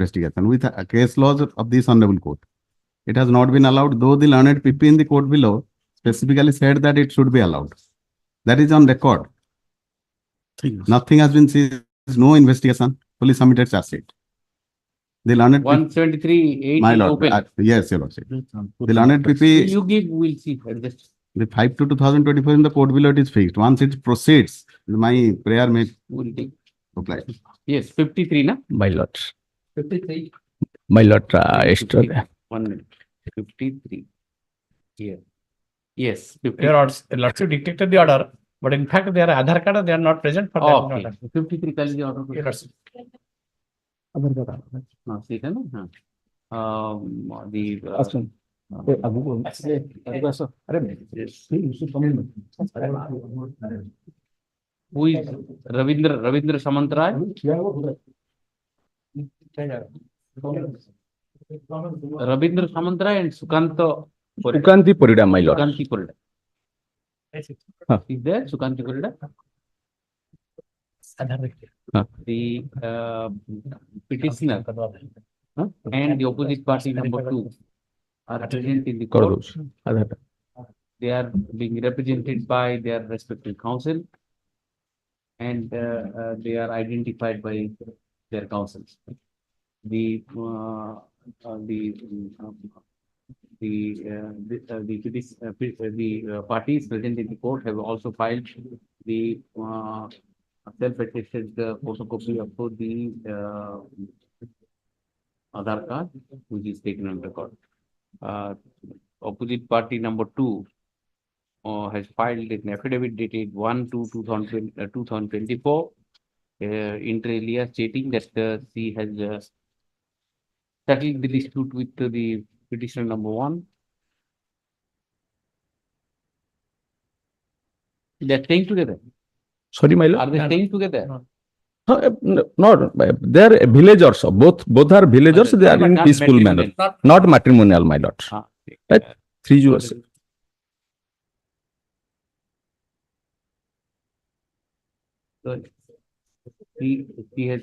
investigation with case laws of this Hon'Ble Court. It has not been allowed, though the learned PP in the court below specifically said that it should be allowed. That is on record. Nothing has been seized, no investigation, fully submitted charge sheet. The learned 173, 8 my is lord, open. yes, your lordship. The learned PP, You give, we'll see. Just the 5/2/2024 in the court below it is fixed. Once it proceeds, my prayer may we'll take. apply. Yes, 53, na? My lord. 53. My lord, 1 minute. 53. Here. Yes, 50. Your lordship dictated the order, but in fact, their Aadhaar card, they are not present for that Okay. order. 53 कल the order. Your lordship. हाँ, ठीक है ना? हाँ. The who is Ravindra Samantray? Ravindra Samantray and Sukanti Purida, my lord. Sukanti Purida. Is there Sukanti Purida? The petitioner and the opposite party number 2 are present in the court. They are being represented by their respective counsel, and they are identified by their counsels. The parties present in the court have also filed the self-attested photocopy of the Aadhaar card, which is taken on record. Opposite party number 2 has filed an affidavit dated 1/2/2024 inter alia stating that she has settled the dispute with the petitioner number 1. They are staying together. Sorry, my lord. Are they staying together? No, they are villagers. Both are villagers. They are in Not peaceful manner. matrimonial. Not matrimonial, my lord. Right? 3 years. So he has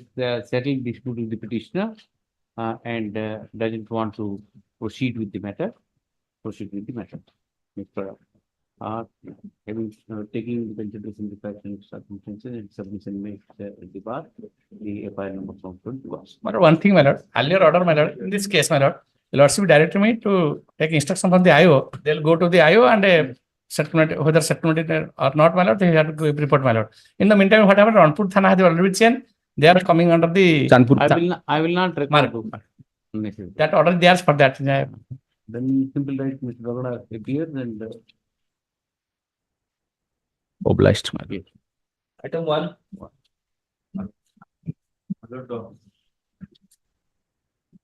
settled dispute with the petitioner and doesn't want to proceed with the matter. Mr. Having taking into consideration the facts and circumstances and submission made at the bar, the FIR number from 21. But one thing, my lord, earlier order, my lord, in this case, my lord, the lordship directed me to take instruction from the IO. They'll go to the IO and settlement, whether settlement or not, my lord, they have to report, my lord. In the meantime, whatever Ranpur Thana has already changed, they are coming under the I will not record that order theirs for that. Then simple right, Mr. Raghunath appears and Obliged, my lord. Item 1.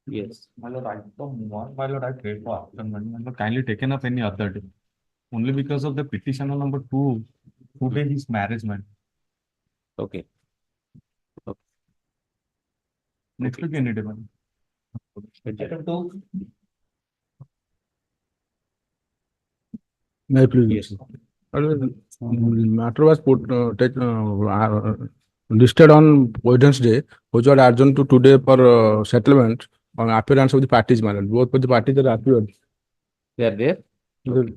yes. My lord, item 1. My lord, I prayed for afternoon. My lord, kindly taken up any other day. Only because of the petitioner number 2, today his marriage, man. Okay. Next week any day, man. Item 2. May I please? Yes. Matter was put listed on Wednesday, which was adjourned to today for settlement on appearance of the parties. Both of the parties are appeared. They are there. The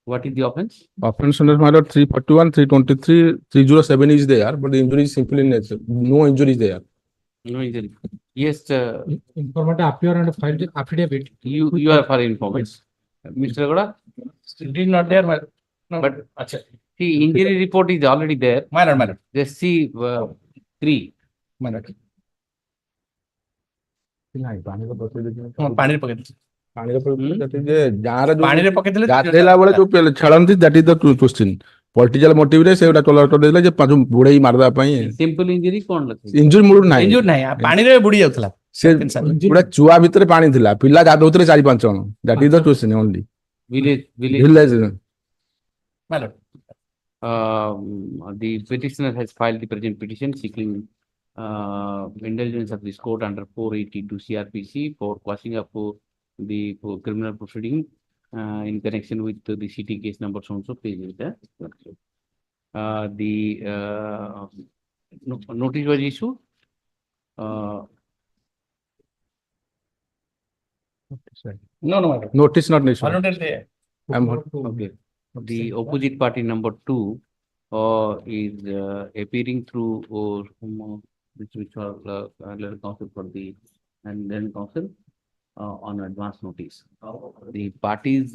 What is the offense? offense under matter 341, 323, 307 is there, but the injury is simply nature. No injury is there. No injury. Yes, Informant appear and file the affidavit. you are for information. Mr. Raghunath, It is not there, my lord. No, but see, injury report is already there. my lord. Just see 3. My lord. ପାଣିରେ ପକେଇ ଗାଁରେ ପକେଇଥିଲେ ଗାଧେଇଲା ବେଳେ ଯୋଉ ଖେଳନ୍ତି that is the question. Political motive ରେ ସେ ଗୋଟେ କଲର ଦେଇଥିଲା ଯେ ବୁଡେଇ ମାରିବା ପାଇଁ Simple injury କଣ ଲେଖେ? ଇଞ୍ଜୁରି ମୂଳରୁ ନାହିଁ ଇଞ୍ଜୁର ନାହିଁ ପାଣିରେ ବୁଡି ଯାଉଥିଲା ସେ ଗୋଟେ ଚୁଆ ଭିତରେ ପାଣି ଥିଲା ପିଲା ଗାଧଉଥିଲେ 4-5 ଜଣ that is the question only. Village. my lord. The petitioner has filed the present petition seeking indulgence of this court under 482 CRPC for quashing up the criminal proceeding in connection with the city case number so page is there. The notice was issued No, no, my lord. Notice not issued. Voluntarily. I'm Okay. The opposite party number two is appearing through which was legal counsel for the and then counsel on advance notice. The parties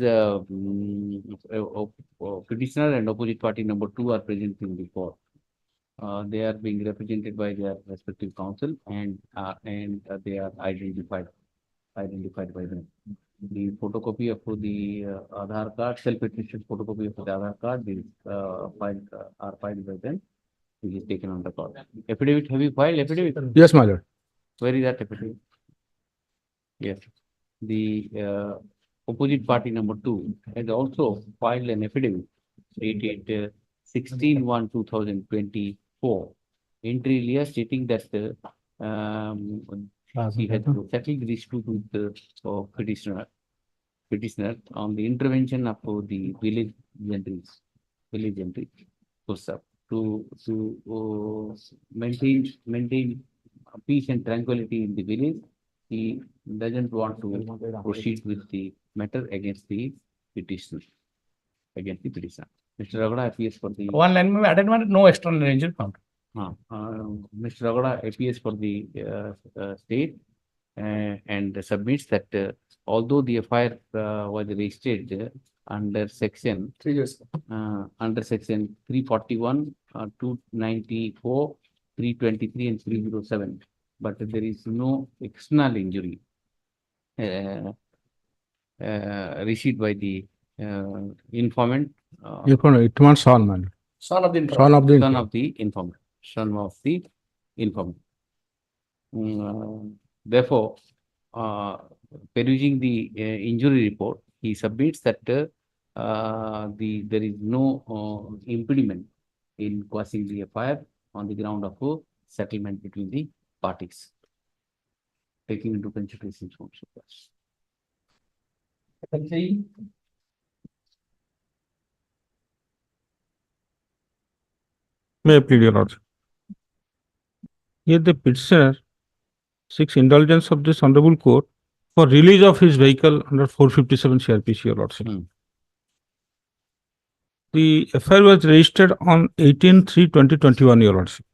petitioner and opposite party number two are present in the court. They are being represented by their respective counsel and they are identified by them. The photocopy of the Aadhaar card, self-attested photocopy of the Aadhaar card is are filed by them, which is taken on record. Affidavit, have you filed affidavit? Yes, my lord. Where is that affidavit? Yes. The opposite party number two has also filed an affidavit dated 16/1/2024. Entry Leah stating that he had settled the dispute with the petitioner on the intervention of the village gentry to maintain peace and tranquility in the village. He doesn't want to proceed with the matter against the petitioner. Mr. Ragada appears for the One line, I didn't want no external injury found. Mr. Ragada appears for the state and submits that although the FIR was registered under section 341, 294, 323 and 307, but there is no external injury received by the informant. It was son, my lord. Son of the informant. Son of the. Son of the informant. Therefore, perusing the injury report, he submits that there is no impediment in quashing the FIR on the ground of settlement between the parties, taking into consideration. May I plead your lordship? Here the petitioner seeks indulgence of this honorable court for release of his vehicle under 457 CRPC, your lordship. The FIR was registered on 18/3/2021, your lordship.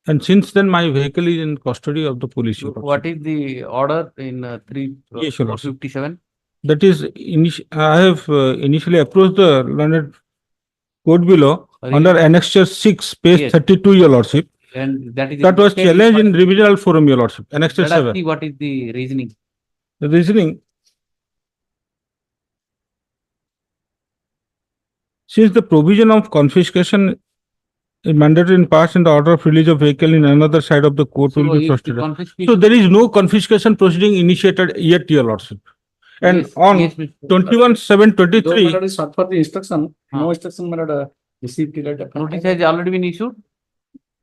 And since then, my vehicle is in custody of the police, your lordship. What is the order in Yes, your lordship. 457? That is, I have initially approached the learned court below under annexure 6, page Yes. 32, your lordship. And that is That was challenged in revisional forum, your lordship, annexure 7. What is the reasoning? The reasoning, since the provision of confiscation is mandatory in past and the order of release of vehicle in another side of the court will be if the proceeded. So confiscation- there is no confiscation proceeding initiated yet, your lordship. And Yes, on yes, Mr. 21/7/23, Though is sought for the instruction, Huh. no instruction, my lord, received till at Notice has already been issued?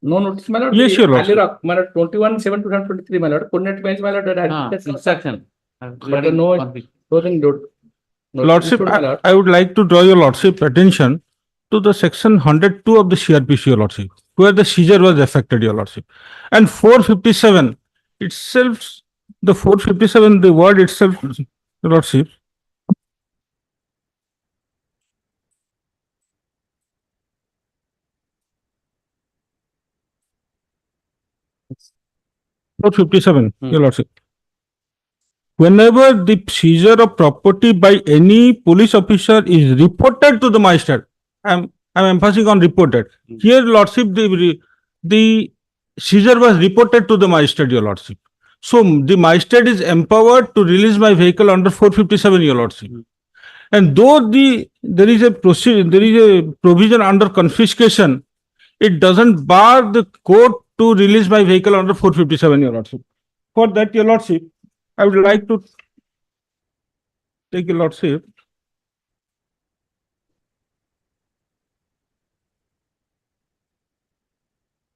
No notice, my lord. Yes, The your lordship. earlier, my lord, 21/7/2023, my lord, coordinate bench, my lord, that had Instruction. But no- closing dot. lordship, I would like to draw your lordship attention to the section 102 of the CRPC, your lordship, where the seizure was affected, your lordship. And 457 itself, the 457, the word itself, your lordship, your lordship. Whenever the seizure of property by any police officer is reported to the magistrate, I'm emphasizing on reported. Here, lordship, the seizure was reported to the magistrate, your lordship. So the magistrate is empowered to release my vehicle under 457, your lordship. And though there is a provision under confiscation, it doesn't bar the court to release my vehicle under 457, your lordship. For that, your lordship, I would like to take your lordship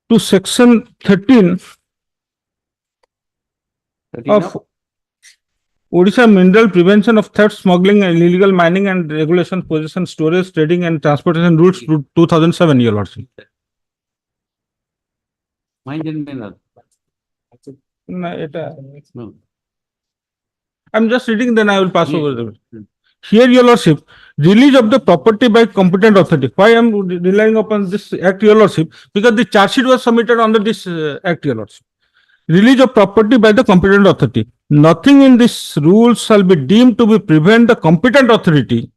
to section 13 of Odisha Mineral Prevention of Theft, Smuggling, Illegal Mining and Regulation, Possession, Storage, Trading and Transportation Rules 2007, your lordship. Mine and mineral. না, এটা No. I'm just reading, then I will pass Yes. over the. Here, your lordship, release of the property by competent authority. Why I am relying upon this act, your lordship? Because the charge sheet was submitted under this act, your lordship. Release of property by the competent authority. Nothing in this rule shall be deemed to be prevent the competent authority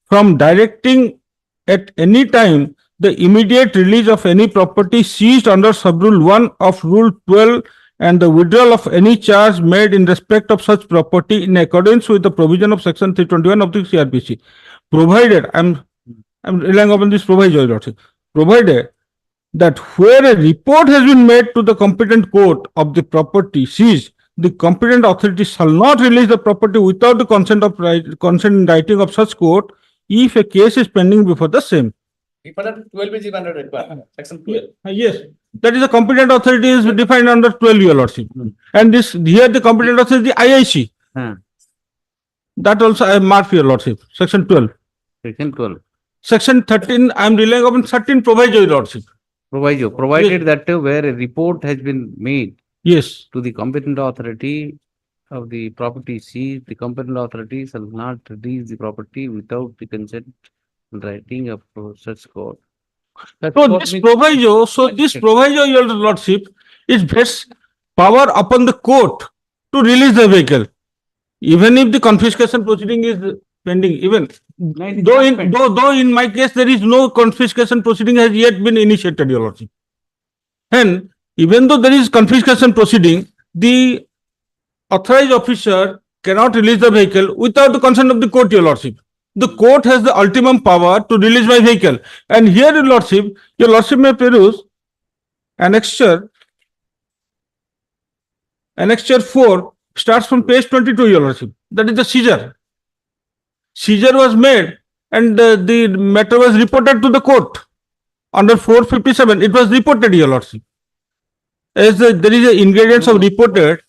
from directing at any time the immediate release of any property seized under sub-rule 1 of Rule 12 and the withdrawal of any charge made in respect of such property in accordance with the provision of section 321 of the CRPC. Provided, I'm relying upon this provision, your lordship, provided that where a report has been made to the competent court of the property seized, the competent authority shall not release the property without the consent in writing of such court if a case is pending before the same. If under 12 is even required, section 12. Yes, that is the competent authority is defined under 12, your lordship. And this here the competent authority is the IIC. That also I mark for your lordship, section 12. Section 12. Section 13, I am relying upon 13 proviso, your lordship. Proviso, provided that where a report has been made Yes. to the competent authority of the property seized, the competent authority shall not release the property without the consent in writing of such court. So this proviso, your lordship, is vests power upon the court to release the vehicle, even if the confiscation proceeding is pending. Even though in my case there is no confiscation proceeding has yet been initiated, your lordship. And even though there is confiscation proceeding, the authorized officer cannot release the vehicle without the consent of the court, your lordship. The court has the ultimum power to release my vehicle. And here, your lordship may peruse annexure 4 starts from page 22, your lordship. That is the seizure. Seizure was made and the matter was reported to the court under 457. It was reported, your lordship. As there is a ingredients of reported.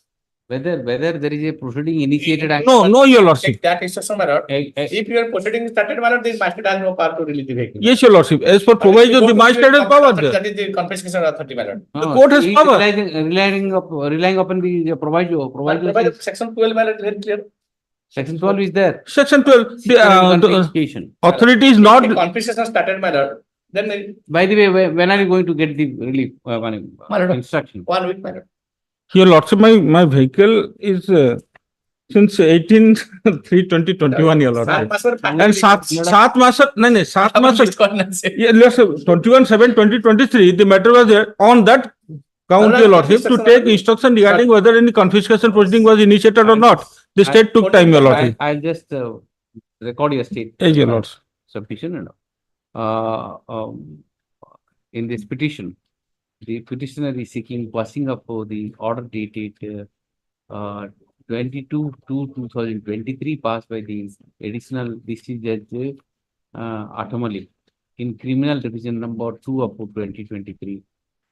Whether there is a proceeding initiated. No, your lordship. Take that instruction, my lord. If your proceeding started, my lord, the magistrate has no power to release the vehicle. Yes, your lordship. As per proviso, the magistrate has power there. That is the confiscation authority, my lord. The court has power. Relying upon the proviso. Proviso, section 12, my lord, very clear. Section 12 is there. Section 12, the Confiscation. authority is not. If the confiscation started, my lord, then By the way, when are you going to get the relief instruction? 1 week, my lord. Your lordship, my vehicle is since 18/3/2021, your lordship. And 7 months. Yeah, lordship, 21/7/2023, the matter was there. On that count, your lordship, to take instruction regarding whether any confiscation proceeding was initiated or not. The state took time, your lordship. I'll just record your state. Yes, your lordship. Submission in this petition. The petitioner is seeking passing up the order dated 22/2/2023 passed by the additional district judge Hon'Ble in criminal division number 2 of 2023,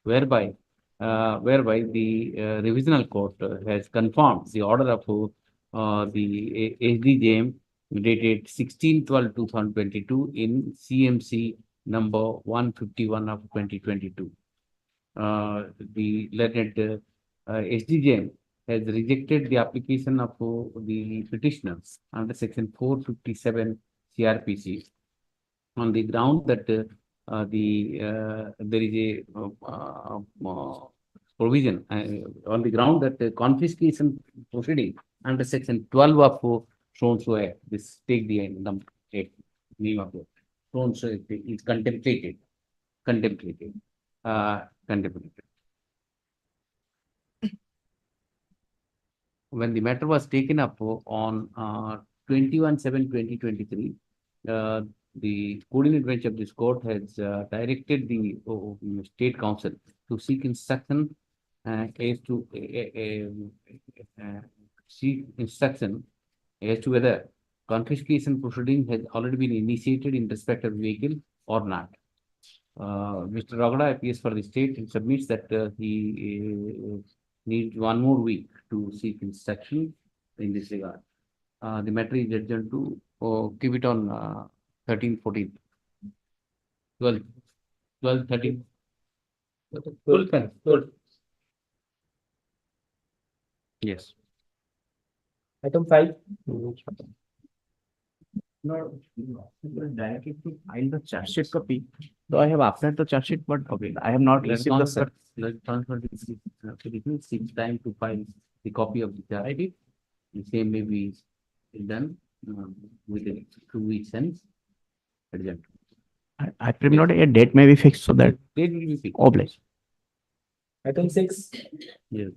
whereby the revisional court has confirmed the order of the SDJM dated 16/12/2022 in CMC number 151 of 2022. The learned SDJM has rejected the application of the petitioners under section 457 CRPC on the ground that there is a provision on the ground that the confiscation proceeding under section 12 of so Act, this take the name of the so is contemplated. When the matter was taken up on 21/7/2023, the coordinate bench of this court has directed the state council to seek instruction as to whether confiscation proceeding has already been initiated in respect of vehicle or not. Mr. Ragada appears for the state and submits that he needs 1 more week to seek instruction in this regard. The matter is adjourned to keep it on 13, 14, 12, 13. Yes. Item 5. No, directly to file the charge sheet copy. So I have applied the charge sheet, but okay, I have not received the set. Let's transfer this, six time to file the copy of the charge sheet. The same may be done within 2 weeks hence. Adjourned. I presume not a date may be fixed so that Date will be fixed. oblige. Item 6. Yes.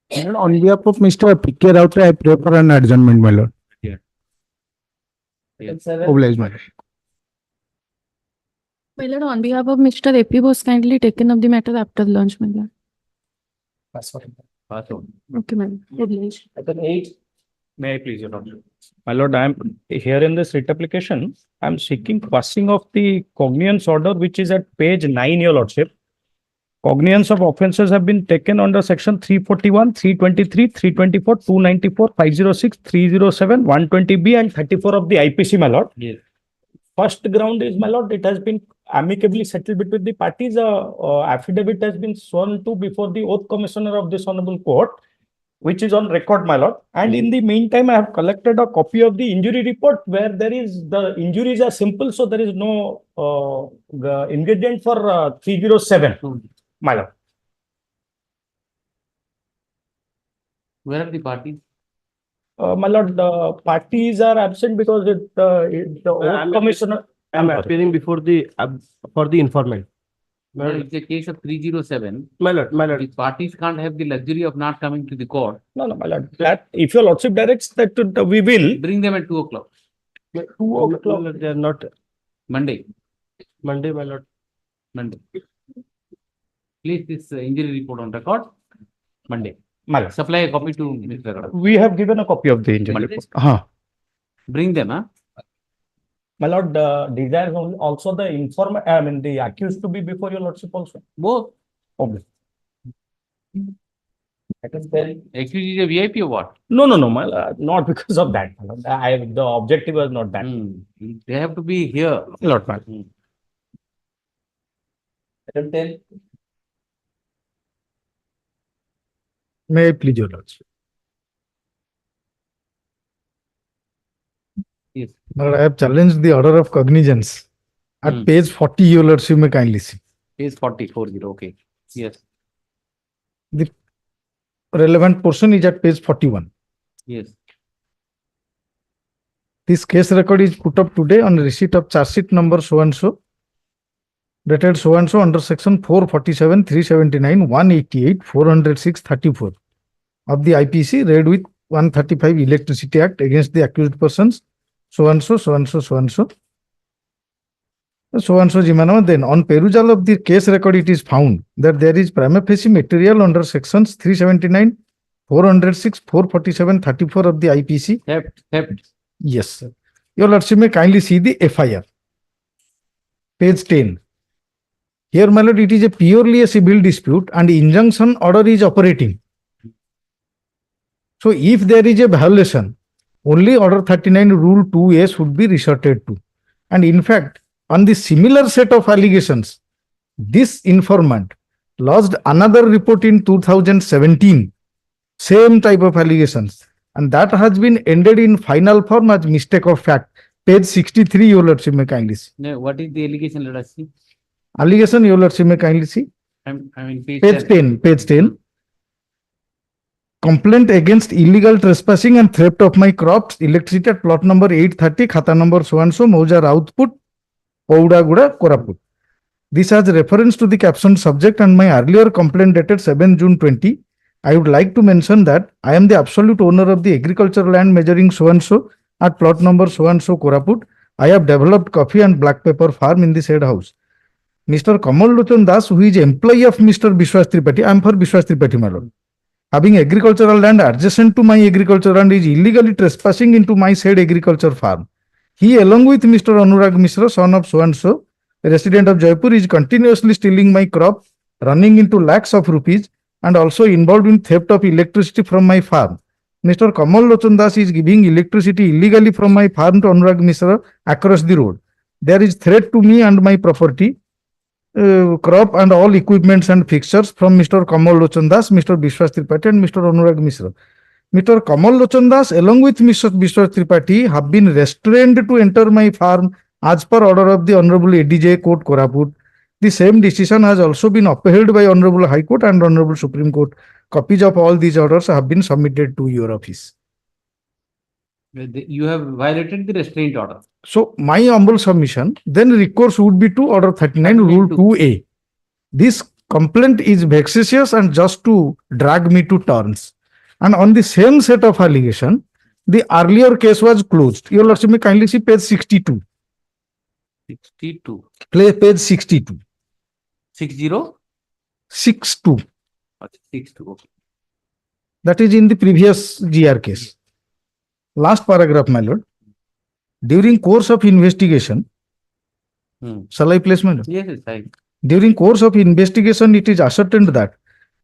And on behalf of Mr. P.K. Rautre, I pray for an adjournment, my lord. Item 7. Oblige, my lord. My lord, on behalf of Mr. A.P. Bose, kindly taken up the matter after lunch, my lord. Pass on. Pass on. Okay, ma'am. Oblige. Item 8. May I please, your Honor? My lord, I am here in this writ application. I am seeking passing of the cognizance order, which is at page 9, your lordship. Cognizance of offences have been taken under section 341, 323, 324, 294, 506, 307, 120B and 34 of the IPC, my lord. Yes. First ground is, my lord, it has been amicably settled between the parties. Affidavit has been sworn to before the oath commissioner of this honorable court, which is on record, my lord. And in the meantime, I have collected a copy of the injury report where there is, the injuries are simple, so there is no ingredient for 307, my lord. Where are the parties? My lord, the parties are absent because the oath commissioner. I am appearing before the for the informant. No, it's a case of 307. My lord, The parties can't have the luxury of not coming to the court. No, my lord. That if your lordship directs that we will. Bring them at 2 o'clock, 2 o'clock. They are not Monday. Monday, my lord. Monday. Please, this injury report on record, Monday. My lord. Supply a copy to Mr. Raghav. We have given a copy of the injury Monday. report. Bring them, huh? My lord, desires also the the accused to be before your lordship also. Both. Okay. Accused is a VIP or what? No, my lord, not because of that. My lord. The objective was not that. They have to be here. Lord, my lord. Item 10. May I please, your lordship? Yes. Lord, I have challenged the order of cognizance. At page 40, your lordship may kindly see. Page 40, okay. Yes, Relevant portion is at page 41. yes. This case record is put up today on receipt of charge sheet number so and so, dated so and so under section 447, 379, 188, 406, 34 of the IPC, read with 135 Electricity Act against the accused persons, so and so, so and so, so and so. So and so Jimano. Then on perusal of the case record, it is found that there is prima facie material under sections 379, 406, 447, 34 of the IPC. Theft. Yes, sir. Your lordship may kindly see the FIR. Page 10. Here, my lord, it is a purely a civil dispute and injunction order is operating. So if there is a violation, only order 39 rule 2A should be resorted to. And in fact, on the similar set of allegations, this informant lodged another report in 2017, same type of allegations, and that has been ended in final form as mistake of fact. Page 63, your lordship may kindly see. No, what is the allegation? Let us see. Allegation, your lordship may kindly see. I mean, page Page 10, page 10. Complaint against illegal trespassing and theft of my crops, electricity at plot number 830, khata number so and so, Mauja Rautput, Poudaguda, Koraput. This has reference to the captioned subject and my earlier complaint dated 7 June 20. I would like to mention that I am the absolute owner of the agricultural land measuring so and so at plot number so and so, Koraput. I have developed coffee and black pepper farm in the said house. Mr. Kamal Lochan Das, who is employee of Mr. Bishwas Tripathi, I am for Bishwas Tripathi, my lord, having agricultural land adjacent to my agricultural land, is illegally trespassing into my said agriculture farm. He, along with Mr. Anurag Mishra, son of so and so, a resident of Jaipur, is continuously stealing my crop, running into lakhs of rupees, and also involved in theft of electricity from my farm. Mr. Kamal Lochan Das is giving electricity illegally from my farm to Anurag Mishra across the road. There is threat to me and my property, crop and all equipments and fixtures from Mr. Kamal Lochan Das, Mr. Bishwas Tripathi and Mr. Anurag Mishra. Mr. Kamal Lochan Das along with Mr. Vishwas Tripathi have been restrained to enter my farm as per order of the Honorable ADJ Court Koraput. The same decision has also been upheld by Honorable High Court and Honorable Supreme Court. Copies of all these orders have been submitted to your office. You have violated the restraint order. So my humble submission, then recourse would be to Order 39 Rule 2A. This complaint is vexatious and just to drag me to terms. And on the same set of allegation, the earlier case was closed. Your Lordship may kindly see page 62. 62. Page 62. 60? 62. 62. Okay. That is in the previous GR case. Last paragraph, my lord. During course of investigation, shall I place, my lord? Yes, I. During course of investigation, it is ascertained that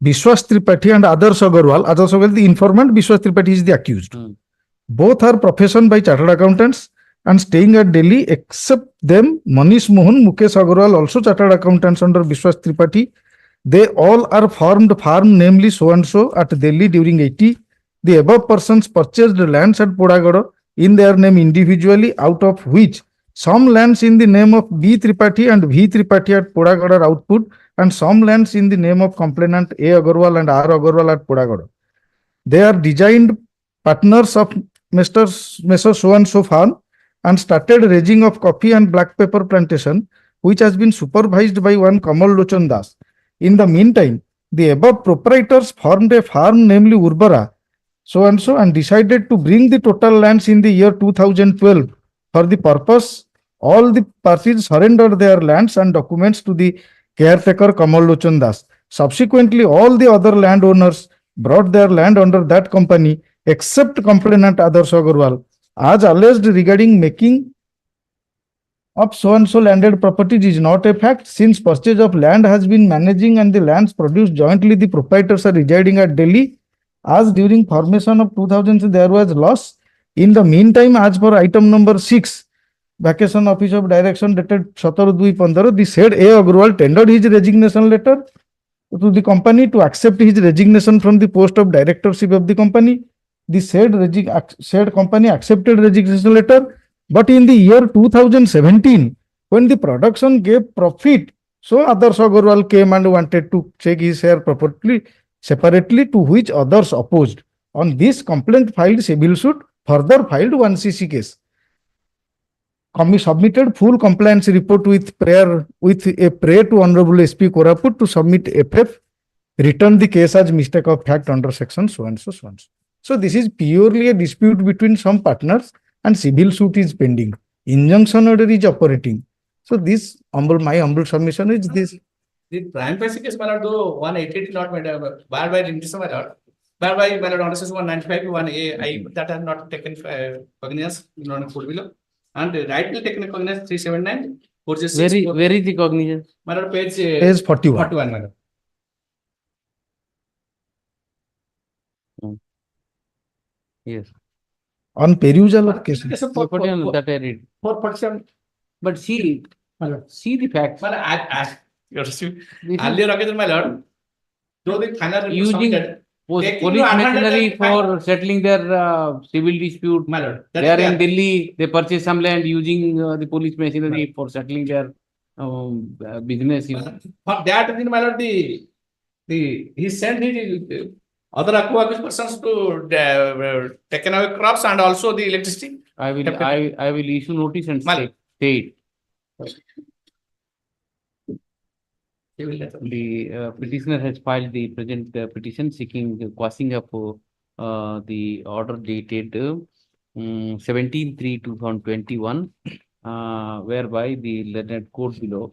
Vishwas Tripathi and Adarsh Agarwal, the informant, Vishwas Tripathi is the accused. Both are professioned by chartered accountants and staying at Delhi, except them, Manish Mohan, Mukesh Agarwal, also chartered accountants under Vishwas Tripathi. They all are formed farm, namely so and so at Delhi during 80. The above persons purchased lands at Podagada in their name individually, out of which some lands in the name of B. Tripathi and V. Tripathi at Podagada output, and some lands in the name of complainant A. Agarwal and R. Agarwal at Podagada. They are designed partners of Mr. So and so farm and started raising of coffee and black pepper plantation, which has been supervised by one Kamal Lochan Das. In the meantime, the above proprietors formed a farm, namely Urbara, so and so, and decided to bring the total lands in the year 2012 for the purpose. All the parties surrendered their lands and documents to the caretaker Kamal Lochan Das. Subsequently, all the other landowners brought their land under that company except complainant Adarsh Agarwal, as alleged regarding making of so and so landed properties is not a fact, since purchase of land has been managing and the lands produced jointly. The proprietors are residing at Delhi. As during formation of 2000 there was loss. In the meantime, as per item number 6, vacation office of direction dated 17/2/15, the said A. Agarwal tendered his resignation letter to the company to accept his resignation from the post of directorship of the company. The said company accepted resignation letter, but in the year 2017, when the production gave profit, so Adarsh Agarwal came and wanted to check his share properly separately, to which others opposed. On this, complaint filed civil suit, further filed 1cc case. Submitted full compliance report with a prayer to Honorable SP Koraput to submit FF, return the case as mistake of fact under section so and so, so and so. So this is purely a dispute between some partners and civil suit is pending. Injunction order is operating. So this my humble submission is this. The prime facie case, my lord, though 188 not made, barred by limitation, my lord. Barred by, my lord, under section 195 to 1A, that has not taken cognizance, not put below. And right will taken cognizance 379. Where is the cognizance? My lord, page 41. 41, my lord. Yes. On perusal of case. That I read. For partition, But see the facts. my lord, earlier occasion, my lord, though the final report Using submitted, police taking you 100 machinery and for settling their civil dispute. my lord, that They are is in Delhi, they purchase some land using the police machinery for settling their business. for that reason, my lord, he sent his other aqua persons to taken away crops and also the electricity. I will issue notice and Malik. state. He will let them. The petitioner has filed the present petition seeking the quashing of the order dated 17/3/2021, whereby the learned court below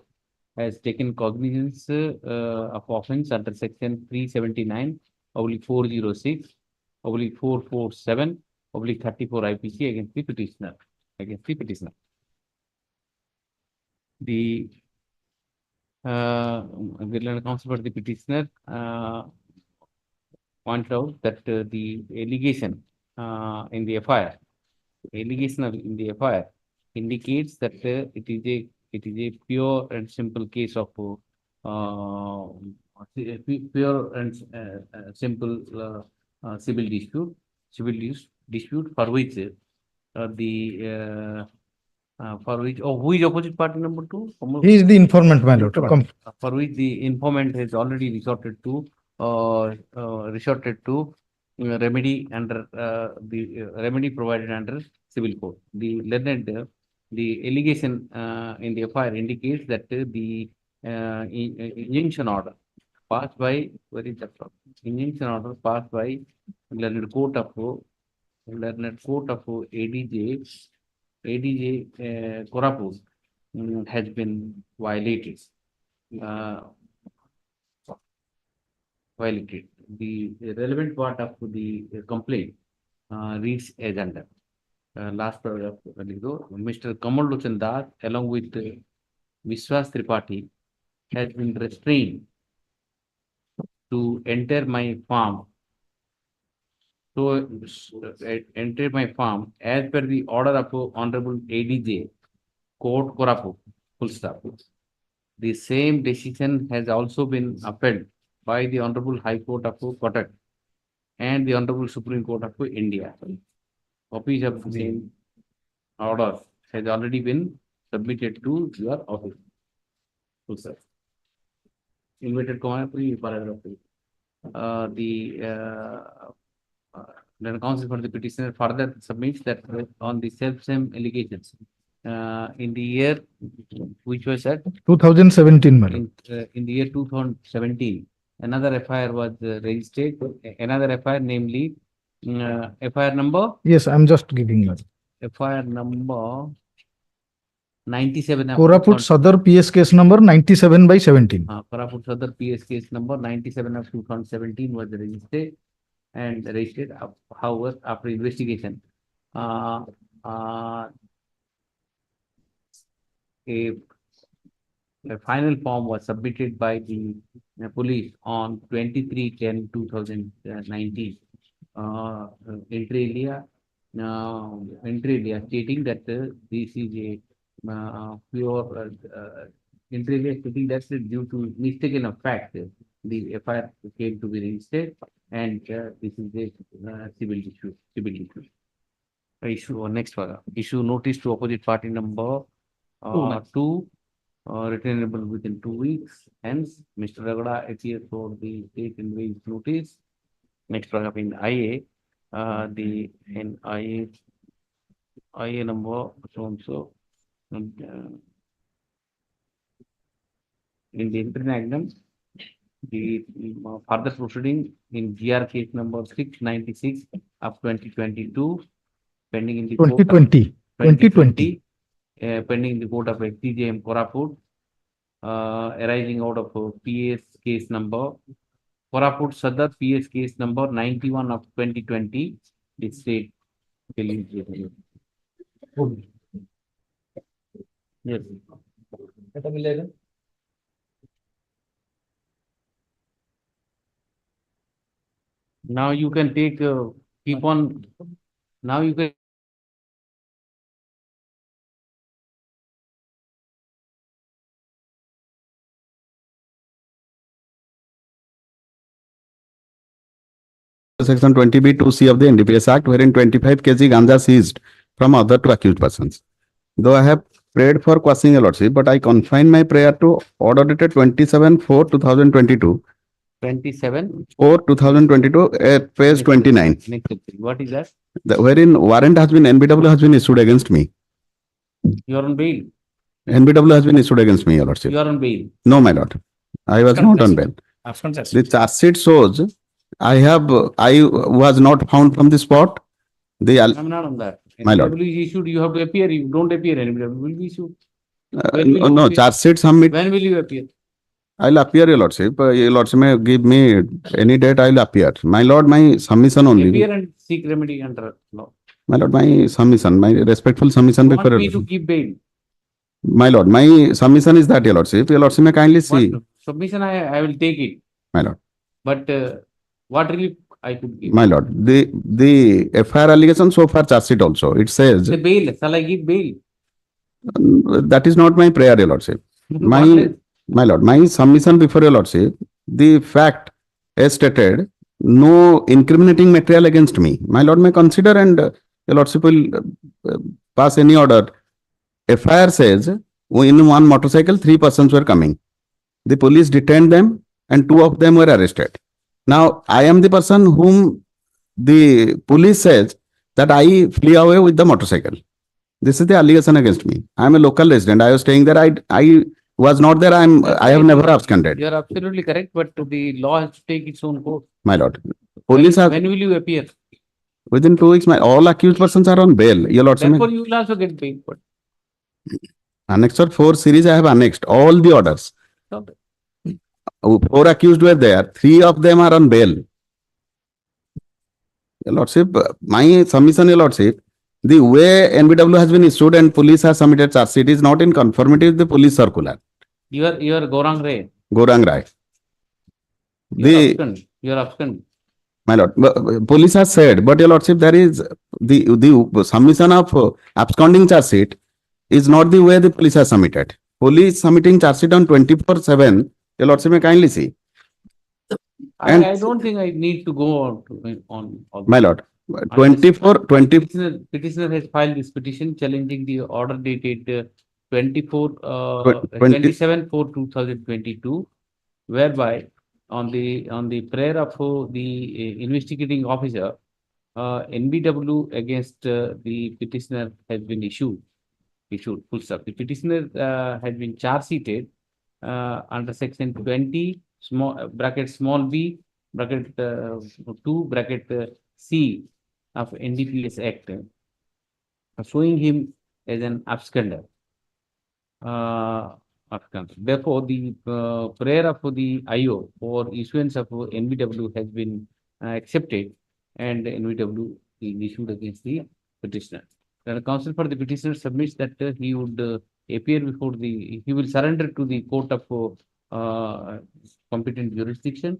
has taken cognizance of offence under section 379/406/447/34 IPC against the petitioner. The learned counsel for the petitioner pointed out that the allegation in the FIR, indicates that it is a pure and simple case of pure and simple civil dispute. civil dispute for which who is opposite party number 2? He is the informant, my lord. For which the informant has already resorted to remedy under the remedy provided under civil code. The learned the allegation in the FIR indicates that the injunction order passed by injunction order passed by learned court of ADJ Korapur has been violated. The relevant part of the complaint reads as under. Last paragraph, Mr. Kamal Lochan Das along with Vishwas Tripathi has been restrained to enter my farm. So enter my farm as per the order of Honorable ADJ Court Korapur. Full stop. The same decision has also been upheld by the Honorable High Court of Kotak and the Honorable Supreme Court of India. Copies of the same order has already been submitted to your office. Full stop. Inverted comma, paragraph. Then counsel for the petitioner further submits that on the same allegations in the year which was at 2017, my lord. in the year 2017, another FIR was registered. Another FIR, namely FIR number. Yes, I'm just giving you. FIR number 97. Koraput Sadar PS case number 97/17. Koraput Sadar PS case number 97 of 2017 was registered. And registered, however, after investigation, a final form was submitted by the police on 23/10/2019. Inter alia stating that this is a pure inter alia stating that due to mistaken of fact, the FIR came to be registered. And this is a civil issue. Issue next one. Issue notice to opposite party number 2, returnable within 2 weeks. Hence, Mr. Ragada appears for the state and wage notice. Next paragraph in IA, IA number so in the international. The further proceeding in GR case number 696 of 2022 pending in the 2020. Pending in the court of XTJM Koraput arising out of PS case number Koraput Sadar PS case number 91 of 2020. The state yes. Now you can take, keep on, now you can. Section 20B2C of the NDPS Act, wherein 25 kg ganja seized from other to accused persons. Though I have prayed for quashing your lordship, but I confine my prayer to order dated 27/4/2022. 27/4/2022 at page 29. Next, what is that? Wherein warrant has been, NBW has been issued against me. You are on bail. NBW has been issued against me, your lordship. You are on bail. No, my lord. I was not on bail. The charge sheet shows I was not found from the spot. I'm not on that. My lord. NBW is issued, you have to appear. You don't appear, NBW will be issued. No, charge sheet submit. When will you appear? I'll appear, your lordship. Your lordship may give me any date, I'll appear. My lord, my submission only. Appear and seek remedy under law. My lord, my submission, my respectful submission You before want your me to keep bail? My lord, my submission is that, your lordship. Your lordship may kindly see. What submission I will take it. My lord. But what relief I could give? My lord, the FIR allegation so far charge sheet also, it says, The bail, shall I give bail? that is not my prayer, your lordship. My lord, my submission before your lordship, the fact as stated no incriminating material against me. My lord may consider and your lordship will pass any order. FIR says in one motorcycle, 3 persons were coming. The police detained them and 2 of them were arrested. Now, I am the person whom the police says that I flee away with the motorcycle. This is the allegation against me. I am a local resident. I was staying there. I was not there. I have never absconded. You are absolutely correct, but the law has to take its own course. My lord. Police have When will you appear? within 2 weeks. All accused persons are on bail. Your lordship. Therefore, you will also get paid. But Annexure 4 series, I have annexed all the orders. okay. 4 accused were there. 3 of them are on bail. Your lordship, my submission, your lordship, the way NBW has been issued and police has submitted charge sheet is not in conformity with the police circular. You are Gaurang Ray. Gaurang Rai. You are abscond. My lord, police has said, but your lordship, there is the submission of absconding charge sheet is not the way the police has submitted. Police submitting charge sheet on 24/7. Your lordship may kindly see. And- I don't think I need to go on. My lord, 20. Petitioner has filed this petition challenging the order dated 27/4/2022, whereby on the prayer of the investigating officer, NBW against the petitioner has been issued. Full stop. The petitioner has been charge sheeted under section 20 small b bracket 2 bracket c of NDPS Act, showing him as an absconder. Therefore, the prayer of the IO for issuance of NBW has been accepted, and NBW is issued against the petitioner. The counsel for the petitioner submits that he would appear before he will surrender to the court of competent jurisdiction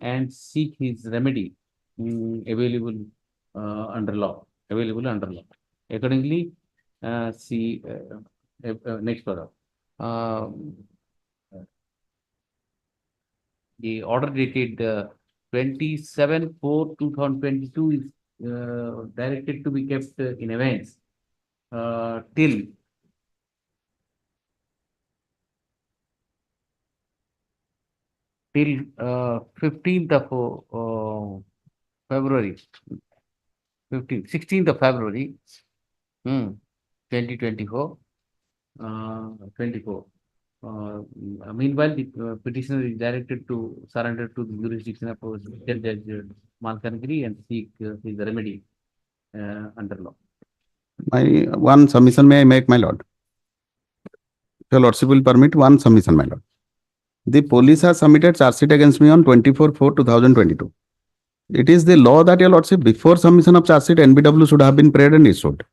and seek his remedy available under law. Accordingly, see next paragraph. The order dated 27/4/2022 is directed to be kept in abeyance till till 15th of February, 16th of February, 2024. 24. Meanwhile, the petitioner is directed to surrender to the jurisdiction of Judge Malkankiri and seek his remedy under law. My one submission may I make, my lord? Your lordship will permit one submission, my lord. The police has submitted charge sheet against me on 24/4/2022. It is the law that your lordship, before submission of charge sheet, NBW should have been prayed and issued.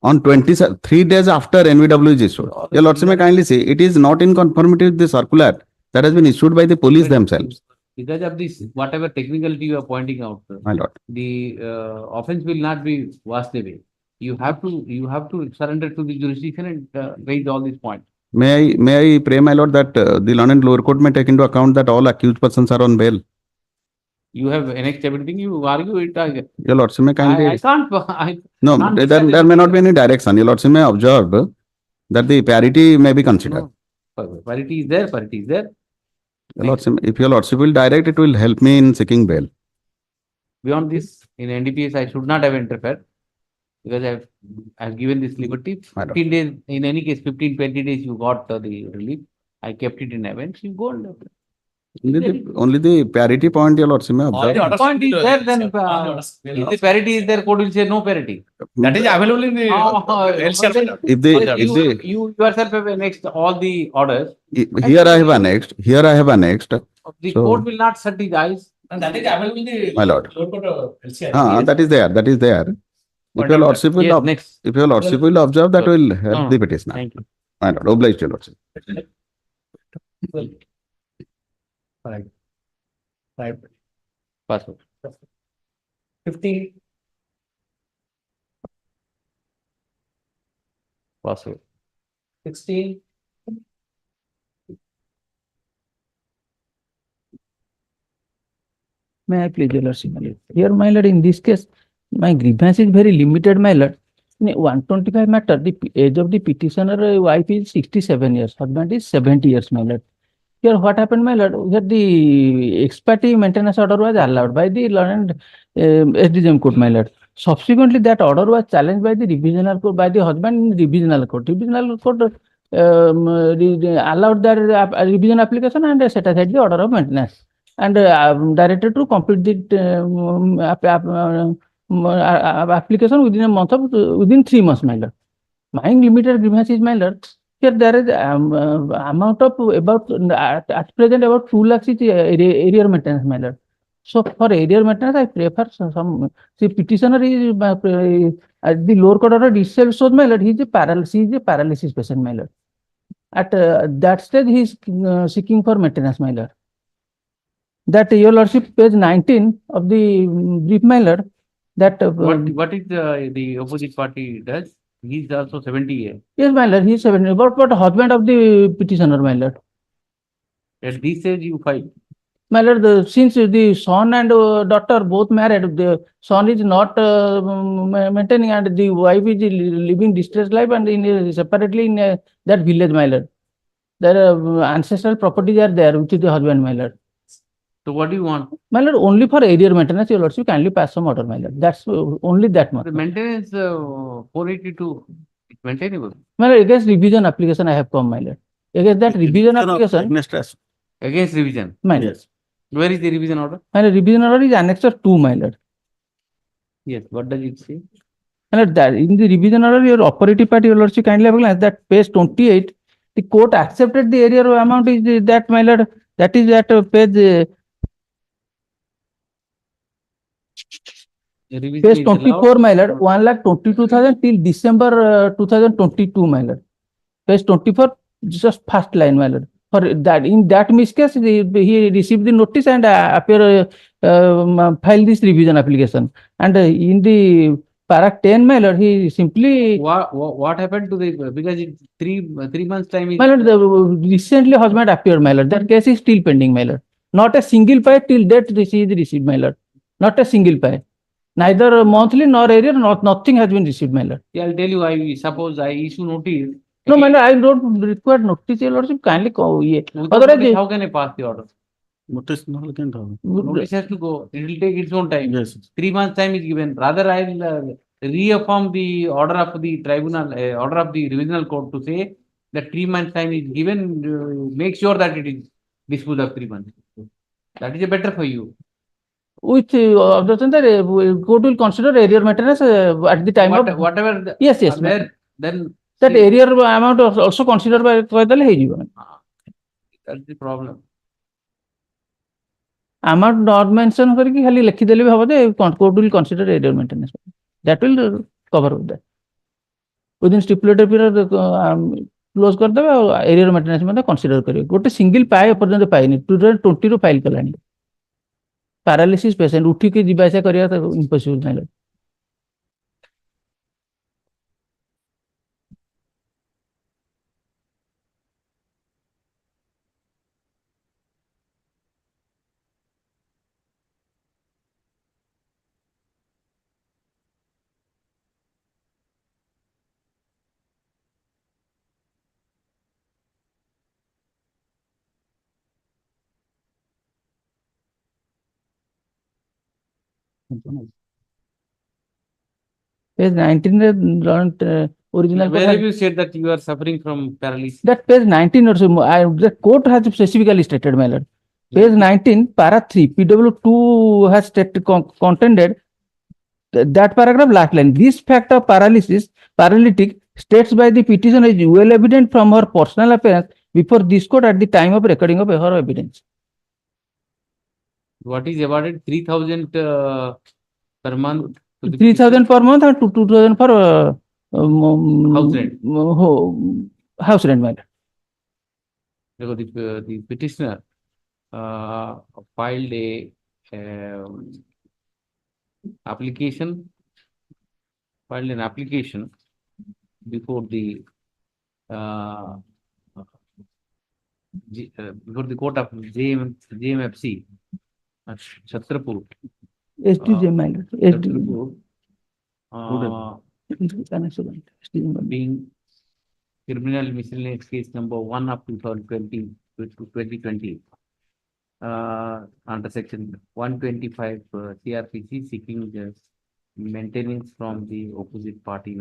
On 3 days after NBW is issued. Your lordship may kindly see, it is not in conformity with the circular that has been issued by the police themselves. Because of this, whatever technicality you are pointing out, My lord. the offense will not be washed away. You have to surrender to the jurisdiction and raise all these points. May I pray, my lord, that the London lower court may take into account that all accused persons are on bail. You have annexed everything, you argue it. Your lordship may kindly. I can't. No, there may not be any direction. Your lordship may observe that the parity may be considered. No, parity is there. Your lordship, if your lordship will direct, it will help me in seeking bail. Beyond this, in NDPS, I should not have interfered because I have given this liberty. 15 days, in any case, 15-20 days, you got the relief. I kept it in abeyance. You go and Only the parity point, your lordship may observe. the point is there, then if the parity is there, court will say no parity. That is available in the Then If the you yourself have annexed all the orders. here I have annexed. The So- court will not shut his eyes. and that is available in the My lord. lower court of LCR. That is there. If your lordship will, Yes, next. if your lordship will observe, that will help the petitioner. Thank you. My lord, obliged, your lordship. Right. Password. 15. Password. 16. May I please, your lordship, my lord. Here, my lord, in this case, my grievance is very limited, my lord. In a 125 matter, the age of the petitioner wife is 67 years, husband is 70 years, my lord. Here, what happened, my lord? Here, the ex parte maintenance order was allowed by the learned SDGM court, my lord. Subsequently, that order was challenged by the revisional court, by the husband in revisional court. Revisional court allowed their revision application and set aside the order of maintenance and directed to complete the application within a month of within 3 months, my lord. My limited grievance is, my lord. Here there is amount of about at present about 2 lakhs is area maintenance, my lord. So for area maintenance, I prefer some. See, petitioner is at the lower court order itself shows, my lord, he is a paralysis patient, my lord. At that stage, he is seeking for maintenance, my lord. That your lordship, page 19 of the brief, my lord. That What is the opposite party does? He is also 70 years. Yes, my lord, he is 70. But husband of the petitioner, my lord. At this age, you fight. My lord, since the son and daughter both married, the son is not maintaining and the wife is living distressed life and separately in that village, my lord. Their ancestral properties are there, which is the husband, my lord. So what do you want? My lord, only for area maintenance, your lordship kindly pass some order, my lord. That's only that much. The maintenance 482 is maintainable. My lord, against revision application I have come, my lord. Against that revision application. Against revision. My lord. Where is the revision order? My lord, revision order is annexure 2, my lord. Yes. What does it say? My lord, that in the revision order, your operative party, your lordship kindly have a glance that page 28, the court accepted the area amount is that, my lord, that is at page. Page 24, my lord, 1,22,000 till December 2022, my lord. Page 24, just first line, my lord. For that, in that miscase, he received the notice and filed this revision application. And in the para 10, my lord, he simply. What happened to the, because it's three months time is. My lord, recently husband appeared, my lord. That case is still pending, my lord. Not a single pay till date she is received, my lord. Not a single pay. Neither monthly nor area, nothing has been received, my lord. Yeah, I'll tell you, I suppose I issue notice. No, my lord, I don't require notice, your lordship, kindly call. Otherwise, how can I pass the order? Notice Notice has to go. It will take its own time. Yes. 3 months time is given. Rather, I'll reaffirm the order of the tribunal, order of the revisional court to say that 3 months time is given. Make sure that it is disposed of 3 months. That is a better for you. Which objection that court will consider area maintenance at the time of. Whatever. The, Yes, yes. Then. That area amount also considered by the. That's the problem. Amount not mention करके खाली लिखी देले भी हवा दे court will consider area maintenance. That will cover that. Within stipulated period close कर देवे और area maintenance में consider करिए. गोटे single पाए पर्यंत पाएनी 2020 रो फाइल कलानी. Paralysis patient उठी के जीवा ऐसा करिया तो impossible नहीं लग. Page 19 original. Where have you said that you are suffering from paralysis? That page 19 or so, the court has specifically stated, my lord. Page 19, para 3, PW2 has stated, contended that paragraph last line. This fact of paralytic states by the petitioner is well evident from her personal appearance before this court at the time of recording of her evidence. What is awarded 3,000 per month? 3,000 per month and 2,000 for house rent. House rent, my lord. Because the petitioner filed a application, filed an application before the court of JMFC Chhatrapur. SDJ, my lord. SDJ. Chhatrapur, being criminal miscellaneous case number 1 of 2020 to 2020. Under section 125 CRPC seeking maintenance from the opposite party.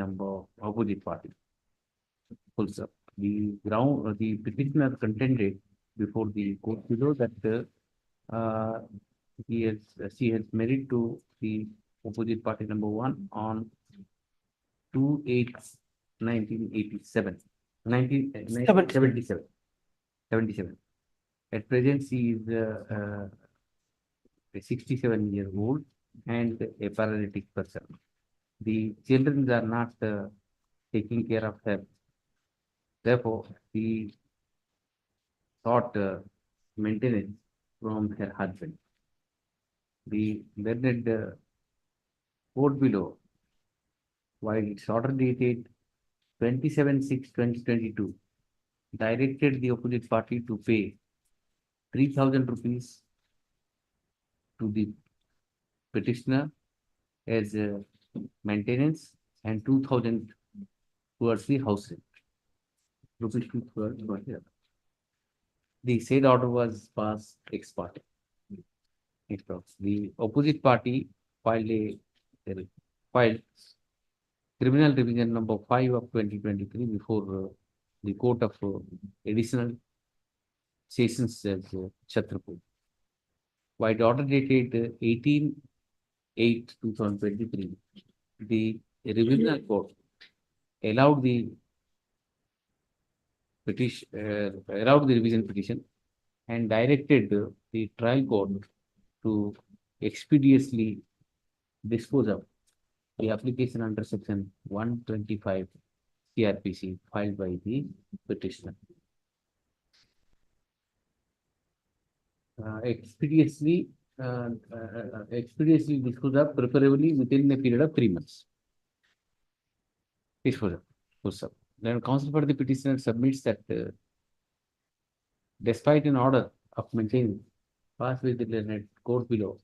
Full stop. The petitioner contended before the court below that she has married to the opposite party number 1 on 2/8/1987. 77. At present, she is a 67-year-old and a paralytic person. The children are not taking care of her. Therefore, she sought maintenance from her husband. The learned court below, while its order dated 27/6/2022, directed the opposite party to pay 3,000 rupees to the petitioner as maintenance and 2,000 towards the house rent. Rupees 2,000. The said order was passed ex parte. The opposite party filed criminal revision number 5 of 2023 before the Court of Additional Sessions as Chhatrapur. While order dated 18/8/2023, the revisional court allowed the revision petition and directed the trial court to expeditiously dispose of the application under section 125 CRPC filed by the petitioner. Expeditiously dispose of, preferably within a period of 3 months. Dispose of. Then counsel for the petitioner submits that despite an order of maintenance passed with the learned court below,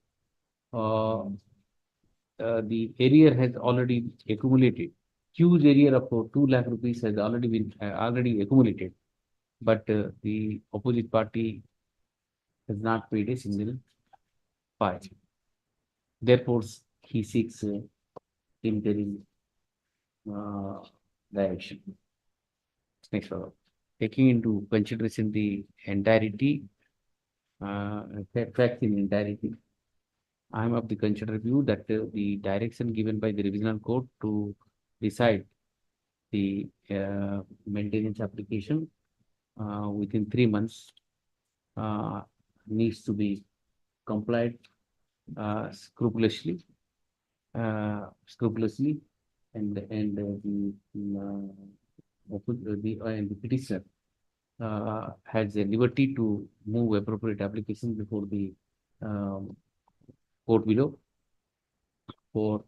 the arrear has already accumulated. Huge arrear of 2 lakh rupees has already been accumulated, but the opposite party has not paid a single fine. Therefore, he seeks interim direction. Next one. Taking into consideration the entirety, facts in entirety, I am of the considered view that the direction given by the revisional court to decide the maintenance application within 3 months needs to be complied scrupulously, and the petitioner has a liberty to move appropriate application before the court below for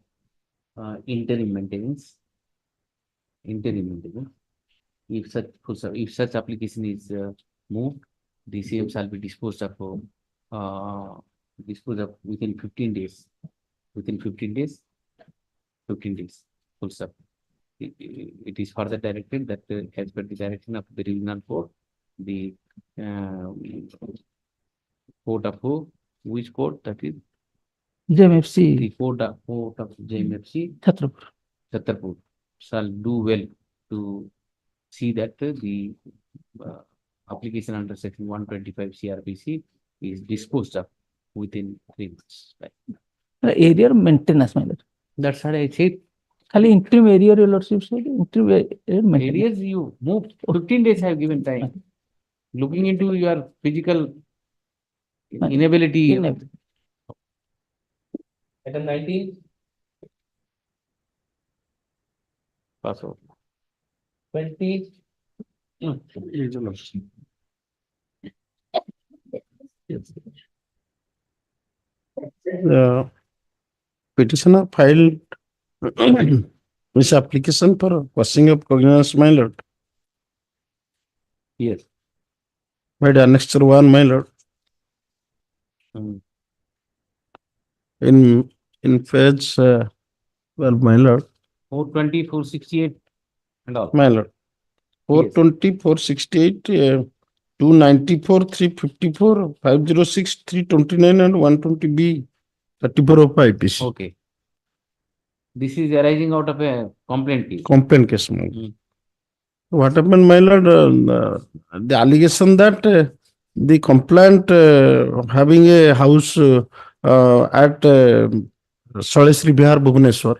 interim maintenance. If such application is moved, the same shall be disposed of within 15 days. Within 15 days. Full stop. It is further directed that as per the direction of the revisional court, the court of which court, that is JMFC. the court of JMFC Chhatrapur. shall do well to see that the application under section 125 CRPC is disposed of within 3 months. Right. Area maintenance, my lord. That's what I said. Only interim area, your lordship said. Interim maintenance. Areas you moved 15 days I have given time. Looking into your physical inability. Item 19. Pass over. 20. The petitioner filed this application for quashing of cognizance, my lord. Yes. By the annexure 1, my lord. in page, well, my lord, 420, 468 and all. my lord. 420, 468, 294, 354, 506, 329 and 120B, 34 of IPC. Okay. This is arising out of a complaint case. Complaint case. My lord. What happened, my lord? The allegation that the complaint having a house at Saleshri Bihar, Bhubaneswar,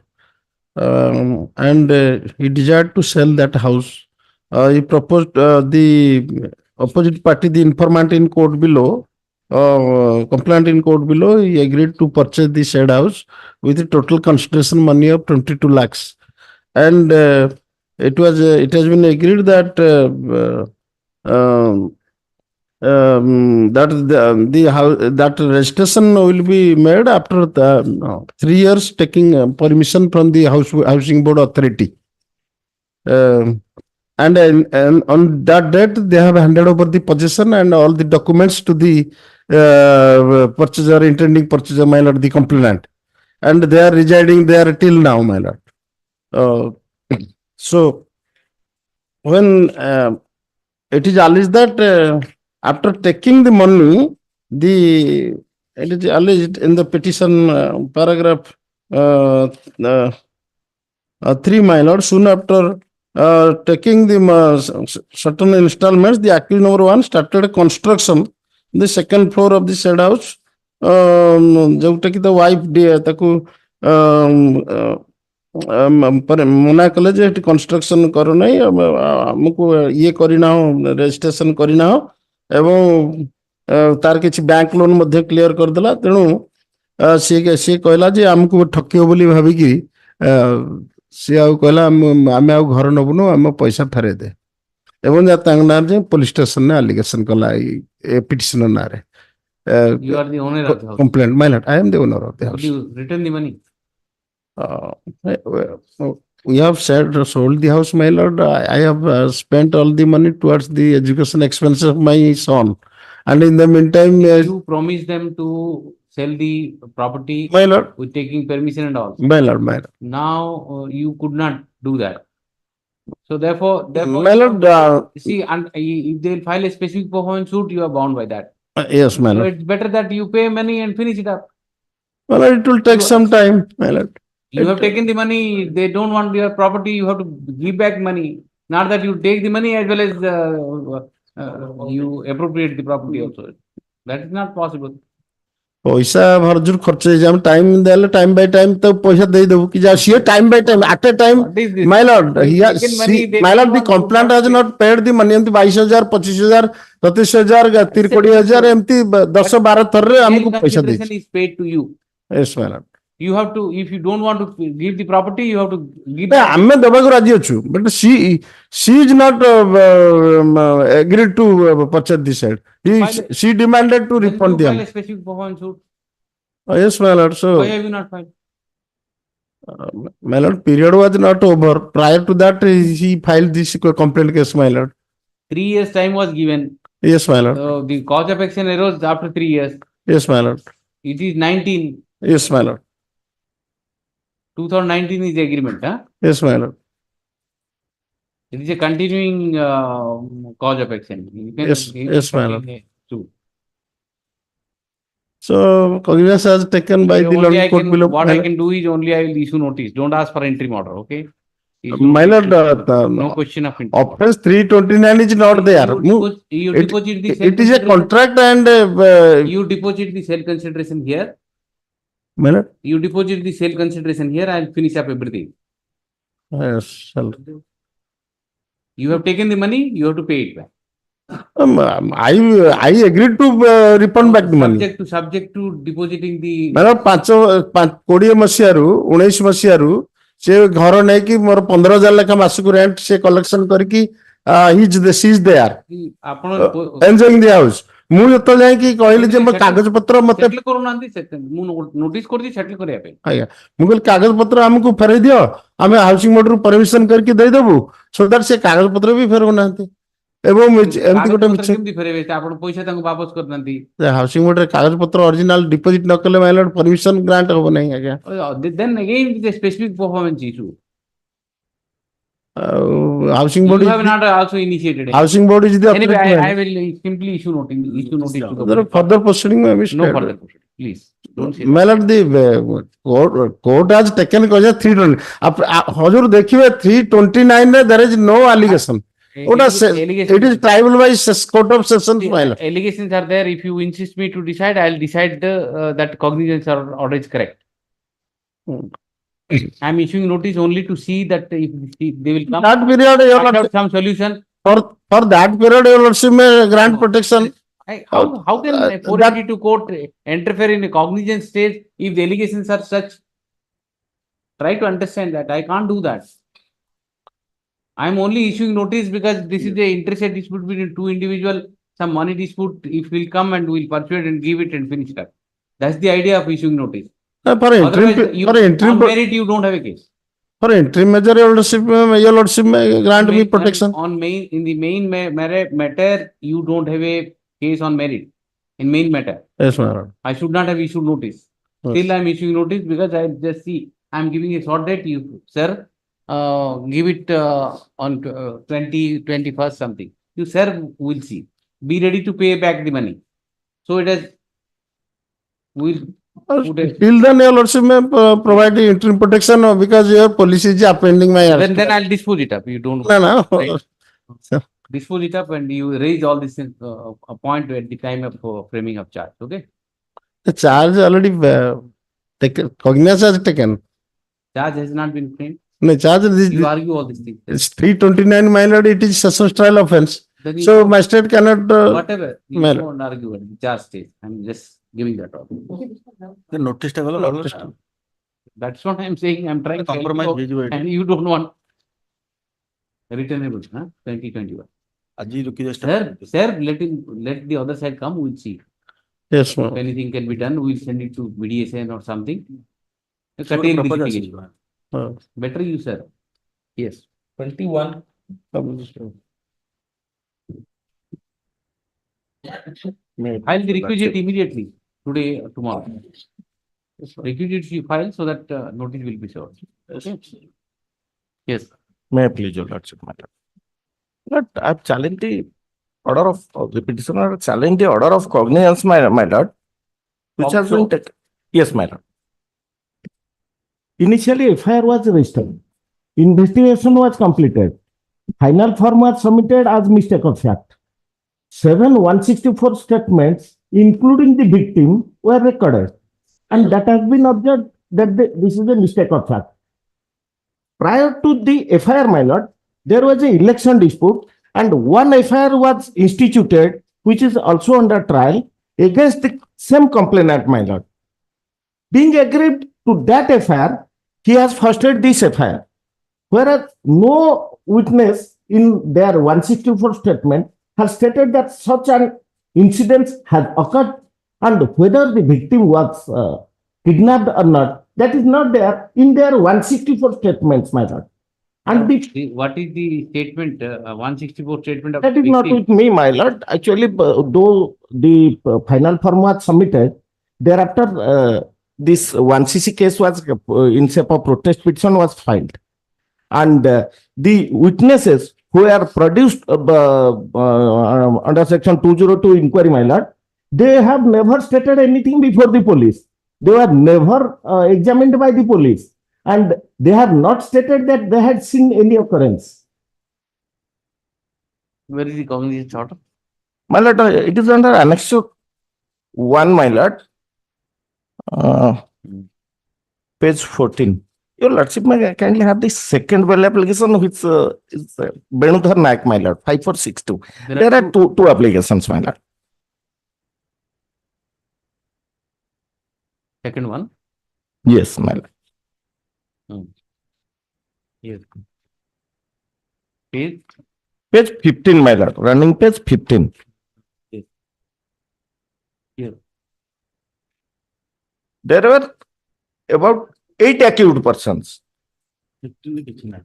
and he desired to sell that house. He proposed the opposite party, the informant in court below, complaint in court below, he agreed to purchase the said house with a total consideration money of 22 lakhs. And it has been agreed that that registration will be made after 3 years taking permission from the housing board authority. And on that date, they have handed over the possession and all the documents to the purchaser, intending purchaser, my lord, the complainant. And they are residing there till now, my lord. So, when it is alleged that after taking the money, it is alleged in the petition paragraph 3, my lord, soon after taking the certain installments, the accused number 1 started construction in the 2nd floor of the said house. The wife मना कले जे construction करो नहीं हमको ये करना हो registration करना हो एवं तार किछि बैंक लोन मध्ये क्लियर कर देला तेणु सी कहला जे हमको ठकियो बोली भाबी कि सी आ कहला आमे आ घर नबुनो हम पैसा फेरे दे एवं जा तांगनार जे पुलिस स्टेशन ने एलिगेशन कला ए पिटिशन ना रे You are the owner of the house. complaint, my lord, I am the owner of the house. You return the money. We have sold the house, my lord. I have spent all the money towards the education expenses of my son, and in the meantime, You promised them to sell the property my lord, with taking permission and all. my lord, my lord, Now you could not do that. So therefore, my lord. see, and if they will file a specific performance suit, you are bound by that. Yes, my So lord. it's better that you pay money and finish it up. Well, it will take some time, my lord. You have taken the money, they don't want your property, you have to give back money. Not that you take the money as well as you appropriate the property also. That is not possible. पैसा भरजूर खर्च है हम time देले time by time तो पैसा दे देबो कि जा सी time by time at a time What is this? my lord They he have has taken money, they my lord don't the want to complaint pay. has not paid the money एमती 22,000 25,000 33,000 30,000 एमती 10 12 थर रे Real हमको पैसा दे consideration is paid to you. yes my lord You have to, if you don't want to give the property, you have to give bay back. हमें देबा को राजी अछु but she is not agreed to purchase this side she demanded to Then refund you the file a amount. specific performance suit. Yes my lord so Why have you not filed? my lord, period was not over. Prior to that, he filed this complaint case, my lord. 3 years time was given. Yes, my lord. So the cause of action arose after 3 years. Yes, my lord. It is 19. Yes, my lord. 2019 is the agreement, huh? Yes, my lord. It is a continuing cause of action. You can Yes, my lord. sue. So, cognizance has taken by the Only London court below. what my I lord. can do is only I will issue notice. Don't ask for interim order, okay? Issue My lord, notice. No question of interim order. offense 329 is not there. You It- deposit the It is a self-consideration. contract and You deposit the sale consideration here. my lord. You deposit the sale consideration here. I'll finish up everything. Yes, sir. You have taken the money. You have to pay it back. I agreed to refund back the money. Subject to depositing the. ମାନେ 20 ମସିହାରୁ 19 ମସିହାରୁ ସେ ଘର ନେଇକି ମୋର 15,000 ଲେଖା ମାସକୁ rent ସେ collection କରିକି ସିଜ୍ ଦେୟାର ଆପଣ ଏନଜୟିଂ ଦି ହାଉସ ମୁଁ ଯେତେବେଳେ ଯାଇକି କହିଲି ଯେ ମୋ କାଗଜ ପତ୍ର ମତେ ସେଟଲ କରୁନାହାନ୍ତି ମୁଁ ନୋଟିସ କରିଛି ସେଟଲ କରିବା ପାଇଁ। ଆଜ୍ଞା ମୁଁ କହିଲି କାଗଜ ପତ୍ର ଆମକୁ ଫେରେଇ ଦିଅ ଆମେ ହାଉସିଂ ବୋର୍ଡରୁ ପରମିଶନ କରିକି ଦେଇଦେବୁ ସୋ ଦ୍ୟାଟ ସେ କାଗଜ ପତ୍ର ବି ଫେରଉନାହାନ୍ତି ଏବଂ ଏମିତି ଗୋଟେ କାଗଜପତ୍ର ମିଛ କେମିତି ଫେରେଇବେ ଆପଣ ପଇସା ତାଙ୍କୁ ବାପସ କରିନାହାନ୍ତି ହାଉସିଂ ବୋର୍ଡରେ କାଗଜପତ୍ର ଅରିଜିନାଲ ଡିପୋଜିଟ୍ ନ କଲେ ମାଇଲର ପରମିଶନ ଗ୍ରାଣ୍ଟ ହବ ନାହିଁ ଆଜ୍ଞା। then again the specific performance issue ଆଉ housing you board have not also initiated it. Housing board is the Anyway, I will simply issue notice to the board. further proceeding may be No stated. further proceeding, please. Don't say My lord, the court has taken cause 320. Hajur देखिए 329 में there is no allegation. Allegation- It is tribal by court of sessions, See, my lord. allegations are there. If you insist me to decide, I'll decide that cognizance order is correct. I'm issuing notice only to see that if they will come, That period, your find out lordship, some solution. for that period, your lordship may grant protection. How can a that- 482 court interfere in a cognizance stage if the allegations are such? Try to understand that. I can't do that. I'm only issuing notice because this is the interstate dispute between two individuals, some money dispute. If we'll come and we'll persuade and give it and finish it up. That's the idea of issuing notice. For interim, Otherwise, you, for interim, on merit, you don't have a case. for interim measure, your lordship may grant me protection. On main, in the main matter, you don't have a case on merit. In main matter, Yes, my lord. I should not have issued notice. Still, I'm issuing notice because I just see, I'm giving a short date, you, sir, give it on 21st something. You, sir, will see. Be ready to pay back the money. So it has, will. Till then, your lordship may provide the interim protection because your policy is appending my arrest. Then I'll dispose it up. You don't. No, no. Right. Dispose it up and you raise all this point at the time of framing of charge. Okay. The charge already taken, cognizance has taken. Charge has not been framed. No, charge is You argue all these things. it's 329, my lord, it is sessions trial offense. Then you So don't- my state cannot. whatever. You Well- don't argue at the charge stage. I'm just giving that order. The notice ଟା ଗଲା Notice ଟା। That's what I'm saying. I'm trying to help Compromise you out, ହେଇଯିବ ଏଇଠି। and you don't want returnable, huh? 2021. ଆଜି ରୋକି Sir, let the other side come. We'll see. Yes, If ma'am. anything can be done, we'll send it to mediation or something. ଗୋଟେ Curtail the proposal litigation. Better you, sir. Yes. 21. File the requisite immediately, today or tomorrow. Requisite you file so that notice will be served. Okay? Yes. May I please, your lordship, my lord. But I've challenged the order of the petitioner, challenged the order of cognizance, my lord, which has been taken. Yes, my lord. Initially, FIR was registered. Investigation was completed. Final form was submitted as mistake of fact. 164 statements, including the victim, were recorded. And that has been observed that this is a mistake of fact. Prior to the FIR, my lord, there was an election dispute and one FIR was instituted, which is also under trial against the same complainant, my lord. Being aggrieved to that FIR, he has fostered this FIR. Whereas no witness in their 164 statement has stated that such an incident has occurred and whether the victim was kidnapped or not, that is not there in their 164 statements, my lord. And What is the statement, 164 statement of that is not victim? with me, my lord. Actually, though the final form was submitted, thereafter this 1cc case was in shape of protest petition was filed. And the witnesses who are produced under section 202 inquiry, my lord, they have never stated anything before the police. They were never examined by the police. And they have not stated that they had seen any occurrence. Where is the cognizance order? My lord, it is under Annex 1, my lord. Page 14. Your lordship may kindly have the second bail application, which is Benudhar Naik, my lord, 5462. There are two applications, my lord. Second one? Yes, my lord. Yes. Page? Page 15, my lord, running page 15. Here. There were about 8 accused persons.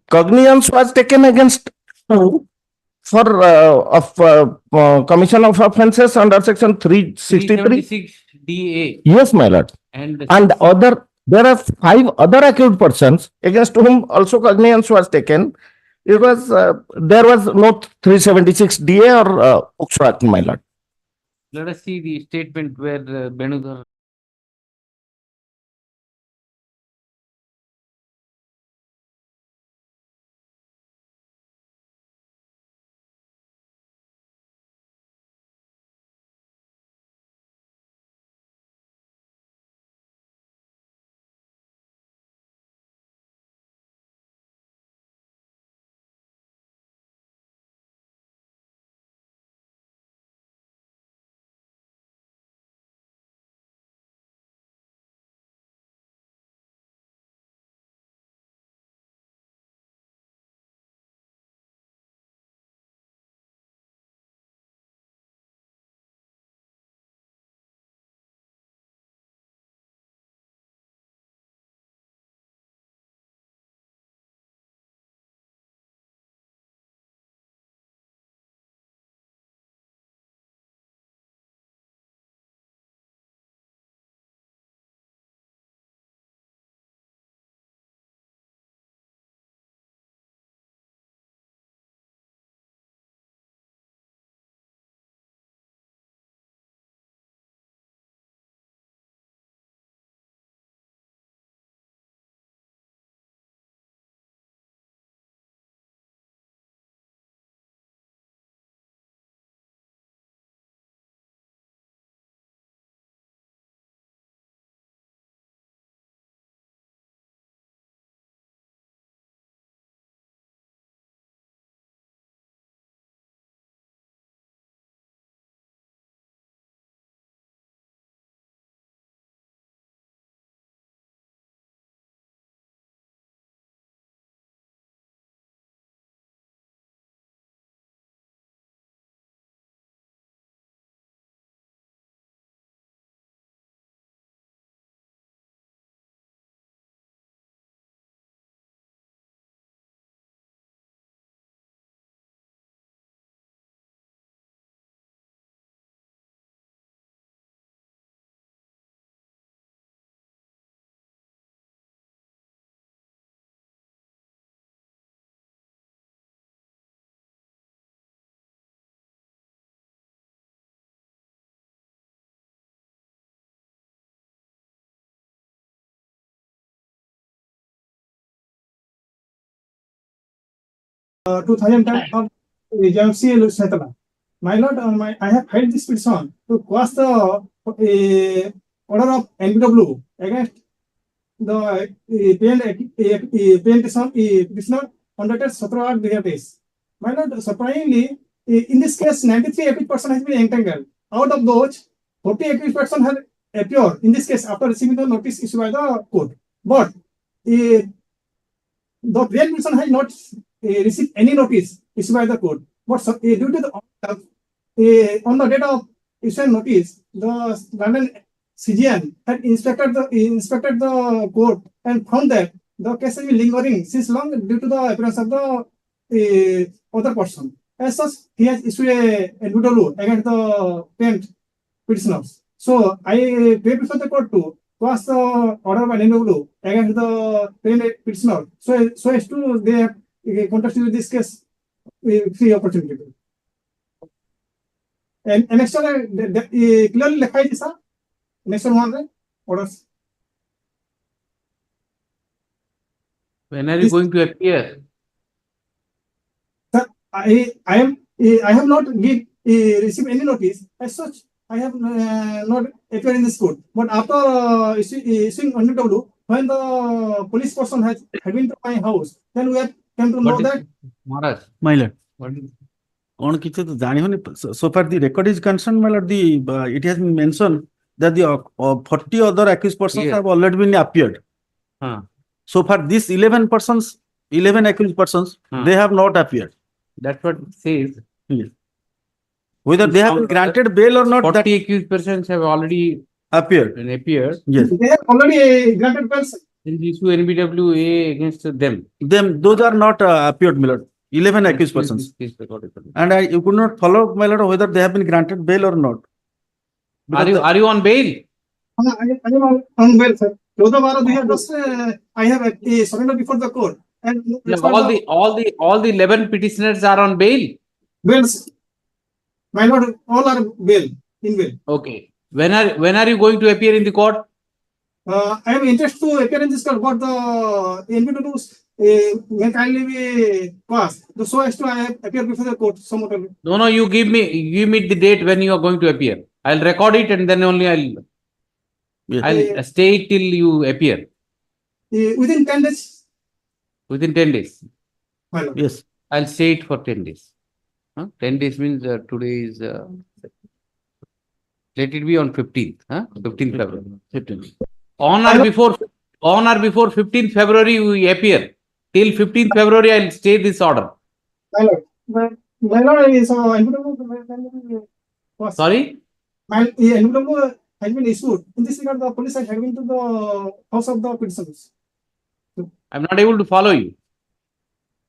Cognizance was taken against 2. for commission of offences under section 363. 376 DA Yes, my lord. and There are 5 other accused persons against whom also cognizance was taken. It was, there was no 376 DA or POCSO Act, my lord. let us see the statement where Benudhar. To Thailand of agency Setala. My lord, I have filed this petition to quash the order of NBW against the petitioner undated 17/2023. My lord, surprisingly, in this case, 93 accused person has been entangled. Out of those, 40 accused person have appeared in this case after receiving the notice issued by the court. But the real person has not received any notice issued by the court. But due to the on the date of issued notice, the London CGN had inspected the court and found that the case has been lingering since long due to the appearance of the other person. As such, he has issued a NBW against the parent petitioners. So I pray before the court to quash the order of NBW against the parent petitioner. So as to they have contested with this case with free opportunity. And next one, clearly lekha is sir. Next one orders. When are you going to appear? Sir, I have not received any notice. As such, I have not appeared in this court. But after issuing NBW, when the police person had been to my house, then we have come to know that. Maharaj. My lord. What is कौन किसी तो जानी होनी so far the record is concerned, my lord, the it has been mentioned that the 40 other accused persons Yes. have already been appeared. So far these 11 accused persons, they have not appeared. That's what it says. Yes. Whether they have been granted bail or not, 40 that accused persons have already appeared. Yes. They have already granted bail. Issue NBWA against them. Those are not appeared, my lord. 11 accused persons. And you could not follow, my lord, whether they have been granted bail or not. Are you on bail? I am on bail, sir. 14/12 we have just I have surrendered before the court. And All the 11 petitioners are on bail. bails, my lord, all are bail, in bail. Okay. When are you going to appear in the court? I am interested to appear in this court, but the NB may kindly be passed. So as to I appear before the court somewhat. No, you give me the date when you are going to appear. I'll record it and then only I'll stay till you appear. Within 10 days. Within 10 days. My lord. Yes. I'll stay it for 10 days. 10 days means today is let it be on 15th. 15th February. 15th. On or before 15th February we appear. Till 15th February I'll stay this order. My lord. My lord is Sorry? My NW has been issued. In this regard, the police has been to the house of the petitioners. I'm not able to follow you.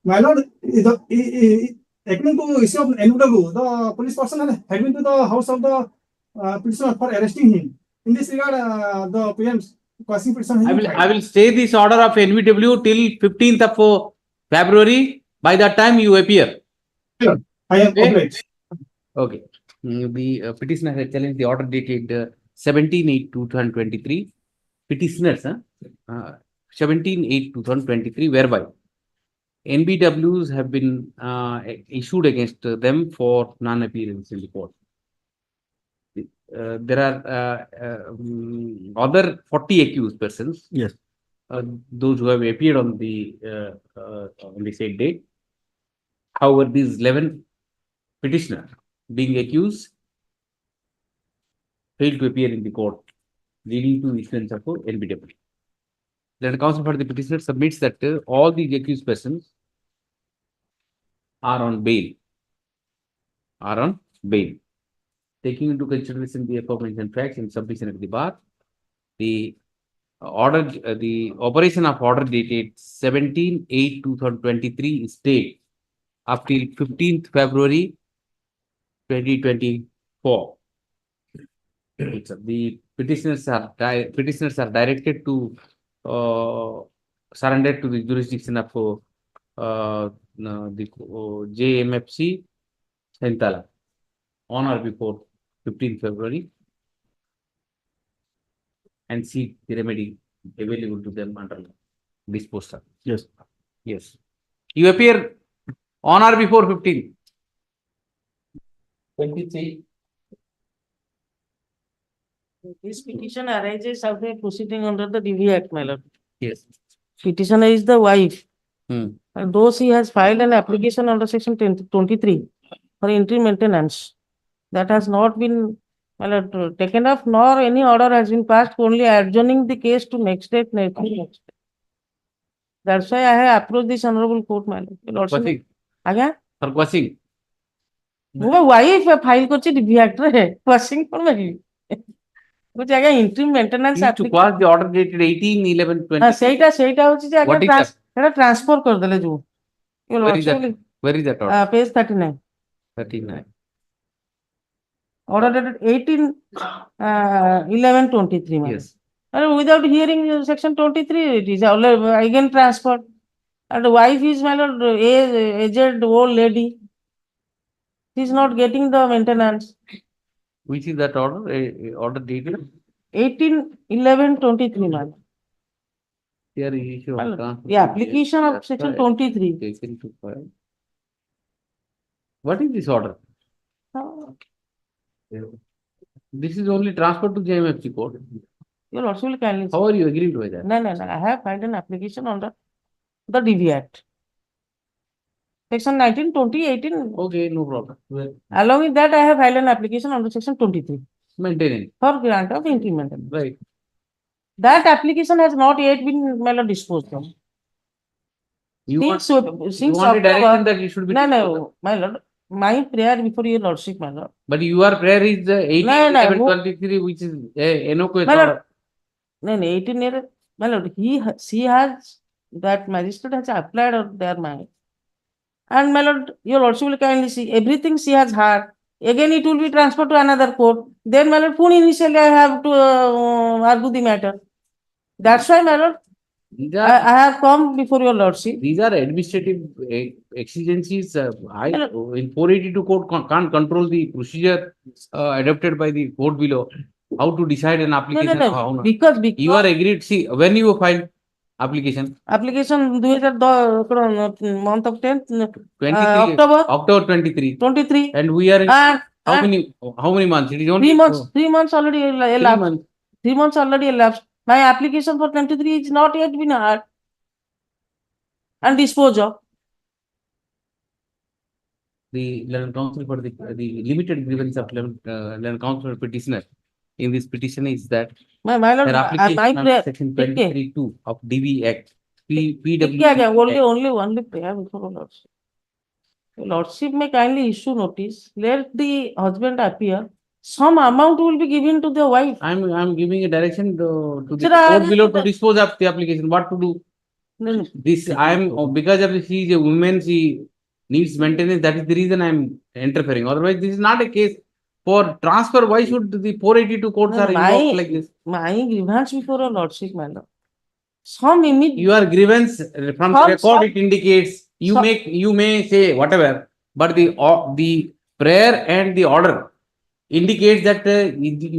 My lord, according to issue of NW, the police person has been to the house of the petitioner for arresting him. In this regard, the PM's crossing petition. I will stay this order of NVW till 15th of February. By that time you appear. I am obliged. Okay. The petitioner has challenged the order dated 17/8/2023. Petitioners, 17/8/2023, whereby NBWs have been issued against them for non-appearance in the court. There are other 40 accused persons. Yes. Those who have appeared on the said date. However, these 11 petitioners being accused failed to appear in the court, leading to issuance of NBW. The counsel for the petitioner submits that all these accused persons are on bail. Taking into consideration the aforementioned facts and submission of the bar, the operation of order dated 17/8/2023 is stayed up till 15th February 2024. The petitioners are directed to surrender to the jurisdiction of the JMFC Sentala on or before 15th February and seek the remedy available to them under this poster. Yes. Yes. You appear on or before 15th. 23. This petition arises out of a proceeding under the DV Act, my lord. Yes. Petitioner is the wife. Hmm. And though she has filed an application under section 23 for interim maintenance, that has not been taken up, nor any order has been passed, only adjourning the case to next date. That's why I have approached this honorable court, my lord. Again? For quashing. My wife file करची DV Act रे quashing कौन लगी? कुछ आगे interim maintenance To quash the order dated 18/11/20. हाँ ସେଇଟା होची जे आगे transfer कर देले जो. Where is that order? Page 39. 39. Order dated 18/11/23. Yes. And without hearing section 23, it is again transferred. And the wife is my lord, aged old lady. She is not getting the maintenance. Which is that order? Order dated 18/11/23, man. Here is issue of transfer. The application of section 23. Taken to file. What is this order? This is only transferred to JMFC court. Your lordship will kindly. How are you agreed with that? No. I have filed an application under the DV Act. Section 19, 20, 18. Okay, no problem. Along with that, I have filed an application under section 23. Maintenance. For grant of interim maintenance. Right. That application has not yet been disposed of. You want Since the direction that it should be. No, my lord. My prayer before your lordship, my lord. But your prayer is 18/11/23, which is NOK. My lord. No, 18 years. My lord, she has, that magistrate has applied on their mind. And my lord, your lordship will kindly see everything she has heard. Again, it will be transferred to another court. Then, my lord, full initially I have to argue the matter. That's why, my lord, These I are, have come before your lordship. these are administrative exigencies. I, Hello. in 482 court can't control the procedure adopted by the court below. How to decide an No, application? no, How no. not? Because You are agreed. See, when you filed application, application 2010 month of 10th 23 October October 23, 23 and we are in how many months? It is only 3 months already 3 elapsed. months. 3 months already elapsed. My application for 23 is not yet been heard and disposed of. The Learned Counsel for the limited grievance of Learned Counsel petitioner in this petition is that My lord, their application my under prayer. section Okay. 23(2) of DB Act, PW Only prayer before your lordship. Your lordship may kindly issue notice. Let the husband appear. Some amount will be given to the wife. I'm giving a direction to the Sir, I court below to understand. dispose of the application. What to do? No. This because of she is a woman, she needs maintenance. That is the reason I'm interfering. Otherwise, this is not a case for transfer. Why should the 482 courts No, are involved like this? My grievance before your lordship, my lord. Some immediate. Your grievance from the record it indicates you may say whatever, but the prayer and the order indicates that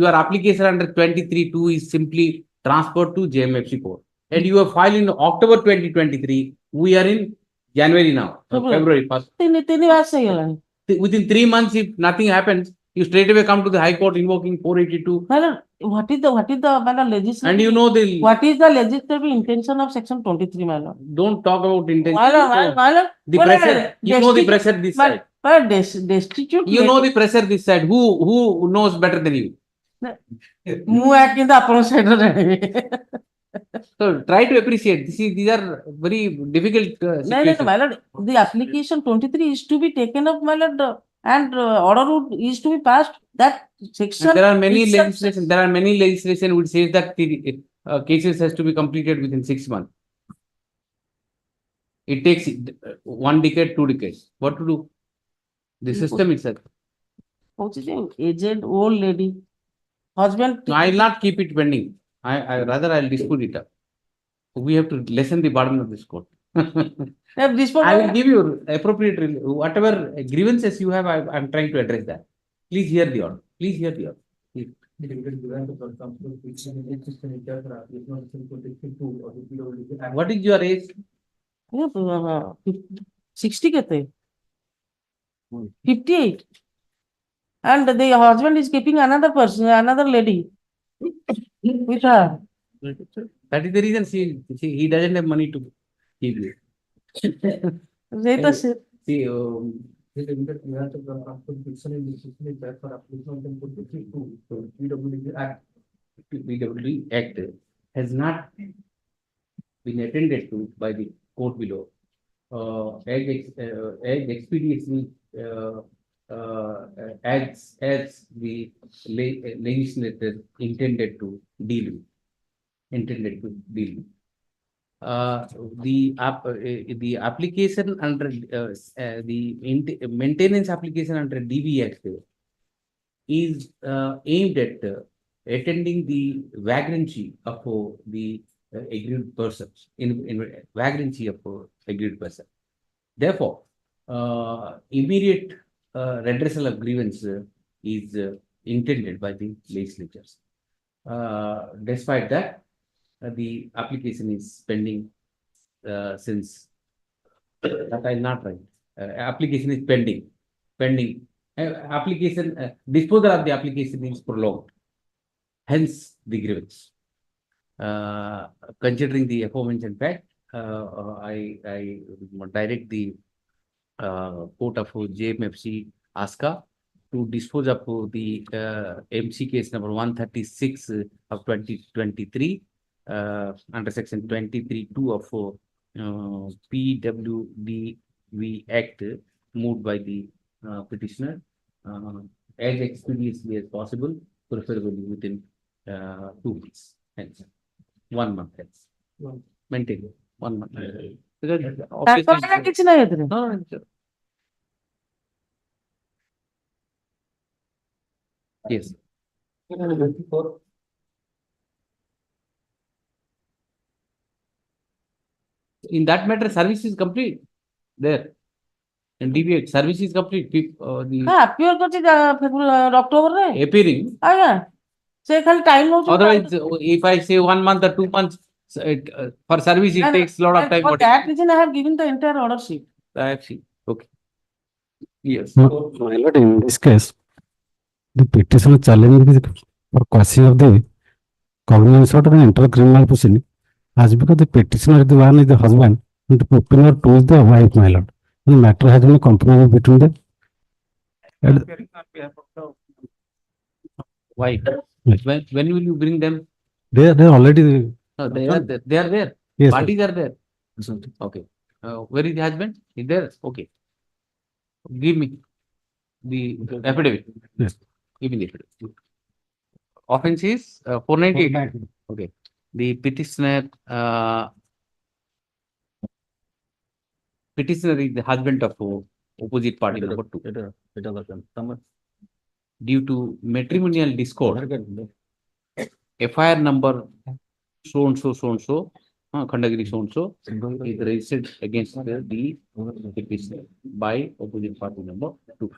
your application under 23(2) is simply transferred to JMFC court, and you have filed in October 2023. We are in January now, February 1st. Within 3 months, if nothing happens, you straight away come to the High Court invoking 482. My lord, what is the my lord, legislative? And you know what is the legislative intention of section 23, my lord? Don't talk about intention. My lord, The pressure, you know the pressure this side. But destitute. You know the pressure this side. Who knows better than you? So try to appreciate. These are very difficult situations. My lord, the application 23 is to be taken up, my lord, and order is to be passed. That section. And there are many legislation. There are many legislation which says that the cases has to be completed within 6 months. It takes 1 decade, 2 decades. What to do? The system itself. What is it? Aged old lady, husband. No, I will not keep it pending. I rather I'll dispute it up. We have to lessen the burden of this court. I will give you appropriate whatever grievances you have. I'm trying to address that. Please hear the order. Please hear the order. What is your age? 60 58. And the husband is keeping another person, another lady with her. That is the reason he doesn't have money to give you. See, PWD Act has not been attended to by the court below. As expeditiously as the legislator intended to deal with. The application under the maintenance application under DB Act is aimed at attending the vagrancy of the aggrieved persons, in vagrancy of aggrieved person. Therefore, immediate redressal of grievance is intended by the legislatures. Despite that, the application is pending since that I will not write. Application is pending. Application disposal of the application is prolonged. Hence the grievance. Considering the aforementioned fact, I direct the court of JMFC ASCA to dispose of the MC case number 136 of 2023 under section 23(2) of PWDV Act moved by the petitioner as expeditiously as possible, preferably within 2 weeks. Hence, 1 month. Hence, maintain 1 month. Because Yes. In that matter, service is complete there. And DBA, service is complete. The appear କରିଛି October ରେ appearing. ଆଜ୍ଞା ସେ ଖାଲି time ନଉଛି Otherwise, if I say 1 month or 2 months, for service, it takes a lot of time. For that reason I have given the entire order sheet. I have seen. Okay. Yes. My lord, in this case, the petitioner challenging for quashing of the cognizance of the inter-criminal proceeding as because the petitioner is the one is the husband and the petitioner two is the wife, my lord. The matter has been compromised between them. Why? Yes. When will you bring them? They are already No, they are there. Yes, Parties are there. Okay. Where is the husband? Is there? Okay. Give me the affidavit. Yes. Give me the affidavit. Offense is 498. Okay. The petitioner is the husband of opposite party number 2. Due to matrimonial discord, FIR number so and so, Khandagiri so and so is registered against the petitioner by opposite party number 2.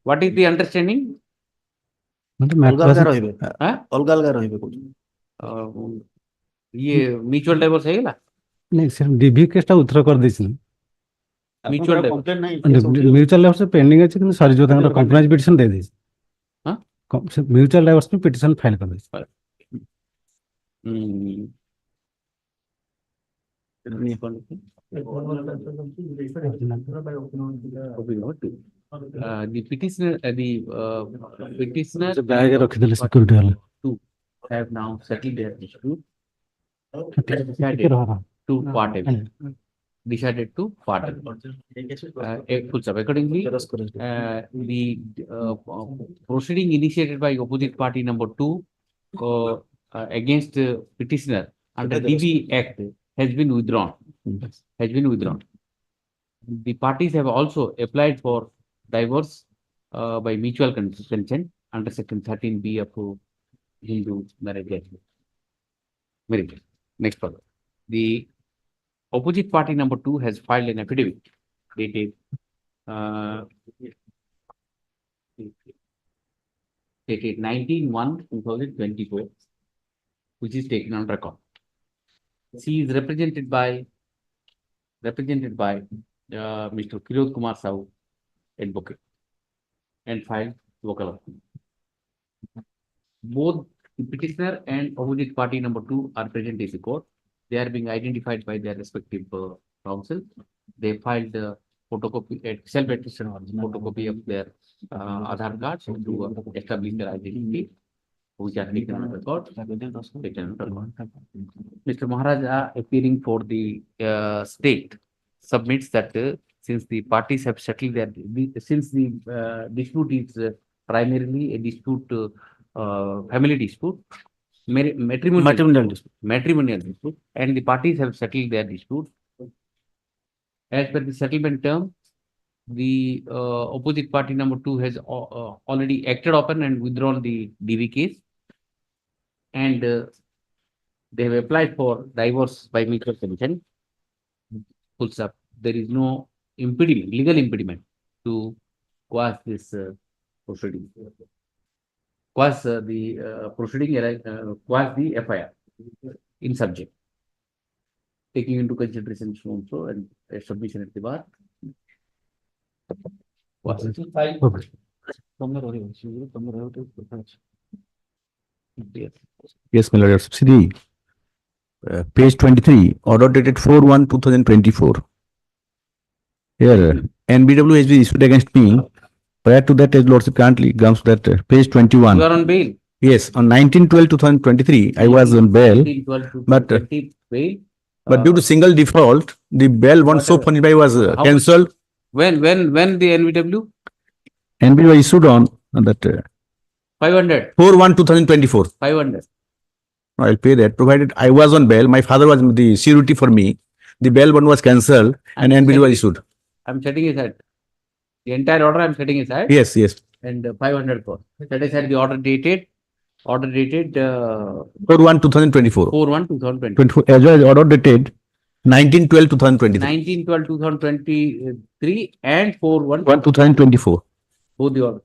What is the understanding? ये mutual divorce है ना? नहीं सिर्फ dB केसटा उत्तर कर देछि mutual mutual divorce pending अछि कि sorry जो तांकर कंप्लेंट पिटिशन दे देछि हां म्यूचुअल डाइवोर्स में पिटिशन फाइल कर देछि the petitioner बैग रख देले सिक्योरिटी वाला to have now settled their dispute. Decided to part. Full stop. Accordingly, the proceeding initiated by opposite party number 2 against petitioner under DB Act has been withdrawn. The parties have also applied for divorce by mutual consent under section 13B of Hindu Marriage Act. Very good. Next further. The opposite party number 2 has filed an affidavit dated 19/1/2024, which is taken on record. She is represented by Mr. Kirod Kumar Sahu, advocate, and filed vocal. Both the petitioner and opposite party number 2 are present in the court. They are being identified by their respective counsel. They filed photocopy, self-attested photocopy of their Aadhaar cards to establish their identity, which are taken on record. Mr. Maharaja, appearing for the state, submits that since the parties have settled their, since the dispute is primarily a dispute, family dispute, matrimonial dispute, and the parties have settled their dispute. As per the settlement term, the opposite party number 2 has already acted upon and withdrawn the DV case, and they have applied for divorce by mutual consent. Full stop. There is no impediment, legal impediment to quash this proceeding. Quash the proceeding, quash the FIR in subject, taking into consideration so and so and a submission at the bar. Yes, my lord. See, page 23, order dated 4/1/2024. Here, NBW has been issued against me. Prior to that, as lordship currently comes that page 21. You are on bail. Yes, on 19/12/2023, I was on bail, but due to single default, the bail once so furnished by was cancelled. When the NBW? NBW issued on that 500. 4/1/2024. 500. I'll pay that, provided I was on bail. My father was the surety for me. The bail one was cancelled and NBW was issued. I'm setting aside. The entire order I'm setting aside. Yes, yes. and 500 crore. That is at the order dated 4/1/2024. 4/1/2020. As well as order dated 19/12/2023. 19/12/2023 and 4/1 2024. both the order.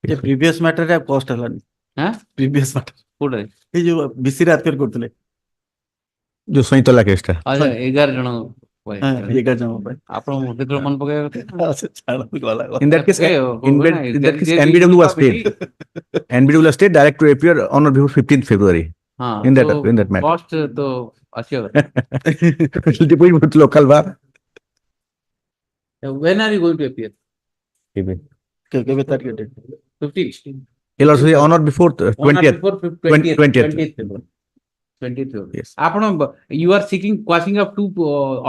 Previous matter रे cost हलानी हां previous matter कोडे ए जो BC रात कर करतले जो सैतला केसटा अच्छा 11 जण ये का जमा भाई आपण मोठे तो मन पकाय अच्छा छाड़ वाला In that case, NBW was stayed. NBW was stayed direct to appear on or before 15th February. हां In that matter. कॉस्ट तो अच्छे Depending with local bar. when are you going to appear? के target 15th. He'll also say on or before 20th. 20th 20th. February. 20th February. Yes. आपण you are seeking quashing of two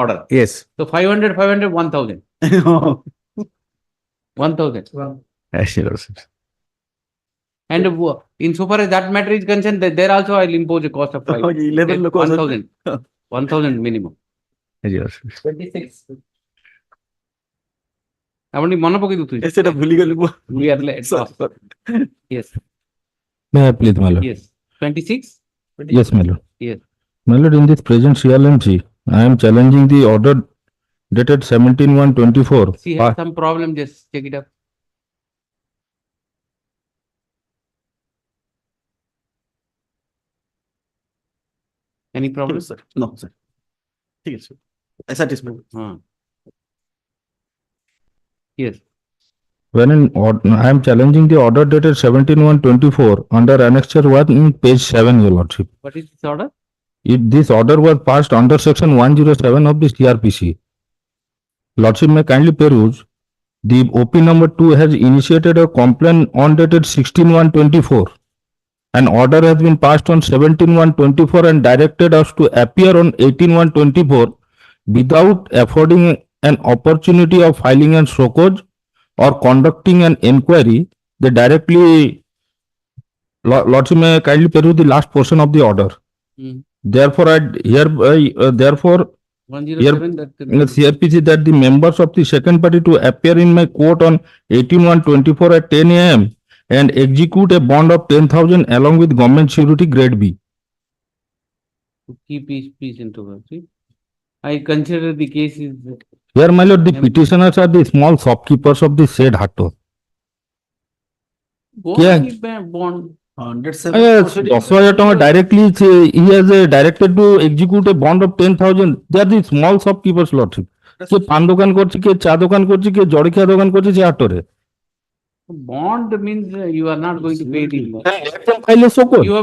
order. Yes. So 500 1000. 1000. Yes, Your Lordship. And insofar as that matter is concerned, there also I'll impose a cost of 1000. 1000 minimum. Yes, Your Lordship. 26. আপনি মনে পকাই দিতে সেটা ভুলি গেল we are late. Yes. May I please, my lord? Yes. 26. Yes, my lord. Yes. My lord, in this present CLMC, I am challenging the order dated 17/1/24. She has some problem. Just check it up. Any problem? Sir no sir ठीक है sir ऐसा display हाँ. Yes. When I am challenging the order dated 17/1/24 under Annexure 1 in page 7, Your Lordship. What is this order? This order was passed under section 107 of the CRPC. Lordship may kindly peruse. The OP number 2 has initiated a complaint on dated 16/1/24. An order has been passed on 17/1/24 and directed us to appear on 18/1/24 without affording an opportunity of filing an show cause or conducting an inquiry. They directly, Lordship may kindly peruse the last portion of the order. Therefore, I hereby, therefore, 107 that in the CRPC that the members of the second party to appear in my court on 18/1/24 at 10 a.m. and execute a bond of 10,000 along with government security grade B. to keep peace into country. I consider the case is Here, my lord, the petitioners are the small shopkeepers of the said Hatto. go Yeah. keep a bond. 10,000 directly, he has directed to execute a bond of 10,000. They are the small shopkeepers, lordship. কে পান দোকান করছে, কে চা দোকান করছে, কে জড়িয়া দোকান করছে সে হাটরে। Bond means you are not going to pay the. ফাইলে সকল। You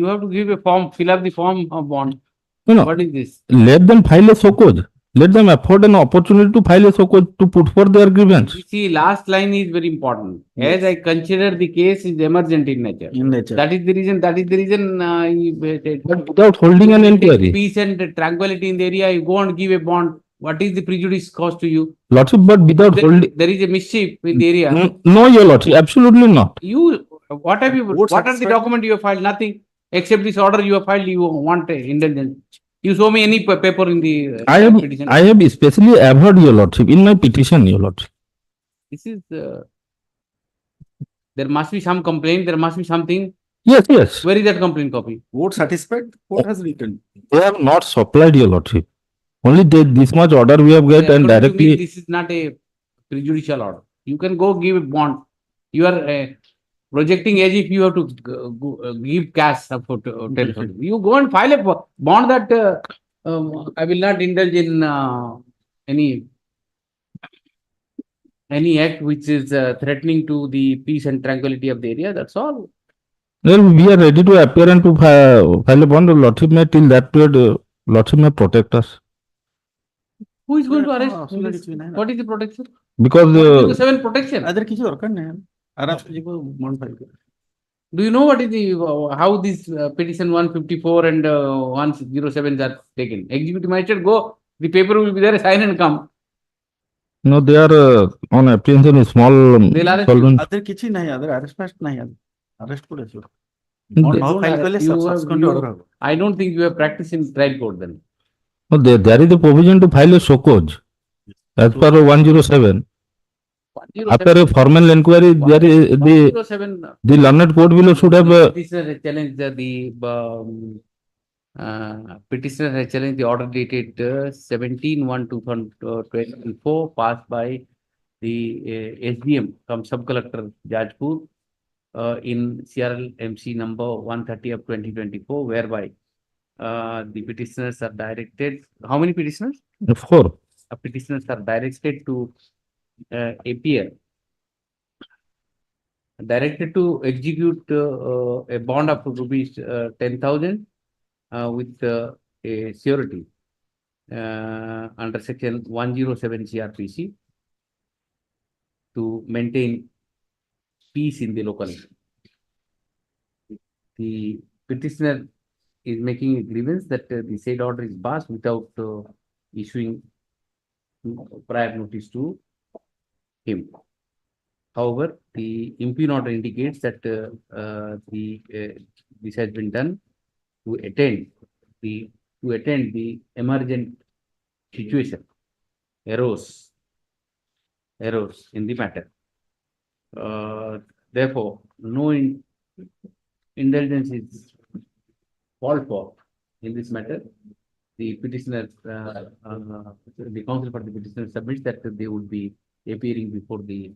have to give a form, fill up the form of bond. No. What is this? Let them file a SOCOS. Let them afford an opportunity to file a SOCOS to put for their grievance. You see, last line is very important. As I consider the case is emergent in nature. That is the reason. But without holding an inquiry. Peace and tranquility in the area, you go and give a bond. What is the prejudice caused to you? Lordship, but without holding. There is a mischief in the area. No, your lordship, absolutely not. What have you, what are the document you have filed? Nothing. Except this order you have filed, you want indulgence. You show me any paper in the petition. I have especially averred your lordship in my petition, your lordship. This is, there must be some complaint, there must be something. Yes, yes. Where is that complaint copy? Court satisfied, court has written. They have not supplied your lordship. Only this much order we have get and According to me, directly. this is not a prejudicial order. You can go give a bond. You are projecting as if you have to give cash for 10,000. You go and file a bond that I will not indulge in any act which is threatening to the peace and tranquility of the area. That's all. Well, we are ready to appear and to file a bond. Lordship may till that period, lordship may protect us. Who is going to arrest? What is the protection? Because 7 protection. Other किसी और का नहीं है आराम से जीको bond file कर Do you know what is the how this petition 154 and 107 are taken? Executive magistrate go, the paper will be there, sign and come. no, they are on apprehension in small They'll arrest solvent. Other किसी नहीं other arrest नहीं arrest को ले They bond don't file कर ले arrest. Subsequent order होगा I don't think you have practiced in trial court then. No, there is a provision to file a SOCOS as per 107. After a formal inquiry, there is the learned court below should have Petitioner has challenged petitioner has challenged the order dated 17/1/2024 passed by the SDM from sub-collector Jajpur in CRL-MC number 130 of 2024, whereby the petitioners are directed. How many petitioners? 4. Petitioners are directed to appear. Directed to execute a bond of rupees 10,000 with a surety under section 107 CRPC to maintain peace in the locality. The petitioner is making a grievance that the said order is passed without issuing prior notice to him. However, the impugn order indicates that this has been done to attend the emergent situation arose in the matter. Therefore, no indulgence is called for in this matter. The petitioner, the counsel for the petitioner submits that they would be appearing before the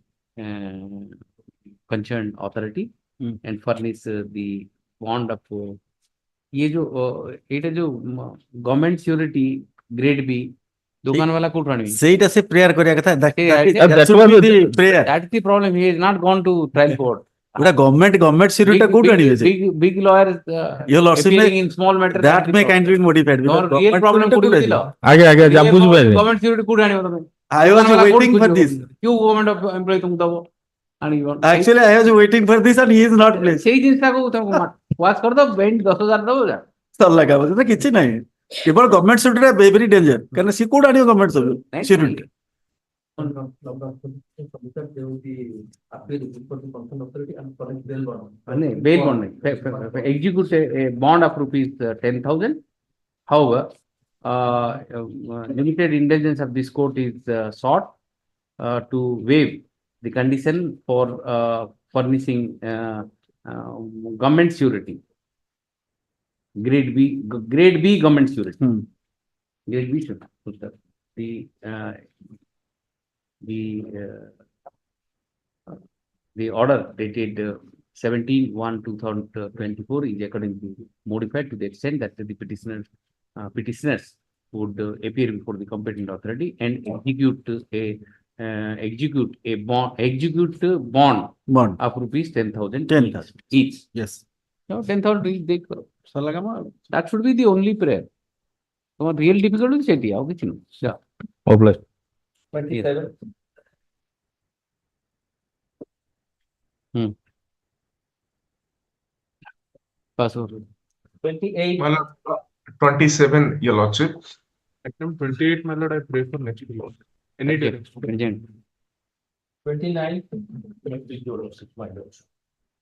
concerned authority and furnish the bond of ये government surety grade B दुकान वाला coat रानी ସେଇଟା ସେ prayer କରିବା କଥା that that should be the prayer. That's the problem. He has not gone to trial court. Uda government security କୋଉଠୁ ଆଣିବେ ସେ? Big lawyers Your lordship appearing in small matter. that may kindly be modified because real problem कोଉଠି ଥିଲା? आगे जा बुझ पाए Government security कोଉଠି आଣିବ ତମେ? I was waiting for this. क्यों government of employee तुमକୁ ଦବ? Actually, I was waiting for this and he is not placed. ସେଇ ଜିନିଷଟାକୁ ତମକୁ ୱାଚ୍ କରିଦବ ବେଣ୍ଡ 10,000 ଦବ ଯା ସରିଲା କାମ ସେଟା କିଛି ନାହିଁ କେବଳ ଗଭର୍ଣ୍ଣମେଣ୍ଟ ସିକ୍ୟୁରିଟି ଭେରି ଡେଞ୍ଜର କାରଣ ସେ କୋଉଠୁ ଆଣିବ government security bail bond execute a bond of rupees 10,000. However, limited indulgence of this court is sought to waive the condition for furnishing government surety. Grade B government surety. Grade B should the order dated 17/1/2024 is accordingly modified to the extent that the petitioners would appear before the competent authority and execute a bond of rupees 10,000 each. Yes. No, 10,000 each they that should be the only prayer. So real difficult is it? How much? Yeah. Hon'Ble. 27. Password. 28. 27, Your Lordship. Item 28, my lord, I pray for next lord. Any direction. 29.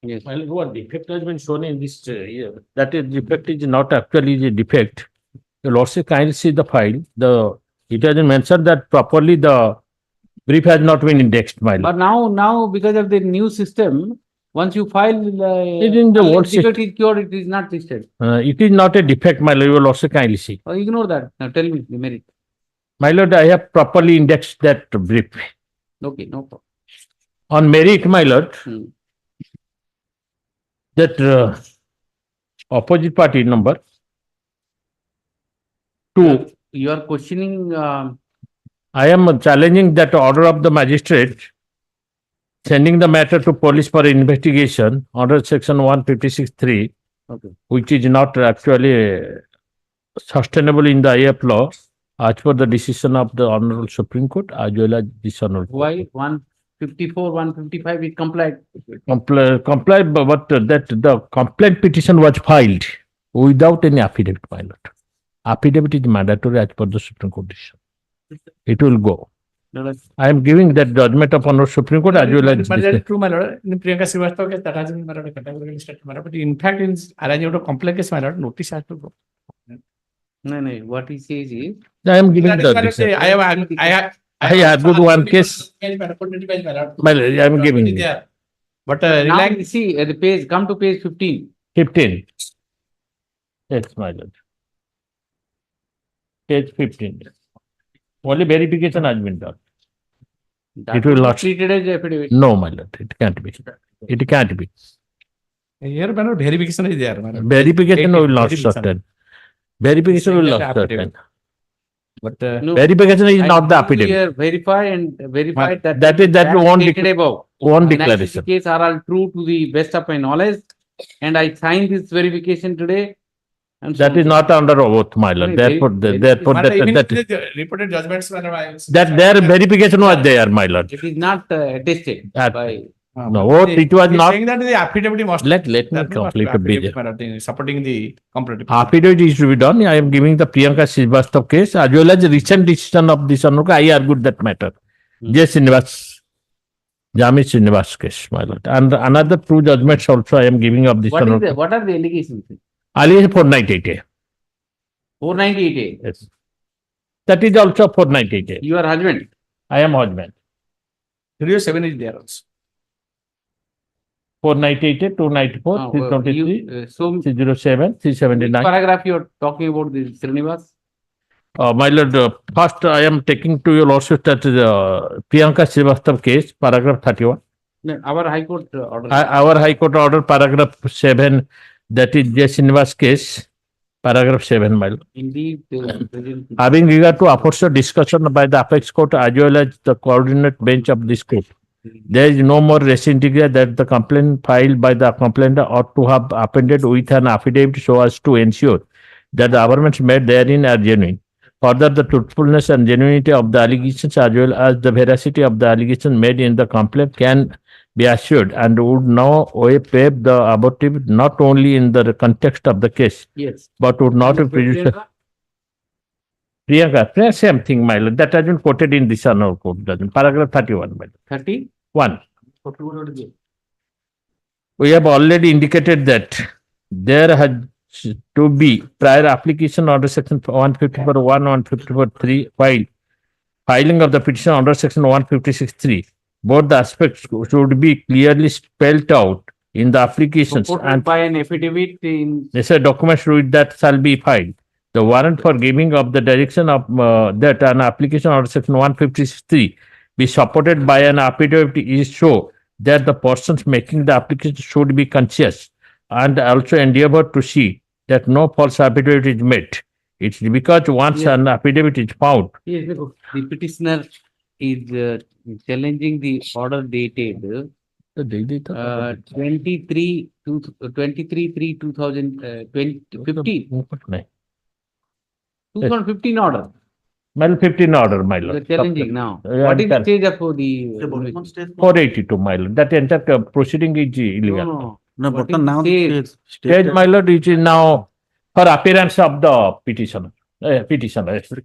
Yes. Well, what defect has been shown in this year, that is defect is not actually a defect. The lordship kindly see the file. It has been mentioned that properly the brief has not been indexed, my lord. But now because of the new system, once you file it in the old defect is cured, it is not listed. It is not a defect, my lord. Your lordship kindly see. Oh, ignore that. Now tell me the merit. My lord, I have properly indexed that brief. Okay, no problem. On merit, my lord, that opposite party number 2. You are questioning. I am challenging that order of the magistrate sending the matter to police for investigation under section 156(3), okay, which is not actually sustainable in the IF law as per the decision of the Honorable Supreme Court as well as this Honorable. Why 154, 155 is complied? Complied, but that the complaint petition was filed without any affidavit, my lord. Affidavit is mandatory as per the Supreme Court decision. It will go. I am giving that judgment of Honorable Supreme Court as well as But that is true, my lord. In Priyanka Srivastava case, that has been, my lord, a categorical statement, my lord. But in fact, in arising out of complex case, my lord, notice has to go. No, what he says is. I am giving That is why I say, I argued one case. My lord, I am giving you. But Now, reliance, see, the page, come to page 15. 15. Yes, my lord. Page 15. Only verification has been done. That It will be not. treated as affidavit. No, my lord, it can't be. It can't be. here my lord, verification is there. My lord. Verification will not Verification. certain. Verification Saying will that not affidavit. certain. But No, Verification is I not the want to affidavit. hear verify and verify that. That is that one stated above. one In declaration. case are all true to the best of my knowledge, and I signed this verification today. And so That on. is not under oath, my lord. Only Therefore, therefore, My lord, even that the reported judgments, my lord, I will- that their verification was there, my lord. It is not attested That- by. No, oath, it was He's not. saying that the affidavit must. Let me that must be complete the affidavit, bid. my lord, supporting the comparative. Affidavit is to be done. I am giving the Priyanka Srivastava case as well as the recent decision of this Anuka. I argued that matter. J. Srinivas, Jami Srinivas case, my lord. And another two judgments also I am giving of this What is the, Anuka. what are the allegations? Allegation 498A. 498A. Yes. That is also 498A. You are husband. I am husband. 307 is there also. 498A, 294, Ah, 323, so 307, which 379. paragraph you are talking about this Srinivas? My lord, first I am taking to your lordship that Priyanka Srivastava case, paragraph 31. No, our High Court order. Our High Court order, paragraph 7, that is J. Srinivas case, paragraph 7, my lord. Indeed, present- Having regard to aforesaid discussion by the apex court as well as the coordinate bench of this court, there is no more res integra that the complaint filed by the complainant ought to have appended with an affidavit so as to ensure that the arguments made therein are genuine. Further, the truthfulness and genuinity of the allegations as well as the veracity of the allegations made in the complaint can be assured and would now pave the abortive not only in the context of the case, Yes. but would not And prejudice. Priyanka? Priyanka, same thing, my lord. That has been quoted in this another court judgment, paragraph 31, my lord. 30? 1. We have already indicated that there has to be prior application under section 154(1), 154(3) filing of the petition under section 156(3). Both the aspects should be clearly spelled out in the applications Supported and by an affidavit in. necessary documents with that shall be filed. The warrant for giving of the direction of that an application under section 156(3) be supported by an affidavit is show that the persons making the application should be conscious and also endeavor to see that no false affidavit is made. It's because once Yes. an affidavit is found, Yes, the petitioner is challenging the order dated 2015 order. Well, 15 order, my You are lord. challenging now. Yeah, What is the I'm stage of the? 482, my lord. That entire proceeding is No, illegal. no. No, What but is now stage? Stage, my lord, it is now for appearance of the petitioner. Petitioner. Yes. For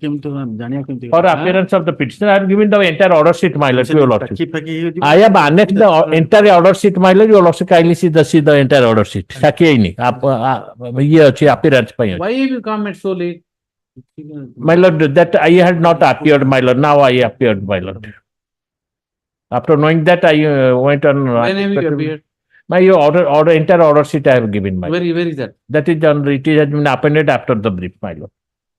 appearance of the petitioner, I am giving the entire order sheet, my lord, to your lordship. I have annexed the entire order sheet, my lord. Your lordship kindly see the entire order sheet. Saki hai nahi. ये अच्छी appearance ପାଇଁ ଅଛି. Why have you come at so late? My lord, that I had not appeared, my lord. Now I appeared, my lord. After knowing that, I went on. When have you appeared? My entire order sheet I have given, my lord. Where is that? That is done. It has been appended after the brief, my lord.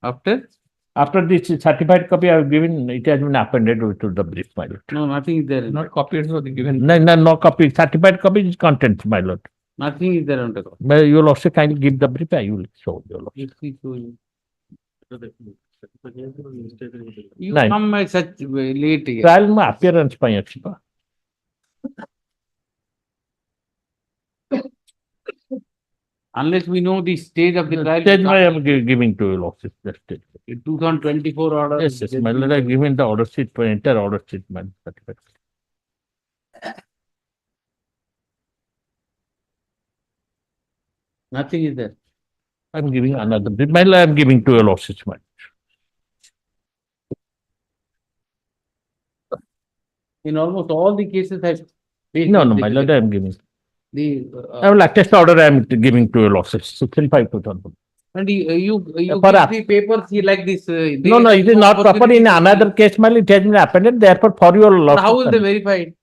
After? After this certified copy I have given, it has been appended to the brief, my lord. No, nothing is there. Not copied, so they given. No copy. Certified copy is content, my lord. Nothing is there on the copy. But you will also kindly give the brief. I will show you. You Nine. come at such late here. Trial में appearance ପାଇଁ ଅଛି ପା. Unless we know the stage of the trial. Stage I am giving to you, lordship. That stage. 2024 order. Yes, my lord, I given the order sheet for entire order sheet, man. Certified. Nothing is there. I am giving another brief. My lord, I am giving to your lordship, man. In almost all the cases I. No, my lord, I am giving. The. I will attest order I am giving to your lordship. 635 2000. And you For give us. the papers here like this. No, no, it is not proper. In another case, my it has been appended. Therefore, for your But how will loss they verify it?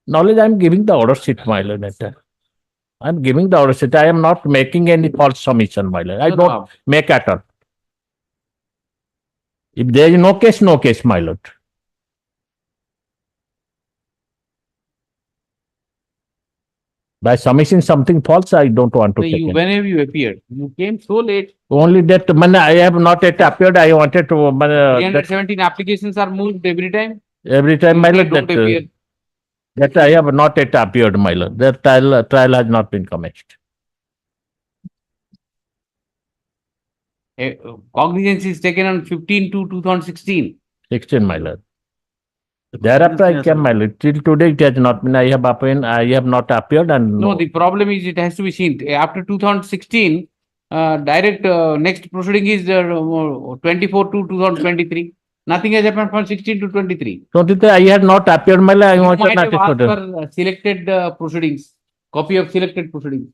knowledge, I am giving the order sheet, my lord. I am giving the order sheet. I am not making any false submission, my lord. I No, don't no. make at all. If there is no case, my lord. By submitting something false, I don't want to No, take it. whenever you appeared, you came so late. Only that, man, I have not yet appeared. I wanted to, 317 applications are moved every time. every time, my You lord, don't appear. that I have not yet appeared, my lord. That trial has not been commenced. Cognizance is taken on 15/2/2016. 16, my lord. Thereafter, I came, my lord. Till today, it has not been. I have not appeared, and No, the problem is it has to be seen. After 2016, direct next proceeding is 24/2/2023. Nothing has happened from 16 to 23. 23, I had not appeared, my lord. I You wanted might not have to asked put for selected proceedings, copy of selected proceedings.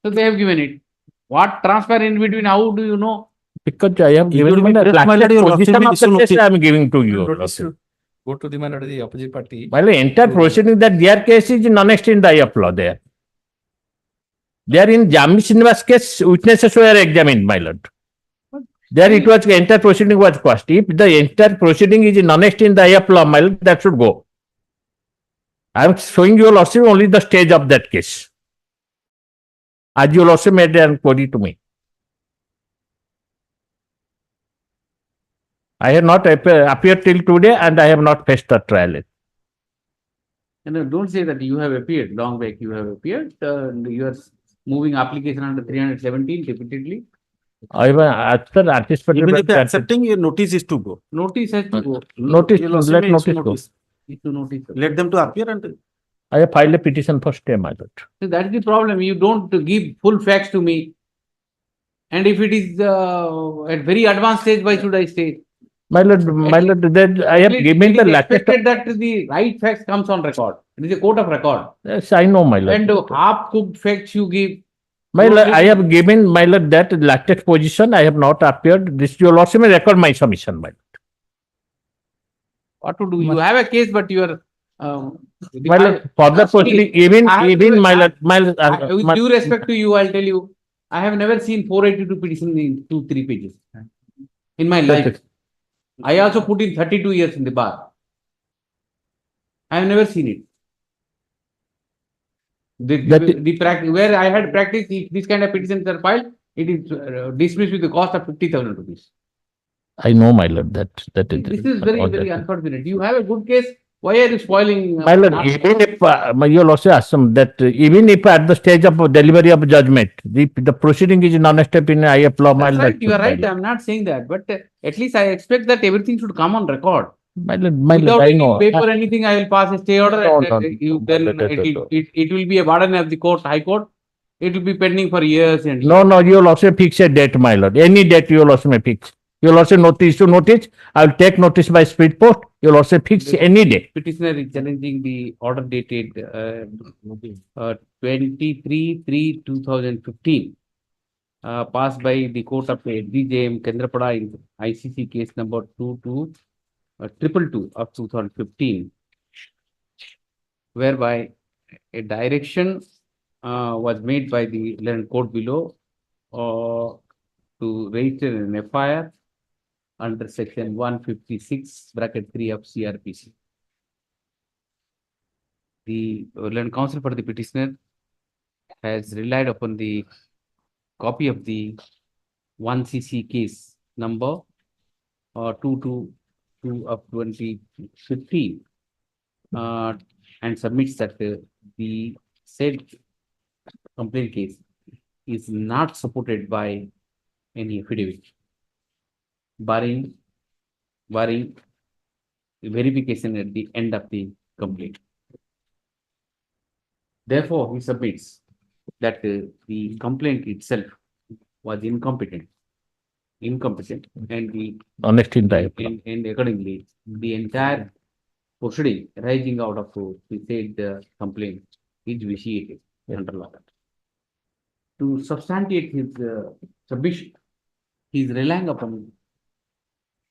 So they have given it. What transfer in between? How do you know? because I have It given would my be pressed, my last lord, your position lordship of the will case issue I am giving to you. Notice to go to the matter of the opposite party. My lord, entire proceeding that their case is non-extant I applaud there. There in Jami Srinivas case, witnesses were examined, my lord. There it was, entire proceeding was quashed. If the entire proceeding is non-extant I applaud, my lord, that should go. I am showing you lordship only the stage of that case. As you lordship made an query to me. I have not appeared till today and I have not faced the trial. And don't say that you have appeared. Long back you have appeared. You are moving application under 317 repeatedly. I was after anticipated. Even if accepting, your notice is to go. Notice has to go. Notice, Your lordship let may issue notice go. Need to notice. Let them to appear and I have filed a petition for stay, my lord. So that's the problem. You don't give full facts to me. And if it is at very advanced stage, why should I stay? My lord, that I have given the latest. Expected that the right facts comes on record. It is a court of record. Yes, I know, my lord. And half-cooked facts you give. My lord, I have given, my lord, that latest position. I have not appeared. This your lordship may record my submission, my lord. What to do? You have a case, but you are. My lord, further proceeding, even my lord, with due respect to you, I'll tell you, I have never seen 482 petition in 2-3 pages in my life. I also put in 32 years in the bar. I have never seen it. The practice where I had practiced, if this kind of petitions are filed, it is dismissed with the cost of 50,000 rupees. I know, my lord, that is. This is very, very unfortunate. You have a good case. Why are you spoiling? My lord, even if your lordship assume that even if at the stage of delivery of judgment, the proceeding is non-step in I applaud, my That's lord. right, you are right. I'm not saying that, but at least I expect that everything should come on record. My lord, Without I any know. paper, anything, I will pass a stay order. No, and, no, then it will be a burden of the court, High Court. It will be pending for years and years. No, you will also fix a date, my lord. Any date you will also may fix. You will also issue notice. I will take notice by speed post. You will also fix any day. Petitioner is challenging the order dated 23/3/2015, passed by the court of DJM Kendrapada in ICC case number 2222 of 2015, whereby a direction was made by the land court below to register an FIR under section 156(3) of CRPC. The land counsel for the petitioner has relied upon the copy of the 1CC case number 222 of 2015 and submits that the said complaint case is not supported by any affidavit, barring verification at the end of the complaint. Therefore, he submits that the complaint itself was incompetent, and accordingly, the entire proceeding arising out of the said complaint is vitiated under law. To substantiate his submission, he is relying upon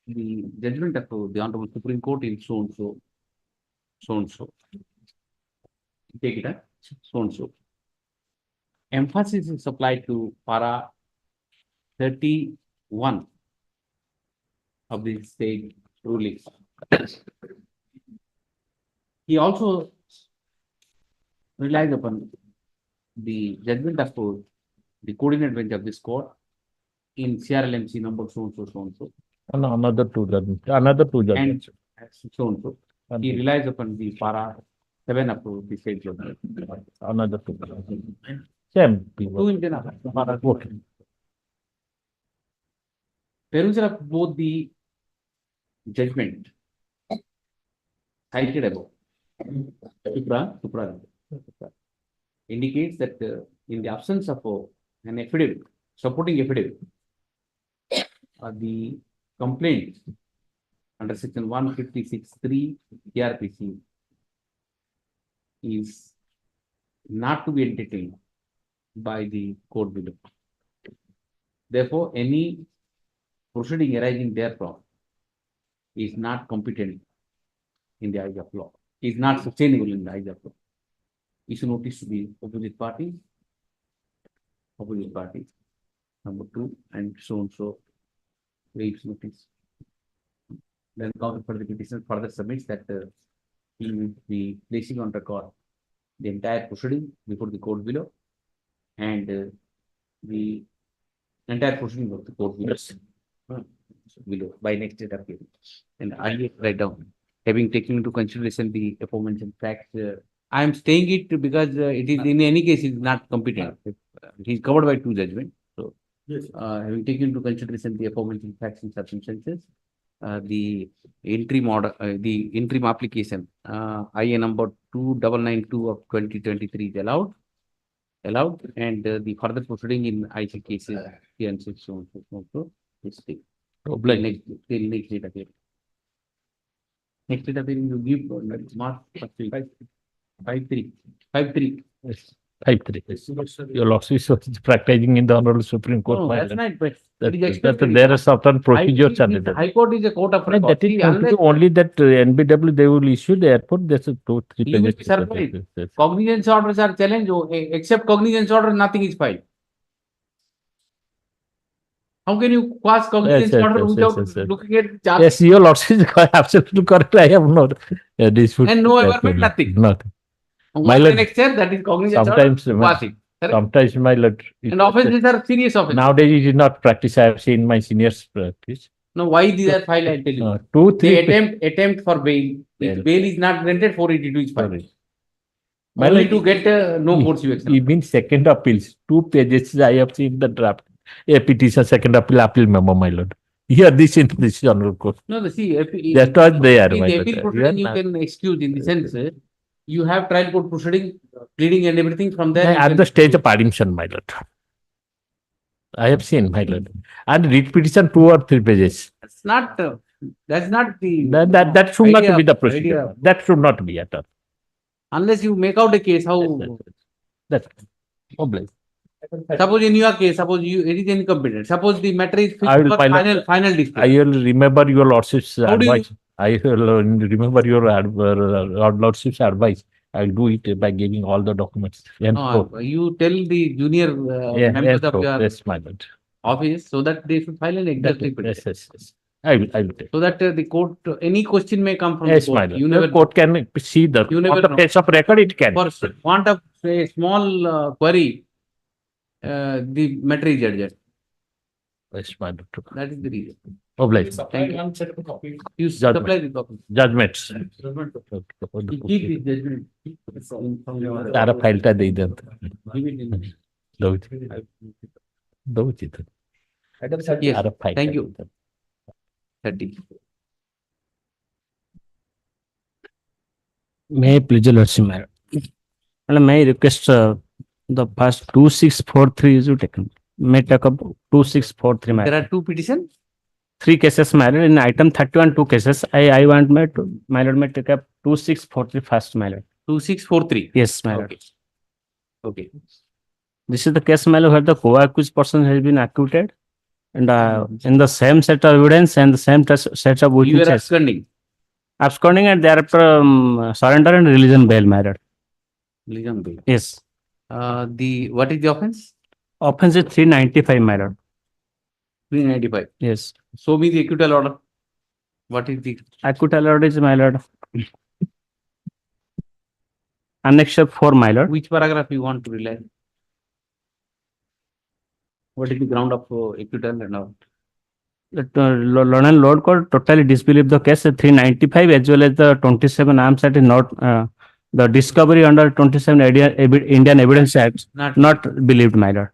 the judgment of the Honorable Supreme Court in so and so, so and so. Take it, so and so. Emphasis is applied to para 31 of the state ruling. He also relies upon the judgment of the coordinate bench of this court in CRLMC number so and so, so and so. Another two judgments. And so and so. He relies upon the para 7 of the state judgment. Another two. Same. Two in general. Okay. Perusal of both the judgment cited above, Supra indicates that in the absence of an affidavit, supporting affidavit, the complaint under section 156(3) TRPC is not to be entertained by the court below. Therefore, any proceeding arising therefrom is not competent in the eyes of law, is not sustainable in the eyes of law. Issue notice to the opposite party, number 2, and so waives notice. Then counsel for the petitioner further submits that he will be placing on record the entire proceeding before the court below, and the entire proceeding of the court below by next date of hearing. And I'll write down, having taken into consideration the aforementioned facts, I am staying it because it is in any case is not competent. He is covered by 2 judgments. So, having taken into consideration the aforementioned facts and circumstances, the interim order, the interim application, IA number 2992 of 2023 is allowed, and the further proceeding in IC cases here and so on is still. Next date of hearing. Next date of hearing you give March 5/3. 5/3. Yes. 5/3. Your lordship is practicing in the Honorable Supreme Court. No, that's not. But there are certain procedures. High Court is a court of record. That is only that NBW they will issue the airport. There's a 2-3 You will be surprised. Cognizance orders are challenged. Except cognizance order, nothing is filed. How can you pass cognizance order without looking at charge? Yes, your lordship is absolutely correct. I have no dispute. And no ever made nothing. Nothing. My lord, next year, that is cognizance order. Sometimes my lord. And offenses are serious offenses. Nowadays it is not practice. I have seen my seniors practice. No, why these are filed? I'll tell you. 2-3 attempt for bail. If bail is not granted, 482 is filed. My Only lord, to get no courts you accept. Even second appeals, 2 pages I have seen the draft. A petition, second appeal memo, my lord. Here, this in this honorable court. No, see, That was there, in my the lord. appeal proceeding, you can excuse in the sense you have trial court proceeding, pleading and everything from there. At the stage of admission, my lord. I have seen, my lord. And read petition 2 or 3 pages. That's not the That should not be the procedure. That should not be at all. Unless you make out a case, how That's obliged. suppose in your case, suppose it is incompetent. Suppose the matter is I will final dispute. I will remember your lordship's How do you- advice. I will remember your lordship's advice. I will do it by giving all the documents. No, you tell the junior members of your Yes, my lord. office so that they should file an exhaustive petition. Yes. I will take. So that the court, any question may come from Yes, the my court. lord. You never The court can see the, You never on the know. face of record it can. For want of a small query, the matter is judged. Yes, my lord. That is the reason. Obliged. Thank you. You supply the copy. Judgments. You keep the judgment. তারা ফাইলটা দেই দেন Give it in. দৌচিত Yes, আর file thank you. 30. May I please lordship, madam? May I request the first 2643 is taken. May I take up 2643, madam? There are 2 petitions. 3 cases, madam. In item 31, 2 cases. I want my lord may take up 2643 first, my lord. 2643. Yes, my lord. Okay. This is the case, my lord, where the co-accused person has been acquitted And in the same set of evidence and the same set of You were witnesses. Absconding and thereafter surrender and religion bail matter. Religion bail. Yes. What is the offense? Offense is 395 matter. 395. Yes. Show me the acquittal order. What is the Acquittal order is my lord. Annex 4 my lord. which paragraph you want to rely? What is the ground of acquittal and all? Lord and Lord Court totally disbelieve the case 395 as well as the 27 arms that is not the discovery under 27 Indian Evidence Act not believed my lord.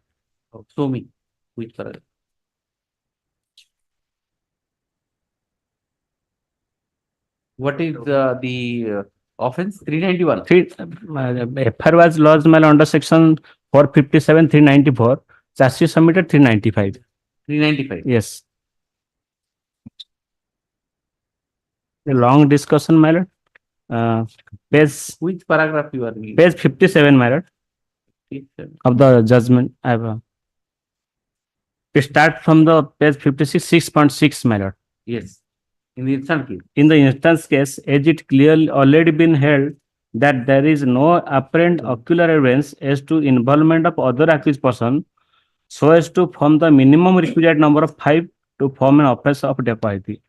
Show me which paragraph. What is the offense? 391. FIR was lodged my lord under section 457 394. Charge sheet submitted 395. 395. Yes. A long discussion, my lord. Page Which paragraph you are reading? page 57, my lord, of the judgment. I have. We start from the page 56, 6.6, my lord. Yes. In the instant case. In the instance case, as it clearly already been held that there is no apparent ocular evidence as to involvement of other accused person, so as to form the minimum requisite number of 5 to form an offense of dacoity.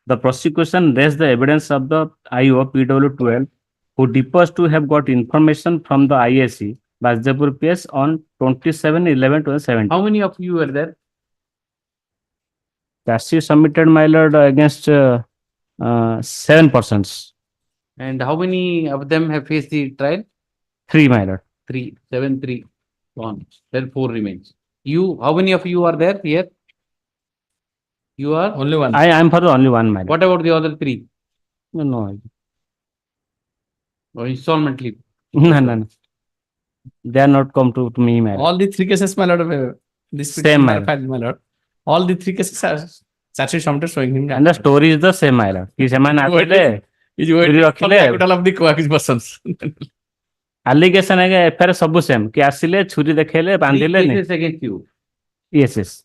The prosecution raised the evidence of the IO PW12 who deposed to have got information from the IAC Bajapur PS on 27/11/2017. How many of you were there? She submitted, my lord, against 7 persons. And how many of them have faced the trial? 3, my lord. 3, 7, 3. Gone. Then 4 remains. You, how many of you are there here? You are? Only one. I am for the only one, my lord. What about the other 3? No. Or installment leave? No. They are not come to me, my lord. All the 3 cases, my lord, this Same, my lord. filed, my lord. All the 3 cases are charge sheet submitted showing him. And the story is the same, my lord. Ki semane asile, Is waiting for the acquittal of the co-accused persons. allegation है FIR सब same. कि आसिले छुरी देखेले बांधिले 3 नहीं. cases against you. Yes.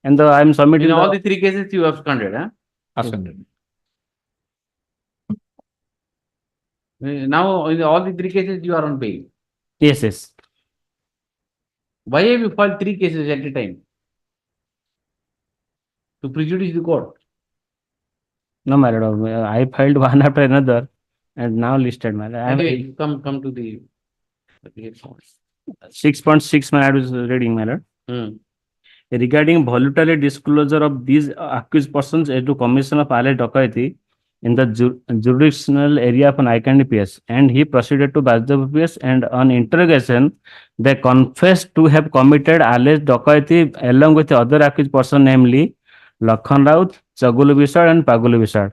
And I am submitting In all the the 3 cases you have absconded, huh? Absconded. Now, in all the 3 cases you are on bail. Yes. Why have you filed 3 cases at a time? To prejudice the court. No, my lord. I filed one after another, and now listed, my lord. I am Anyway, come to the 6.6, my lord, is reading, my lord. Regarding voluntary disclosure of these accused persons as to commission of alleged dacoity in the jurisdictional area of an ICAND PS, and he proceeded to Bajapur PS, and on interrogation, they confessed to have committed alleged dacoity along with the other accused person, namely Lakhan Raut, Chagulu Bisad, and Pagulu Bisad.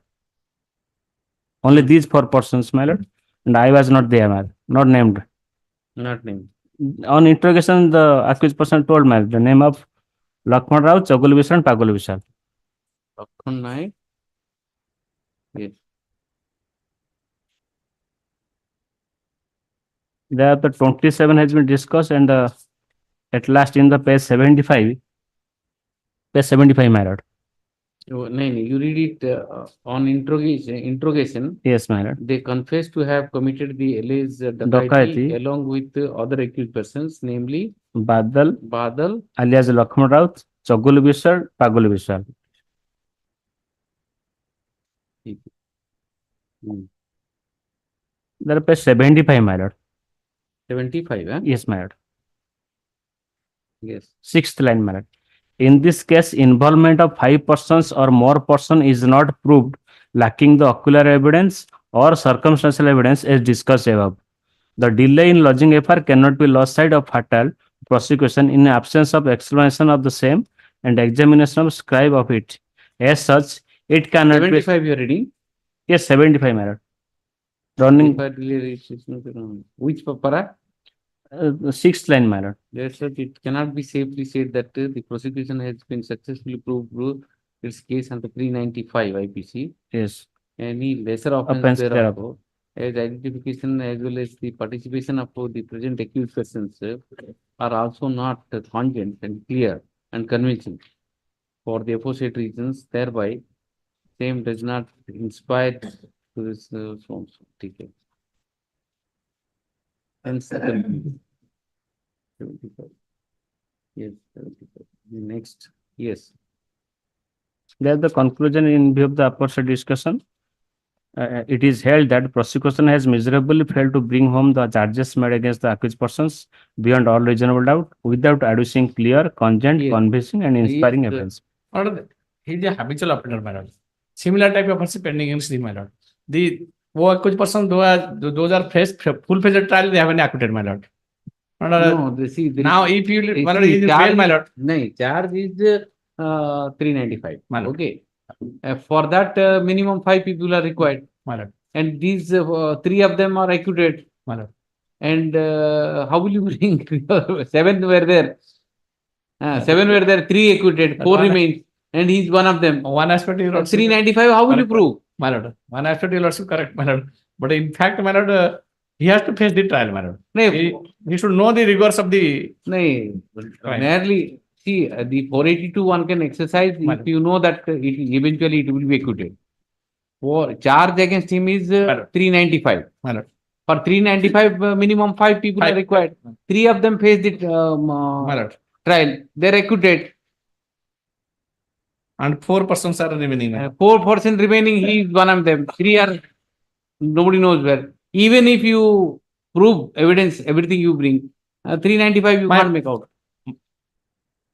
Only these 4 persons, my lord, and I was not there, my lord, not named. Not named. On interrogation, the accused person told me the name of Lakhan Raut, Chagulu Bisad, and Pagulu Bisad. Lakhan Naik. Yes. There the 27 has been discussed, and at last in the page 75, my lord. No, you read it on interrogation. Yes, my lord. They confess to have committed the alleged Dacoity. dacoity along with other accused persons, namely Badal, alias Lakhan Raut, Chagulu Bisad, Pagulu Bisad. There page 75, my lord. 75, huh? Yes, my lord. Yes. 6th line, my lord. In this case, involvement of 5 persons or more person is not proved, lacking the ocular evidence or circumstantial evidence as discussed above. The delay in lodging FIR cannot be lost sight of fatal prosecution in absence of explanation of the same and examination of scribe of it. As such, it cannot 75 you are reading? Yes, 75, my lord. Running which para? 6th line, my lord. Yes, sir, it cannot be safely said that the prosecution has been successfully proved its case under 395 IPC. Yes. Any lesser offense thereof, as identification as well as the participation of the present accused persons are also not congent and clear. and convincing for the aforesaid reasons, thereby same does not inspire to this so and so. Okay. And second. 75. Yes, 75. Next, yes. That's the conclusion in view of the aforesaid discussion. It is held that prosecution has miserably failed to bring home the charges made against the accused persons beyond all reasonable doubt without adducing clear, cogent, convincing, and inspiring evidence. He is a habitual offender, my lord. Similar type of offense pending against him, my lord. The accused person, those are full-fledged trial, they haven't acquitted, my lord. No, they see. Now, if you, my lord, he is in bail, my lord. No, charge is 395. Okay. For that, minimum 5 people are required. My lord. And these 3 of them are acquitted. My lord. And how will you bring 7 were there? 7 were there, 3 acquitted, 4 remain, and he's one of them. One aspect is 395. How will you prove? My lord. One aspect is also correct, my lord. But in fact, my lord, he has to face the trial, my lord. He should know the rigors of the. Merely. See, the 482 one can exercise if you know that eventually it will be acquitted. For charge against him is 395. For 395, minimum 5 people are required. 3 of them face the trial. They are acquitted. And 4 persons are remaining. 4 persons remaining, he is one of them. 3 are, nobody knows where. Even if you prove evidence, everything you bring, 395 you can't make out.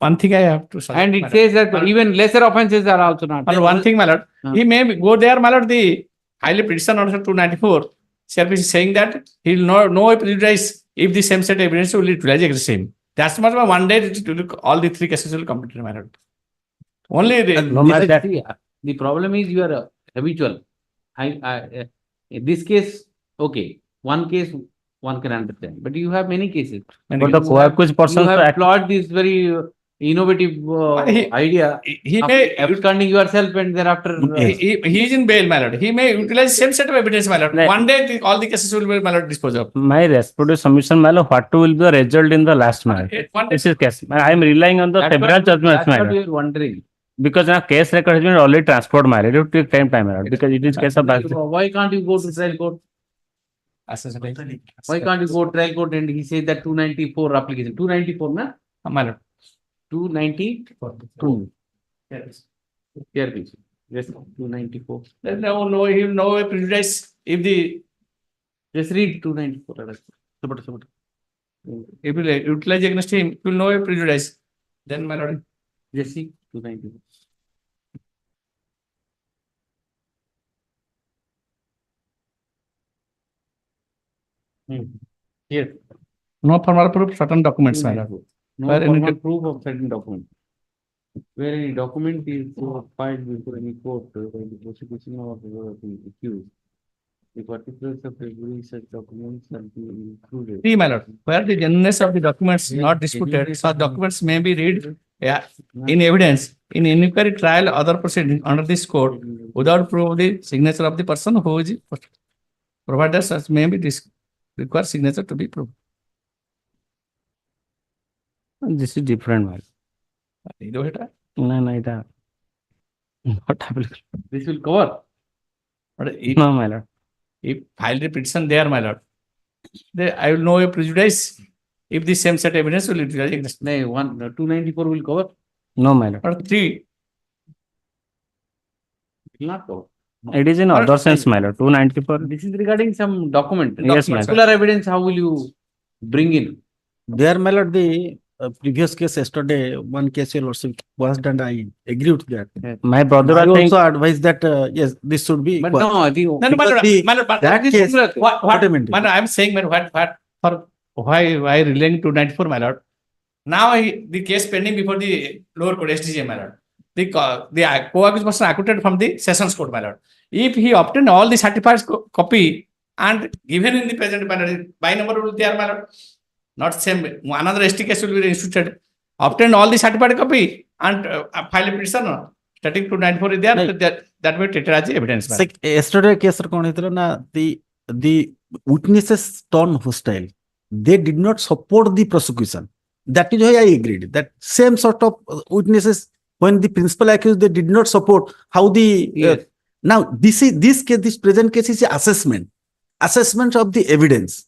One thing I have to say. And it says that even lesser offences are also not. One thing, my lord, he may go there, my lord, the highly petition order 294, CRPC is saying that he will no prejudice if the same set of evidence will utilize against him. That's much of one day all the 3 cases will complete, my lord. Only the problem is you are habitual. In this case, okay, one case one can understand, but you have many cases. But the co-accused persons you have plot this very innovative idea. He may absconding yourself and thereafter. He is in bail, my lord. He may utilize same set of evidence, my lord. One day all the cases will be, my lord, disposed of. My reproduced submission, my lord, what will be the result in the last matter? This is case. I am relying on the several judgments, my lord. That's what we are wondering. Because now case record has been already transported, my lord. It will take time, my lord. Because it is case of. Why can't you go to trial court? Why can't you go to trial court and he says that 294 application? 294, na? My lord. 292. Yes. CRPC. Yes, 294. No, he will know a prejudice if the. Just read 294. If you utilize against him, he will know a prejudice. Then, my lord. Just see 294. Yes. No formal proof, certain documents, my lord. No formal proof of certain document. Where any document is filed before any court by the prosecution or the accused, the particulars of every such documents shall be included. See, my lord, where the genuineness of the documents not disputed, such documents may be read in evidence in inquiry, trial, other proceedings under this code without proof of the signature of the person who is provided such may be require signature to be proved. This is different, my lord. No, not applicable. This will cover. But if, No, my lord. if filed a petition there, my lord, I will know a prejudice if the same set evidence will utilize against. No, 294 will cover. No, my lord. Or 3. Will not cover. It is in other sense, my lord. 294. This is regarding some document. Yes, my lord. Particular evidence, how will you bring in? There, my lord, the previous case yesterday, one case your lordship was done. I agree with that. My brother, I I think. also advise that yes, this should be. But equal. no, I think No, my lord, my lord, but that case, what I meant. I am saying, my lord, why relying 294, my lord? Now the case pending before the lower court SDJ, my lord. The co-accused person acquitted from the sessions court, my lord. If he obtained all the certified copy and given in the present, my lord, by number will be there, my lord. Not same. Another ST case will be instituted. Obtained all the certified copy and file a petition. Stating 294 is there. That will treated as evidence. Like yesterday case na the witnesses turned hostile. They did not support the prosecution. That is why I agreed that same sort of witnesses when the principal accused they did not support how the now this case, this present case is assessment of the evidence.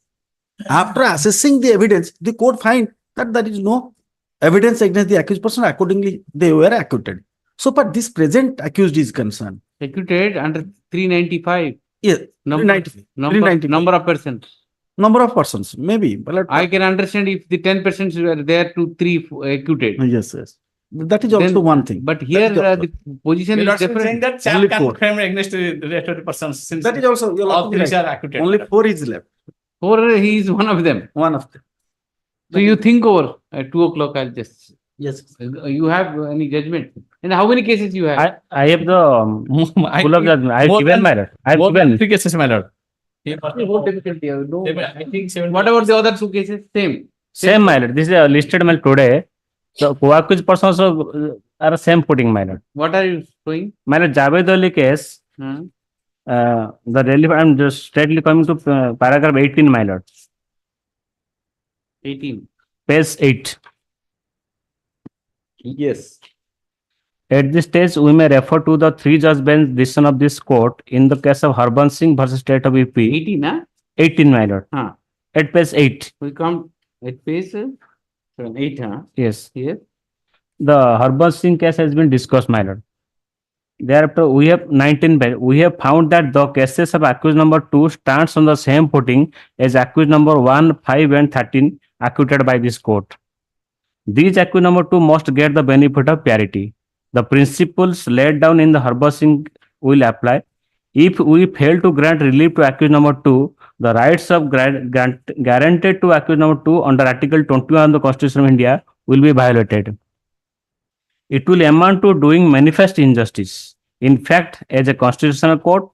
After assessing the evidence, the court find that there is no evidence against the accused person. Accordingly, they were acquitted. So, but this present accused is concerned. Acquitted under 395. Yes, Number, 395. number of persons. Number of persons, maybe. But I can understand if the 10% were there to 3 acquitted. Yes, yes. That is also Then- one thing. But here the position Your is lordship is saying different. that Only chap can four. claim against the rest of the persons since That is also your all lordship is three are right. acquitted. Only 4 is left. 4, he is one of them. One of them. So you think over at 2 o'clock, I'll just. Yes. You have any judgment? And how many cases you have? I have the I full of think judgment. I have more given than- my lord. I have more than given. 3 cases, my lord. What difficulty? No. I think 7. What about the other 2 cases? Same. Same my lord. This is listed my lord today. So co-accused persons are same footing my lord. What are you showing? My lord Javed Ali case. Hmm. The relevant. I'm just straightly coming to paragraph 18 my lord. 18. Page 8. Yes. At this stage, we may refer to the 3-judge bench decision of this court in the case of Harbans Singh versus State of UP. 18, huh? 18, my lord. Huh. At page 8. We come at page 8, huh? Yes. Here. The Harbans Singh case has been discussed, my lord. Thereafter, we have 19. We have found that the cases of accused number 2 stands on the same footing as accused number 1, 5, and 13 acquitted by this court. These accused number 2 must get the benefit of parity. The principles laid down in the Harbans Singh will apply. If we fail to grant relief to accused number 2, the rights of guaranteed to accused number 2 under Article 21 of the Constitution of India will be violated. It will amount to doing manifest injustice. In fact, as a constitutional court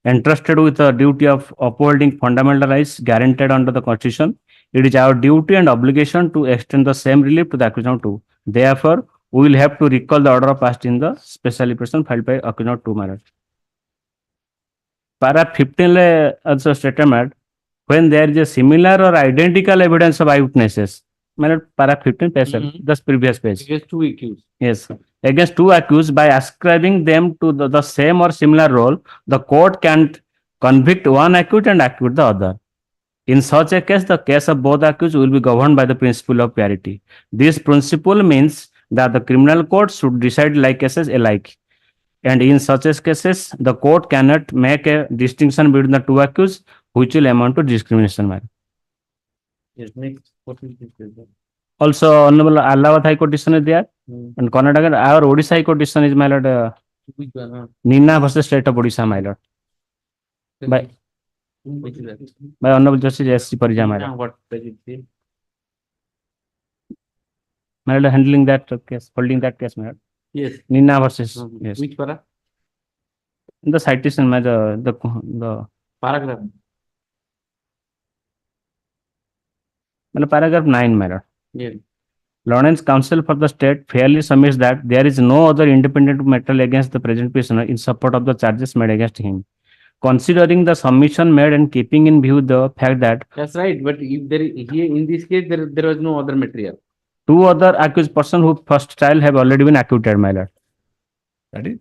entrusted with the duty of upholding fundamental rights guaranteed under the Constitution, it is our duty and obligation to extend the same relief to the accused number 2. Therefore, we will have to recall the order passed in the special application filed by accused number 2 matter. Para 15 also statement, when there is a similar or identical evidence of eyewitnesses, para 15 page, the previous page. Against 2 accused. Yes. Against 2 accused, by ascribing them to the same or similar role, the court can convict one accused and acquit the other. In such a case, the case of both accused will be governed by the principle of parity. This principle means that the criminal court should decide like cases alike. And in such cases, the court cannot make a distinction between the 2 accused, which will amount to discrimination. Yes, next. What is this? Also, Honorable Allahabad High Court decision is there. And Karnataka, our Odisha High Court decision is, my lord, Which one? Huh? Nina versus State of Odisha, my lord. Which is that? By Honorable Justice S.C. Parija, my lord. What does it say? My lord, handling that case, holding that case, my lord. Yes. Nina versus, yes. Which para? The citation, my the Paragraph. paragraph 9, my lord. Yes. Lawrence Counsel for the State fairly submits that there is no other independent material against the present prisoner in support of the charges made against him. Considering the submission made and keeping in view the fact that That's right. But if there here in this case there was no other material. 2 other accused persons who first trial have already been acquitted, my lord. That is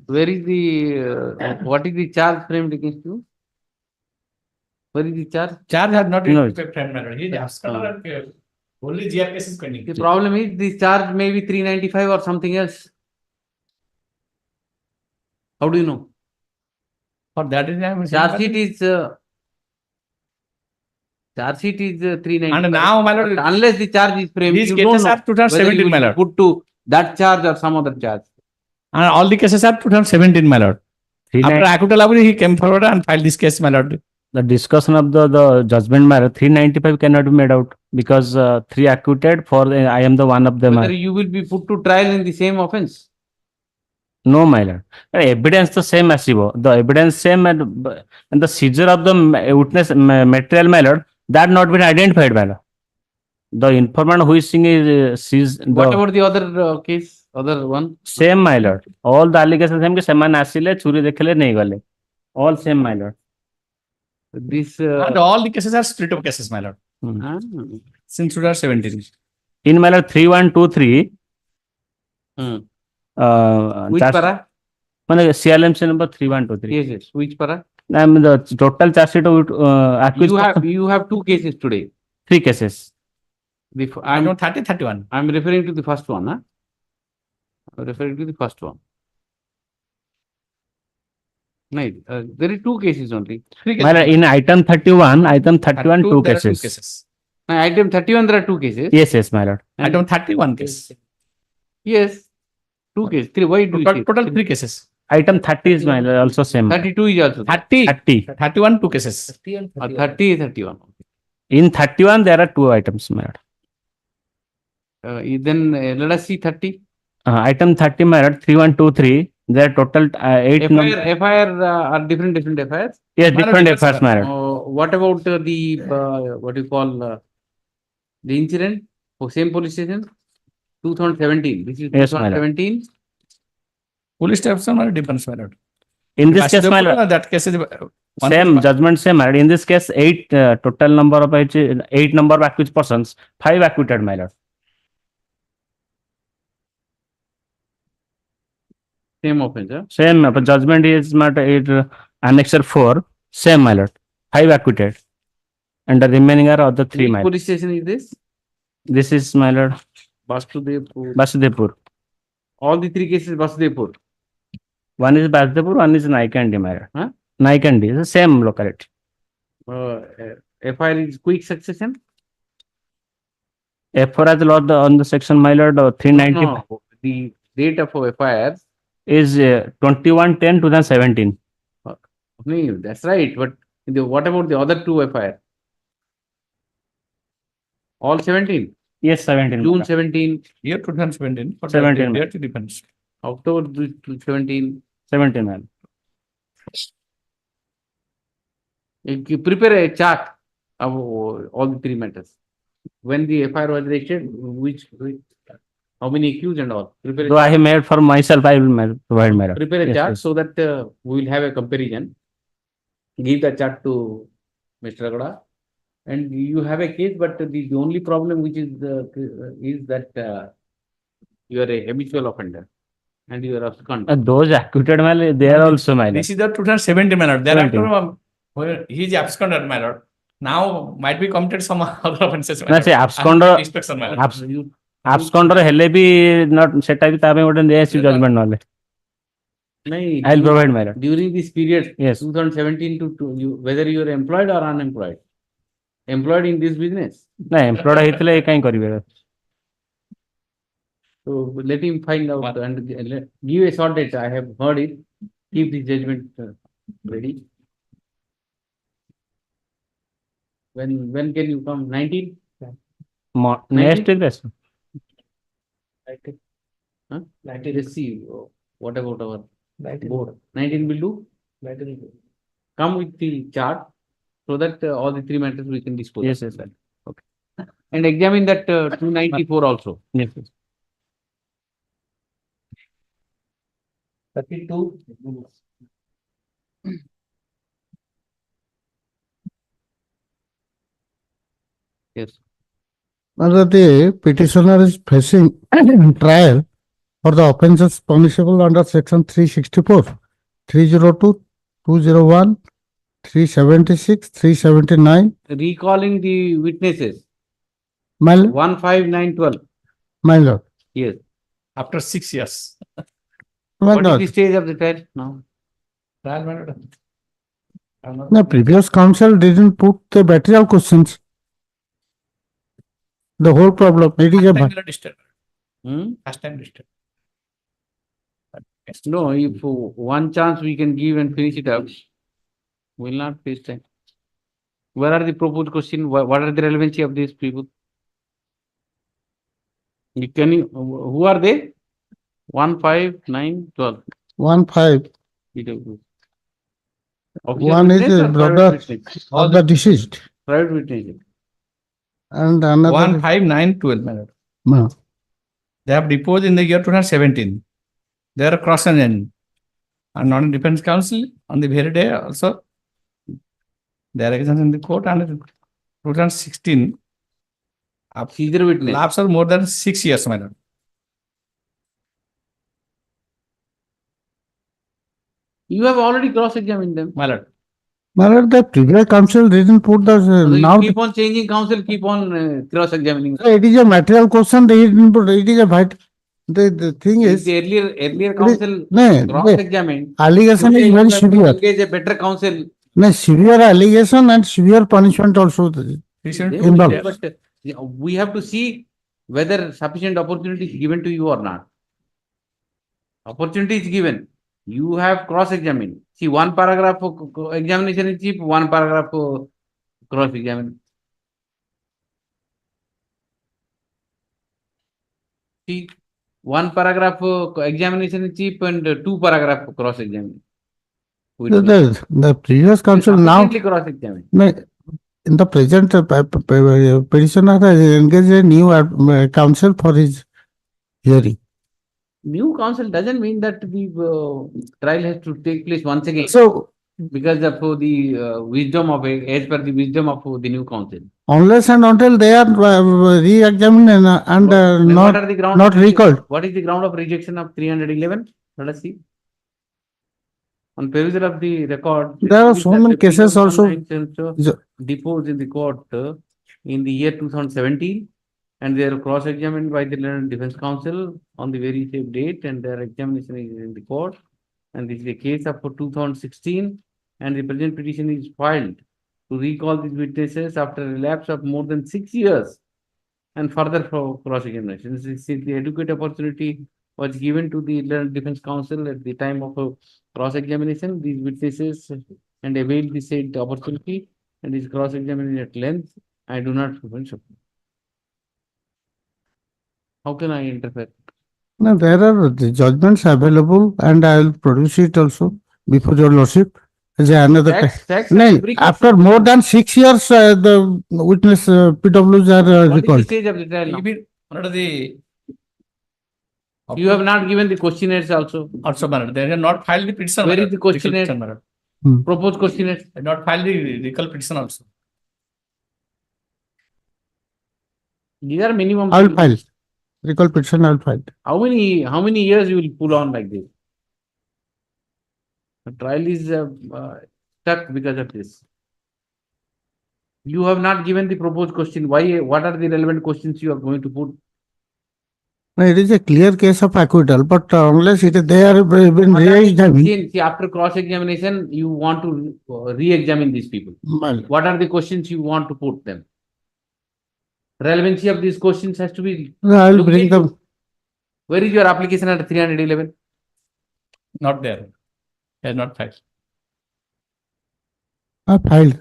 Where is the what is the charge framed against you? Where is the charge? Charge has not No. yet been framed, my lord. He is asked only GR case is pending. The problem is the charge may be 395 or something else. How do you know? For that is I am saying Charge that- sheet is 395. And now, my lord, But unless the charge is framed, these you don't cases know are 2017, whether you my will lord. put to that charge or some other charge. And all the cases are 2017, my lord. After acquittal, he came forward and filed this case, my lord. The discussion of the judgment matter 395 cannot be made out because 3 acquitted for I am the one of them. Whether you will be put to trial in the same offense. No, my lord. Evidence the same as Sibo. The evidence same and the seizure of the witness material, my lord, that not been identified, my lord. The informant who is seeing is seized. What about the other case? Other one? Same, my lord. All the allegations same ke seman asile churi dekhile nahi gale. All same, my lord. This, And all the cases are split up cases, my lord. ah, Since 2017. In my lord 3123, hmm. Which charge- para? মানে CLMC number 3123. Yes, yes. Which para? I mean the total charge sheet of accused You have two cases today. 3 cases. I know 30, 31. I'm referring to the first one, huh? I'm referring to the first one. No, there are two cases only. My lord, in item 31, 2 there are two cases. cases. Now, item 31, there are two cases. Yes, my lord. Item 31 case. Yes. Two cases. Three. Why do you say? Total 3 cases. Item 30 is my lord, also same. 32 is also. 30. 31, 2 cases. 30 is 31. In 31, there are 2 items, my lord. Then let us see 30. Item 30, my lord, 3123. There are total 8 FIR are different FIRs. Yes, different FIRs, my lord. What about the what you call the incident for same police station? 2017. This is Yes, my lord. 2017. Police station depends, my lord. In this case, my lord, that case is same judgment, same, my lord. In this case, 8 total number of 8 number of accused persons, 5 acquitted, my lord. Same offense, huh? Same, but judgment is not annexure 4, same, my lord. 5 acquitted. And the remaining are other 3, Which my lord. police station is this? This is, my lord, Basudepur. Basudepur. All the 3 cases Basudepur. One is Basudepur, one is Naikandi, my lord. Huh? Naikandi is the same locality. FIR is quick succession. FIR has lodged on the section, my lord, 390 No, the date of FIR. is 21/10/2017. No, that's right. But what about the other 2 FIR? All 17. Yes, 17. June 17. Year 2017. But 17, the date depends. October 17. 17, man. You prepare a chart of all the 3 matters. When the FIR was registered, how many accused and all. Prepare a Though I have made for myself, I will provide my lord. Prepare a Yes, chart yes. so that we will have a comparison. Give the chart to Mr. Agada. And you have a case, but the only problem which is that you are a habitual offender and you are abscond. Those acquitted, my lord, they are also, my lord. This is the 2017, my lord. 17. Thereafter, when he is absconded, my lord. Now might be committed some other offenses. my ନା lord. ସେ I have absconder to inspection, my lord. absconder ହେଲେ ବି not ସେଟା ବି ତା ପାଇଁ ଗୋଟେ ନେଇ ଆସିବି judgment ନହେଲେ. I will provide, my lord. During this period, Yes. 2017 to whether you are employed or unemployed, employed in this business. ନା employed ହେଇଥିଲେ କାଇଁ କରିବେ? So let him find out and give a short date. I have heard it. Keep the judgment ready. When can you come? 19? Next week, yes. Huh? Let's see. What about our board? 19 will do? Come with the chart so that all the 3 matters we can dispose. Yes, yes, sir. Okay. And examine that 294 also. Yes, yes. 32. Yes. Whether the petitioner is facing trial for the offences punishable under section 364, 302, 201, 376, 379. Recalling the witnesses. My lord, 15912. my lord, Yes. After 6 years. my What is lord. the stage of the trial now? Trial, my lord. I'm not- The previous counsel didn't put the material questions. The whole problem, it is a, First time we are disturbed. Hmm? First time disturbed. No, if one chance we can give and finish it up, we'll not waste time. Where are the proposed question? What are the relevancy of these people? Who are they? 15912. 1-5. PW. One is Witness a or brother private witness? of the deceased Private witness. and another. 15912, my lord. No. They have deposed in the year 2017. They are cross-examined. And non-defense counsel on the very day also, Their actions in the court and 2016. Seizure witness. Lapse of more than 6 years, my lord. You have already cross-examined them. My lord. My lord, the previous council didn't put the, So you now, keep on changing counsel, keep on cross-examining. it is a material question, they didn't put, it is a vital. The thing If is, the earlier counsel no, cross-examined, allegation today is you very have to severe. engage a better counsel. No, severe allegation and severe punishment also involved. But we have to see whether sufficient opportunity is given to you or not. Opportunity is given. You have cross-examined. See, one paragraph for examination is cheap, one paragraph for cross-examine. See, one paragraph for examination is cheap and two paragraph for cross-examine. The previous council now, Cross-examine. no, in the present petitioner has engaged a new counsel for his hearing. New counsel doesn't mean that the trial has to take place once again. So, because of the wisdom of as per the wisdom of the new counsel. unless and until they are re-examined and What are the ground not recalled. What is the ground of rejection of 311? Let us see. On perusal of the record, There are so many cases also. deposed in the court in the year 2017, and they are cross-examined by the defense counsel on the very same date, and their examination is in the court. And this is a case of 2016, and the present petition is filed to recall these witnesses after a lapse of more than 6 years, and further for cross-examination. Since the adequate opportunity was given to the defense counsel at the time of cross-examination, these witnesses and availed the said opportunity and is cross-examined at length. I do not support. How can I interfere? No, there are the judgments available and I will produce it also before your lordship. As another no, after more than 6 years, the witness PWs are What is the recalled. stage of the trial now? What are the You have not given the questionnaires also. also, my lord. They have not filed the petition. Where my is the lord. questionnaire? Petition, my lord. Proposed questionnaires. They have not filed the recall petition also. These are minimum. I will file. Recall petition, I will file. How many years you will pull on like this? The trial is stuck because of this. You have not given the proposed question. Why? What are the relevant questions you are going to put? No, it is a clear case of acquittal, but unless they are been re-examined. See, after cross-examination, you want to re-examine these people. Well, What are the questions you want to put them? Relevancy of these questions has to be. I will looked bring into. them. Where is your application at 311? Not there. They have not filed. I filed.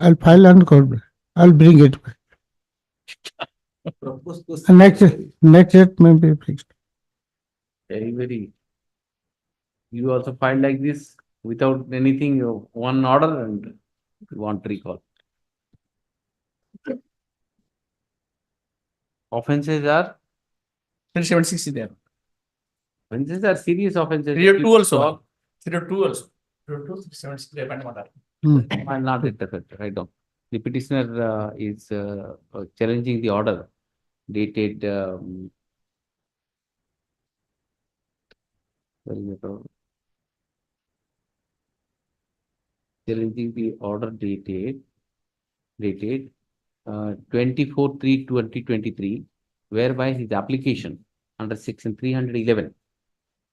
I'll file and go. I'll bring it. Next date may be fixed. Very. You also filed like this without anything, one order and you want to recall. Offenses are? 760 there. Offenses are serious offenses. 302 also. 302 also. 302, 760 I will not interfere. Right down. The petitioner is challenging the order dated challenging the order dated 24/3/2023, whereby his application under section 311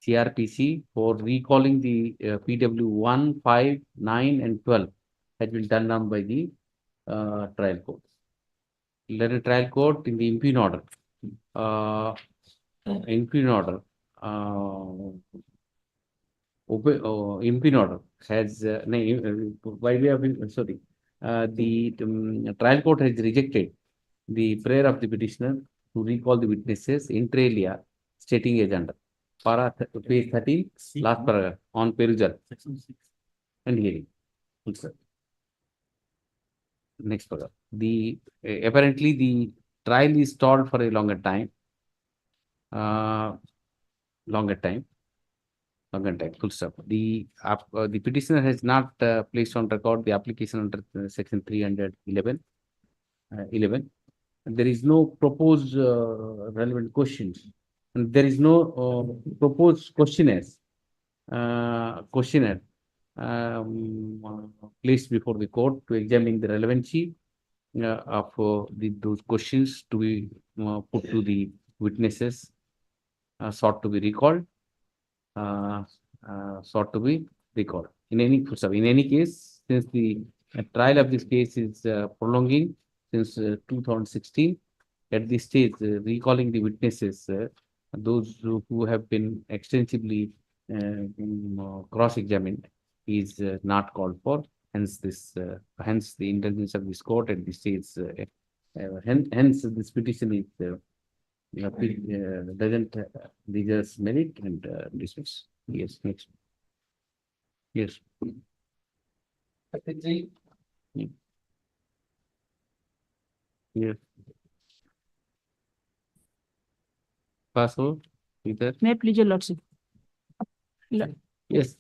CRPC for recalling the PW 1, 5, 9 and 12 has been done down by the trial court. Let a trial court in the impugn order. Impugn order. Impugn order has by way of the trial court has rejected the prayer of the petitioner to recall the witnesses inter alia, stating as under page 13, last paragraph on perusal and hearing. Next paragraph. Apparently the trial is stalled for a longer time. contact, full stop. The petitioner has not placed on record the application under section 311. 11. There is no proposed relevant questions, and there is no proposed questionnaires. Questionnaire placed before the court to examine the relevancy of those questions to be put to the witnesses sought to be recalled. Sought to be recalled. In any case, since the trial of this case is prolonging since 2016, at this stage, recalling the witnesses, those who have been extensively cross-examined is not called for. Hence, hence the indulgence of this court at this stage. Hence, this petition is doesn't deserves merit and dismiss. Yes, next. Yes. 33. Yes. Password. Either. May I please your lordship? Yes.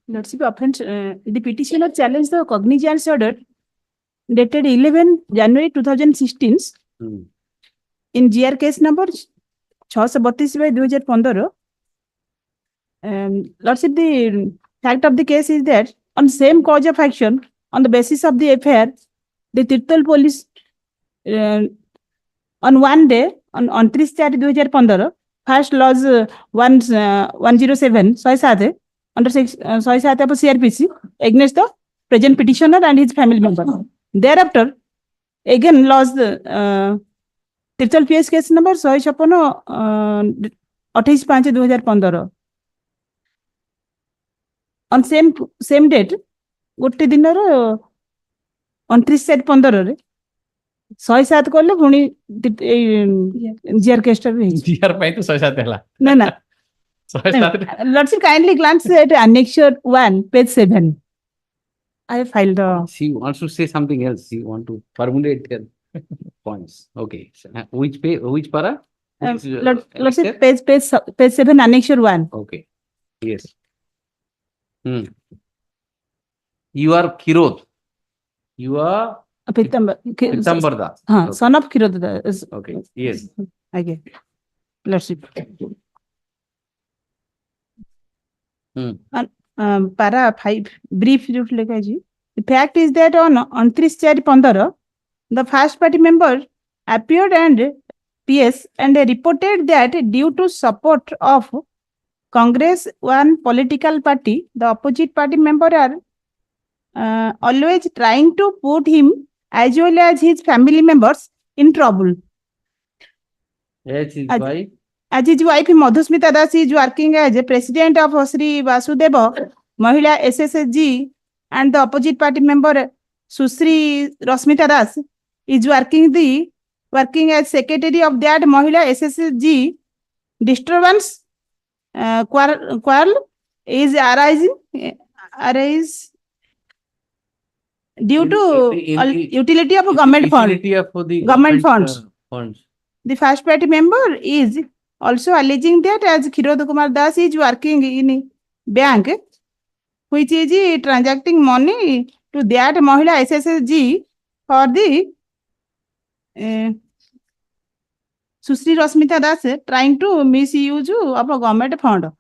Lordship, offense, the petitioner challenged the cognizance order dated 11 January 2016 in GR case number 632/2015. Lordship, the fact of the case is that on same cause of action, on the basis of the affair, the Tirthal police on one day, on 29/4/2015, first laws 107 under section 107 of CRPC against the present petitioner and his family member. Thereafter, again laws Tirthal PS case number 156 28/5/2015. On same date, गोटे दिन 29/4/15 107 कले पुणी GR case GR पाई तो 107 हला ना ना 107 Lordship, kindly glance at annexure 1 page 7. I have filed the. She wants to say something else. She want to formulate her points. Okay. So, which page? Which para? Lordship, page 7 annexure 1. Okay. Yes. You are Kirod. You are Pitambar Das. Son of Kirod Das. Okay. Yes. Okay. Lordship. Para 5 brief the fact is that on 29/4/15 the first party member appeared and PS and reported that due to support of Congress one political party, the opposite party member are always trying to put him as well as his family members in trouble. As his wife. As his wife Madhusmita Das is working as a president of Sri Vasudeva Mahila SSSG, and the opposite party member Susri Rasmita Das is working as secretary of that Mahila SSSG. Disturbance quarrel is arise due to utility of government funds. The first party member is also alleging that as Kirod Kumar Das is working in bank, which is transacting money to that Mahila SSSG for the Susri Rasmita Das trying to misuse of a government fund,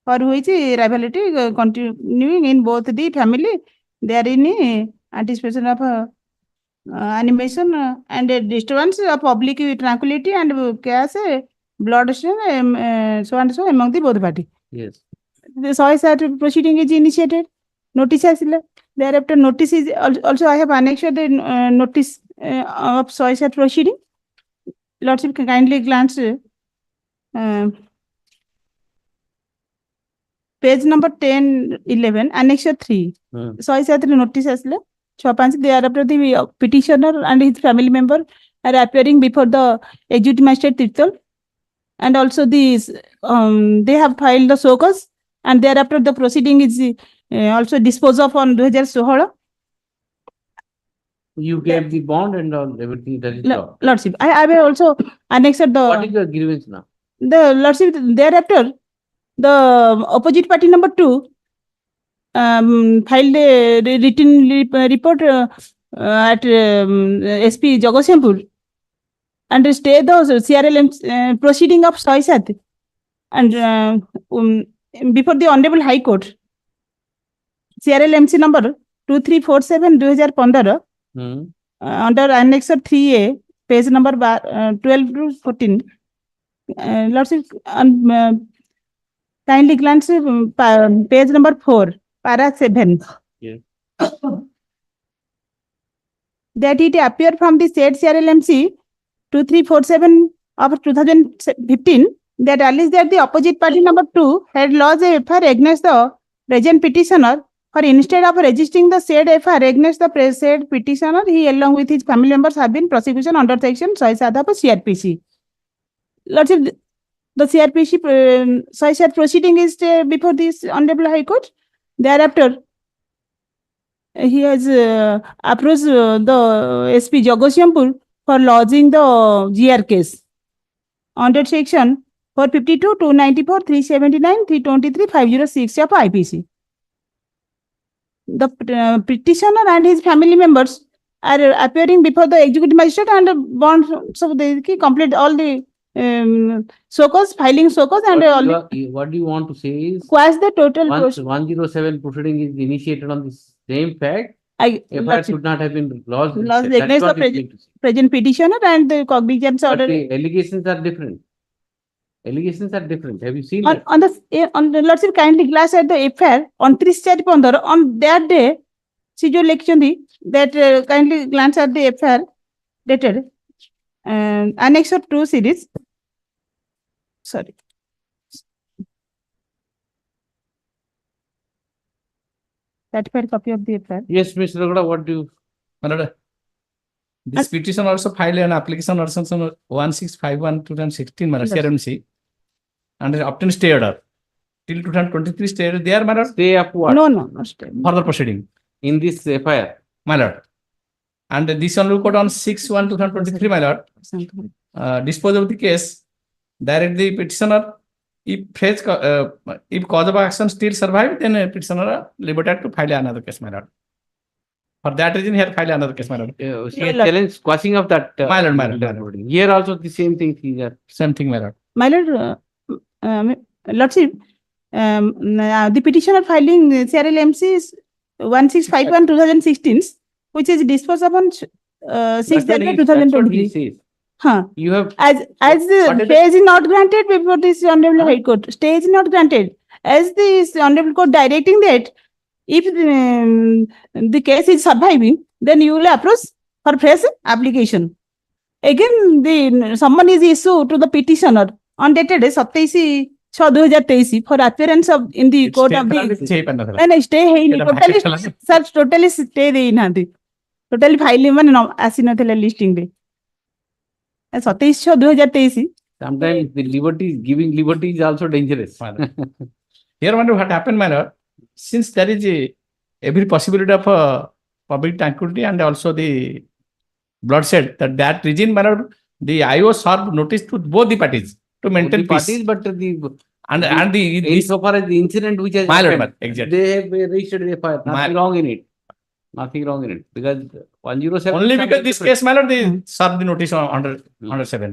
for which rivalry continuing in both the family. They are in anticipation of animation and disturbance of public tranquility and chaos, bloodshed, so and so among the both party. Yes. The soil proceeding is initiated. Notice as thereafter notice is also I have annexed the notice of soil proceeding. Lordship, kindly glance page number 10-11 annexure 3. Soil notice as 6-5. Thereafter the petitioner and his family member are appearing before the executive magistrate Tirthal, and also these they have filed the show cause, and thereafter the proceeding is also disposed of on 2016. You gave the bond and all everything that is law. Lordship, I have also annexed the. What is the grievance now? The Lordship, thereafter the opposite party number 2 filed a written report at SP Jagatsinghpur and stay the CRLM proceeding of Soysat and before the Honorable High Court. CRLMC number 2347/2015 under Annex 3A, page number 12 to 14. Lordship, kindly glance page number 4, para 7. Yes. That it appeared from the said CRLMC 2347 of 2015 that alleged that the opposite party number 2 had lodged a FIR against the present petitioner, for instead of registering the said FIR against the said petitioner, he along with his family members have been prosecution under section 6 of CRPC. Lordship, the CRPC Soysat proceeding is before this Honorable High Court. Thereafter, he has approached the SP Jagatsinghpur for lodging the GR case under section 452, 294, 379, 323, 506 of IPC. The petitioner and his family members are appearing before the executive magistrate and bond, so they complete all the so-cause, filing so-cause and all the, What do you want to say is, quash the total once 107 proceeding is initiated on the same fact, FIR should not have been lodged. Lodged That's against what the you mean to say. present petitioner and the cognizance But order. the allegations are different. Allegations are different. Have you seen On, that? on the Lordship, kindly glance at the FIR on 3/4/15 on that day, see your election that kindly glance at the FIR dated Annex 2 series. Sorry. That FIR copy of the FIR. Yes, Mr. Raghuda, what do you? My lord, this petition also filed an application or something 1651/2016, my lord, Yes. CRMC, and obtained stay order till 2023 stay order there, my lord. Stay of what? No stay. Further proceeding, In this FIR. my lord. And this honorable court on 6/1/2023, my lord, dispose of the case, direct the petitioner, if cause of action still survive, then petitioner liberated to file another case, my lord. For that reason, he had filed another case, my lord. She has challenged quashing of that. My lord, my lord. Here also the same thing. Same thing, my lord. My lord, Lordship, the petitioner filing CRLMC is 1651/2016, which is disposed upon 6 January 2023. You have as the stay is not granted before this Honorable High Court. Stay is not granted. As this Honorable Court directing that if the case is surviving, then you will approach for fresh application. Again, the summon is issued to the petitioner on dated 27/6/2023 for appearance of in the court of the stay ହେଇନି totally sir totally stay ଦେଇନାହାନ୍ତି totally file ମାନେ ଆସିନଥିଲା listing ରେ 27/6/2023. Sometimes the liberty, giving liberty is also dangerous. Here, what happened, my lord, since there is every possibility of public tranquility and also the bloodshed, that reason, my lord, the IO served notice to both the parties to maintain peace. Parties, but the and the insofar as the incident which has my lord, happened, exactly. they have registered the FIR. Nothing wrong in it. Nothing wrong in it because 107. Only because this case, my lord, they served the notice on under 7.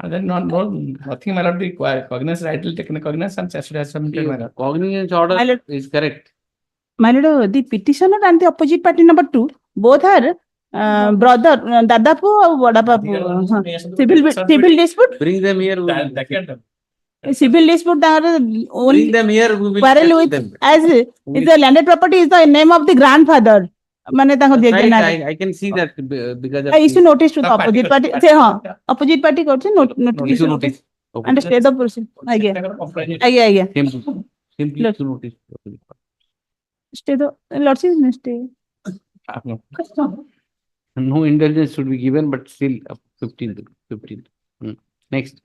And then nothing, my lord, the cognizance, rightly taken cognizance and should have submitted, my lord. Cognizance order is correct. My lord, the petitioner and the opposite party number 2 both are brother, Dadapu or Wadapapu. Civil dispute. Bring them here. Civil dispute. Bring them here. We will quarrel with them. as is the landed property is the name of the grandfather. Right, I can see that because I issue notice to the opposite party. Say, opposite party got notice. And stay the person. Again. Simply to notice. Stay the lots is stay. No indulgence should be given, but still 15th. Next.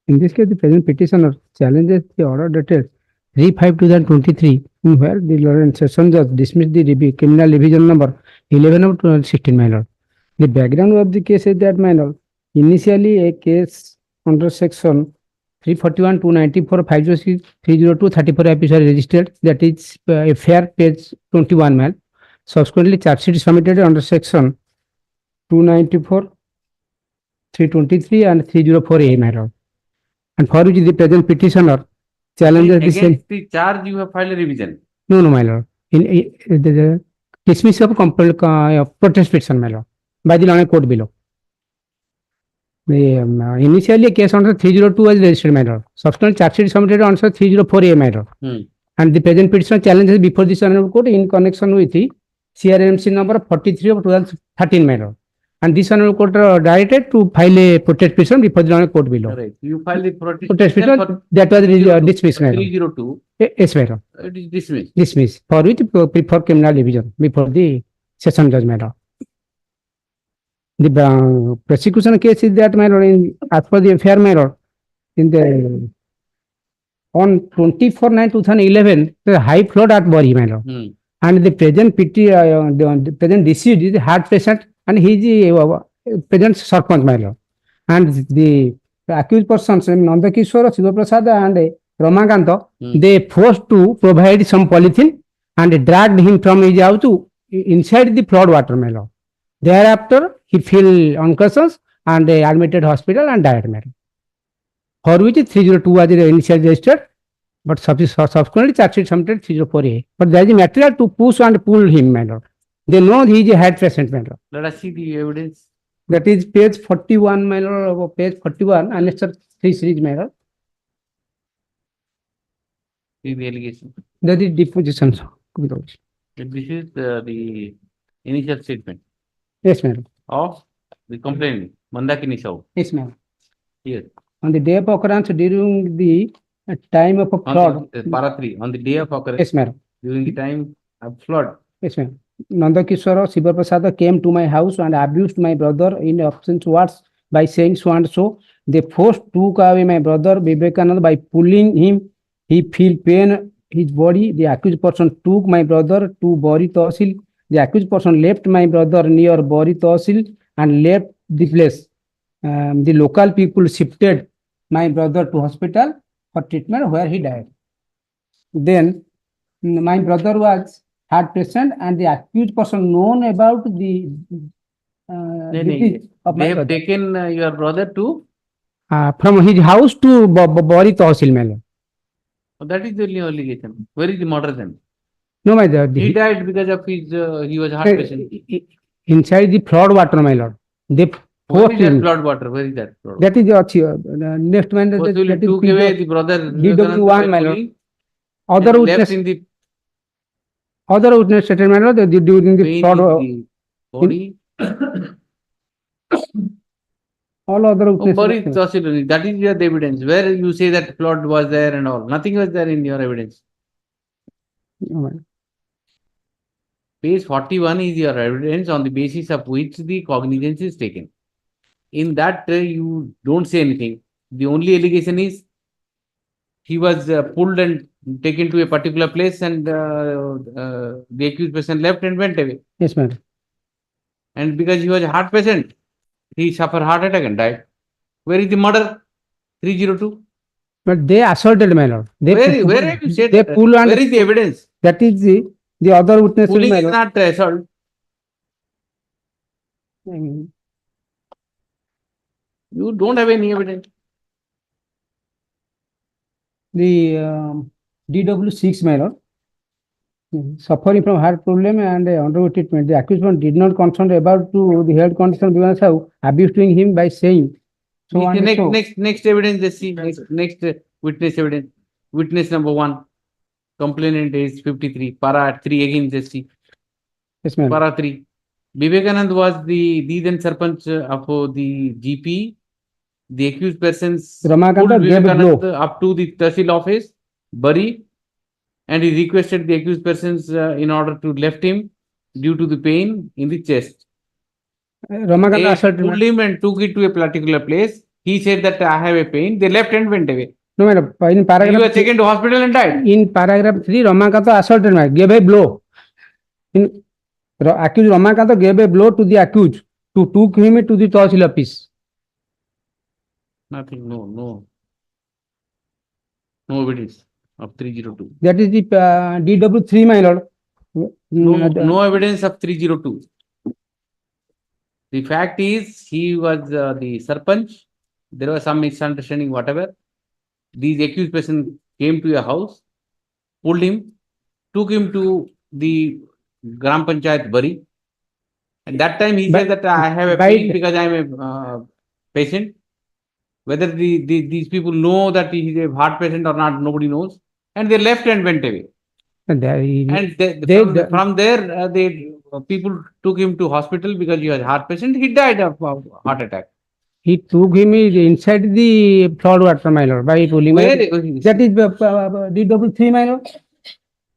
In this case, the present petitioner challenges the order dated 3/5/2023, in where the Lawrence Session Judge dismissed the criminal revision number 11 of 2016, my lord. The background of the case is that, my lord, initially a case under section 341, 294, 506, 302, 34 episode registered, that is a fair page 21, man. Subsequently, charge sheet submitted under section 294, 323 and 304A, my lord. And for which the present petitioner challenges the same. Against the charge, you have filed a revision. No, my lord. In the dismissal of protest petition, my lord, by the learned court below. The initially a case under 302 was registered, my lord. Subsequent charge sheet submitted under 304A, my lord. And the present petitioner challenges before this honorable court in connection with the CRMC number 43 of 2013, my lord. And this honorable court directed to file a protest petition before the learned court below. Correct. You filed the Protest petition petition for that was dismissed, my lord. 302. Yes, my lord. It is dismissed. Dismissed for which prefer criminal division before the session judge, my lord. The prosecution case is that, my lord, as per the affair, my lord, in the on 24/9/2011, the high flood at Bori, my lord, and the present the present deceased is a heart patient, and he is a present sarpanch, my lord, and the accused persons Nanda Kishore, Sibo Prasad, and Ramakanta, they forced to provide some polythene and dragged him from his house to inside the flood water, my lord. Thereafter, he fell unconscious and admitted hospital and died, madam. For which 302 was initially registered, but subsequently charge sheet submitted 304A. But there is material to push and pull him, my lord. They know he is a head patient, my lord. Let us see the evidence. That is page 41, my lord, page 41, and 3 series, my lord. See the allegation. That is deposition. This is the initial statement Yes, madam. of the complainant, Mandakini Sahu. Yes, ma'am. Here. On the day of occurrence during the time of a flood. Para 3, on the day of occurrence. Yes, madam. During the time of flood. Yes, ma'am. Nanda Kishore, Sibo Prasad came to my house and abused my brother in absent words by saying so and so. They forced took away my brother Vivekananda by pulling him. He feel pain his body. The accused person took my brother to Bori Tahsil. The accused person left my brother near Bori Tahsil and left the place. The local people shifted my brother to hospital for treatment where he died. Then my brother was heart patient and the accused person known about the disease of my They have brother. taken your brother to. From his house to Bori Tahsil, my lord. That is the only allegation. Where is the murder then? No, my He died because of his, he was a heart patient. inside the flood water, my lord. They Where forced is that him. flood water? Where is that flood? That is the next one. That Possibly that is took away the brother. DW1, my lord. Other and witness, left in the other witness stated, my lord, that during the vein flood, in the body. all other witnesses. Bori Tahsil, that is your evidence. Where you say that flood was there and all. Nothing was there in your evidence. No, my lord. Page 41 is your evidence on the basis of which the cognizance is taken. In that, you don't say anything. The only allegation is he was pulled and taken to a particular place and the accused person left and went away. Yes, madam. And because he was a heart patient, he suffered heart attack and died. Where is the murder? 302. But they asserted, my lord. They Where have you said they that? pull and Where is the evidence? that is the other witnesses, Pulling my is lord. not assault. You don't have any evidence. The DW6, my lord, suffering from heart problem and undergo treatment. The accused one did not concern about to the health condition because of abusing him by saying so. Next evidence, let's see. Next witness evidence. Witness number 1. Complainant is 53. Para 3 again, let's see. Yes, ma'am. Para 3. Vivekanand was the then Sarpanch of the GP. The accused persons Ramakanta pulled gave a Vivekanand blow. up to the Tahsil office, Bari, and he requested the accused persons in order to left him due to the pain in the chest. Ramakanta They asserted, pulled him and took it to a particular place. He said that I have a pain. They left and went away. no, madam. In He paragraph was taken to hospital and died. in paragraph 3, Ramakanta asserted, gave a blow. Accused Ramakanta gave a blow to the accused to took him to the Tahsil office. Nothing, no evidence of 302. That is the DW3, my lord. No evidence of 302. The fact is, he was the sarpanch. There was some misunderstanding, whatever. These accused person came to your house, pulled him, took him to the Gram Panchayat Bari. At that time, he said that I have a pain because I am a patient. Whether these people know that he is a heart patient or not, nobody knows. And they left and went away. And from there, people took him to hospital because he was a heart patient. He died of heart attack. He took him inside the flood water, my lord, by pulling. Where? That is DW3, my lord.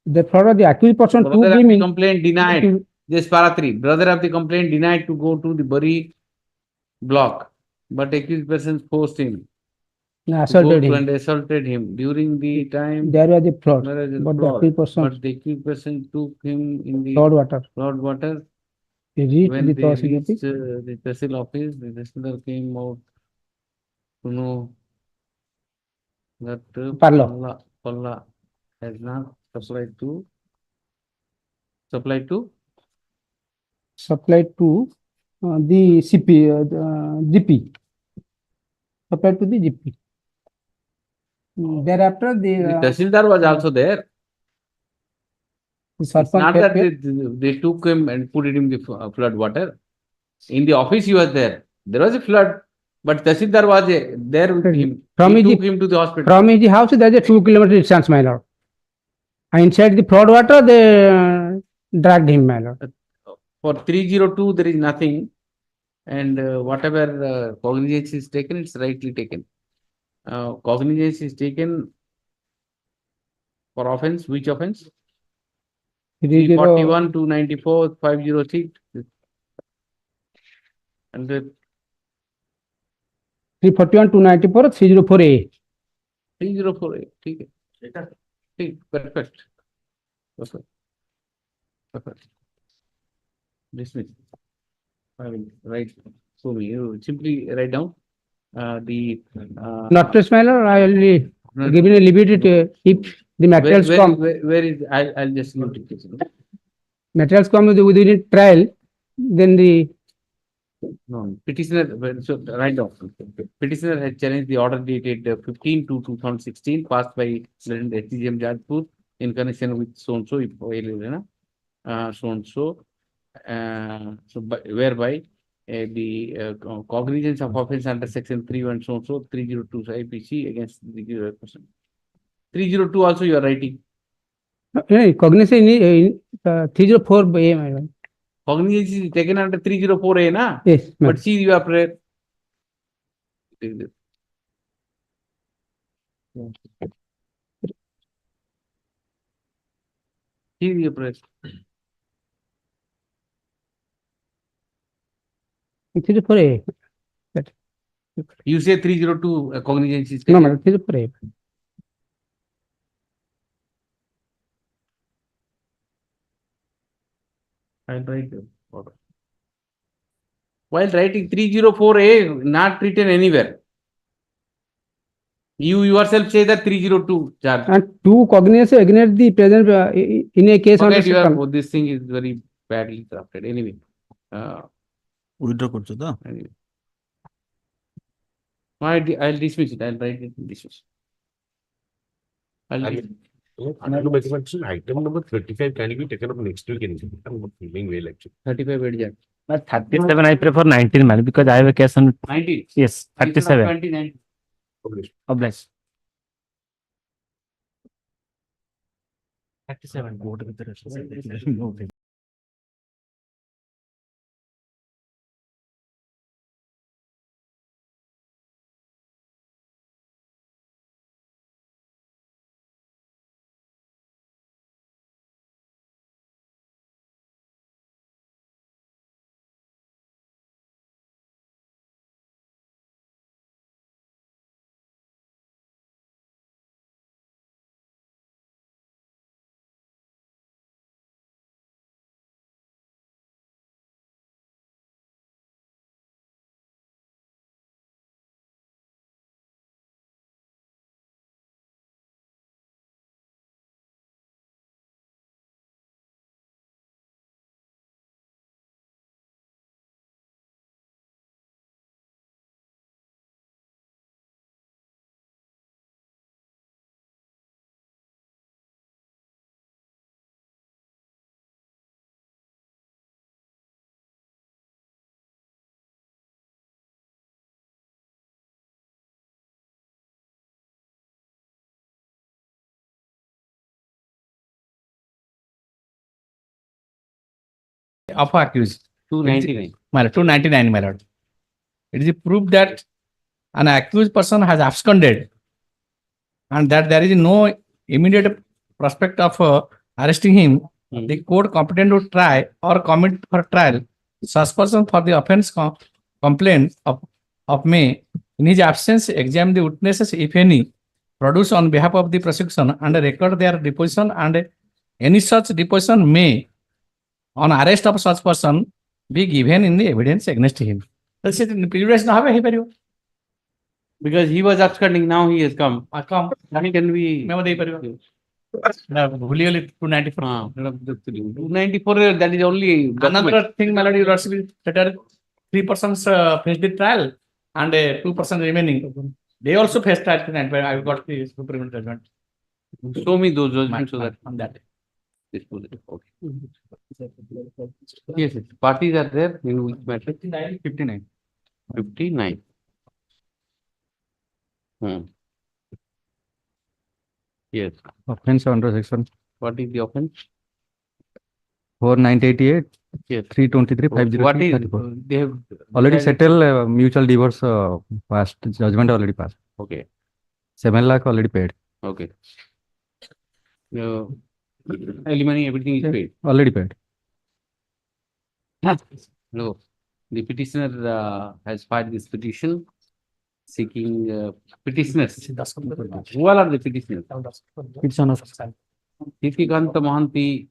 The flood, the accused person took Brother of him the in. complaint denied. This para 3. Brother of the complaint denied to go to the Bari block, but accused persons forced him. Assaulted him. And assaulted him during the time. There was a flood, There was a but the flood, accused person but the accused person took him in the flood water. water. He reached When the they Tahsil reached office. the Tahsil office, the Tahsildar came out to know that Palla has not supplied to The CP, GP. Supplied to the GP. Thereafter, the Tahsildar was also there. It's not that they took him and put it in the flood water. In the office, he was there. There was a flood, but Tahsildar was there with him. He took him to the hospital. From his house, there is a 2 kilometer distance, my lord. And inside the flood water, they dragged him, my lord. For 302, there is nothing. And whatever cognizance is taken, it's rightly taken. Cognizance is taken for offense. Which offense? 341, 294, 506. And 341, 294, 304A. 304A. ठीक है. Perfect. Dismiss. I will write. So you simply write down the. Not just, my lord, I only given a liberty to if the materials come. Where is? I'll just note it. Materials come within the trial, then the. No, petitioner. So write down. Petitioner has challenged the order dated 15/2/2016, passed by President HCM Jadpur in connection with so and so. So and so. Whereby the cognizance of offense under section 3 so 302 IPC against the person. 302 also you are writing. Cognizance in 304A, my lord. Cognizance is taken under 304A, na? Yes. But see your prayer. See your prayer. 304A. You say 302 cognizance is No, taken. madam, 304A. I'll write the order. While writing 304A, not written anywhere. You yourself say that 302 charge. And two cognizance against the present in a case under section. This thing is very badly crafted. Anyway. Withdraw করছো তো? Anyway. I'll dismiss it. I'll write it dismiss. Item number 35 can be taken up next week. I'm not feeling well actually. 35 adjourned. But 37, I prefer 19, man, because I have a case on 19. Yes, 37. 29. Obliged. 37. of accused. 299. My lord, 299, my lord. It is proof that an accused person has absconded and that there is no immediate prospect of arresting him. The court competent to try or commit for trial such person for the offence complaint of may, in his absence, examine the witnesses, if any, produce on behalf of the prosecution and record their deposition, and any such deposition may, on arrest of such person, be given in the evidence against him. That's it. In previous na have he Because he was absconding, now he has come. come. That can be. Memo dei paribo. Na bhuli 294. 294, that is only. Another thing, my lord, you lordship, that are 3 persons faced the trial and 2 persons remaining. They also faced trial tonight, but I got the supplementary judgment. Show me those judgments so that. On that. Okay. Yes, yes. Parties are there in which matter? 59. 59. Yes. Offense under section What is the offense? 4988, Yes. 323, What is, 503, they have. already decided- settled mutual divorce passed, judgment already passed. Okay, 7 lakh already paid. okay. Alimony, everything is paid. Already paid. No, the petitioner has filed this petition seeking petitioners. Who all are the petitioners? It's on us. Sitikanta Mohanty,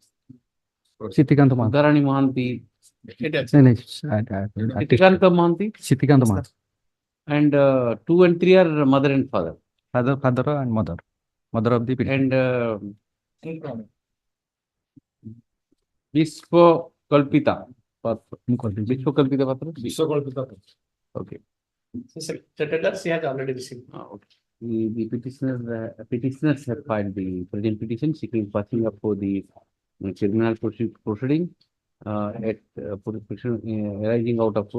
Sitikanta Mohan. Dharani Mohanty, Sitikanta Mohanty, Sitikanta Mohan. and 2 and 3 are mother and father. Father and mother. Mother of the petitioner. And Vishwakalpita. Vishwakalpita Patra? Okay. She has already received. Okay. The petitioners have filed the present petition seeking passing up for the criminal proceeding arising out of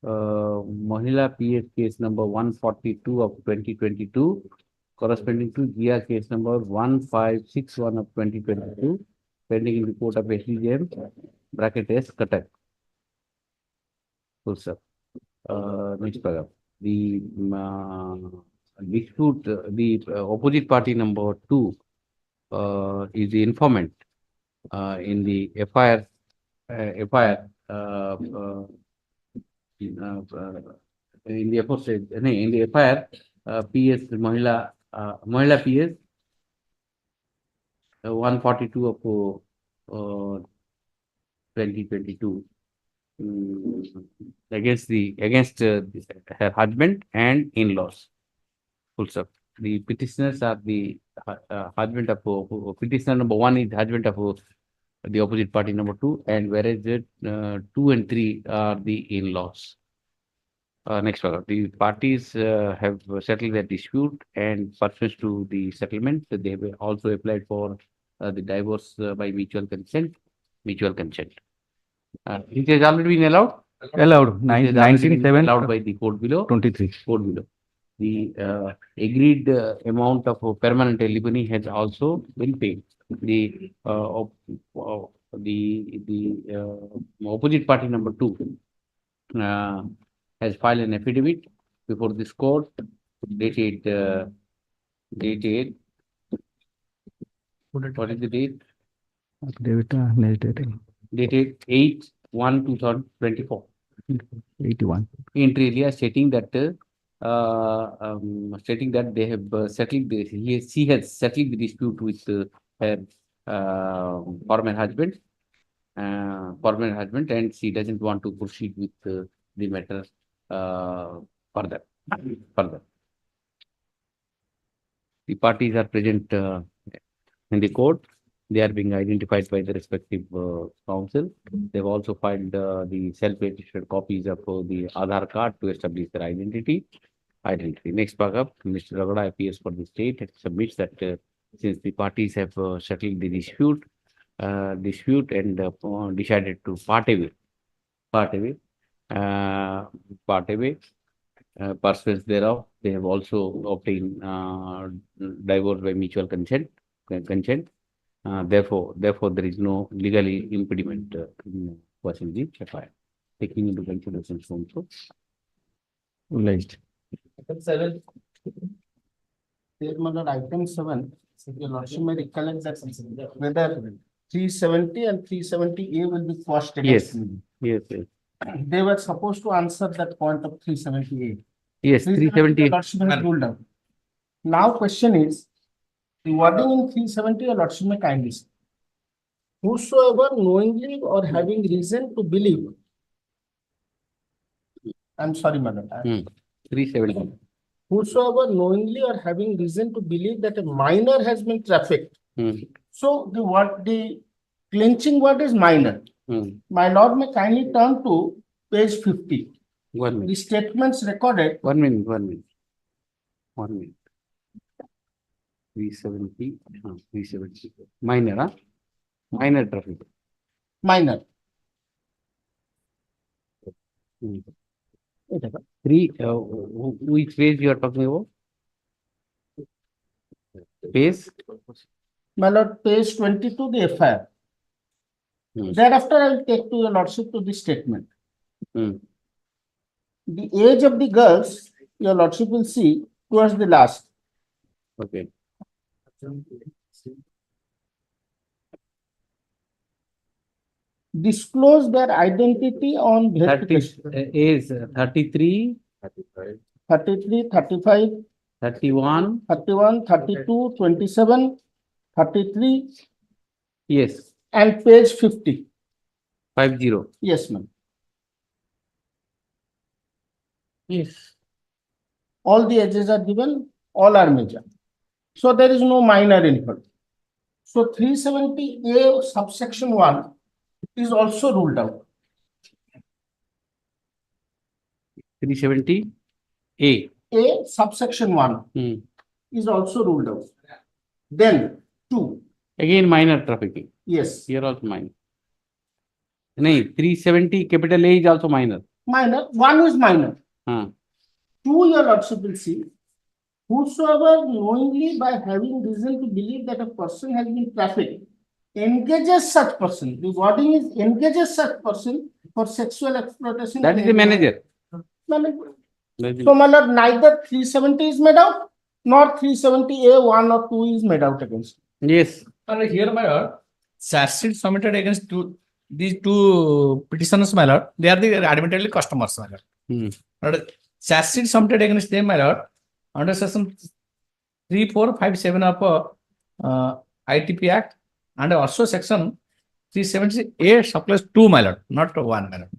Mahila PS case number 142 of 2022, corresponding to GR case number 1561 of 2022, pending in the court of SDJM, bracket S, Cuttack. Full stop. Next paragraph. The dispute, the opposite party number 2 is the informant in the FIR, in the aforesaid, in the FIR, PS Mahila PS 142 of 2022 against her husband and in-laws. Full stop. The petitioners are the husband of petitioner number 1 is husband of the opposite party number 2, and whereas 2 and 3 are the in-laws. Next paragraph. The parties have settled their dispute, and pursuant to the settlement, they have also applied for the divorce by mutual consent. It has already been allowed. Allowed. It has already been 19/7 allowed by the court below. 23. Court below. The agreed amount of permanent alimony has also been paid. The opposite party number 2 has filed an affidavit before this court dated what is the date? Dated 8/1/2024. 81. Inter alia, stating that they have settled she has settled the dispute with her former husband, and she doesn't want to proceed with the matter further. The parties are present in the court. They are being identified by the respective counsel. They've also filed the self-attested copies of the Aadhaar card to establish their identity. Next paragraph, Mr. Ragada appears for the state and submits that since the parties have settled the dispute and decided to part away. Pursuant thereof, they have also obtained divorce by mutual consent. Therefore, there is no legal impediment quashing the FIR, taking into consideration so and so. Realized. Item 7. There, my lord, item 7, your lordship may recollect that whether 370 and 370A will be quashed against Yes. me. Yes, yes. They were supposed to answer that point of 378. Yes, 370. Your lordship has ruled out. Now question is, the wording in 370, your lordship may kindly say, whosoever knowingly or having reason to believe. I'm sorry, madam. 370. Whosoever knowingly or having reason to believe that a minor has been trafficked. So the clinching word is minor. My lord may kindly turn to page 50. 1 minute. The statements recorded. 1 minute, 1 minute. 1 minute. 370, 370. Minor, huh? Minor traffic. Minor. Which page you are talking about? Page? My lord, page 22, the FIR. Thereafter, I will take to your lordship to the statement. The age of the girls, your lordship will see towards the last. Okay. Disclose their identity on verification. Is 33, 33, 35, 31. 31, 32, 27, 33. Yes. And page 50. 50. Yes, ma'am. Yes. All the ages are given, all are major. So there is no minor input. So 370A subsection 1 is also ruled out. 370 A. A subsection 1 is also ruled out. Then 2. Again minor trafficking. Yes. Here also minor. No, 370 capital A is also minor. Minor. 1 is minor. 2, your lordship will see. Whosoever knowingly by having reason to believe that a person has been trafficked engages such person. The wording is engages such person for sexual exploitation. That is the manager. So, my lord, neither 370 is made out, nor 370A 1 or 2 is made out against. Yes. And here, my lord, charge sheet submitted against these two petitioners, my lord, they are the admittedly customers, my lord. Charge sheet submitted against them, my lord, under section 3457 of ITP Act, and also section 370A supplies 2, my lord, not 1, my lord.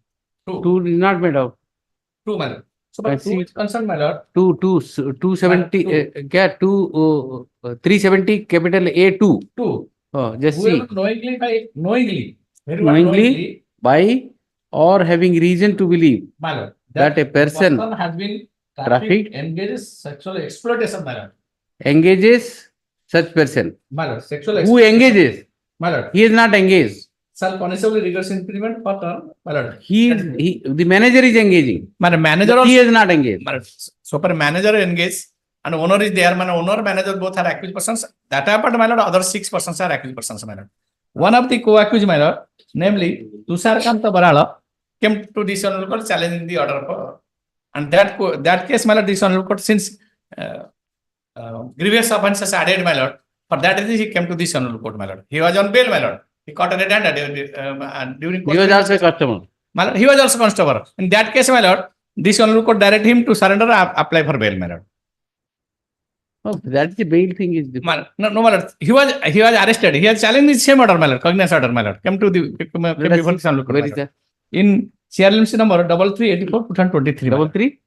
2 is not made out. 2, my lord. So, but 2 is concerned, my lord. 270, 370 capital A 2. 2. Just see. Knowingly by or having reason to believe my lord, that a person has been trafficked, engages sexual exploitation, my lord. Engages such person. My lord, sexual Who engages? My lord. He is not engaged. Shall punishable rigorous imprisonment for term, my lord. The manager is engaging. My manager he is not engaged. So for manager engaged and owner is there. My owner, manager both are accused persons. That happened, my lord. Other 6 persons are accused persons, my lord. One of the co-accused, my lord, namely Tusharkanta Barala, came to this honorable court challenging the order of, and that case, my lord, this honorable court, since grievous offences added, my lord, for that reason he came to this honorable court, my lord. He was on bail, my lord. He caught a red handed during. He was also a customer. My lord, he was also constable. In that case, my lord, this honorable court directed him to surrender, apply for bail, my lord. Oh, that's the bail thing is different. No, my lord. He was arrested. He has challenged the same order, my lord, cognizance order, my lord. Came to the Where is that? In CRLMC number 3384/2023.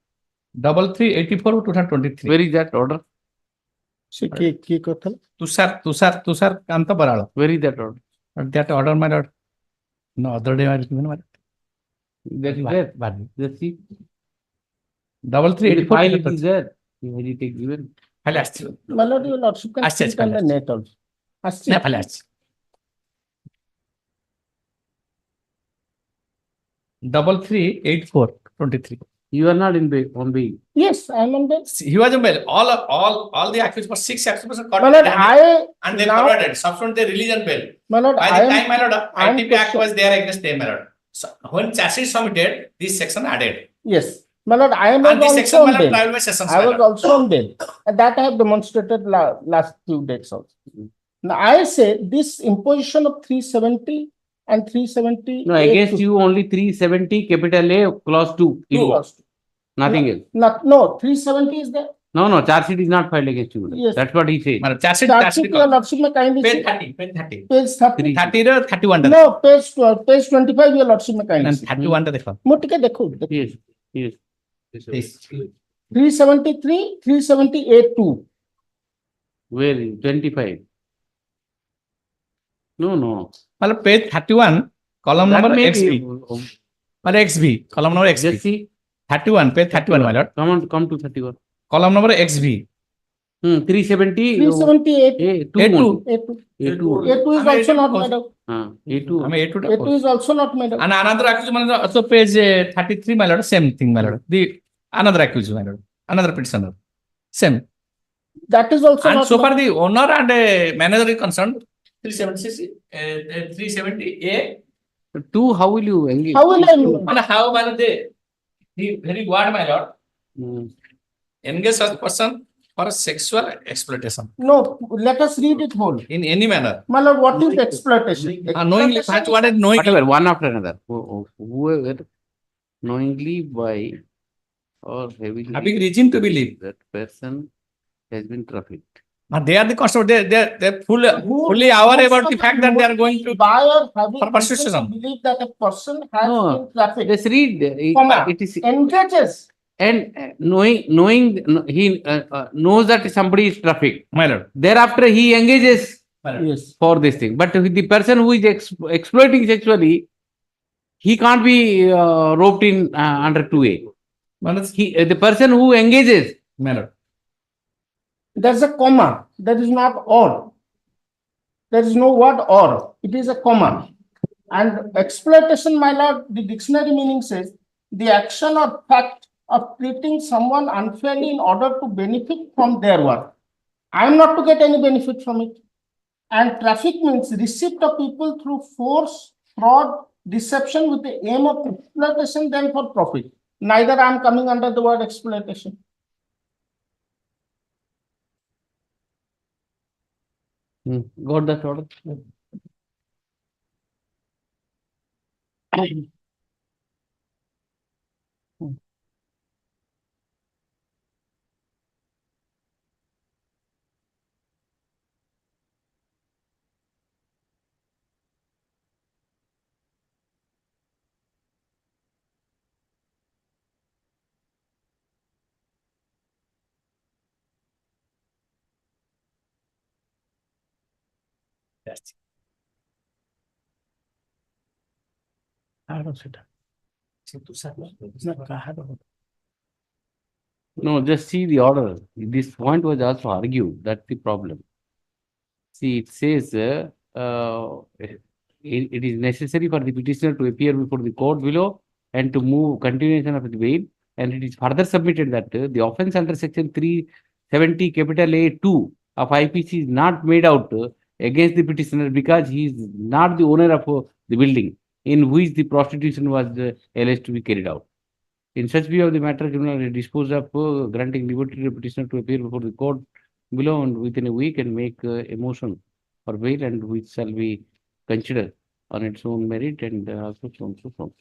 3384 2023. Where is that order? Tushar Kanta Barala. Where is that order? That order, my lord. No, other day I was given, my lord. That is there. Let's see. 3384. File it is there. He take given. My lord, your lordship can see it on the net also. 3384/23. You are not in bail, on bail. Yes, I am on bail. He was on bail. All the accused, 6 accused caught. My lord, and they forwarded. Subsequently, they released on bail. My lord, By the time, my lord, ITP Act was there against them, my lord. So when charge sheet submitted, this section added. Yes, my lord, I am And this also section, on my lord, bail. trial by sessions, I my was lord. also on bail, and that I have demonstrated last few days also. Now, I say this imposition of 370 and 370. No, against you only 370 capital A clause 2. Nothing else. No, 370 is there. No, charge sheet is not filed against you. Yes. That's what he said. My lord, charge sheet, Charge sheet, your lordship may kindly page see. 30, page 30. Page 30. 30 ର 31 ଟା No, page 12, page 25, your lordship may kindly see. 31 ଟା ଦେଖ। ମୁଁ ଟିକେ ଦେଖୁ। Yes, yes. 373, 378 2. Where is 25? No. मतलब page 31, column That number may XB. be- मतलब XB, column number XB. Just see. 31, page 31, my lord. Come to 31. Column number XB. 370. 378. A2. A2 is also not made out. A2. I mean, A2 টা A2 is also not made out. And another accused, my lord, also page 33, my lord, same thing, my lord. The another accused, my lord, another petitioner, same. That is also And not so made far out. the owner and manager is concerned, 370A. 2, how will you engage? How will I? And how, my lord, the very word, my lord, engage such person for sexual exploitation No, let us read it whole. in any manner. My lord, what is exploitation? Knowingly, Exploitation what is knowingly? Whatever, one after another. Whoever knowingly by or Having having reason to believe. that person has been trafficked. And they are the constable, they're fully aware about the fact that they are going to By or having for reason to prostitution. believe that a person has No. been trafficked. Let's read. Comma. It is Engages. and knowing he knows that somebody is trafficked. My lord. Thereafter, he engages Yes. for this thing. But the person who is exploiting sexually, he can't be roped in under 2A. The person who engages. My lord. There's a comma. There is not or. There is no word or. It is a comma. And exploitation, my lord, the dictionary meaning says the action or fact of treating someone unfairly in order to benefit from their work. I am not to get any benefit from it. And traffic means receipt of people through force, fraud, deception with the aim of exploitation, then for profit. Neither I am coming under the word exploitation. Got that order? No, just see the order. This point was also argued. That's the problem. See, it says it is necessary for the petitioner to appear before the court below and to move continuation of the bail. And it is further submitted that the offence under section 370 capital A2 of IPC is not made out against the petitioner because he is not the owner of the building in which the prostitution was alleged to be carried out. In such view of the matter, criminal will dispose of granting liberty to the petitioner to appear before the court below and within a week and make a motion for bail, and which shall be considered on its own merit and also so on so forth.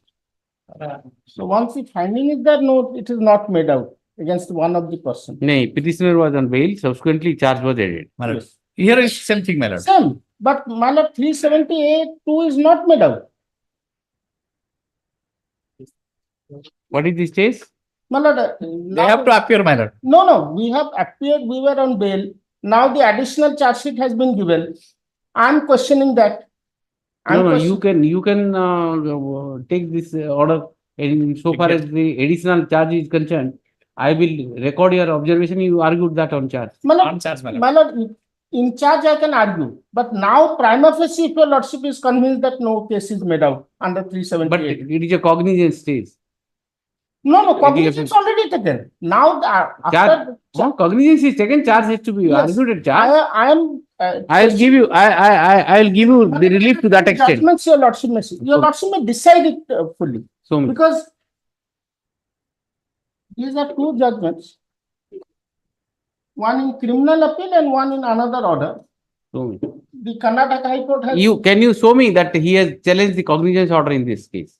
So once the finding is there, no, it is not made out against one of the person. Nay, petitioner was on bail, subsequently charge was added. My lord. Yes. Here is same thing, my lord. Same, but my lord, 378(2) is not made out. What is this case? My lord, They have to appear, my lord. No, we have appeared, we were on bail. Now the additional charge sheet has been given. I am questioning that. No, you can take this order in so far as the additional charge is concerned. I will record your observation. You argued that on charge. My lord, On charge, my lord. my lord, in charge I can argue, but now prima facie, if your lordship is convinced that no case is made out under But 378. it is a cognizance stage. No, cognizance already taken. Now, after. Cognizance is taken, charge has to be Yes, argued at charge. I am I'll give you, I'll give you the relief to that extent. Judgments your lordship may see. Your lordship may decide it fully. So, Because these are two judgments. One in criminal appeal and one in another order. so The Karnataka High Court has. can you show me that he has challenged the cognizance order in this case?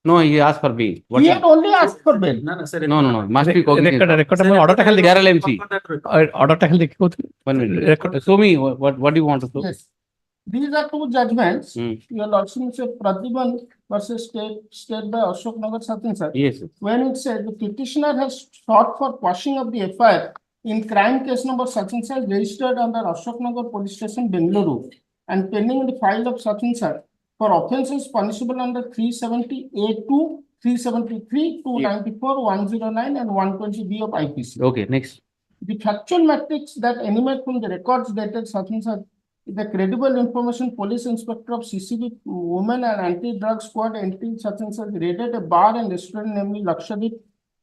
No, he asked for bail. What He is- had only asked for bail. No, must be cognizance. order Kerala MC. order tackle 1 minute. Show me what do you want to show? Yes. These are two judgments. Hmm. Your lordship said Pradhiban versus state by Ashok Nagar Satin sir. Yes. When it said the petitioner has sought for quashing of the FIR in crime case number such and such registered under Ashok Nagar Police Station, Bengaluru, and pending in the file of such and such for offences punishable under 370A2, 373, 294, 109, and 120B of IPC. Okay, next. The factual matrix that emanate from the records dated such and such, the credible information police inspector of CCB Women and Anti-Drug Squad entity such and such raided a bar and restaurant namely Lakshadweep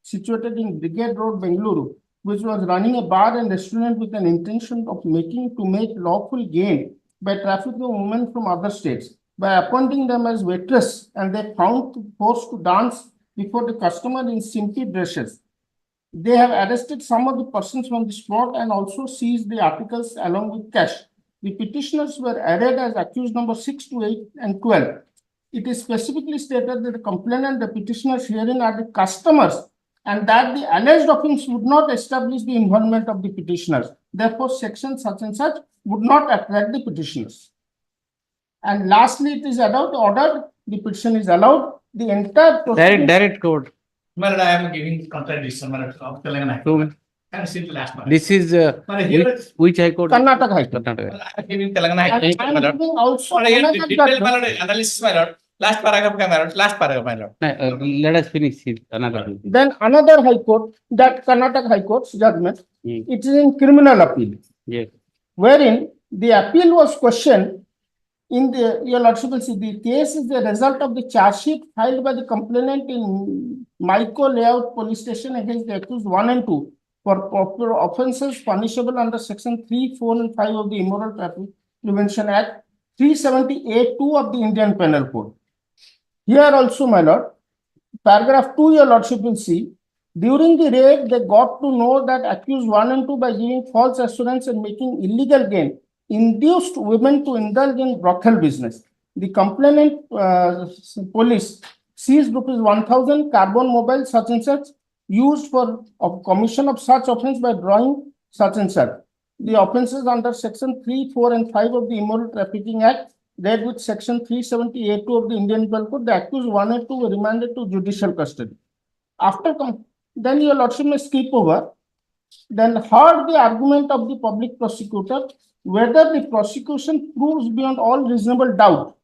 situated in Brigade Road, Bengaluru, which was running a bar and restaurant with an intention of make lawful gain by trafficking women from other states by appointing them as waitress, and they found forced to dance before the customer in simpy dresses. They have arrested some of the persons from the spot and also seized the articles along with cash. The petitioners were arraigned as accused number 6 to 8 and 12. It is specifically stated that the complainant, the petitioners herein are the customers, and that the alleged offence would not establish the involvement of the petitioners. Therefore, section such and such would not attract the petitioners. And lastly, it is allowed, ordered, the petition is allowed, the entire proceeding. Direct court. My lord, I am giving contradiction, my lord, of Telangana High Show Court. me. Can you see the last one? This is which High Court? Karnataka High Court. Karnataka. I am giving Telangana High And Court, I my am lord. giving also But again, another detailed, judgment. my lord, analysis, my lord. Last paragraph, my lord. Last paragraph, my lord. Let us finish it. Another. Then another High Court, that Karnataka High Court's judgment, it is in criminal appeal, Yes. wherein the appeal was questioned in the, your lordship will see, the case is the result of the charge sheet filed by the complainant in Maiko Layout Police Station against the accused 1 and 2 for offences punishable under section 3, 4, and 5 of the Immoral Traffic Prevention Act, 370A2 of the Indian Penal Code. Here also, my lord, paragraph 2, your lordship will see, during the raid, they got to know that accused 1 and 2 by giving false assurance and making illegal gain, induced women to indulge in brothel business. The complainant police seized rupees 1,000 carbon mobile such and such used for commission of such offence by drawing such and such. The offences under section 3, 4, and 5 of the Immoral Trafficking Act, read with section 370A2 of the Indian Penal Code, the accused 1 and 2 were remanded to judicial custody. After then your lordship may skip over, then heard the argument of the public prosecutor, whether the prosecution proves beyond all reasonable doubt,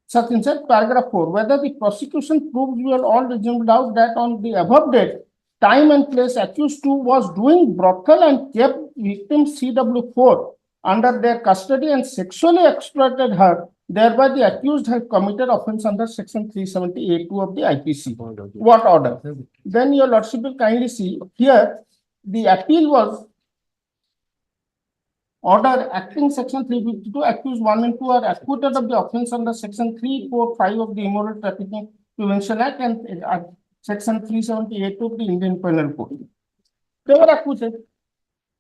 such and such, paragraph 4, whether the prosecution proves beyond all reasonable doubt that on the above date, time and place accused 2 was doing brothel and kept victim CW4 under their custody and sexually exploited her, thereby the accused had committed offence under section 370A2 of the IPC. What order? Then your lordship will kindly see here, the appeal was order acting section 352, accused 1 and 2 are acquitted of the offence under section 3, 4, 5 of the Immoral Trafficking Prevention Act and section 378 of the Indian Penal Code. They were acquitted.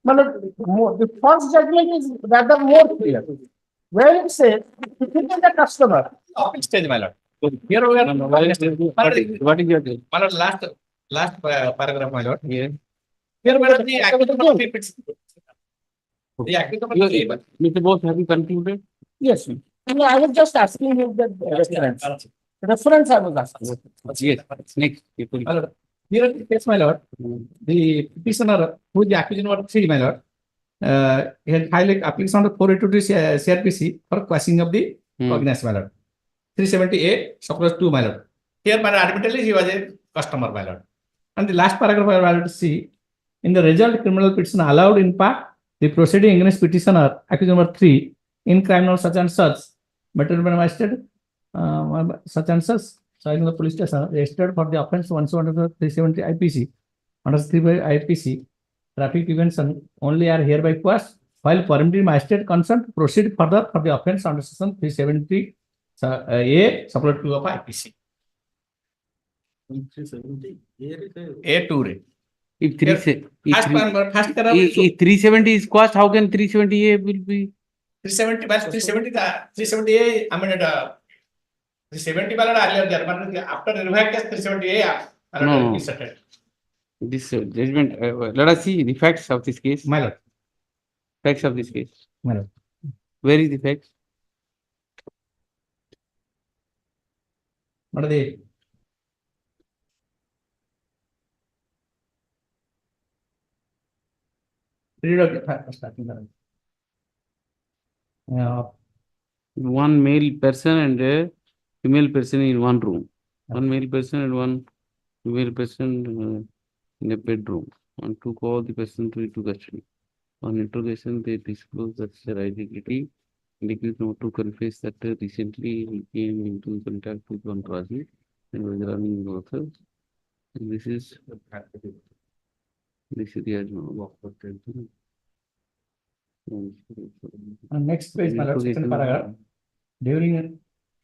But the first judgment is rather more clear. Where it says, if it is the customer. Stage, my lord. Here we are. What is your My lord, last paragraph, my lord. Here we are the accused of the the accused of the Mr. Bose, have you concluded? Yes. No, I was just asking you the reference. Reference I was asking. Yes. Next. My lord, here in the case, my lord, the petitioner who is the accused number 3, my lord, he had filed application under 482 CRPC for quashing of the cognizance, my lord. 370A, subclause 2, my lord. Here, my lord, admittedly, he was a customer, my lord. And the last paragraph I wanted to see, in the result, criminal petition allowed in part the proceeding against petitioner, accused number 3, in crime number such and such, material by magistrate, such and such, citing the police station, registered for the offence 370 IPC, under 3 by IPC, traffic prevention only are hereby quashed while permitting magistrate concerned to proceed further for the offence under section 370 A supplement 2 of IPC. A2 re. If First if 370 is quashed, how can 370A will be? 370 by 370A amended 370 ballot earlier there, but after revival case 370A No. inserted. This judgment, let us see the facts of this case. My lord. Facts of this case. My lord. Where is the facts? What are they? One male person and a female person in one room. One male person and one female person in a bedroom. And took all the person into custody. On interrogation, they disclosed that their identity. Indicates not to confess that recently he came into contact with one Raji and was running the author. And this is the Next page, my lord, second paragraph. During a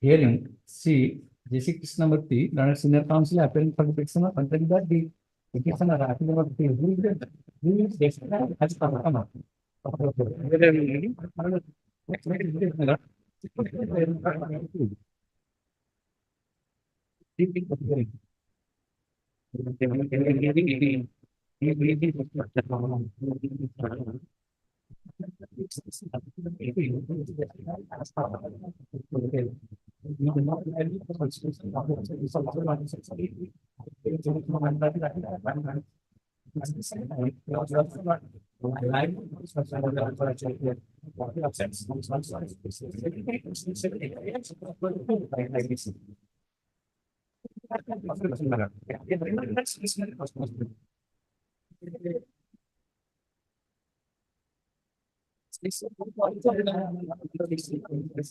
hearing, C. J.C. Krishnamurthy, Learned Senior Counsel, appearing for the petitioner, contended that the petitioner has come up. Next page, my lord.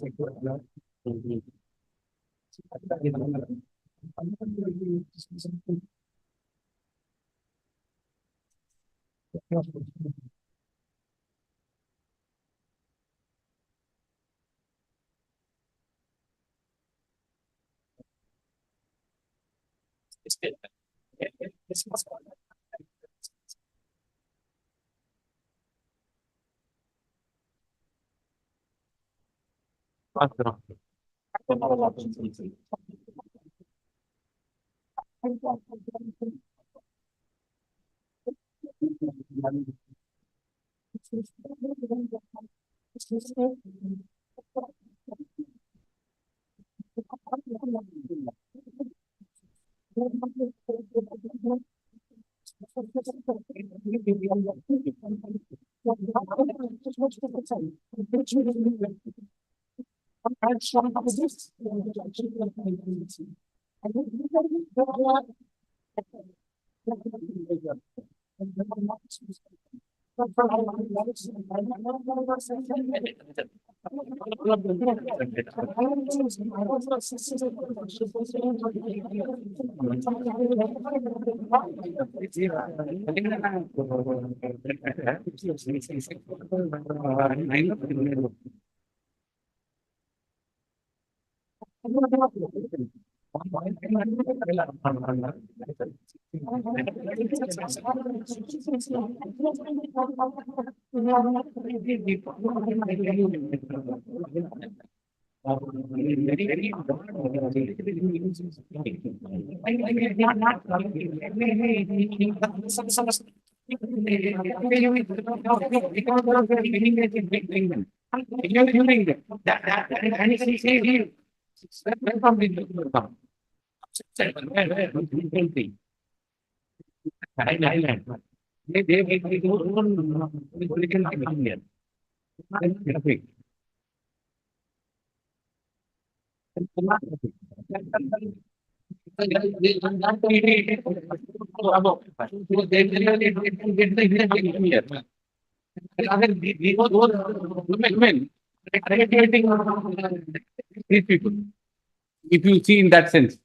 If you see in that sense.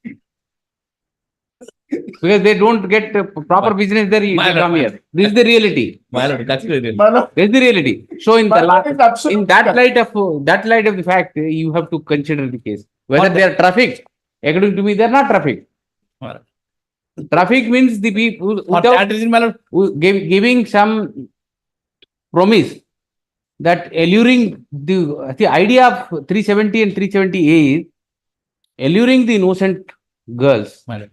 Because they don't get proper business there, they come here. This is the reality. My lord, that's really. This is the reality. So in that light of the fact, you have to consider the case. Whether they are trafficked, according to me, they are not trafficked. Alright. Traffic means the people For that reason, my lord, giving some promise that alluring the idea of 370 and 370A is alluring the innocent girls my lord.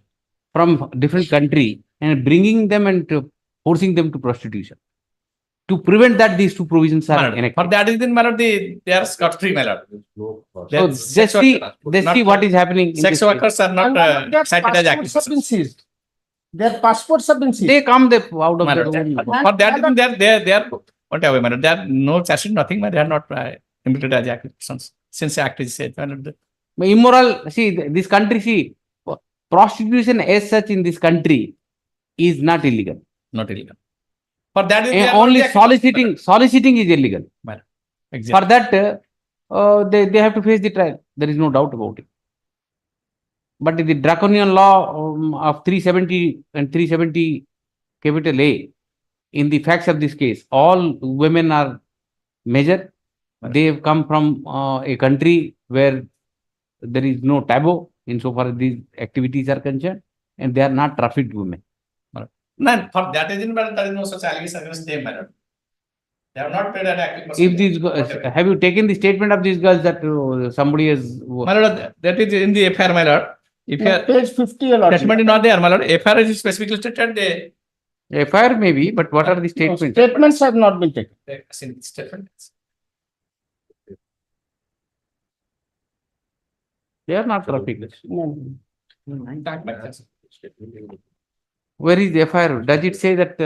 from different country and bringing them and forcing them to prostitution. To prevent that, these two provisions My are lord. enacted. For that reason, my lord, they are scot free, my lord. So just see what is happening. in Sex this case. workers are not Their cited as passports have been accused. seized. Their passports have been seized. They come out of My their lord, own. for that reason, they are whatever, my lord. They are no charge, nothing, but they are not imputed as accusations since the act is said. My lord, Immoral, see, this country, see, prostitution as such in this country is not illegal. not illegal. For that reason, they are Only not the accused, soliciting is illegal. my lord. For Exactly. that, they have to face the trial. There is no doubt about it. But the draconian law of 370 and 370 capital A, in the facts of this case, all women are major. They have come from a country where there is no taboo insofar as these activities are concerned, and they are not trafficked women. No, for that reason, my lord, there is no such allegation against them, my lord. They have not paid an accused. If these have you taken the statement of these girls that somebody has My lord, that is in the FIR, my lord. If you are Page 50, your lordship. statement is not there, my lord. FIR is specifically stated the FIR maybe, but what are the statements? Statements have not been taken. statement. They are not trafficked. No. Where is the FIR? Does it say that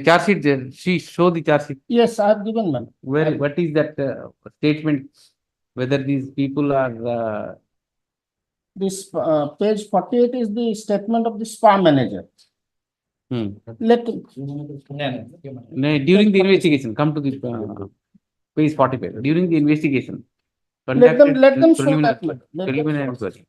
charge sheet? She show the charge sheet. Yes, I have given one. Where? What is that statement? Whether these people are This page 48 is the statement of the spa manager. Let during the investigation, come to the page 45. During the investigation, let them show preliminary- that. Let them preliminary show. inquiry.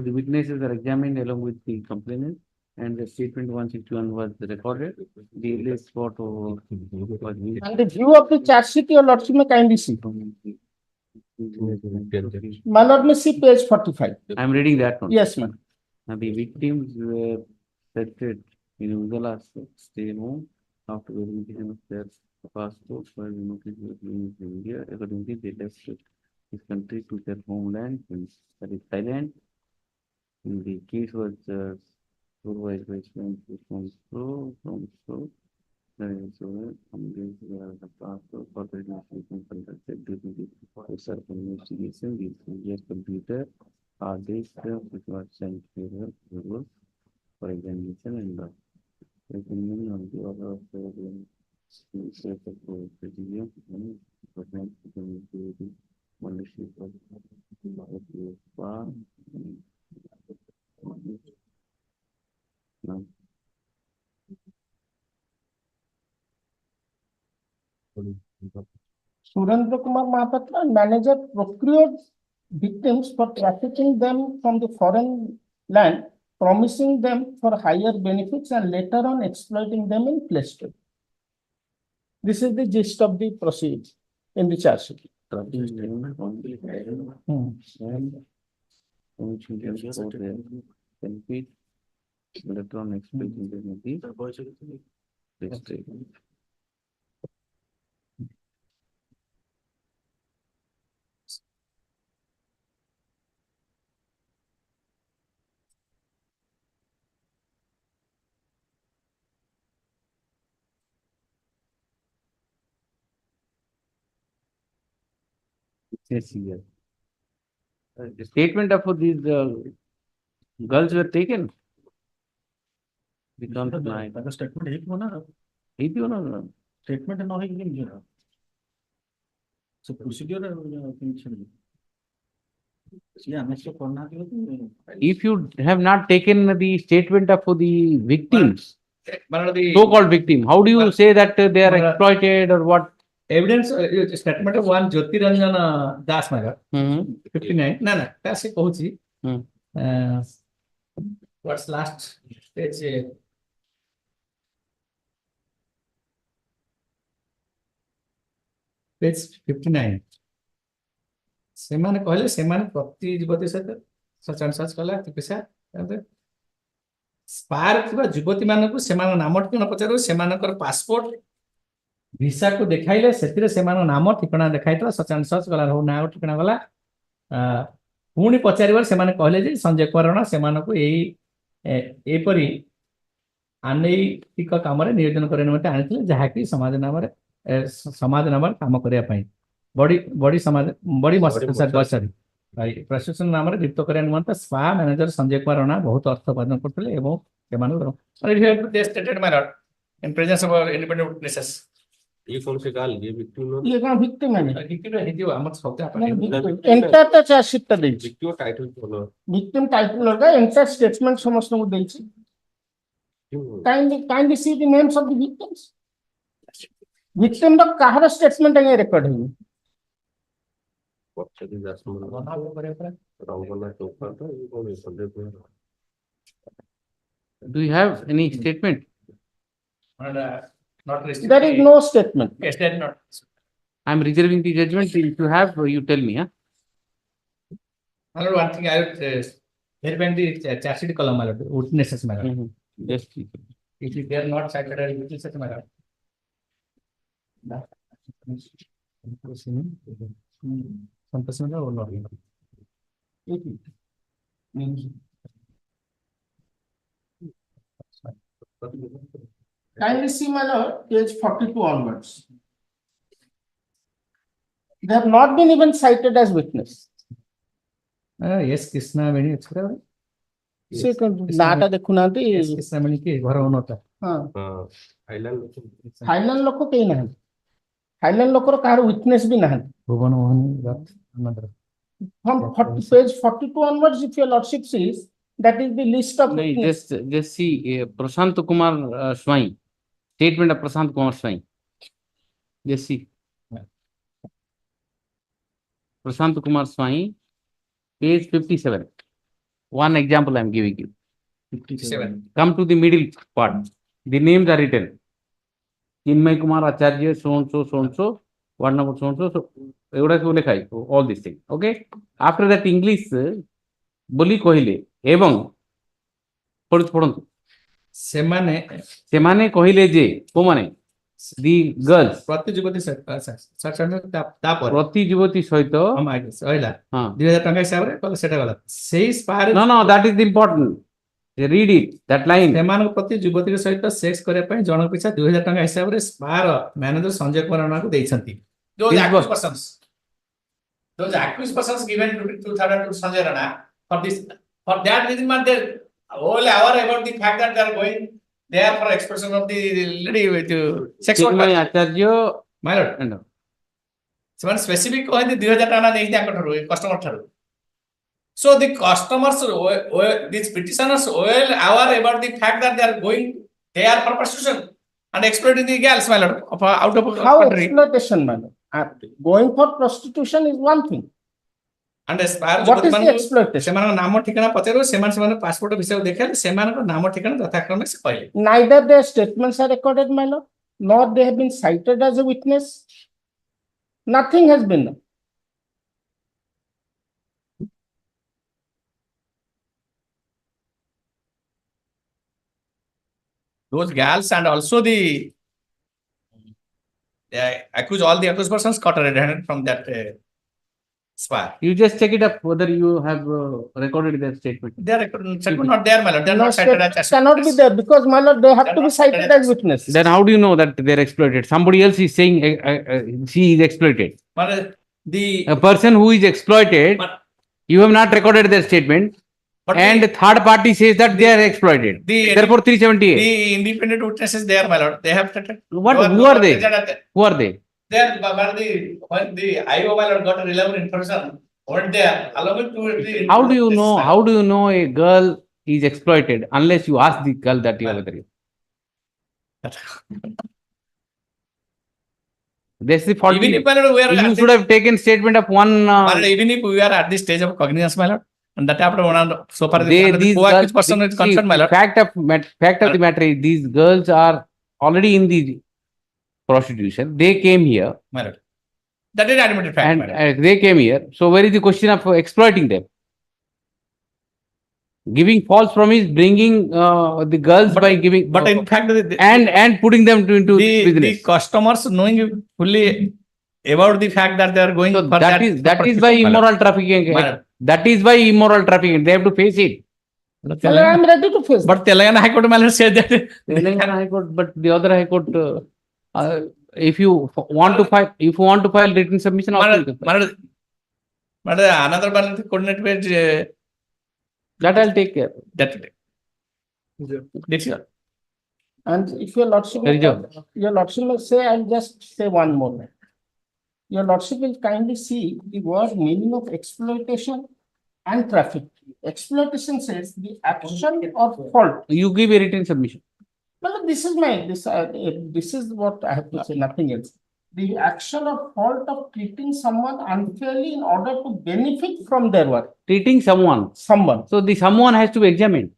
The witnesses are examined along with the complainant, and the statement 161 was recorded. The list photo was And the view of the charge sheet, your lordship may kindly see. My lord may see page 45. I'm reading that one. Yes, ma'am. Now, the victims were settled in Ugala stay home after verification of their passport for the notice of living in India. Accordingly, they left this country to their homeland, that is Thailand. And the case was supervised by from so. From this, the passport for the investigation conducted during the research investigation. The computer hard disk which was sent to the for examination and opinion on the order of the state of procedure and government to the ownership of the spa. Now, Surendra Kumar Mahapatra, manager, procured victims for trafficking them from the foreign land, promising them for higher benefits and later on exploiting them in place trade. This is the gist of the proceedings in the charge sheet. Electronic Yes, yes. The statement of these girls were taken. Becomes nine. The statement एक होना Eighty one. statement ना होगी कि नहीं होना so procedure है If you have not taken the statement of the victims, so-called victim, how do you say that they are exploited or what? Evidence statement of one Jyoti Ranjana Das Nagar 59 ना ना कैसे पहुंची What's last page? Page 59. ସେମାନେ କହିଲେ ସେମାନେ ପ୍ରତି ଯୁବତୀ ସହିତ ସଚ କଲା ଚିକିତ୍ସା ସ୍ପାର ଥିବା ଯୁବତୀ ମାନଙ୍କୁ ସେମାନଙ୍କ ନାମ ଠିକଣା ପଚାରୁ ସେମାନଙ୍କର ପାସପୋର୍ଟ ଭିସାକୁ ଦେଖାଇଲେ ସେଥିରେ ସେମାନଙ୍କ ନାମ ଠିକଣା ଦେଖାଇଥିଲା ସଚ ଗଲା ହଉ ନାଁ ଠିକଣା ଗଲା ପୁଣି ପଚାରିବାରେ ସେମାନେ କହିଲେ ଯେ ସଞ୍ଜୟ କୁମାର ରଣା ସେମାନଙ୍କୁ ଏପରି ଅନୈତିକ କାମରେ ନିୟୋଜନ କରିବା ନିମନ୍ତେ ଆଣିଥିଲେ ଯାହାକି ସମାଜ ନାମରେ କାମ କରିବା ପାଇଁ ବଡି ପ୍ରଶାସନ ନାମରେ ଲିପ୍ତ କରିବା ନିମନ୍ତେ ସ୍ପା ମ୍ୟାନେଜର ସଞ୍ଜୟ କୁମାର ରଣା ବହୁତ ଅର୍ଥ ଉପାର୍ଜନ କରୁଥିଲେ ଏବଂ ସେମାନଙ୍କୁ ये कौन से गाल ये विक्टिम ये कौन victim है ଆମର ଶବ୍ଦ एंटायर ता चार्जशीट ता देइछि विक्टिम टाइटल बोलो victim टाइटल लगा एंटायर स्टेटमेंट समस्त को देइछि kindly see the names of the victims victim the काहर स्टेटमेंट आगे रेकॉर्ड है पक्षी दासमन रंगना चौका तो ये कौन है संदेह Do you have any statement? Not received. there is no statement Yes, they are not. I am reserving the judgment. If you have, you tell me. Another one thing I would here when the charge sheet column witnesses matter. Yes. If they are not cited as witnesses matter. Some person or not. kindly see my lord page 42 onwards they have not been even cited as witness Yes, Krishna Veni etc. से नाटा देखुनांती Yes, Krishna Veni के घर होनता. हां island लोक केही नाही final लोकर car witness भी नाही भुवन मोहन रथ another. from page 42 onwards if your lordship sees that is the list of No, witness. just see Prashant Kumar Swai. Statement of Prashant Kumar Swai. Just see. Prashant Kumar Swai, page 57. One example I am giving you. 57. Come to the middle part. The names are written. Chinmay Kumar Acharya, so and so, what number so and so. All these things. Okay. After that English, Boli Kohile, Ebong. पढ़ନ୍ତୁ ସେମାନେ କହିଲେ ଯେ କୋମାନେ the girls ପ୍ରତି ଯୁବତୀ ସହିତ ରହିଲା 2000 ଟଙ୍କା ହିସାବରେ କହିଲେ ସେଟା ଗଲା ସେଇ ସ୍ପାର no that is important read it that line ସେମାନଙ୍କ ପ୍ରତି ଯୁବତୀଙ୍କ ସହିତ ସେକ୍ସ କରିବା ପାଇଁ ଜଣକ ପିଛା 2000 ଟଙ୍କା ହିସାବରେ ସ୍ପାର ମ୍ୟାନେଜର ସଞ୍ଜୟ କୁମାର ରଣାଙ୍କୁ ଦେଇଛନ୍ତି those accused persons given to Sanjay Rana for that reason man they all hour about the fact that they are going there for expression of the lady with sex worker. My lord. So specific कहते 2000 टका देई ताको customer ठारो. So the customers these petitioners all hour about the fact that they are going there for prostitution and exploiting the girls, my lord, out of how country. Exploitation, my lord. Going for prostitution is one thing. And aspire what is the exploitation? ସେମାନଙ୍କ ନାମ ଠିକଣା ପଚାରୁ ସେମାନେ passport ବିଷୟ ଦେଖାଇଲେ ସେମାନଙ୍କ ନାମ ଠିକଣା ଯଥାକ୍ରମେ ସେ କହିଲେ neither their statements are recorded, my lord, nor they have been cited as a witness. Nothing has been done. those girls and also the all the accused persons got red-handed from that spy. You just check it up whether you have recorded their statement. They are not there, my lord. They are not cited as cannot be there because, my lord, they have to be cited as witnesses. Then how do you know that they are exploited? Somebody else is saying she is exploited. But a person who is exploited, you have not recorded their statement. And the third party says that they are exploited. Therefore, 378. The independent witnesses there, my lord. They have stated. Who are they? Who are they? There, when the IO, my lord, got a relevant information, what they are allowed to. How do you know? How do you know a girl is exploited unless you ask the girl that you are with you? This is 40. Even if, my lord, we are you should have taken statement of one. Even if we are at this stage of cognizance, my lord, And that after one, so far They, the these co-accused girls, person is see, concerned, my lord. fact of the matter is, these girls are already in the prostitution. They came here My lord. That is admitted fact, and my lord. they came here. So where is the question of exploiting them? Giving false promise, bringing the girls by giving, But in fact, and putting them into the business. customers knowing fully about the fact that they are going So for that is by immoral trafficking. My lord. That is by immoral trafficking. They have to face it. Telangana- I'm ready to face. But Telangana High Court, my lord, said that. Telangana High Court, but the other High Court, if you want to file written submission, also you can file. But another one coordinate with That I'll take care. that. This year. And if your lordship, Very good. your lordship will say, I'll just say one more. Your lordship will kindly see the word meaning of exploitation and traffic. Exploitation says the action or fault. You give a written submission. Well, this is what I have to say, nothing else. The action or fault of treating someone unfairly in order to benefit from their work. Treating someone. Someone. So the someone has to be examined.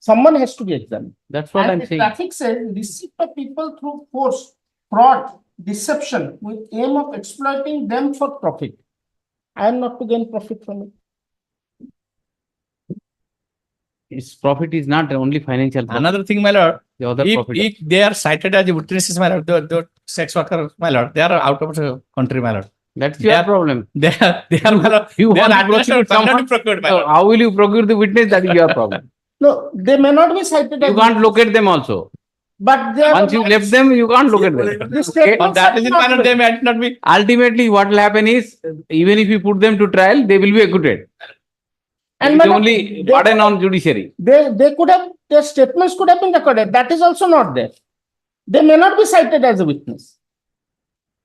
Someone has to be examined. That's what And I'm the saying. traffic says receipt of people through force, fraud, deception with aim of exploiting them for profit. I am not to gain profit from it. Its profit is not only financial. Profit. Another thing, my lord. The other profit. If they are cited as witnesses, my lord, the sex workers, my lord, they are out of the country, my lord. That's your problem. They are, my lord. You They are want to at last prosecute someone? permanently procured, my lord. How will you procure the witness? That is your problem. No, they may not be cited You as can't locate them also. but they are Once you left them, you can't locate them. the statements That are is in not my lord, they might not be. Ultimately, what will happen is, even if you put them to trial, they will be acquitted. And It's madam, only they- burden on judiciary. they could have, their statements could have been recorded. That is also not there. They may not be cited as a witness.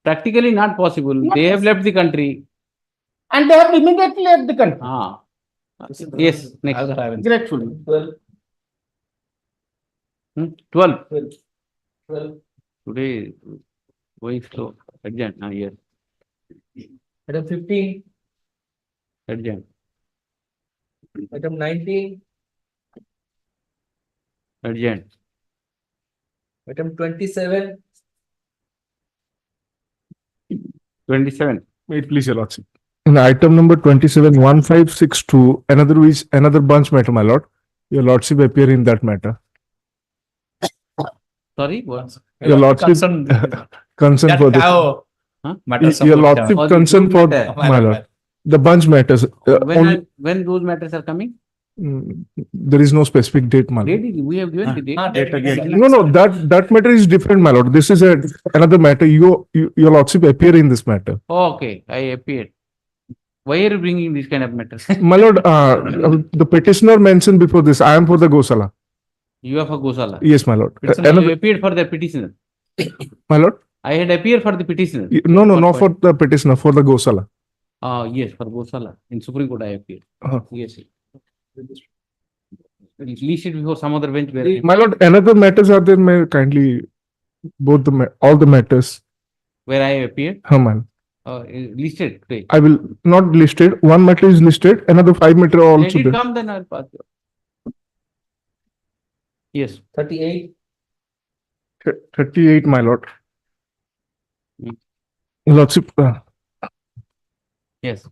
Practically not possible. Not They have left the country. And they have immediately left the country. Ah. Yes, next. Gratefully. 12. 12. Today, going slow. Adjourn. Yes. Item 15, Adjourn. item 19, Adjourn. item 27, 27. Wait, please, your lordship. In item number 27, 1562, another bunch matter, my lord. Your lordship appear in that matter. Sorry, what? Your lordship concern for this. Your lordship Oh, the concern group for matter. my lord. The bunch matters. When those matters are coming? There is no specific date, my lord. Date, we have given the date. No, that matter is different, my lord. This is another matter. Your lordship appear in this matter. Oh, okay, I appeared. Why are you bringing this kind of matters? My lord, the petitioner mentioned before this, I am for the Gosala. You are for Gosala. Yes, my lord. Petitioner, you appeared for the petitioner. My lord? I had appeared for the petitioner. No, not for the petitioner, for the Gosala. Yes, for Gosala. In Supreme Court, I appeared. Yes. List it before some other bench. Where My lord, another matters are there, may kindly, all the matters. where I appeared. Man. Listed today. I will not listed. One matter is listed. Another 5 matter are Let also it there. come, then I'll pass you. Yes. 38, 38, my lord. Hmm. Your lordship, Yes.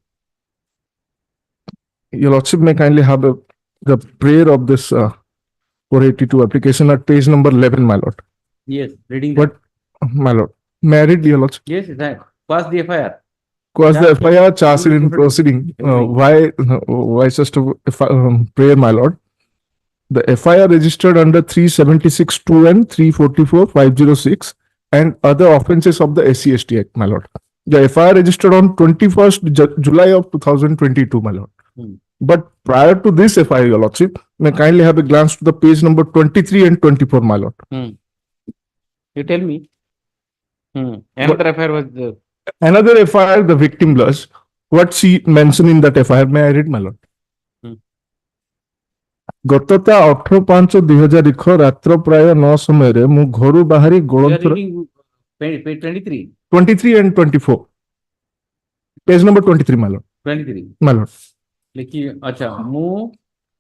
your lordship may kindly have the prayer of this 482 application at page number 11, my lord. Yes. Reading that. What, my lord? Married, your lordship. Yes, that. Pass the FIR. Because the FIR charged in proceeding, why such a prayer, my lord? The FIR registered under 376(2) and 344(506) and other offences of the SC/ST Act, my lord. The FIR registered on 21st July of 2022, my lord. But prior to this FIR, your lordship, may kindly have a glance to the page number 23 and 24, my lord. You tell me. Another FIR was the. Another FIR, the victim blush. What she mentioned in that FIR, may I read, my lord? ଗତତା 18/5/2001 ରାତ୍ର ପ୍ରାୟ 9 ସମୟରେ ମୁଁ ଘରୁ ବାହାରି You are ଗୋଳନ୍ଥର reading page 23. 23 and 24 page number 23 my lord 23. my lord लिखिए अच्छा ମୁଁ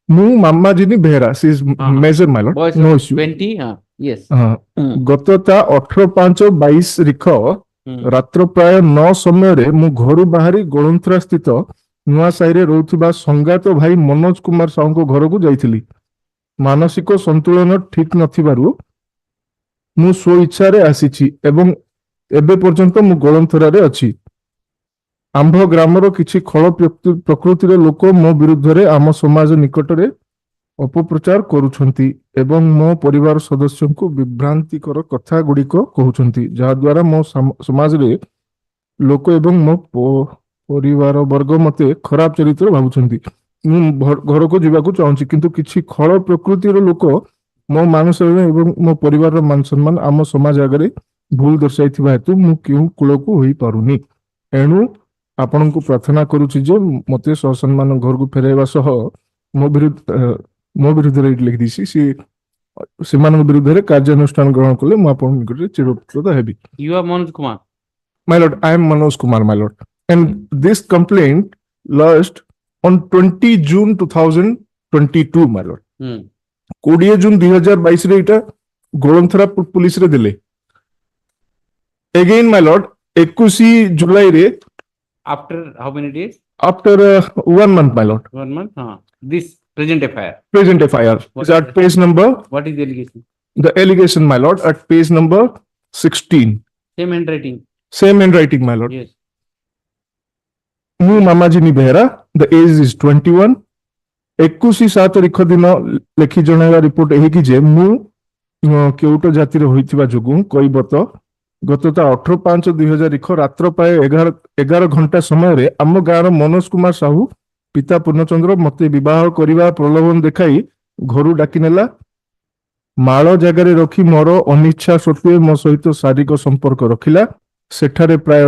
ମୁଁ ମାମାଜିନି ବେହେରା ସି ଇଜ ହଁ, ହଁ। ମେଜର ମାଇ ଲର୍ଡ ବୟସ नो इश्यू 20 ହଁ yes ଗତ ତା 18/5/22 ରିଖ ରାତ୍ର ପ୍ରାୟ 9 ସମୟରେ ମୁଁ ଘରୁ ବାହାରି ଗୋଳନ୍ଥରା ସ୍ଥିତ ନୂଆ ସାହିରେ ରହୁଥିବା ସଙ୍ଗାତ ଭାଇ ମନୋଜ କୁମାର ସାହୁଙ୍କ ଘରକୁ ଯାଇଥିଲି। ମାନସିକ ସନ୍ତୁଳନ ଠିକ ନଥିବାରୁ ମୁଁ ସ୍ୱ ଇଚ୍ଛାରେ ଆସିଛି ଏବଂ ଏବେ ପର୍ଯ୍ୟନ୍ତ ମୁଁ ଗୋଳନ୍ଥରାରେ ଅଛି। ଆମ୍ଭ ଗ୍ରାମର କିଛି ଖଳ ପ୍ରକୃତିର ଲୋକ ମୋ ବିରୁଦ୍ଧରେ ଆମ ସମାଜ ନିକଟରେ ଅପପ୍ରଚାର କରୁଛନ୍ତି ଏବଂ ମୋ ପରିବାର ସଦସ୍ୟଙ୍କୁ ବିଭ୍ରାନ୍ତିକର କଥା ଗୁଡ଼ିକ କହୁଛନ୍ତି, ଯାହାଦ୍ୱାରା ମୋ ସମାଜରେ ଲୋକ ଏବଂ ମୋ ପରିବାର ବର୍ଗ ମତେ ଖରାପ ଚରିତ୍ର ଭାବୁଛନ୍ତି। ମୁଁ ଘରକୁ ଯିବାକୁ ଚାହୁଁଛି କିନ୍ତୁ କିଛି ଖଳ ପ୍ରକୃତିର ଲୋକ ମୋ ମାନ ସମ୍ମାନ ଏବଂ ମୋ ପରିବାରର ମାନ ସମ୍ମାନ ଆମ ସମାଜ ଆଗରେ ଭୁଲ ଦର୍ଶାଇଥିବା ହେତୁ ମୁଁ କେଉଁ କୂଳକୁ ହୋଇପାରୁନି। ଏଣୁ ଆପଣଙ୍କୁ ପ୍ରାର୍ଥନା କରୁଛି ଯେ ମତେ ସସମ୍ମାନ ଘରକୁ ଫେରାଇବା ସହ ମୋ ବିରୁଦ୍ଧରେ ଏଇଠି ଲେଖିଦେଇଛି ସେମାନଙ୍କ ବିରୁଦ୍ଧରେ କାର୍ଯ୍ୟାନୁଷ୍ଠାନ ଗ୍ରହଣ କଲେ ମୁଁ ଆପଣଙ୍କ ନିକଟରେ ଚିରଉପକୃତ ହେବି। you are Manoj Kumar My lord, I am Manoj Kumar, my lord. And this complaint lodged on 20 June 2022, my lord. 20 June 2022 ରେ ଏଇଟା ଗୋଳନ୍ଥରା ପୁଲିସ ରେ ଦେଲେ। Again, my lord, 21 ଜୁଲାଇରେ after how many days after 1 month, my lord. 1 month this present FIR Present FIR is at page number, what is the allegation the allegation, my lord, at page number 16. same handwriting Same handwriting, my lord. yes ମୁଁ ମାମାଜିନି Behera, the age is 21. 21/7 ତାରିଖ ଦିନ ଲେଖି ଜଣାଇବା report ଏହିକି ଯେ ମୁଁ କେଉଟ ଜାତିର ହୋଇଥିବା ଯୋଗୁଁ କୈବତ ଗତ ତା 18/5/2000 ରାତ୍ର ପ୍ରାୟ 11 ଘଣ୍ଟା ସମୟରେ ଆମ ଗାଁର ମନୋଜ କୁମାର ସାହୁ ପିତା ପୂର୍ଣ୍ଣଚନ୍ଦ୍ର ମତେ ବିବାହ କରିବା ପ୍ରଲୋଭନ ଦେଖାଇ ଘରୁ ଡାକି ନେଲା। ମାଳ ଜାଗାରେ ରଖି ମୋର ଅନିଚ୍ଛା ସତ୍ତ୍ୱେ ମୋ ସହିତ ଶାରୀରିକ ସମ୍ପର୍କ ରଖିଲା। ସେଠାରେ ପ୍ରାୟ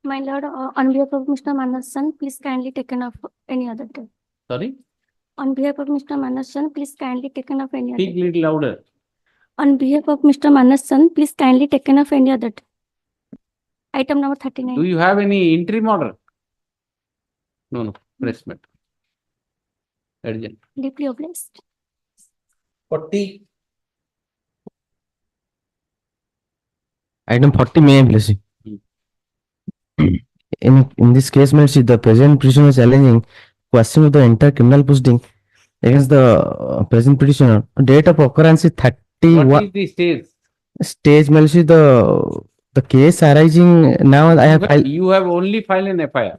My lord, on behalf of Mr. Manasan, please kindly taken off any other day. sorry On behalf of Mr. Manasan, please kindly taken off any other speak day. little louder On behalf of Mr. Manasan, please kindly taken off any other day. Item number 39. do you have any interim order no pressment urgent Deeply obliged. 40. Item 40 may I please? In this case, may I see the present petitioner is challenging question of the entire criminal proceeding against the present petitioner. Date of occurrence is 31. what is the stage Stage, may I see the case arising now. I have filed. you have only filed an FIR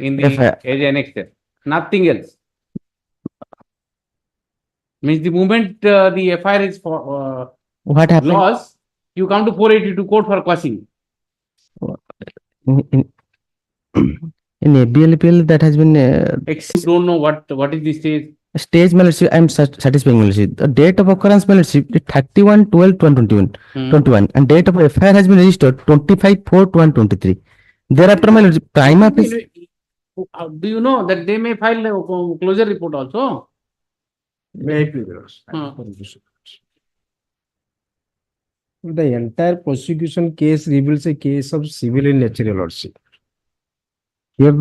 in the FIR. as annexed nothing else means the moment the FIR is for What happened? loss you come to 482 court for quashing In ABLPL that has been you don't know what is the stage stage, may I see, I am satisfying, may I see. The date of occurrence, may I see, 31/12/2021 and date of FIR has been registered 25/4/2023. Thereafter, my lord, prima facie. do you know that they may file a closure report also The entire prosecution case reveals a case of civil in nature, your lordship. Here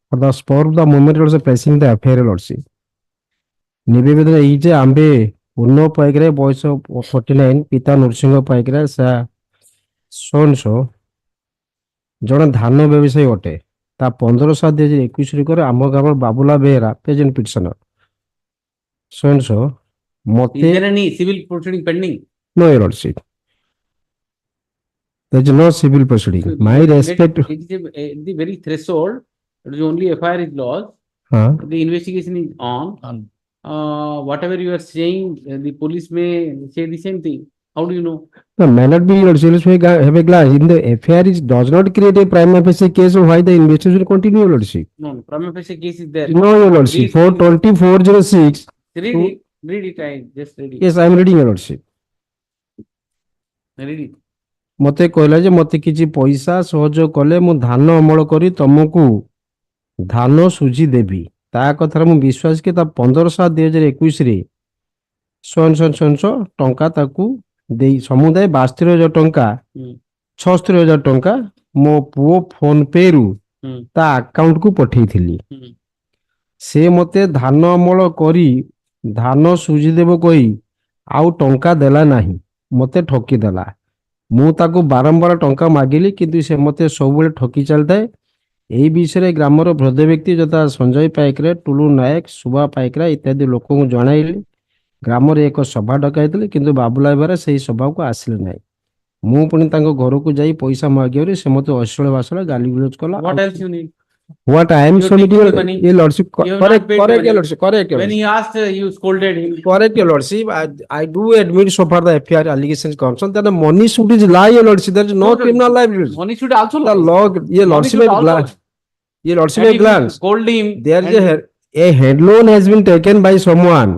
for the spur of the moment also pressing the affair, your lordship. নিবেদন এই যে আম্বে পূর্ণ পাইকরে বয়স 49 পিতা নরসিংহ পাইকরে সা শোনশো জଣେ ଧାନ ବ୍ୟବସାୟୀ ଅଟେ ତା 15/7/2021 ରେ ଆମ ଗ୍ରାମର ବାବୁଲା ବେହେରା ପ୍ରେଜେଣ୍ଟ ପିଟିସନର ଶୋନଶୋ is ମତେ there any civil proceeding pending no your lordship. There is no civil proceeding. My respect. it is the very threshold it is only FIR is lost the investigation is on whatever you are saying the police may say the same thing how do you know No, may not be your lordship have a glass in the FIR is does not create a prima facie case of why the investigation will continue, your lordship. no prima facie case is there No, your lordship. Please, 42406. read it I just read it Yes, I am reading, your lordship. read it ମତେ କହିଲା ଯେ ମତେ କିଛି ପଇସା ସହଯୋଗ କଲେ ମୁଁ ଧାନ ଅମଳ କରି ତମକୁ ଧାନ ସୁଝି ଦେବି ତା କଥାରେ ମୁଁ ବିଶ୍ୱାସ କି ତା 15/7/2021 ରେ ଶହ ଟଙ୍କା ତାକୁ ଦେଇ ସମୁଦାୟ 72,000 ଟଙ୍କା 76,000 ଟଙ୍କା ମୋ ପୁଅ ଫୋନ ପେ ରୁ ତା ଆକାଉଣ୍ଟ କୁ ପଠେଇଥିଲି ସେ ମତେ ଧାନ ଅମଳ କରି ଧାନ ସୁଝିଦେବ କହି ଆଉ ଟଙ୍କା ଦେଲା ନାହିଁ, ମତେ ଠକିଦେଲା। ମୁଁ ତାକୁ ବାରମ୍ବାର ଟଙ୍କା ମାଗିଲି କିନ୍ତୁ ସେ ମତେ ସବୁବେଳେ ଠକି ଚାଲିଥାଏ। ଏହି ବିଷୟରେ ଗ୍ରାମର ବୃଦ୍ଧ ବ୍ୟକ୍ତି ଯଥା ସଞ୍ଜୟ ପାଇକରାୟ, ଟୁଲୁ ନାୟକ, ସୁଭା ପାଇକରାୟ ଇତ୍ୟାଦି ଲୋକଙ୍କୁ ଜଣାଇଲି। ଗ୍ରାମରେ ଏକ ସଭା ଡକାଇଥିଲେ କିନ୍ତୁ ବାବୁଲାଲ ବେହେରା ସେହି ସଭାକୁ ଆସିଲେ ନାହିଁ। ମୁଁ ପୁଣି ତାଙ୍କ ଘରକୁ ଯାଇ ପଇସା ମାଗିବାରୁ ସେ ମତେ ଅଶ୍ଳୀଳ ଭାଷାରେ ଗାଲି ଗୁଲଜ କଲା। What else you need? What I am You're submitting, taking the money. your lordship, You have correct, not paid the correct, your money. lordship, correct, your When he lordship. asked, you scolded him. Correct, your lordship. I do admit so far the FIR allegations concerned that the money should is lie, your lordship. There is no criminal liability. Money should also The lie. law, your Money lordship, should at also glance. lie. Your lordship, And at if you glance. scold him. There is and- a hand loan has been taken by someone.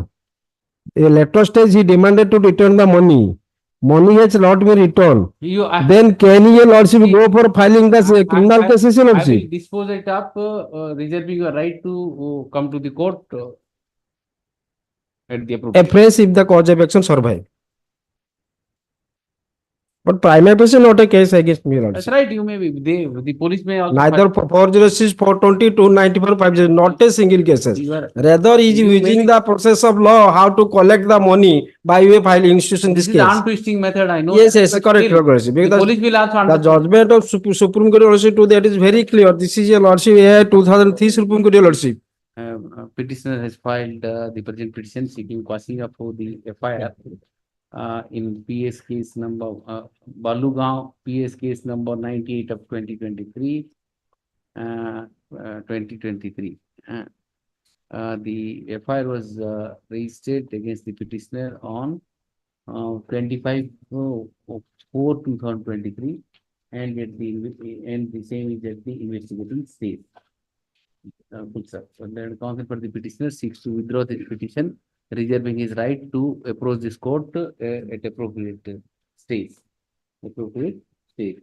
A later stage he demanded to return the money. Money has not been returned. Then can your lordship go for filing the criminal cases, your I lordship? will dispose it up, reserving your right to come to the court at the appropriate. Afresh if the cause of action survive. But prima facie not a case against me, your That's lordship. right, you may be, the police may also. Neither 406, 420, 294, 50, not a single cases. You are- Rather is you may using be- the process of law how to collect the money by way filing institution This this is case. arm twisting method, I know. Yes, that, yes, but correct, still, your lordship. The Because police will also the understand. judgment of Supreme Court lordship to that is very clear. This is your lordship, 2003 Supreme Court lordship. Petitioner has filed the present petition seeking quashing of the FIR in PS case number Balugaon PS case number 98 of 2023. 2023. The FIR was registered against the petitioner on 25/4/2023, and the same is at the investigating stage. Good sir. So the counsel for the petitioner seeks to withdraw this petition, reserving his right to approach this court at appropriate stage. Appropriate stage.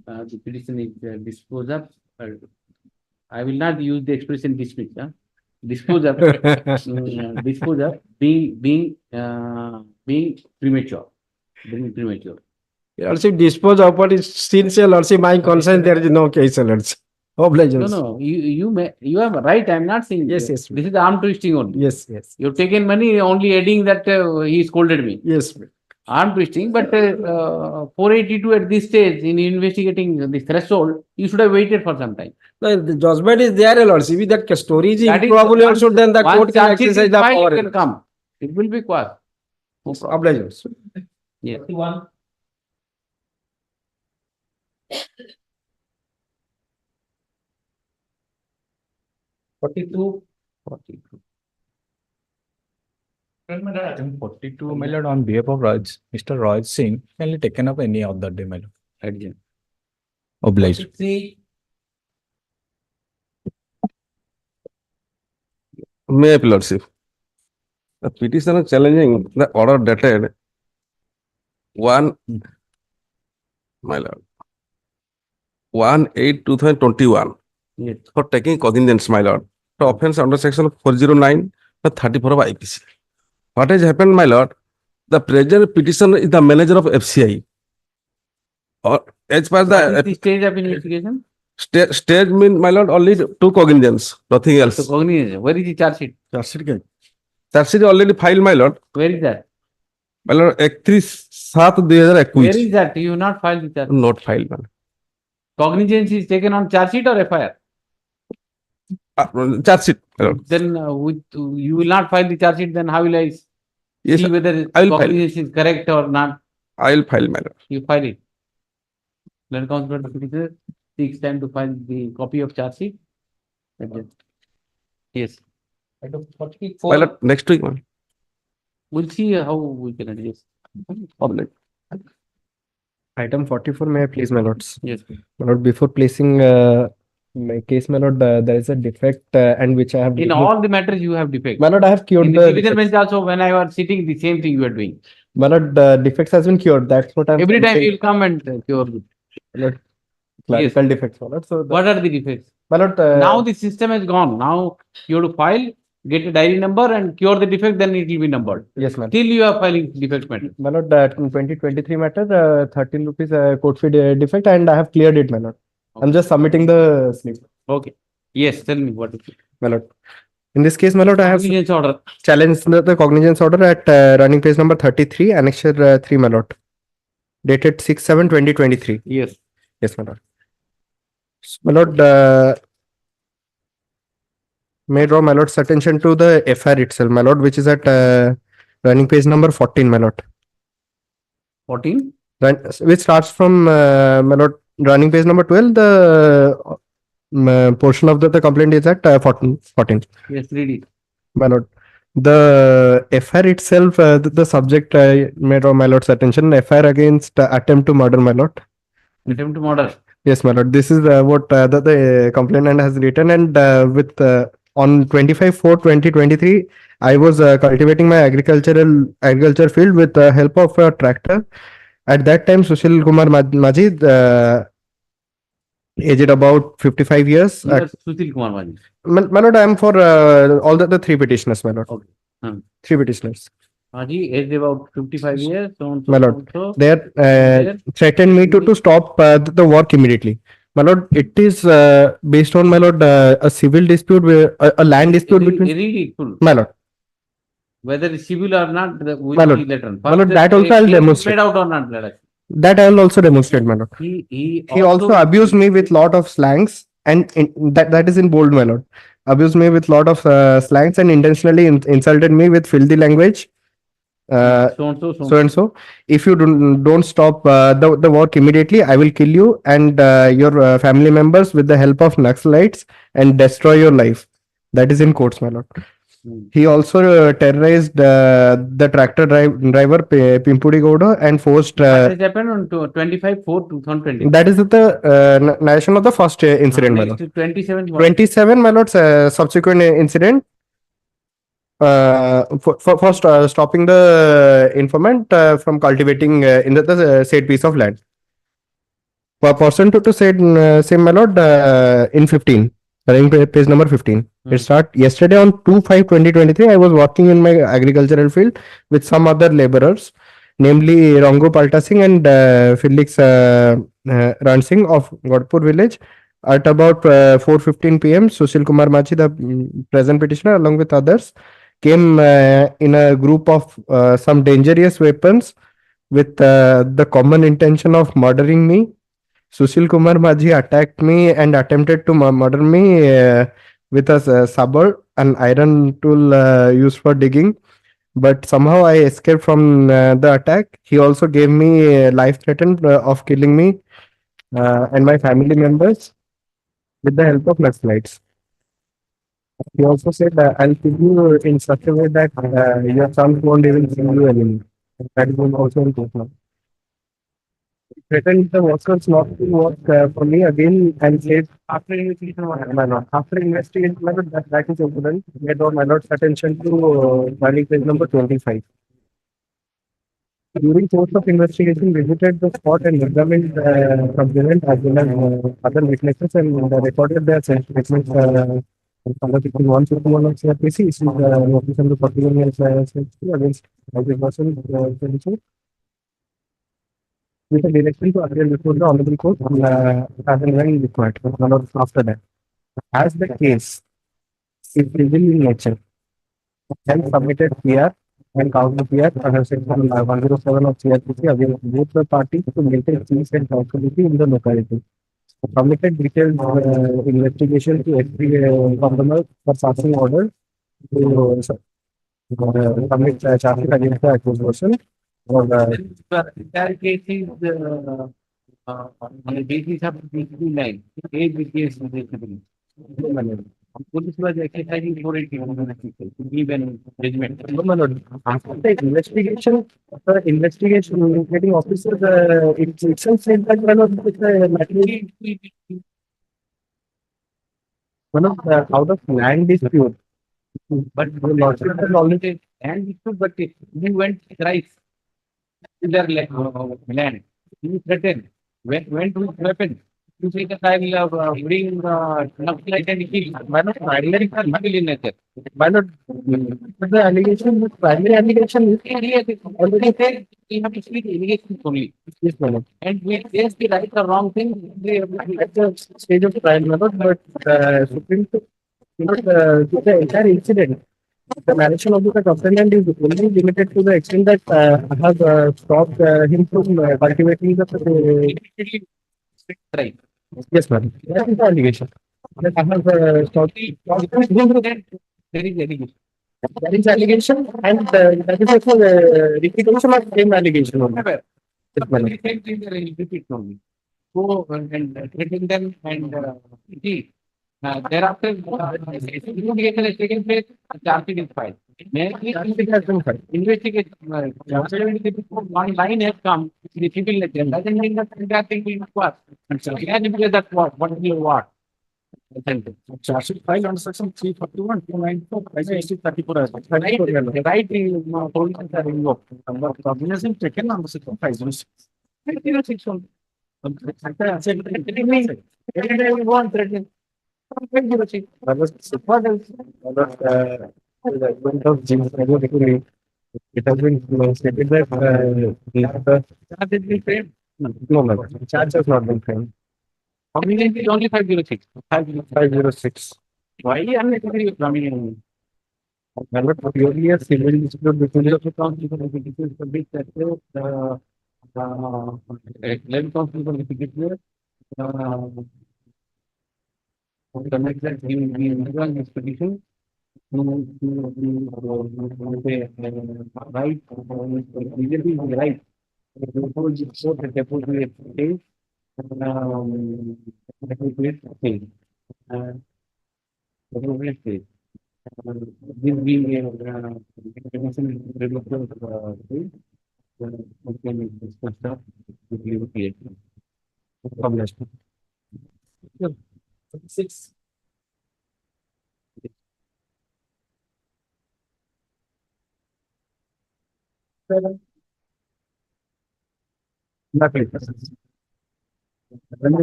The petition is disposed of. I will not use the expression dismiss. Dispose of. Dispose of being premature. Being premature. Your lordship dispose of what is since your lordship my consent there is no case, your lordship. Obligations. No, you have a right. I am not saying. Yes, yes. This is arm twisting only. Yes, yes. You've taken money only adding that he scolded me. Yes. Arm twisting, but 482 at this stage in investigating the threshold, you should have waited for some time. No, the judgment is there, your lordship. If that story is That is improbable once- also, then the once court can charge sheet is exercise the filed, power. it can come. It will be quashed. No problem. Obligations. Yes. 42. 42. Item 42, my lord, on behalf of Mr. Raj Singh, can be taken up any other day, my lord. Adjourn. Obliged. 43. May I, lordship? The petitioner challenging the order dated 1, my lord, 1/8/2021 Yes. for taking cognizance, my lord, to offense under section 409 or 34 of IPC. What has happened, my lord? The present petitioner is the manager of FCI. Or as per What is the the stage of investigation? stage mean, my lord, only two cognizance, nothing else. So cognizance. Where is the charge sheet? Charge sheet already filed, my lord. Where is that? My lord, 31/7/2021. Where is that? You have not filed the charge. Not filed, man. Cognizance is taken on charge sheet or FIR? Charge sheet, my lord. Then you will not file the charge sheet, then how will I Yes, see sir. whether I will file. cognizance is correct or not? I will file, my lord. You file it. Then counsel for the petitioner takes time to file the copy of charge sheet. Adjourn. Yes. Item My 44. lord, next week, man. We'll see how we can adjust. Item 44, may I please, my lords? Yes. My lord, before placing my case, my lord, there is a defect and which I have. In all the matters you have defect. My lord, I have cured In the the division defects. bench also, when I was sitting, the same thing you are doing. My lord, defects has been cured. That's what I'm. Every time saying. you will come and cure it. My lord, clerical defects, my lord. So What are the defects? my lord, Now the system has gone. Now you have to file, get a diary number and cure the defect, then it will be numbered. yes, ma'am. Till you are filing defect matter. My lord, in 2023 matter, 13 rupees code fee defect, and I have cleared it, my lord. I'm just submitting the slip. Okay. Yes, tell me what is it. My lord, In this case, my lord, I have Cognizance order. challenged the cognizance order at running page number 33, annexure 3, my lord, dated 6/7/2023. Yes. Yes, my lord. My lord, may draw my lord's attention to the FR itself, my lord, which is at running page number 14, my lord. 14? Which starts from my lord, running page number 12. The portion of the complaint is at 14. Yes, read it. My lord, the FR itself, the subject may draw my lord's attention. FR against attempt to murder, my lord. Attempt to murder. Yes, my lord. This is what the complainant has written, and with on 25/4/2023, I was cultivating my agriculture field with the help of a tractor. At that time, Sushil Kumar Majid, aged about 55 years. Yes, Sushil Kumar Majid. My lord, I am for all the three petitioners, my lord. Okay. Three petitioners. Majid, aged about 55 years. So My lord, they threatened me to stop the work immediately. My lord, it is based on, my lord, a civil dispute, a land dispute between. Read it full. My lord. Whether it's civil or not, My lord, my lord, that also I'll demonstrate. Made out or not, let us. That I will also demonstrate, my lord. He also abused me with lot of slangs, and that is in bold, my lord. Abused me with lot of slangs and intentionally insulted me with filthy language. So and so. If you don't stop the work immediately, I will kill you and your family members with the help of Naxalites and destroy your life. That is in quotes, my lord. He also terrorized the tractor driver Pimpudi Gowda and forced. It happened on 25/4/2020. That is the narration of the first incident, my lord. 27, my lord, subsequent incident. For stopping the informant from cultivating in the said piece of land. For person to say, my lord, in 15, page number 15. It start yesterday on 2/5/2023. I was working in my agricultural field with some other laborers, namely Rango Palta Singh and Felix Ran Singh of Godpur village. At about 4:15 p.m., Sushil Kumar Machi, the present petitioner, along with others, came in a group of some dangerous weapons with the common intention of murdering me. Sushil Kumar Majhi attacked me and attempted to murder me with a sabar, an iron tool used for digging. But somehow I escaped from the attack. He also gave me life threat of killing me and my family members with the help of Naxalites. He also said, I'll kill you in such a way that your son won't even see you anymore. That is also in court now. He threatened the workers not to work for me again and said, after investigation, my lord, that is important. Made all my lord's attention to filing page number 25. During course of investigation, visited the spot and examined complainant as well as other witnesses and recorded their statements. Under 151 of CRPC, is notice under 41 years against the person with a direction to appear before the Honorable Court as and when required. After that, as the case is civil in nature, then submitted PR and counter PR under section 107 of CRPC against both the parties to maintain peace and tranquility in the locality. Submitted detailed investigation to SP Consumer for passing order to submit charges against the accused person. That case is on the basis of line. Age with case police was exercising 480 to give an judgment. After the investigation, investigating officer, it itself said that one of the out of land dispute. But the lordship has already land dispute, but you went thrice to their land. You threatened. When to weapon? You say that I will bring enough light and heat. Why not primary in nature? Why not? The allegation, primary allegation is already said we have to speak allegations only. Yes, madam. And we face the right or wrong thing at the stage of trial, madam, but Supreme Court The entire incident, the narration of the complainant is only limited to the extent that I have stopped him from cultivating the. Right. Yes, ma'am. That is the allegation. That I have stopped. There is allegation. That is allegation, and that is also repetition of same allegation only. Yes, ma'am. Repeat only. Go and threaten them and see. Thereafter, investigation has taken place, charge sheet is filed. Investigation, one line has come, the civil ledger, doesn't mean that that thing will work. And so, yeah, that what will you what? Charge sheet filed under section 341, 294, 564. Right, provisions are invoked. But cognizance taken under section 506. 506 only. Every day we want threatening. 506. What else? The advent of James Regulatory, it has been stated that Charge has been framed. no, no, charge has not been framed. Cognizance is only 506. 506. Why unnecessary coming in? But purely a civil dispute between the This being a recognition we can discuss that with you here. published. Six. Seven. When is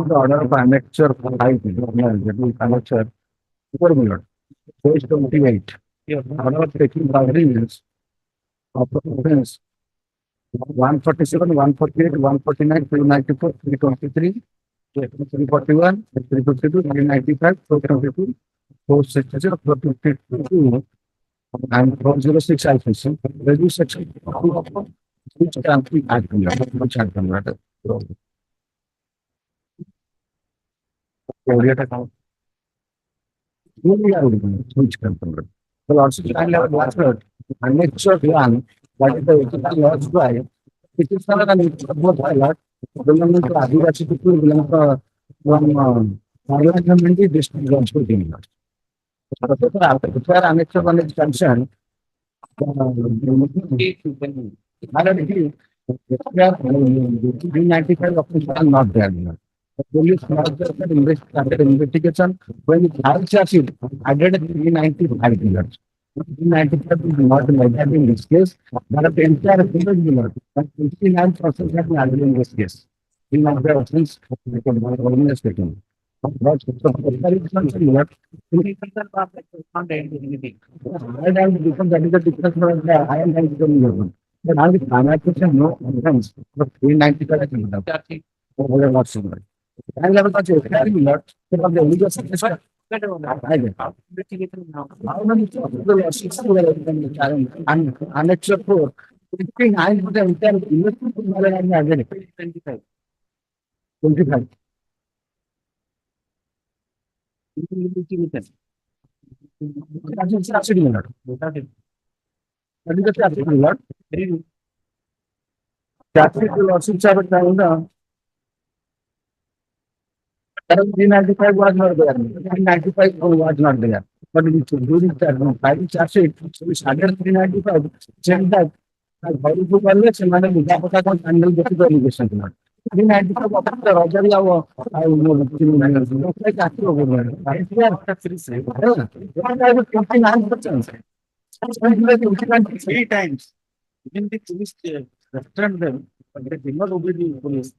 the order of annexure for height? Annexure. Page 28. Order of taking boundaries of the offense. 147, 148, 149, 394, 323, 341, 352, 395, 422, 460, 452, and 406 IPC. Review section. Which country act which act which company? The lordship line level was heard. And make sure one, what is the ethical laws by, it is not an both lot, belonging to Adivasi people, belong to one parliamentary district laws to the lot. Where annexure one is concerned, P95 officers are not there. The police started investigation when it had charge sheet added 395 years. 395 is not measured in this case, but the entire civil unit, 59% have been added in this case. In the offense, taken. But that is the difference from the high and high become. But now the annexation no offense, but 395 is not. Not similar. And level touch it, not because the legal system. And annexure 4, 59 with the entire investment 25. 25. That is absolutely not. That is absolutely not. Capital lawsuits are down. 395 was not there. 395 was not there. But during the filing charge sheet, we started 395. Check that. How do you call it? Semana Mujapata can handle the allegation. 395 of the Roger, I will know. Like actually over there. I was 59%. 3 times. Even the police restrained them, but they did not obey the police.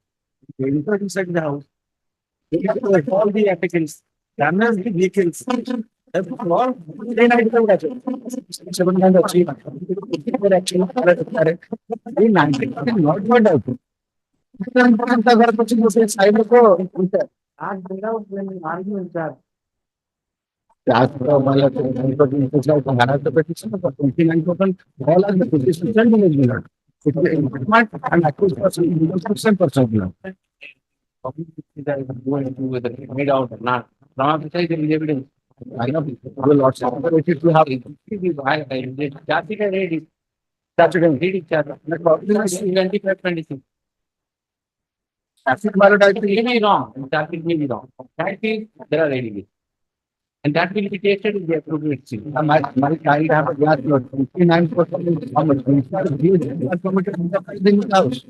They entered inside the house. They have to all the applicants, damage the vehicles. All 395 not As per my lord, the petition for 29%, all are the petitions and village millard. It is improvement and accused person, 100% millard. Going to whether it made out or not. From the side, there is evidence. I know, the lots of authorities to have. Chartered read it. That's again. Read it, chartered. 25-26. Traffic millard, I It may be wrong. Chartered may be wrong. Fact is, there are reading it. And that will be tested in the appropriate state. my child have a glass lot, 59% is how much? He is permitted in the house.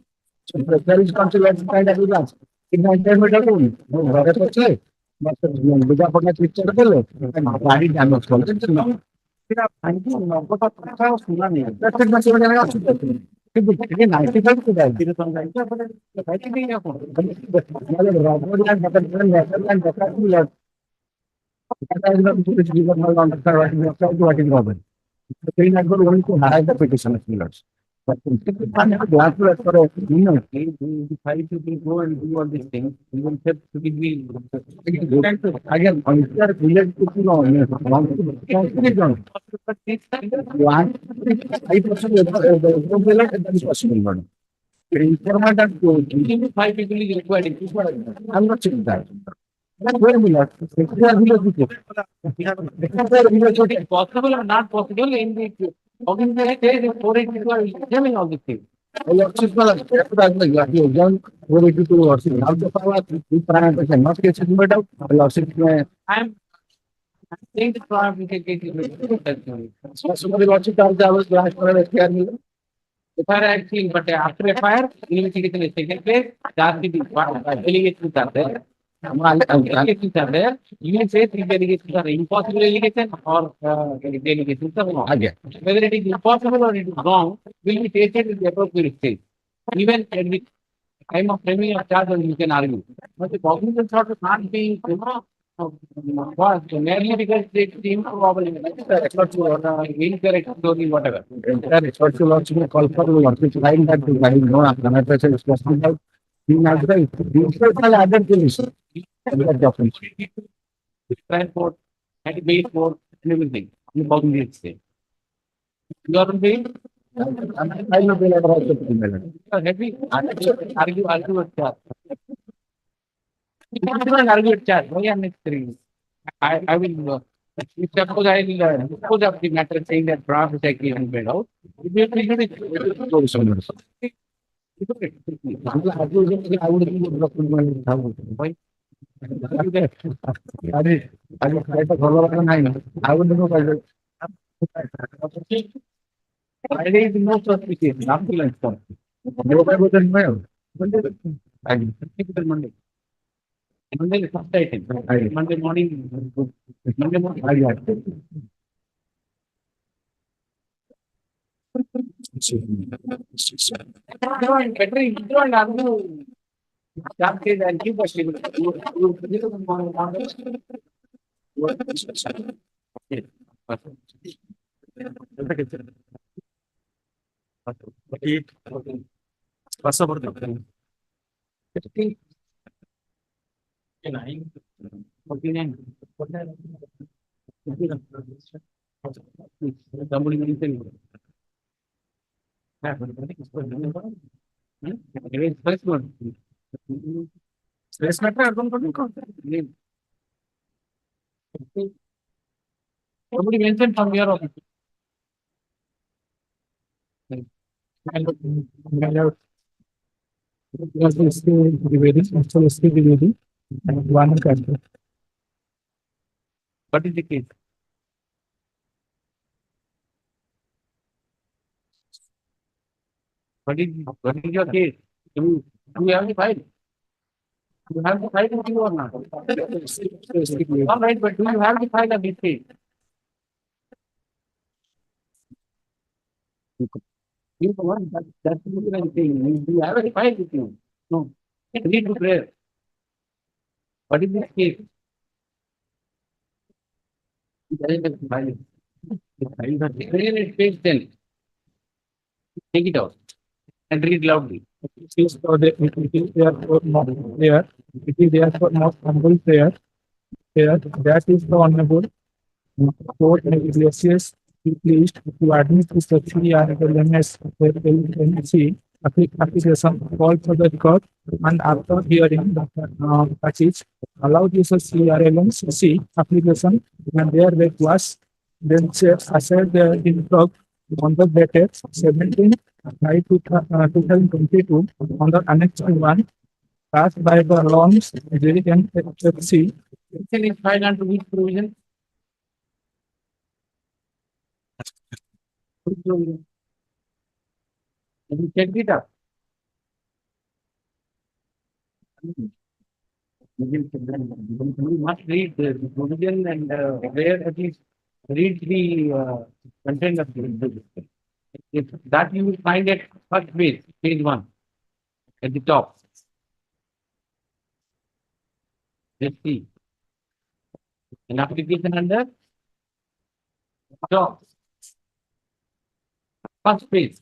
So there is considered kind of glass. In my meter room, where to say. But the Japanese picture of the body damage. Thank you. That's it, much of an answer. 95 to that. What is Robin? The not going to hide the petition of millers. But glass for Five people go and do all these things. We will have to be. again, on their village to know, 5% is possible. Five people is required. I'm not saying that. Where we are, It is possible or not possible in the organization says if 4 people are examining all these things. I'm saying the problem is FIR actually, but after FIR, investigation is taken place, allegations are there. Allegations are there. You can say if allegations are impossible allegation or allegations are wrong. Whether it is impossible or it is wrong, will be tested in the appropriate state. Even at the time of framing of charge, you can argue. But the cognizance sort of not being, merely because it is improbable, incorrect story, whatever. Call for find that I know another is possible. Added to this. Transport, and base for everything. You cognizant state. You are being. I know the letter also. Heavy, argue with charge. Argue with charge. Why am I saying? I will, suppose I will dispose of the matter saying that draft is actually unpaid out. If you treat it, I would why? I would know. Friday is the most auspicious, not the lunch time. Monday. Monday is first item. Monday morning. Monday morning. Better argue. Charges and keep us. Somebody mentioned from your office. What is the case? What is your case? Do you have the file? You have the file with you or not? All right, but do you have the file of this case? You want that's what I'm saying. Do you have a file with you? No. Read the prayer. What is this case? It doesn't have the file. The file is prayer is page 10. Take it out and read loudly. It is there for not there. It is there for not humble prayer. That is the Hon'Ble Court negotiations be pleased to admit to the three RLMS LMC application called for the record and after hearing the passage allow this CRLMC application and their request then aside the influx on the dated 17/5/2022 on the Annex 1 passed by the launch and FC. Can you find under which provision? Have you checked it up? You must read the provision and where at least read the content of the provision. If that you will find at first page 1, at the top. Let's see. An application under top. First page.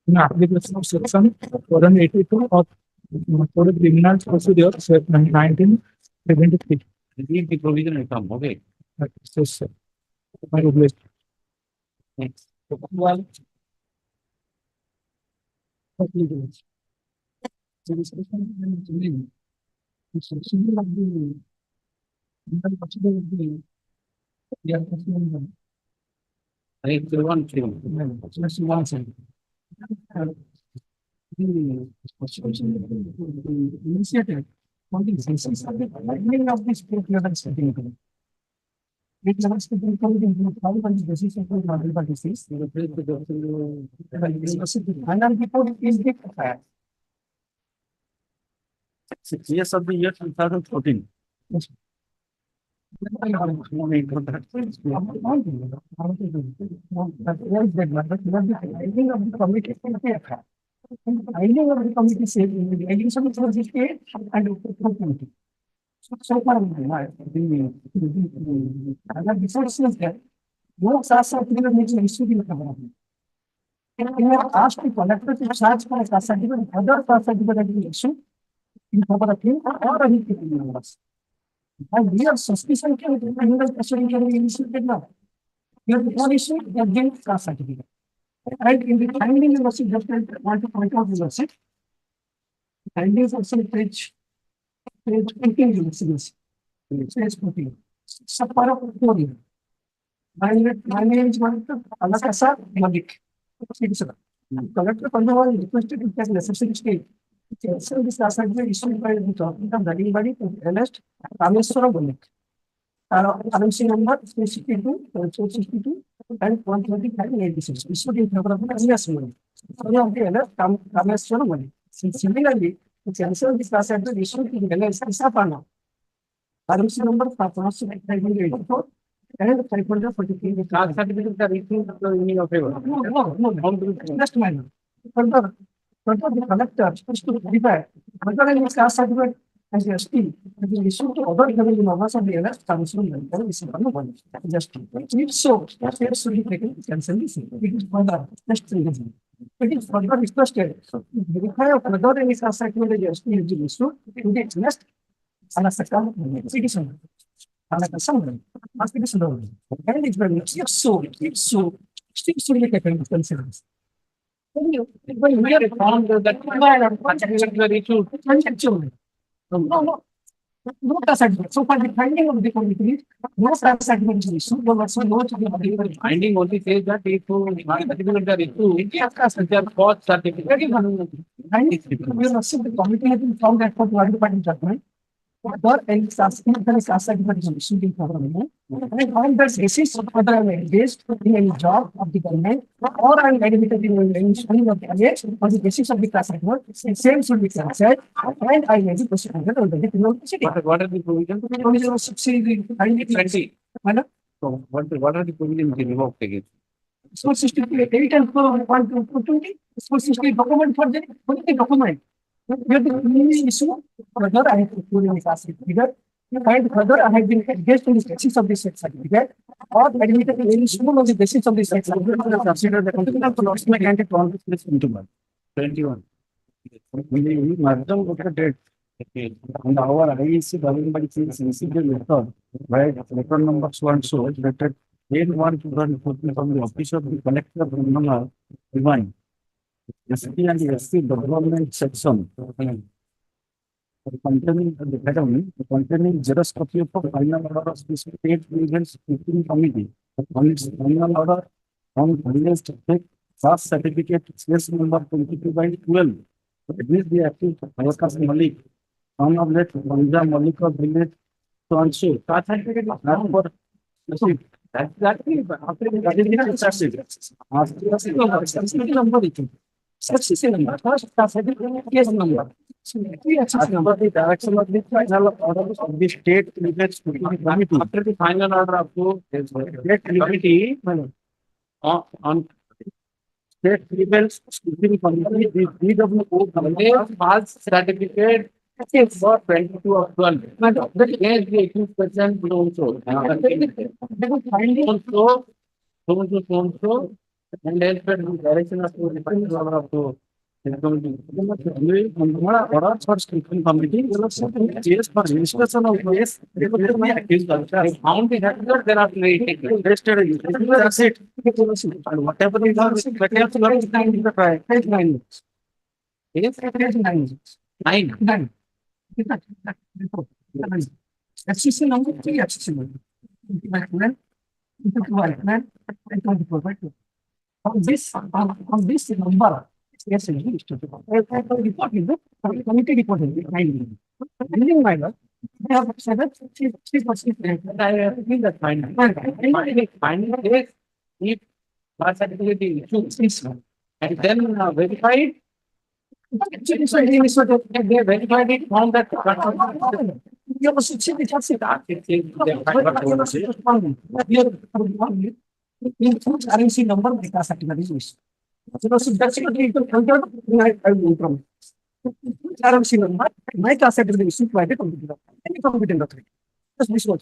In application of section 482 of Code of Criminal Procedure, section 1973. Read the provision and come, okay? Yes, sir. My request. Next. One. Initiated on the basis of the lightning of the state level setting. It level setting committee include all on the basis of the multiple disease. And report is the fact. 6 years of the year 2014. Yes. Finding of the committee said in the addition of the state and committee. So far, the other resources that no such certificate makes an issue in the government. We have asked the collector to charge for a caste certificate, other caste certificate issue in favor of him or any members. And we are suspicion that the criminal proceeding can be initiated now. Here the one issue against caste certificate. And in the finding you must just want to point out the message. Findings also page 18 you must page 14. Sapara Puri. My name is Alakasa Malik. Collector Pandava requested to take necessary state. So this is issued by the government body to arrest Rameswara Malik. RMC number 362, 462 and 135/86. Issued in favor of the Alias Malik. Rameswara Malik. Similarly, to cancel this class address issued in Isapana. RMC number 584 and 543. The class certificates are issued in your favor. No, just minor. Further, the collector is to verify whether any class certificate as a ST is issued to other government members of the arrest council member is one. Just if so, steps should be taken to cancel this. It is further next reason. It is further requested to verify whether any class certificate as ST is issued to the next citizen. And it's very if so, still should be taken into consideration. When we are found that no class certificate. So for the finding of the committee, no class certificate is issued. There was no Finding only says that if certificate are issued, they are false certificate. we must the committee has been found that for the party judgment. Or any class certificate is issued in government. And on that basis, whether I am engaged in any job of the government or I am admitted in any study of the college on the basis of the class certificate, the same should be cancelled and I may be prosecuted on the criminal proceeding. What are the provisions? Provision of subsidy 20. So what are the provisions revoked against? School system 8 and 120. School system document for the document. Here the issue whether I have to put in a class certificate and whether I have been engaged in the basis of this certificate or admitted in any school on the basis of this certificate. Consider the continuous loss my candidate on this into 21. We must not look at it. And our IEC government by sensible method, right, record number so and so, dated 8/1/2014 from the office of the collector of number 1. ST and SC development section. Containing the academy, containing Xerox copy of the final order of the state events committee. On its final order on finance effect, first certificate case number 22/12. It is the active Alakas Malik, son of late Manja Malik of village so and so. That certificate is not for that's after the direction of the final order of the state events committee. After the final order of the state committee on state events committee, the DWO pass certificate for 22 of 12. The age the 18% also. Also, and then the direction of the final order of the committee. For state committee, yes, for registration of place, they will be accused of found the record, there are that's it. And whatever is on the trial, page 9. Yes, page 9. 9. FCC number 3, FCC number. On this number, yes, committee report is minor. They have said that 3%. I think that finding is if birth certificate is issued and then verified. They verified it, found that includes currency number data certificate is issued. Currency number, my class certificate is issued by the computer. Any competent authority. Just this one.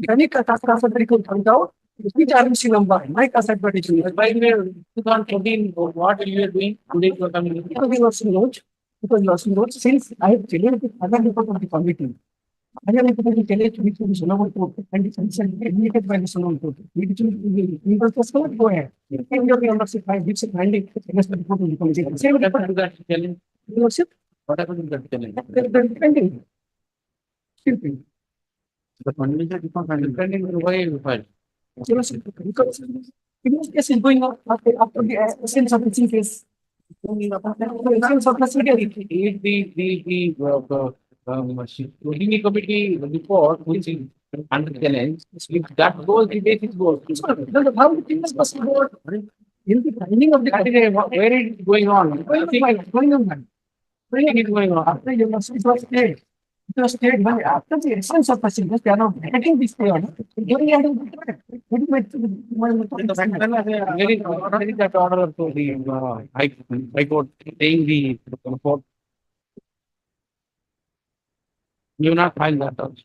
Any class certificate will find out which currency number, my class certificate is issued. By the way, 2014, what you are doing? Because since I have challenged the other report of the committee, I have challenged which is Sonoma Court and it's admitted by the Sonoma Court. We will just go ahead. If your membership gives a finding against the report of the committee, say what happened to that challenge? What happened to that challenge? They're pending. Still pending. But one is pending, why you filed? Because the case is going on after the essence of the case. The committee report, which is under challenge, if that goes, the basis goes. How the thing is possible? In the finding of the category, where it is going on? Where it is going on? After you must state. After the essence of procedures, they are not getting this stay order. That order to the High Court saying the report. You will not find that also.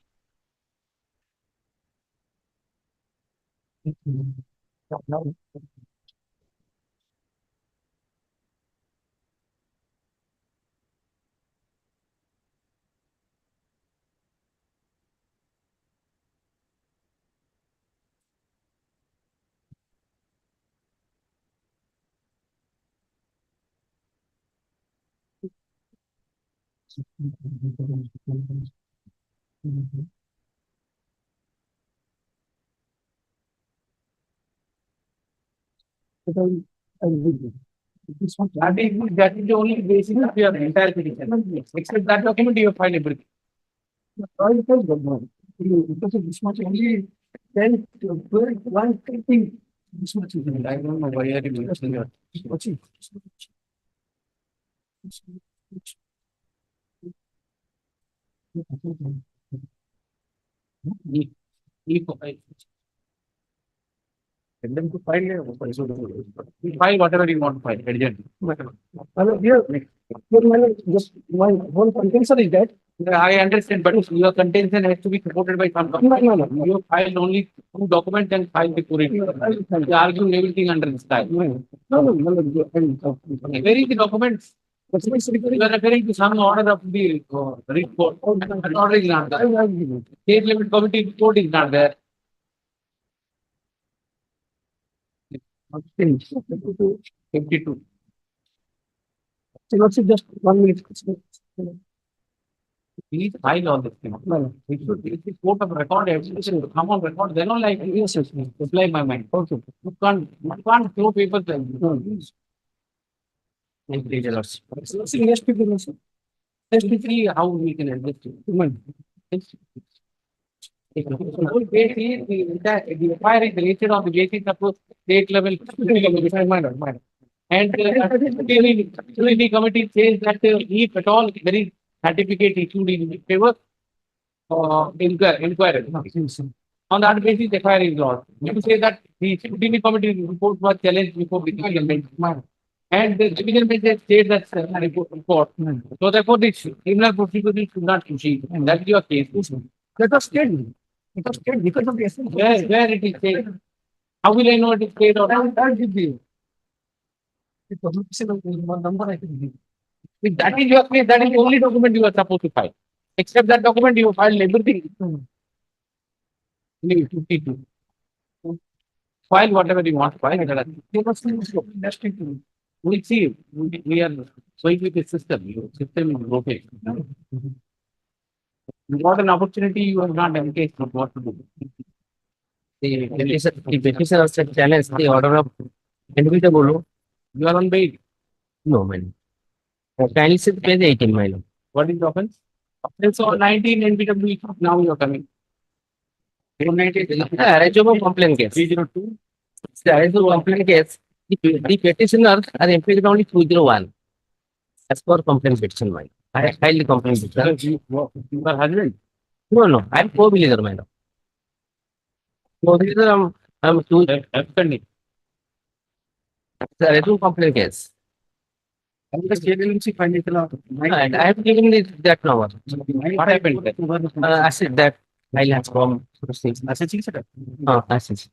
That is the only basis of your entire petition. Except that document, you file everything. Because of this much only 10 to 12, 1 thing. This much is I don't know why are you mentioning that. Tell them to file whatever you want to file. Just my whole contention is that I understand, but your contention has to be supported by some document. No. You filed only 2 documents and filed before it. You argue everything under the style. No. Where is the document? You are referring to some order of the report. That order is not there. State limit committee report is not there. 52. Just 1 minute. Please file all this thing. We should, if the court of record, everything should come on record, then only I can reply my mind. Okay. You can't throw papers like this. Let's see how we can adjust it. The whole case is the FIR is related on the basis of state level. And the committee says that if at all there is certificate issued in favor inquiry. On that basis, the FIR is lost. You say that the scrutiny committee report was challenged before the division bench. And the division bench states that report. So therefore, the criminal prosecution should not proceed. And that's your case. Let us state. It was state because of the essence. Where it is stated? How will I know it is stated or not? That will be. It was number I can give. If that is your case, that is the only document you are supposed to file. Except that document, you filed everything. 52. File whatever you want to file. We'll see. We are going with the system. Your system is broken. You got an opportunity, you have not engaged with what to do. The petitioner said challenge the order of NBW. You are on bail. No, man. Kindly see page 18, my lord. What is the offense? Offense on 19 NBW. Now you are coming. Arrangement complaint case. 302. It's the arrangement complaint case. The petitioner are implicated only 201. As per complaint petition, my. I filed the complaint petition. You are husband? No. I'm co-believer, my lord. Co-believer, I'm two. Abstaining. The arrangement complaint case. And the state agency financial And I have given that number. What happened? I said that I'll have from proceedings. Assessing set up. Assets.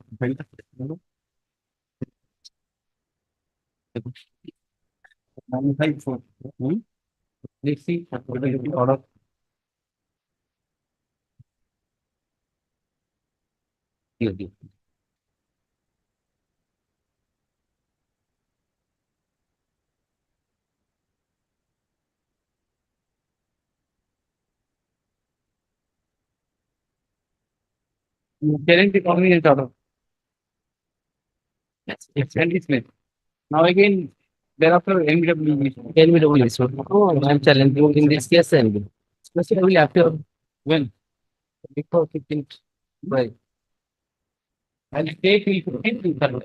Let's see. Order. Challenge the convenience order. Extend this list. Now again, thereafter NBW. So, I'm challenging in this case, NB. Especially after when? Before 15th. Right. I'll take till 15th.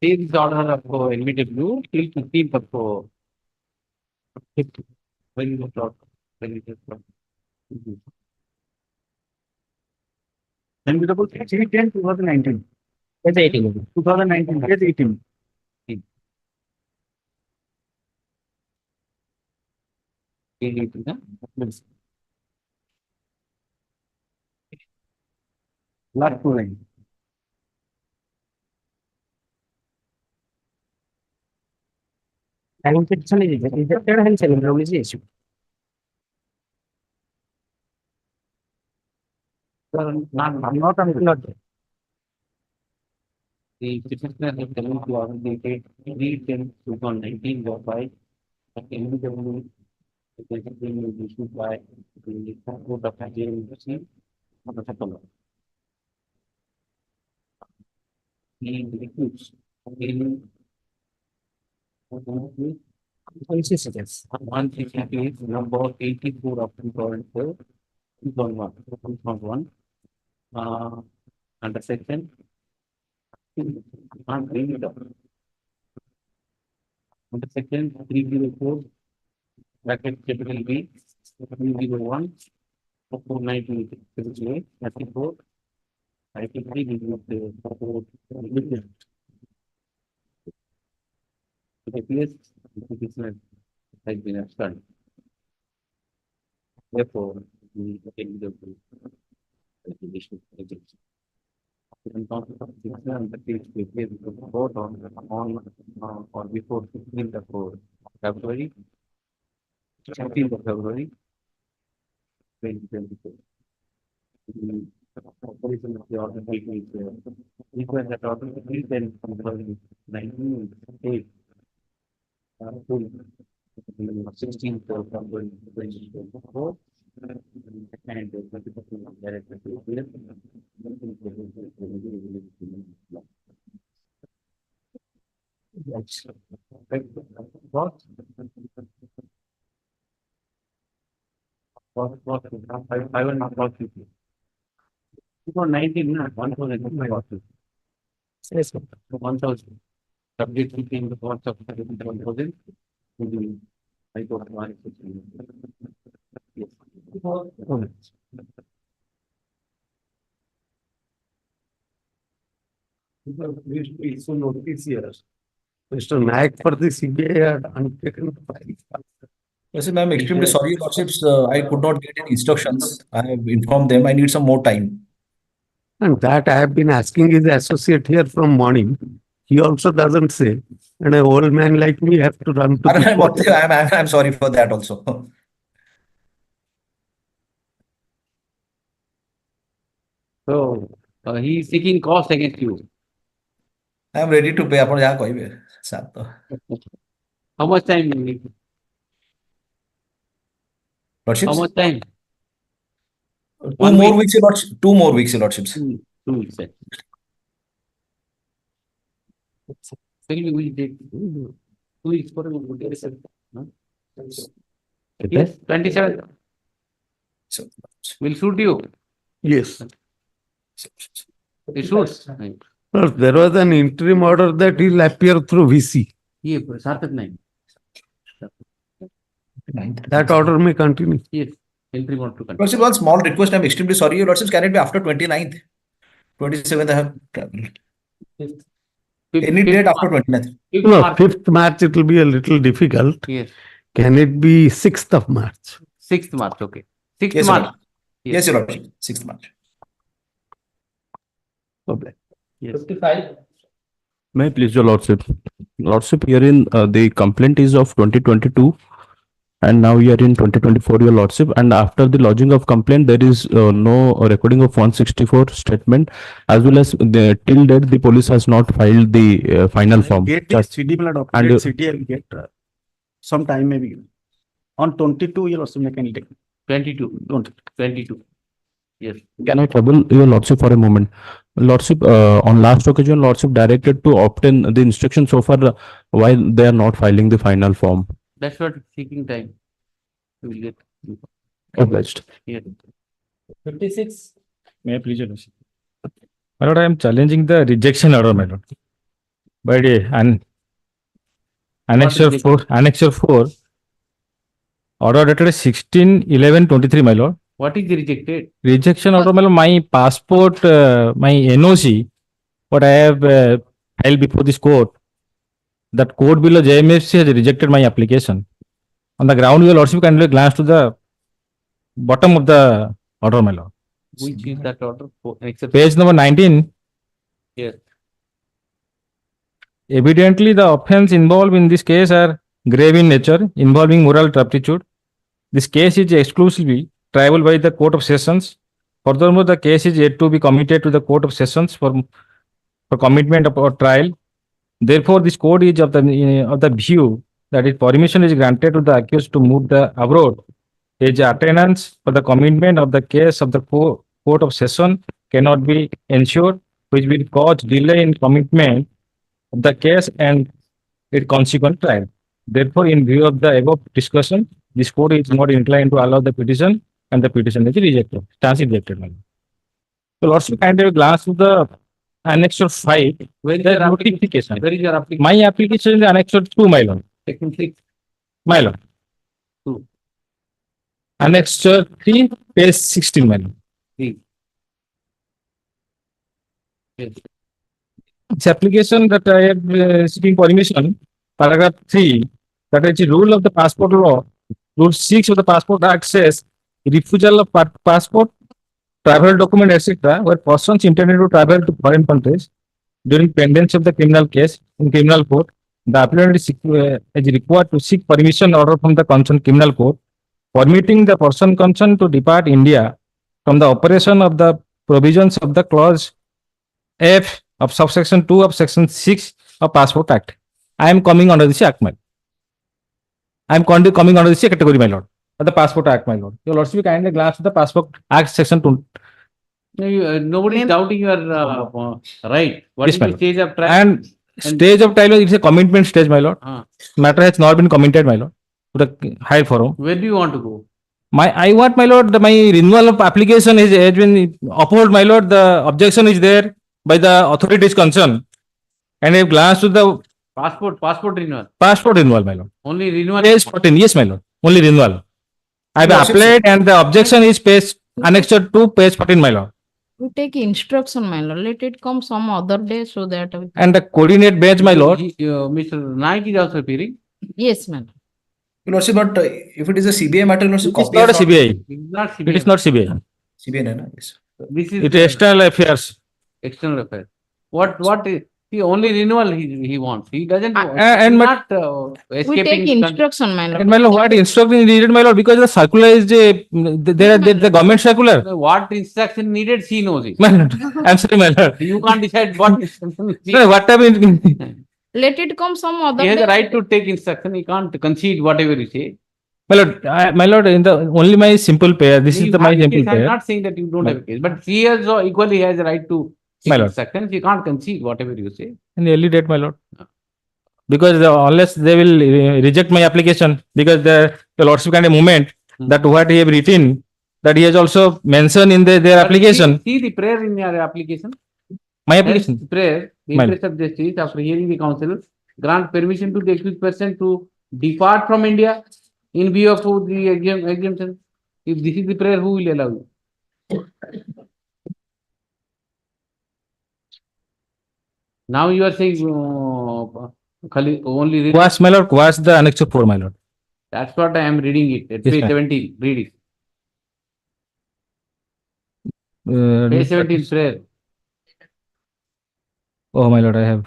Take this order of NBW till 15th of 50. When you talk. When you talk. NBW 10 2019. That's 18. 2019. That's 18. Last 2 lines. And petition is rejected, hence NBW is issued. Not there. The petitioner has telling to order dated 3/10/2019 thereby that NBW will be issued by the High Court of Orissa on the September. He recruits one case number 84 of 2004, 2001, under section. Can't bring it up. Under section 304, bracket capital B, 301, 490, 34, 93, the it appears it is not has been absent. Therefore, the NBW And the case will be vote on or before 15th of February, 15th of February, 2024. The operation of the order is request that order to be then from 1908 to 16th of February 2024. And director to what? I will not watch you. 19, not 1,000. Yes, 1,000. Subject between the cost of 1,000 to the High Court of Orissa. Yes. So notice here. Mr. Naik for the CBI had undertaken the file. Yes, I'm extremely sorry, Your Lordships. I could not get any instructions. I have informed them. I need some more time. And that I have been asking his associate here from morning. He also doesn't say. And an old man like me have to run to the court. I'm sorry for that also. So he is seeking cost against you. I am ready to pay. ଆପଣ ଯାହା କହିବେ sir ତ। How much time you need? Lordships? How much time? 2 more weeks, Your Lordships. 2 more weeks, Your Lordships. 2 weeks. Still we will take 2 weeks for a yes, 27. So, will suit you. Yes. It suits. Well, there was an interim order that he'll appear through VC. Yeah, Sarthak Naik. That order may continue. Yes, interim order to continue. Lordship, one small request. I'm extremely sorry, Your Lordships. Can it be after 29th? 27th, I have traveled. Any date after 29th? No, 5th March it will be a little difficult. Yes. Can it be 6th of March? 6th March, okay. 6th Yes, March. Your Lordship. Yes, Your Lordship. 6th March. Yes. 55. May I please, Your Lordship? Lordship, herein the complaint is of 2022 and now we are in 2024, Your Lordship. And after the lodging of complaint, there is no recording of 164 statement, as well as till date the police has not filed the final form. Get the CD blood And update CD I will get some time maybe. On 22, Your Lordship, I can take. 22. 22. Yes. Can I trouble Your Lordship for a moment? Lordship, on last occasion, Lordship directed to obtain the instruction so far while they are not filing the final form. That's what seeking time. We will get. Obliged. Yes. 56. May I please, Your Lordship? My Lord, I am challenging the rejection order, my Lord. By the Annexure 4, order dated 16/11/23, my Lord. What is the rejected? Rejection order, my Lord, my passport, my NOC, what I have filed before this court, that court below JMFC has rejected my application. On the ground, Your Lordship kindly glance to the bottom of the order, my Lord. Which is that order? Page number 19. Yes. Evidently, the offense involved in this case are grave in nature, involving moral turpitude. This case is exclusively triable by the Court of Sessions. Furthermore, the case is yet to be committed to the Court of Sessions for commitment or trial. Therefore, this court is of the view that if permission is granted to the accused to move abroad, his attendance for the commitment of the case of the Court of Session cannot be ensured, which will cause delay in commitment of the case and its consequent trial. Therefore, in view of the above discussion, this court is not inclined to allow the petition and the petition is rejected. Stands rejected. So, Lordship, kind of glance to the Annexure 5. Where is the your notification? Where is your application? My application is Annexure 2, my Lord. Section 6. My Lord. 2. Annexure 3, page 16, my Lord. 3. Yes. This application that I have seeking permission, paragraph 3, that is the rule of the passport law, rule 6 of the Passport Act says refusal of passport travel document, etc., where persons intended to travel to foreign countries during pendency of the criminal case in criminal court, the applicant is required to seek permission order from the concerned criminal court, permitting the person concerned to depart India from the operation of the provisions of the clause F of subsection 2 of section 6 of Passport Act. I am coming under this act, my lord. I am coming under this category, my lord, of the Passport Act, my lord. Your lordship kindly glance at the Passport Act section 2. Nobody is doubting your right. What is Yes, my the lord. stage of trial? And stage of trial, it's a commitment stage, my lord. Matter has not been committed, my lord, to the high forum. Where do you want to go? I want, my lord, my renewal of application has been upheld, my lord. The objection is there by the authorities concerned. And I glance to the Passport renewal. passport renewal, my lord. Only renewal. Page 14, yes, my lord. Only renewal. I have Lordship, applied and the objection is page annexed to page 14, my lord. We take instruction, my lord. Let it come some other day so that we... And the coordinate bench, my lord. Mr. Naik is also appearing. Yes, ma'am. Your lordship, but if it is a CBI matter, your lordship, It is copy not a of CBI. It's not CBI. It is not CBI. CBI, no? Yes. This is It is external affairs. external affair. What is he only renewal he wants. He doesn't and he's my- not We escaping. take instruction, my lord. And my lord, what instruction is needed, my lord? Because the circular is the government circular. What instruction needed, she knows it. My lord, I'm sorry, my lord. You can't decide what instruction. No, what type of Let it come some other He has day. a right to take instruction. He can't concede whatever you say. my lord, in the only my simple pair. This is You the my have a simple case. I'm pair. not saying that you don't My- have a case, but she also equally has a right to My take lord. instruction. She can't concede whatever you say. In early date, my lord. Because unless they will reject my application, because the lordship kind of movement that what he have written, that he has also mentioned in their But application. See the prayer in your application. My application. Hence, prayer, the My interest of justice, after hearing the counsel, grant permission to the accused person to depart from India in view of the exemption. If this is the prayer, who will allow you? Now you are saying only read. Quas, my lord, quas the annex 4, my lord. That's what I am reading it at Yes, page ma'am. 17. Read it. Page 17 prayer. Oh, my lord, I have.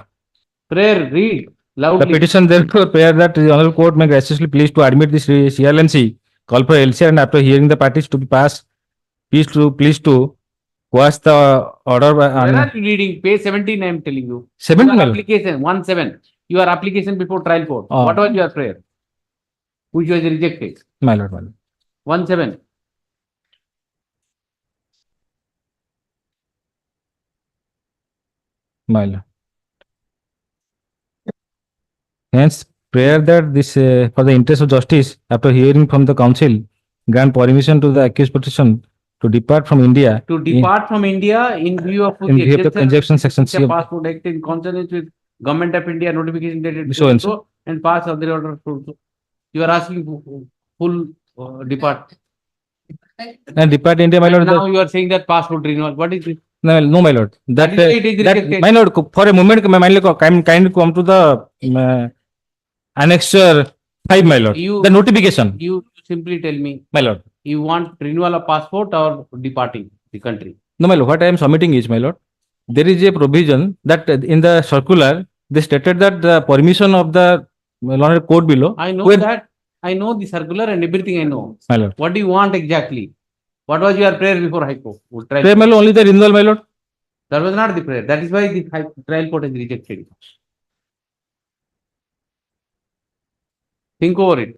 Prayer, read The loudly. petition therefore prayer that the honorable court may graciously please to admit this CLNC, call for LCR, and after hearing the parties to be passed, please to quash the order. Where are you reading? Page 17, I am telling you. 17, Your my lord. application, 1-7. Your application before trial court. Oh. What was your prayer? Which was rejected. My lord, my lord. 1-7. My lord. Hence, prayer that this for the interest of justice, after hearing from the council, grant permission to the accused petition to depart from India. To depart from India in view of In view of the conjunction section C of- Passport Act in consonance with Government of India notification dated So and so. and pass other order. You are asking full depart. And depart India, my And lord. now you are saying that passport renewal. What is it? No, my lord. That, That is why it is that rejected. my lord, for a moment, kindly come to the annexure 5, my lord. The notification, You simply tell me, my lord. you want renewal of passport or departing the country? No, my lord. What I am submitting is, my lord, there is a provision that in the circular they stated that the permission of the Lord court below. I know where- that. I know the circular and everything I know. My lord. What do you want exactly? What was your prayer before High Court? Prayer, my lord, only the renewal, my lord. That was not the prayer. That is why the trial court has rejected it. Think over it.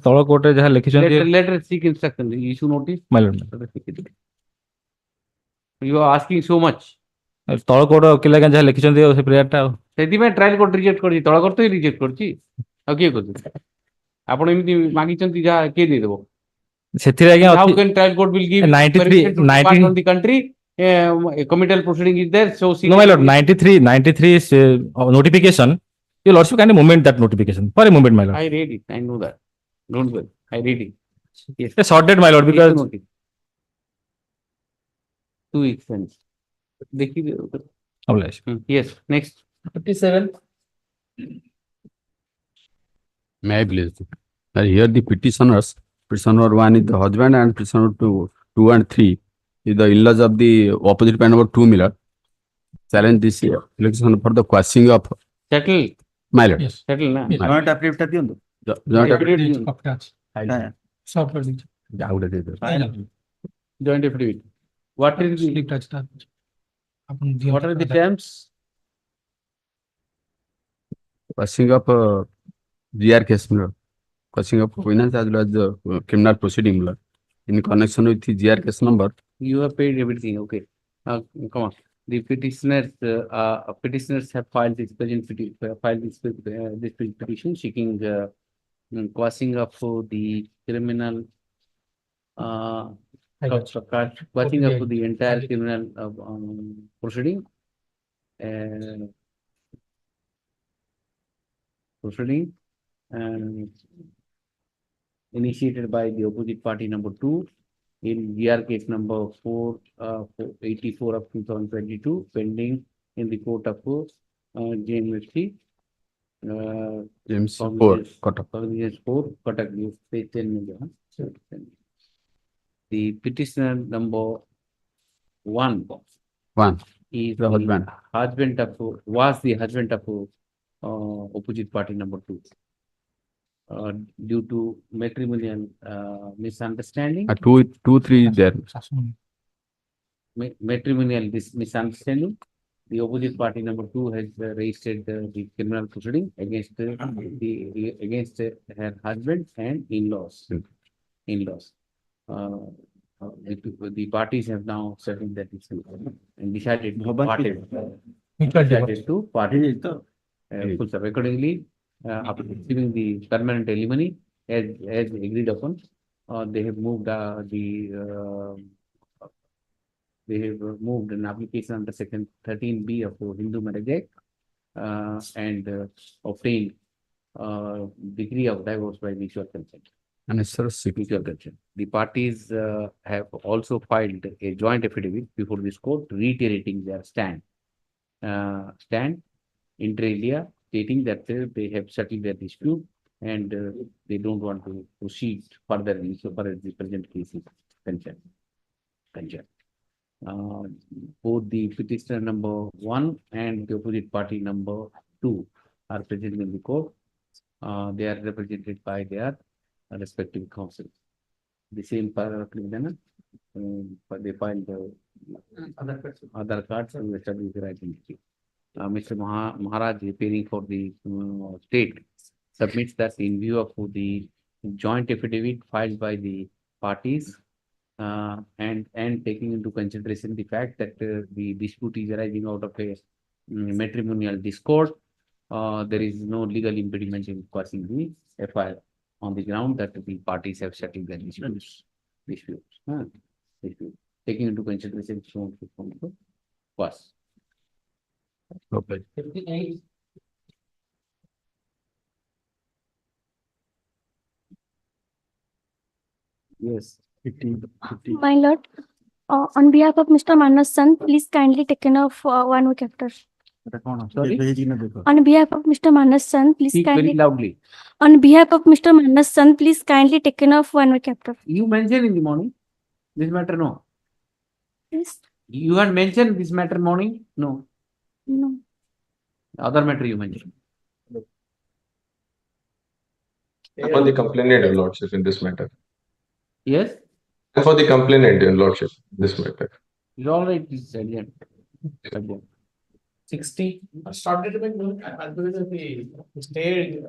ତଳ କୋର୍ଟରେ ଯାହା ଲେଖିଛନ୍ତି Let us seek instruction. Issue notice. My lord. Let us seek it. You are asking so much. ତଳ court ଓକିଲ ଆଜ୍ଞା ଯାହା ଲେଖିଛନ୍ତି ଆଉ ସେ ପ୍ରେୟାରଟା ଆଉ ସେଥିପାଇଁ ଟ୍ରାଏଲ କୋର୍ଟ ରିଜେକ୍ଟ କରିଛି। ତଳ କୋର୍ଟ ତ ରିଜେକ୍ଟ କରିଛି। ଆଉ କିଏ କରୁଛି? ଆପଣ ଏମିତି ମାଗିଛନ୍ତି ଯାହା କିଏ ଦେଇଦେବ? ସେଥିରେ ଆଜ୍ଞା How ଅଛି can trial court will give 93 permission to depart 90 from the country? A committal proceeding is there. So No, my lord, 93 is notification. Your lordship can moment that notification for a moment, my lord. I read it. I know that. Don't worry. I read it. Yes. A sorted, my lord, because 2 weeks. देखिए Oblige. Yes. Next. 57. May I please? Here the petitioners, petitioner 1 is the husband and petitioner 2 and 3 is the in-laws of the opposite party number 2, my lord, challenge this election for the quashing of Settle. my lord. Yes. Settle na. My lord. Joint affidavit ଦିଅନ୍ତୁ। Joint affidavit. Joint affidavit. What is the, what are the terms? Quashing of GR case, my lord. Quashing of finance as well as the criminal proceeding, my lord. In connection with the GR case number. You have paid everything, okay. Come on. The petitioners have filed this petition seeking quashing of the criminal quashing of the entire criminal proceeding initiated by the opposite party number 2 in GR case number 484 of 2022, pending in the court of JMFC. James 4, Kotak. Kotak, page 10. The petitioner number 1 is the was the husband of opposite party number 2. Due to matrimonial misunderstanding. 2-3 is there. Matrimonial misunderstanding. The opposite party number 2 has registered the criminal proceeding against against her husband and in-laws. The parties have now settled that issue and decided to party accordingly. After receiving the permanent alimony as agreed upon, they have moved an application under section 13B of Hindu Marriage Act and obtained degree of divorce by mutual consent. Mutual consent. The parties have also filed a joint affidavit before this court reiterating their stand inter alia, stating that they have settled their dispute and they don't want to proceed further so far as the present case is concerned. Both the petitioner number 1 and the opposite party number 2 are present in the court. They are represented by their respective counsel. The same paragraph, they filed the other cards and establish their identity. Mr. Maharaj, appearing for the state, submits that in view of the joint affidavit filed by the parties and taking into consideration the fact that the dispute is arising out of a matrimonial discord, there is no legal impediment in quashing the FIR on the ground that the parties have settled their disputes. Taking into consideration so quash. Okay. 58. Yes. 50. My lord, on behalf of Mr. Manas son, please kindly taken off 1 week after. Sorry? On behalf of Mr. Manas son, please Speak very kindly. loudly. On behalf of Mr. Manas son, please kindly taken off 1 week after. You mentioned in the morning. This matter, no. Yes. You had mentioned this matter morning? No. No. Other matter you mentioned. For the complainant, Your Lordship, in this matter. Yes? For the complainant, Your Lordship, this matter. It's all right, it's adjourned. 60. Started with the stay.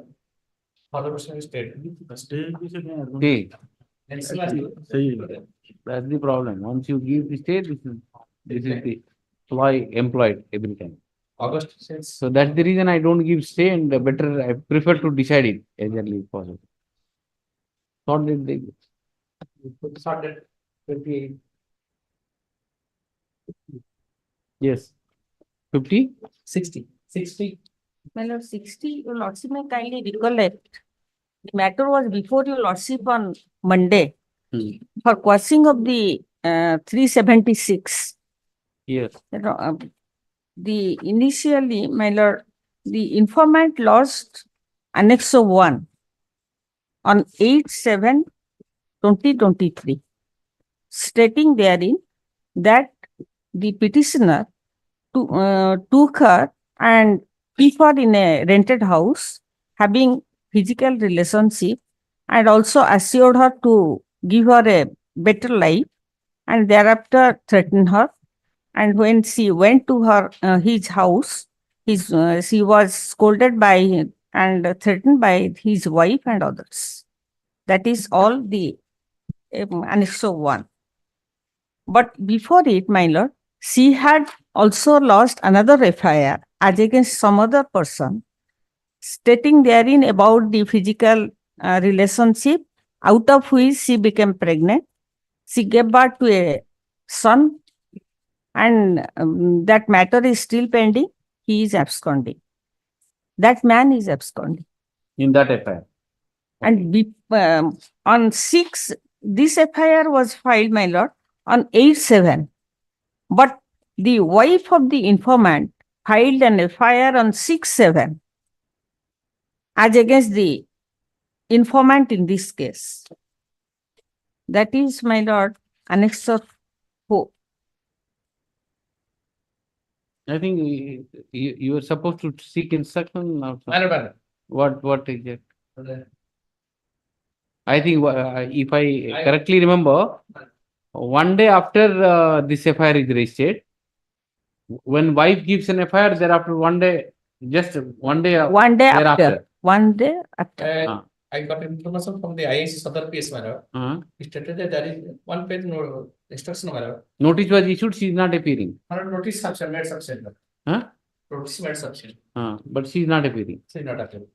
Other person stayed. Stay. That's the problem. Once you give the stay, this is the employed every time. August says. So that's the reason I don't give stay and better I prefer to decide it as early as possible. Thought that they Started 58. yes. 50? 60. 60. My lord, 60, your lordship may kindly recollect. The matter was before your lordship on Monday for quashing of the 376. Yes. The initially, my lord, the informant lost Annex 1 on 8/7/2023, stating therein that the petitioner took her and keep her in a rented house, having physical relationship, and also assured her to give her a better life, and thereafter threatened her. And when she went to his house, she was scolded by and threatened by his wife and others. That is all the Annex 1. But before it, my lord, she had also lost another FIR as against some other person, stating therein about the physical relationship, out of which she became pregnant. She gave birth to a son, and that matter is still pending. He is absconding. That man is absconding. In that FIR. And on 6, this FIR was filed, my lord, on 8/7. But the wife of the informant filed an FIR on 6/7 as against the informant in this case. That is, my lord, Annex 4. I think you were supposed to seek instruction. Or Madam. what is it? I think if I correctly remember, one day after this FIR is registered, when wife gives an FIR, thereafter one day, just one day. One day thereafter. after. One day after. I got information from the IAC Sadar PS, madam. He stated that there is one page instruction, madam. Notice was issued, she is not appearing. Notice subsection, made subsection. Notice made subsection. But she is not appearing. She is not appearing.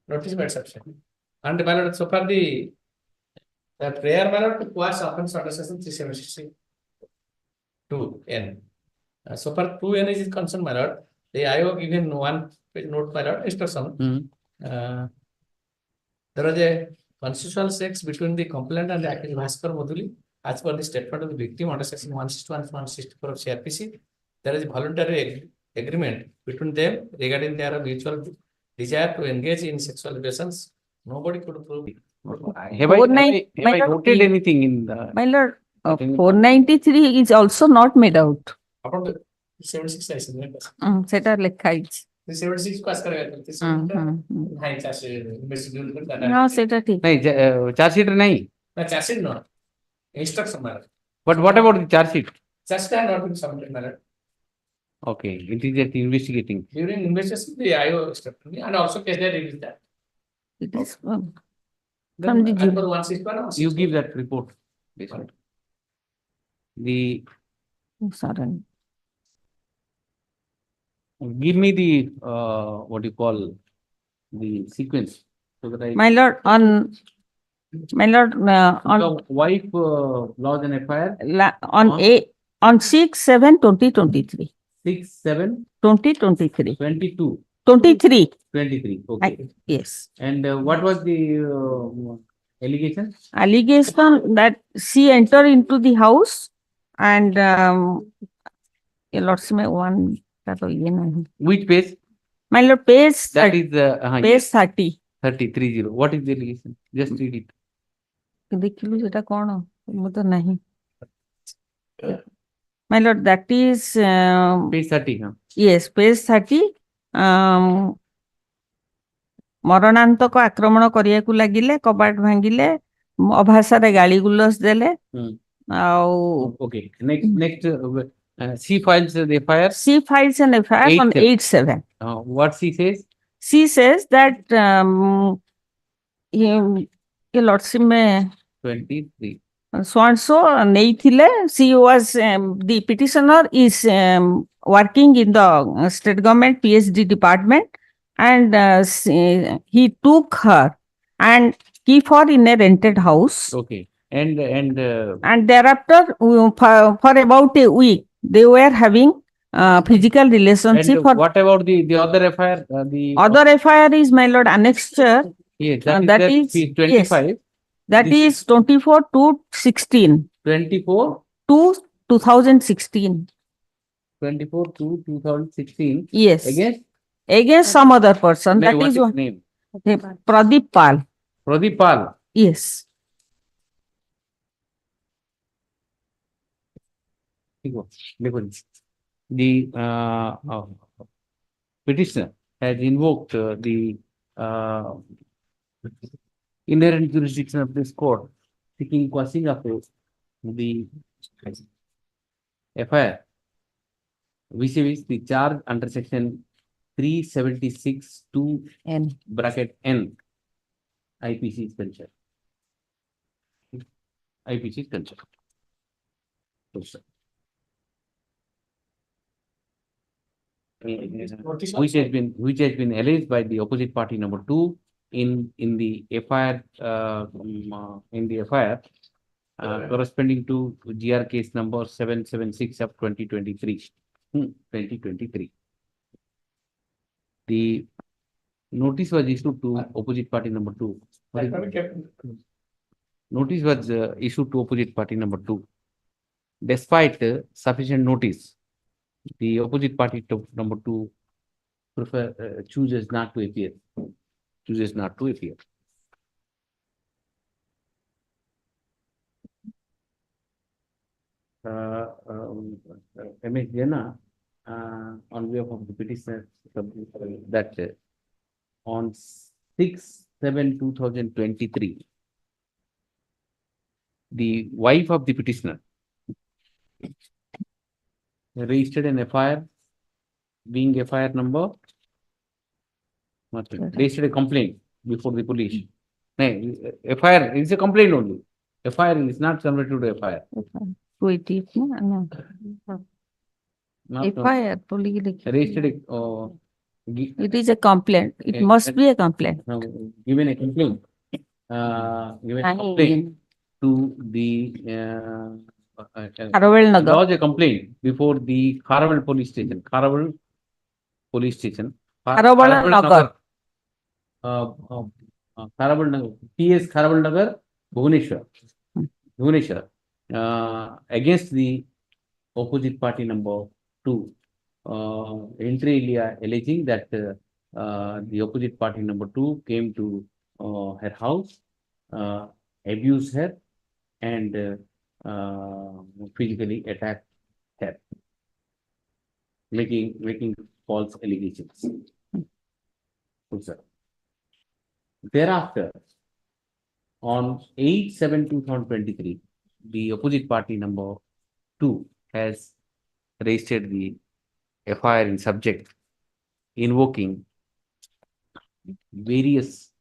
Notice made subsection. And my lord, so far the prayer, my lord, to quash offense under section 372N. So far 2N is concerned, my lord, the IO given one page note, my lord, instruction. There was a consensual sex between the complainant and the accused Bhaskar Madhuli, as per the statement of the victim under section 161 and 164 of CRPC. There is a voluntary agreement between them regarding their mutual desire to engage in sexual relations. Nobody could prove it. Have I noted anything in the... My lord, 493 is also not made out. About the 76 license. Seta lekha is. 76 pass karega. High charge investigation. No, seta ठीक. नहीं, charge sheet नहीं. No, charge sheet no. Instruction, madam. But what about the charge sheet? Charge sheet has not been submitted, madam. Okay, it is just investigating. During investigation, the IO instructed me, and also case they released that. It is From the as per 161. You give that report. Basically. The Sorry. give me the what you call the sequence so that I. My lord, on The wife lodged an FIR on 6/7/2023. 6/7 2023. 22 23. 23. Okay. Yes. And what was the allegation? Allegation that she entered into the house and lots में one that ये नहीं. Which page? My lord, page That is page 30. 30. What is the allegation? Just read it. ଦେଖିଲୁ ସେଟା କଣ ମୁଁ ତ ନାହିଁ. My lord, that is page 30. Yes, page 30. ମରଣାନ୍ତକ ଆକ୍ରମଣ କରିବାକୁ ଲାଗିଲେ, କବାଟ ଭାଙ୍ଗିଲେ, ଅଭାଷାରେ ଗାଳି ଗୁଲଜ ଦେଲେ. ଆଉ Okay. Next. She files the FIR. She files an FIR on 8/7. What she says? She says that ये लॉर्डशिप में 23. so and so ନେଇଥିଲେ. She was the petitioner is working in the state government PhD department, and he took her and keep her in a rented house. Okay. And thereafter for about a week they were having physical relationship. And what about the other FIR? The other FIR is, my lord, annexure. Yes, that is 25. Yes, that is 24/2/16. 24 to 2016. 24 to 2016. Yes. Against some other person. Name, That what is is what. name? Pradeep Pal. Pradeep Pal. Yes. The petitioner has invoked the inherent jurisdiction of this court, seeking quashing of the FIR, which is the charge under section 376(2) N. bracket N. IPC is concerned. IPC is concerned. Which has been alleged by the opposite party number 2 in the FIR corresponding to GR case number 776 of 2023. The notice was issued to opposite party number 2. Notice was issued to opposite party number 2. Despite sufficient notice, the opposite party number 2 chooses not to appear. MS Jena, on behalf of the petitioner, that on 6/7/2023, the wife of the petitioner registered an FIR, being FIR number, registered a complaint before the police. No, FIR is a complaint only. FIR is not converted to FIR. No. FIR, Registered it is a complaint. It must be a complaint. Given a complaint. To the Haraval Nagar. lodge a complaint before the Haraval police station. Haraval Nagar. Haraval Nagar. PS Haraval Nagar, Bhubaneswar. Against the opposite party number 2. Inter alia alleging that the opposite party number 2 came to her house, abused her, and physically attacked her, making false allegations. Thereafter, on 8/7/2023, the opposite party number 2 has registered the FIR in subject, invoking various,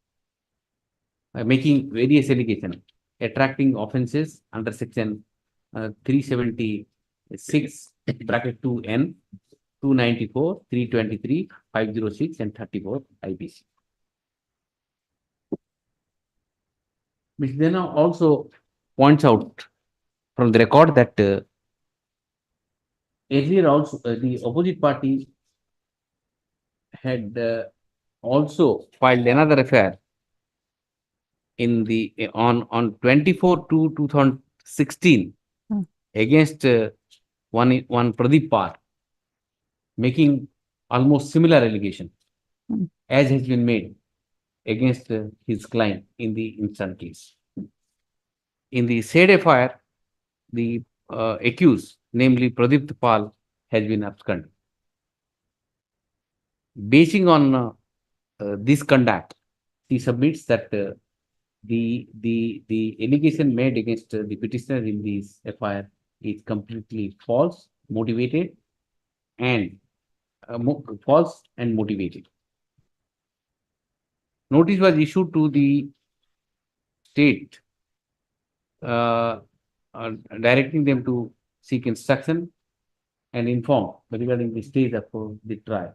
making various allegations, attracting offences under section 376 bracket 2N, 294, 323, 506, and 34 IPC. Which then also points out from the record that earlier also the opposite party had also filed another FIR in the on 24/2/2016 against one Pradeep Par, making almost similar allegation as has been made against his client in the instant case. In the said FIR, the accused, namely Pradeep Pal, has been absconded. Basing on this conduct, he submits that the allegation made against the petitioner in this FIR is completely false, motivated, and false and motivated. Notice was issued to the state directing them to seek instruction and inform regarding the stage of the trial.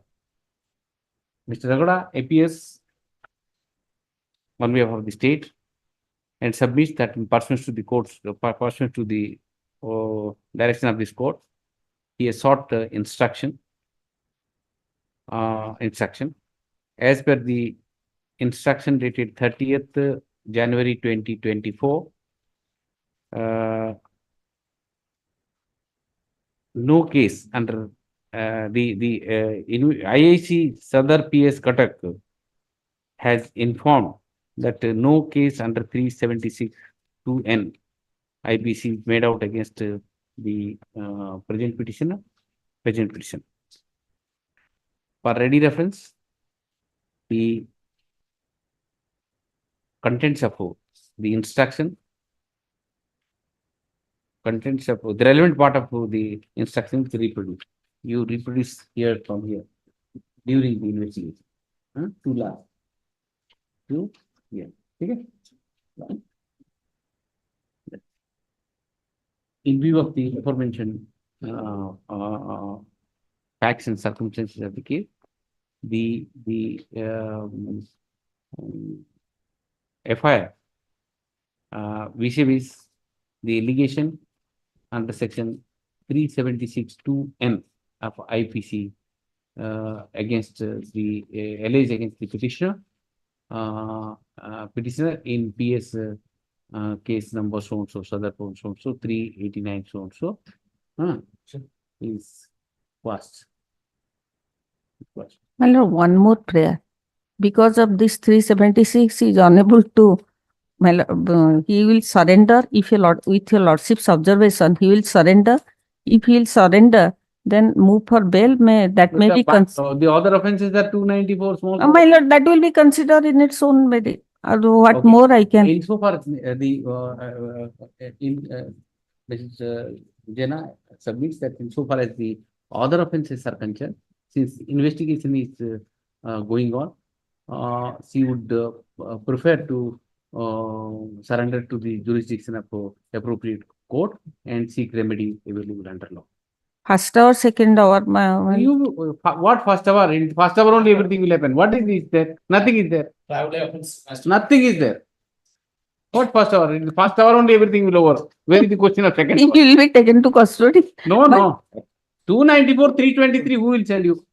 Mr. Ragada appears on behalf of the state and submits that in pursuant to the court's pursuant to the direction of this court, he has sought instruction as per the instruction dated 30th January 2024. No case under IIC Sadar PS Cuttack has informed that no case under 376(2)N IPC made out against the present petitioner, present petition. For ready reference, the contents of the instruction, contents of the relevant part of the instruction to reproduce. You reproduce here from here during the investigation. To last. To here. Okay? In view of the aforementioned facts and circumstances of the case, the FIR vis-a-vis the allegation under section 376(2)(m) of IPC against the alleged against the petitioner in PS case number so and so, Sadarpur so and so, 389 so and so, is passed. My lord, one more prayer. Because of this 376, he is unable to, my lord, he will surrender if your lord, with your lordship's observation, he will surrender. If he will surrender, then move for bail. That may be considered. The other offenses are 294 small. My lord, that will be considered in its own merit. What Okay. more I can? Insofar as Mrs. Jena submits that insofar as the other offenses are concerned, since investigation is going on, she would prefer to surrender to the jurisdiction of appropriate court and seek remedy available under law. First hour, second hour. What first hour? In first hour only everything will happen. What is there? Nothing is there. Nothing is there. What first hour? In the first hour only everything will over. Where is the question of second He hour? will be taken to custody. No, no. 294, 323, who will tell you?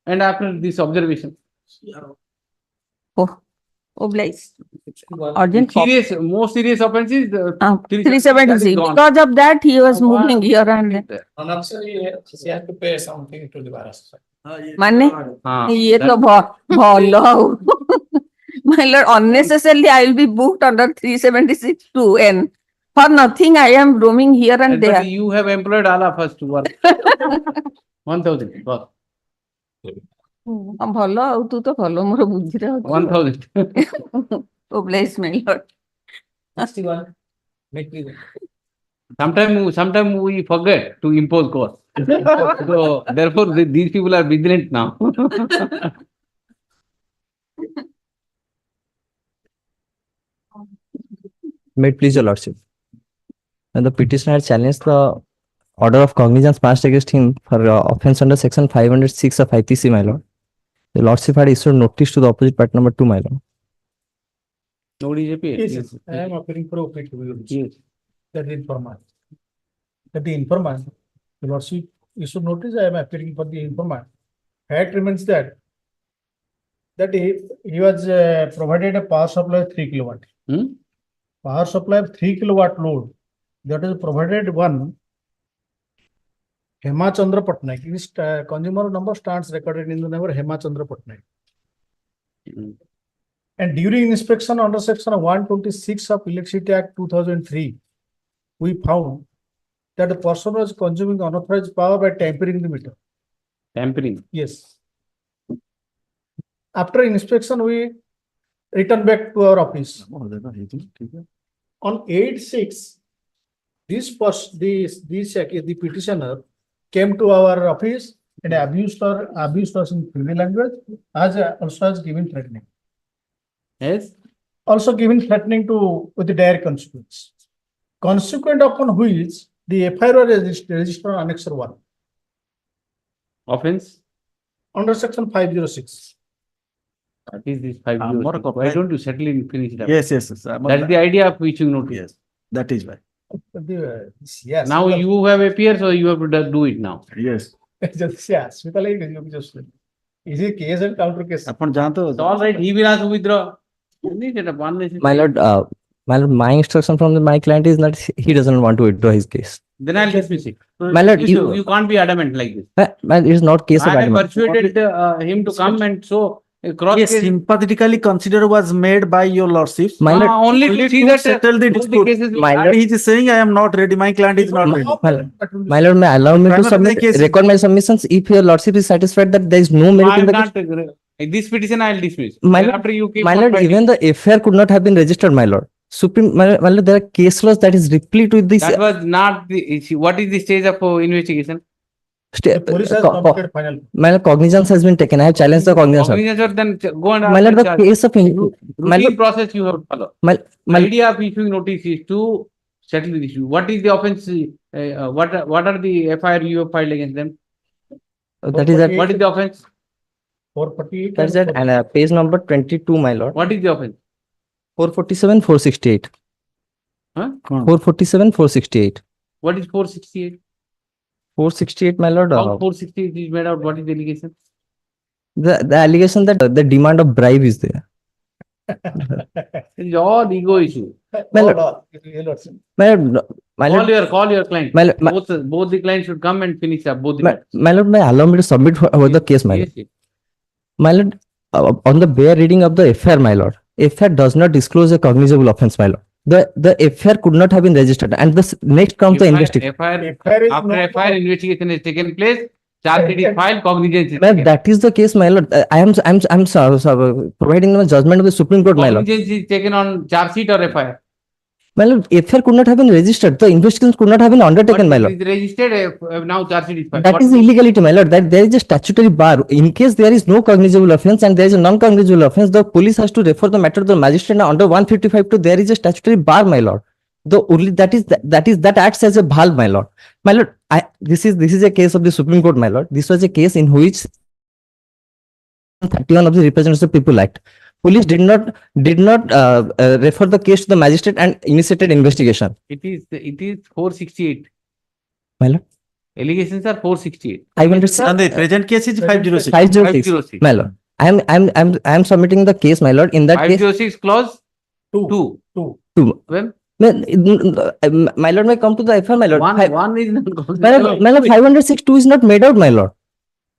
And after this observation. Obliged. Urgent. Serious, most serious offenses. 376. Because of that, he was moving here and there. She has to pay something to the barrister. Mane? ये तो बहुत My lord, unnecessarily I will be booked under 376(2)(n). For nothing, I am roaming here and But there. you have employed all of us to work. 1,000. Work. ଭଲ ଆଉ ତୁ ତ ଭଲ ମୋର ବୁଦ୍ଧିରେ 1,000. Obliged, my lord. 61. Sometimes we forget to impose cost. So therefore, these people are vigilant now. May it please your lordship. When the petitioner had challenged the order of cognizance passed against him for offence under section 506 of IPC, my lord, the lordship had issued notice to the opposite party number 2, my lord. Nobody is appeared. Yes, I am appealing for OPT. Yes. That is informant. That the informant, the lordship issued notice, I am appealing for the informant. Fact remains that he was provided a power supply of 3 kilowatt. Power supply of 3 kilowatt load. That is provided one Hema Chandra Patnaik. His consumer number stands recorded in the number Hema Chandra Patnaik. And during inspection under section 126 of Electricity Act 2003, we found that the person was consuming unauthorized power by tampering the meter. Tampering? Yes. After inspection, we returned back to our office. On 8/6, the petitioner came to our office and abused us in Hindi language, as also as given threatening. Yes. Also given threatening with the dire consequence. Consequent upon which the FIR was registered on Annexure 1. Offense? Under section 506. What is this 506? Why don't you settle in finish it up? Yes. That's the idea of issuing notice. Yes, that is why. Yes. Now you have appeared, so you have to do it now. Yes. Yes. Is it case and counter case? It's all right. He will ask to withdraw. My lord, my instruction from my client is that he doesn't want to withdraw his case. Then I'll dismiss it. My lord, you can't be adamant like this. It is not case of I have adamant. persuaded him to come and so A cross Yes, case. sympathetically consider was made by your lordship. My lord, Only to see that settle the both the dispute. cases. my And lord, he is saying, I am not ready, my client is not ready. my lord, may allow me to Primary submit, case is- record my submissions if your lordship is satisfied that there is no merit I in am the not, case. this petition I will dismiss. My lord, Thereafter you keep my on lord, fighting. even the FIR could not have been registered, my lord. My lord, there are case laws that is replete with this. That was not the issue. What is the stage of investigation? My lord, cognizance has been taken. I have challenged the cognizance. Cognizance or then go and My lord, the charge. case of my Routine lord, process you have to follow. my Idea of issuing notice is to settle the issue. What is the offense? What are the FIR you have filed against them? that is that. What is the offense? 448. That's it. And page number 22, my lord. What is the offense? 447, 468. Huh? 447, 468. What is 468? 468, my lord. How 468 is made out? What is the allegation? The allegation that the demand of bribe is there. It is all ego issue. My lord, my lord, my lord, Call your client. my lord, my, Both the clients should come and finish up both the my, matters. my lord, may allow me to submit for the case, my lord. Yes, yes. My lord, on the bare reading of the FIR, my lord, FIR does not disclose a cognizable offense, my lord. The FIR could not have been registered, and the next comes the investigation. After FIR investigation has taken place, charge sheet is filed, cognizance is Ma'am, taken. that is the case, my lord. I'm providing the judgment of the Supreme Court, my lord. Cognizance is taken on charge sheet or FIR. My lord, FIR could not have been registered. The investigation could not have been undertaken, my But lord. it is registered, now charge sheet is filed. That What is illegality, my lord. That there is a statutory bar. In case there is no cognizable offense and there is a non-cognizable offense, the police has to refer the matter to the magistrate. Now, under 155 there is a statutory bar, my lord. The only that acts as a valve, my lord. My lord, this is a case of the Supreme Court, my lord. This was a case in which 31 of the Representatives of People Act. Police did not refer the case to the magistrate and initiated investigation. It is 468. My lord, Allegations are 468. I understand. And the present case is 506. 506. My lord, I am submitting the case, my lord. In that case, 506 clause 2. Well, my lord may come to the FIR, my lord. one is not My lord, 506(2) is not made out, my lord.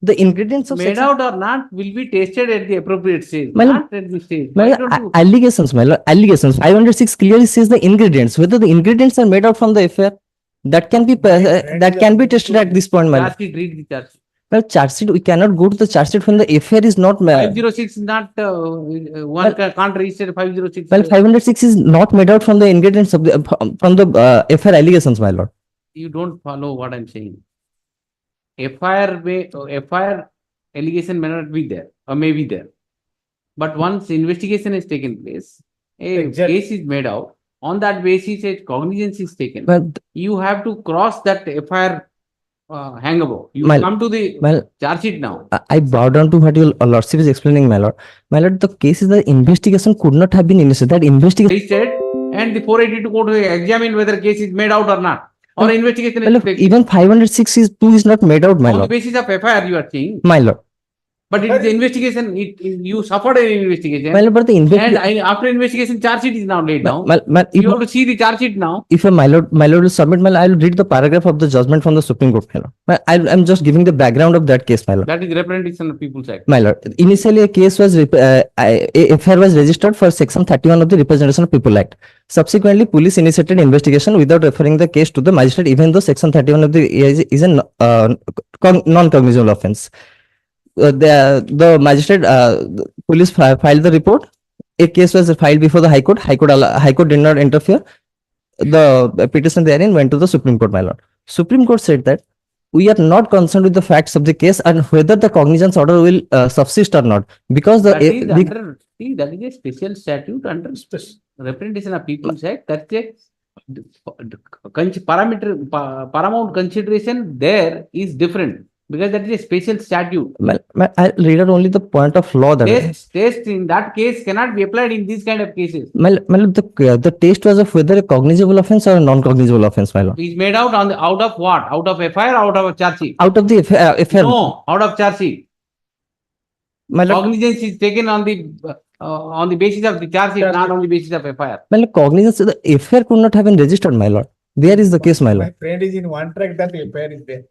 The ingredients of made section- out or not will be tested at the appropriate stage, My lord, not at the stage. my Why lord, don't you? allegations, my lord, allegations. 506 clearly says the ingredients. Whether the ingredients are made out from the FIR, that can be tested at this point, my lord. Charge sheet, read the charge sheet. Well, charge sheet, we cannot go to the charge sheet when the FIR is not. 506 is not, one can't register 506. Well, 506 is not made out from the ingredients of the from the FIR allegations, my lord. You don't follow what I'm saying. FIR allegation may not be there or may be there. But once investigation has taken place, a case is made out. On that basis, a cognizance is taken. Well, you have to cross that FIR hangable. You My- come to the well, charge sheet now. I bow down to what your lordship is explaining, my lord. My lord, the case is the investigation could not have been initiated. That investigation. Registered and the 482 court will examine whether case is made out or not. Or investigation Well, is taken. even 506 is 2 is not made out, my On the lord. basis of FIR you are saying. My lord. But it is the investigation, you suffered an investigation. Well, but the and after investigation, charge sheet is now laid down. You have to see the charge sheet now. If my lord will submit, I will read the paragraph of the judgment from the Supreme Court, my lord. I'm just giving the background of that case, my lord. That is representation of People's Act. My lord, initially a case was FIR was registered for section 31 of the Representation of People Act. Subsequently, police initiated investigation without referring the case to the magistrate, even though section 31 of the is a non-cognizable offense. The magistrate, the police filed the report. A case was filed before the High Court. High Court did not interfere. The petition therein went to the Supreme Court, my lord. Supreme Court said that we are not concerned with the facts of the case and whether the cognizance order will subsist or not, because That is a special statute under Representation of People's Act. That's a paramount consideration there is different. Because that is a special statute. I'll read out only the point of law that Test in that case cannot be applied in these kind of cases. the test was of whether a cognizable offense or a non-cognizable offense, my lord. Is made out out of what? Out of FIR or out of a charge sheet? Out of the FIR. No, out of charge sheet. My lord, Cognizance is taken on the basis of the charge sheet, not on the basis of FIR. my lord, cognizance, the FIR could not have been registered, my lord. There is the case, my lord. My friend is in one track that the affair is there.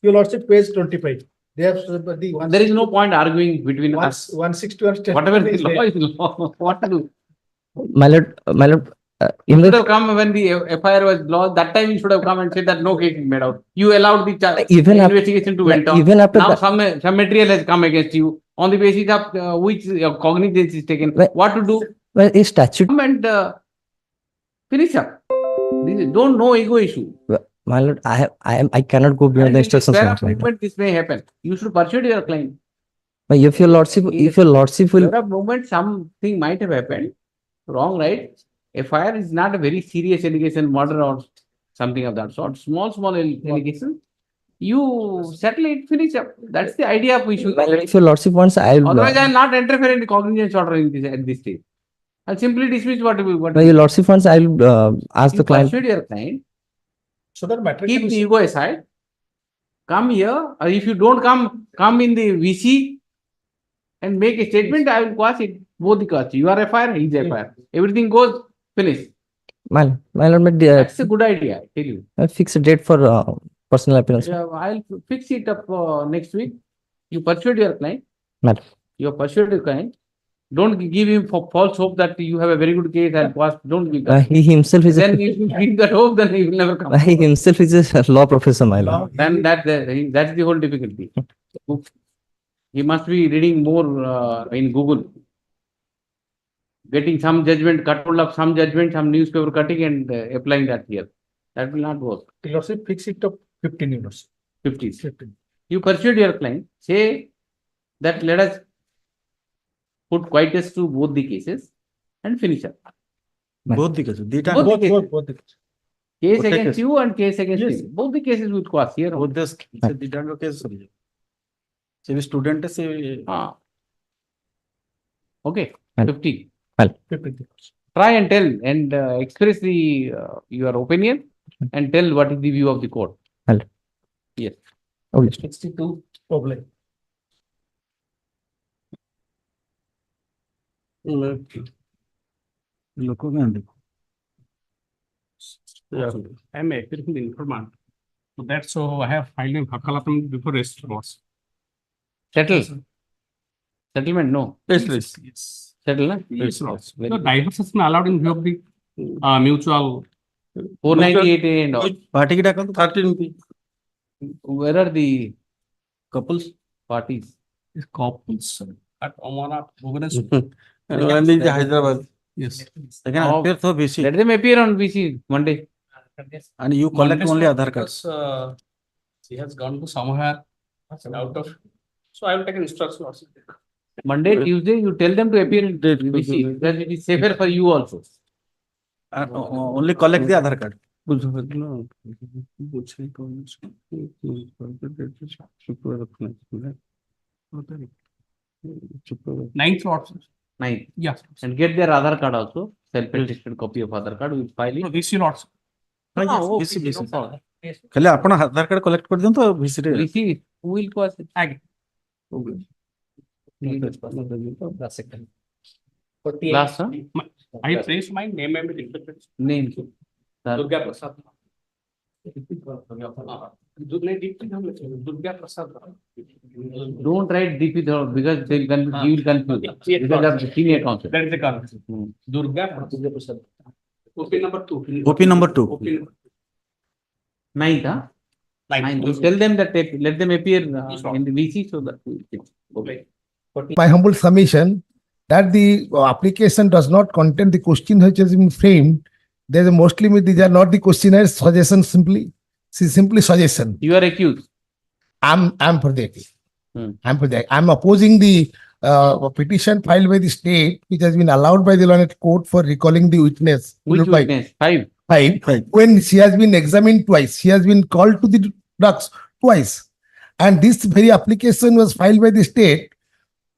Your lordship, page 25. They have, but the There is no point arguing between us. 161 Whatever the law is law, what to do? My lord, You in should the, have come when the FIR was lodged. That time you should have come and said that no case is made out. You allowed the Even after- investigation to went on. even after Now that- some material has come against you on the basis of which cognizance is taken. What to do? well, a statute, Come and finish up. Don't no ego issue. my lord, I cannot go beyond the instructions. Where my of lord. movement this may happen. You should pursue your claim. But if your lordship will, Where of movement something might have happened. Wrong, right? FIR is not a very serious allegation, murder or something of that sort. Small allegation. You settle it, finish up. That's the idea of issue. my lord, if your lordship wants, I'll. Otherwise, I will not interfere in the cognizance order in this at this stage. I'll simply dismiss what your lordship wants, I'll ask the client. Persuade your client. So that matter Keep can the be ego aside. Come here, or if you don't come in the VC and make a statement. I will quash it. Both the cost. You are FIR, he is FIR. Everything goes, finish. My lord, That's a good idea, I tell you. I'll fix a date for personal appearance. Yeah, I'll fix it up next week. You persuade your client. Madam. You persuade your client. Don't give him false hope that you have a very good case and quash. Don't give that. He himself is Then if you give that hope, then he will never come. he himself is a law professor, my lord. Then that's the whole difficulty. He must be reading more in Google. Getting some judgment, cut hold of some judgment, some newspaper cutting and applying that here. That will not work. lordship fix it up 15 units. 50. 15. You persuade your client, say that let us put quietness to both the cases and finish up. Both the cases. The Both the cases. Both the Case Both the against cases. you and case against Yes. him. Both the cases with quash here. both the the case. Se भी student है se Okay, Well. 50. 15. Try and tell and express the your opinion and tell what is the view of the court. Well. Yes. Okay. 62 problem. लोगों में देखो. I am appearing the informant. So that's so I have filed in Hakalatam before rest was. Settle. Settlement, no. Yes. Settle, na? Yes, lots. Very So good. divorce has been allowed in view of the mutual. 498A and all. Party की डाकल 13 पे. Where are the Couples. parties? Couples at Omana, Bhubaneswar. Only the Hyderabad. Yes. They can Oh. appear through VC. Let them appear on VC Monday. And you collect only Aadhaar card. Because, she has gone to somewhere out of. So I will take an instruction also. Monday, Tuesday, you tell them to appear in VC. Then it is safer for you also. And only collect the Aadhaar card. Ninth lots. Nine. Yes. And get their Aadhaar card also. Self-attested copy of Aadhaar card. We will file it. VC lots. VC VC. खाली आपण आधार card collect कर दियंतो VC रे. VC, who will cause it? Ag. Last, huh? I placed my name and interpret. Name. Durga Prasad. Durga Prasad. Don't write DP though, because they will confuse. Because of the senior counsel. That is the concept. Durga Prasad. OP number 2. OP number 2. Ninth, huh? Ninth. You tell them that they, let them appear in the VC so that. Okay. My humble submission that the application does not contain the question which has been framed. There is mostly these are not the questionnaires, suggestions simply. This is simply suggestion. You are accused. I'm for the appeal. Hmm. I'm for the. I'm opposing the petition filed by the state, which has been allowed by the Learned Court for recalling the witness. Which witness? Five. When she has been examined twice, she has been called to the drugs twice, and this very application was filed by the state.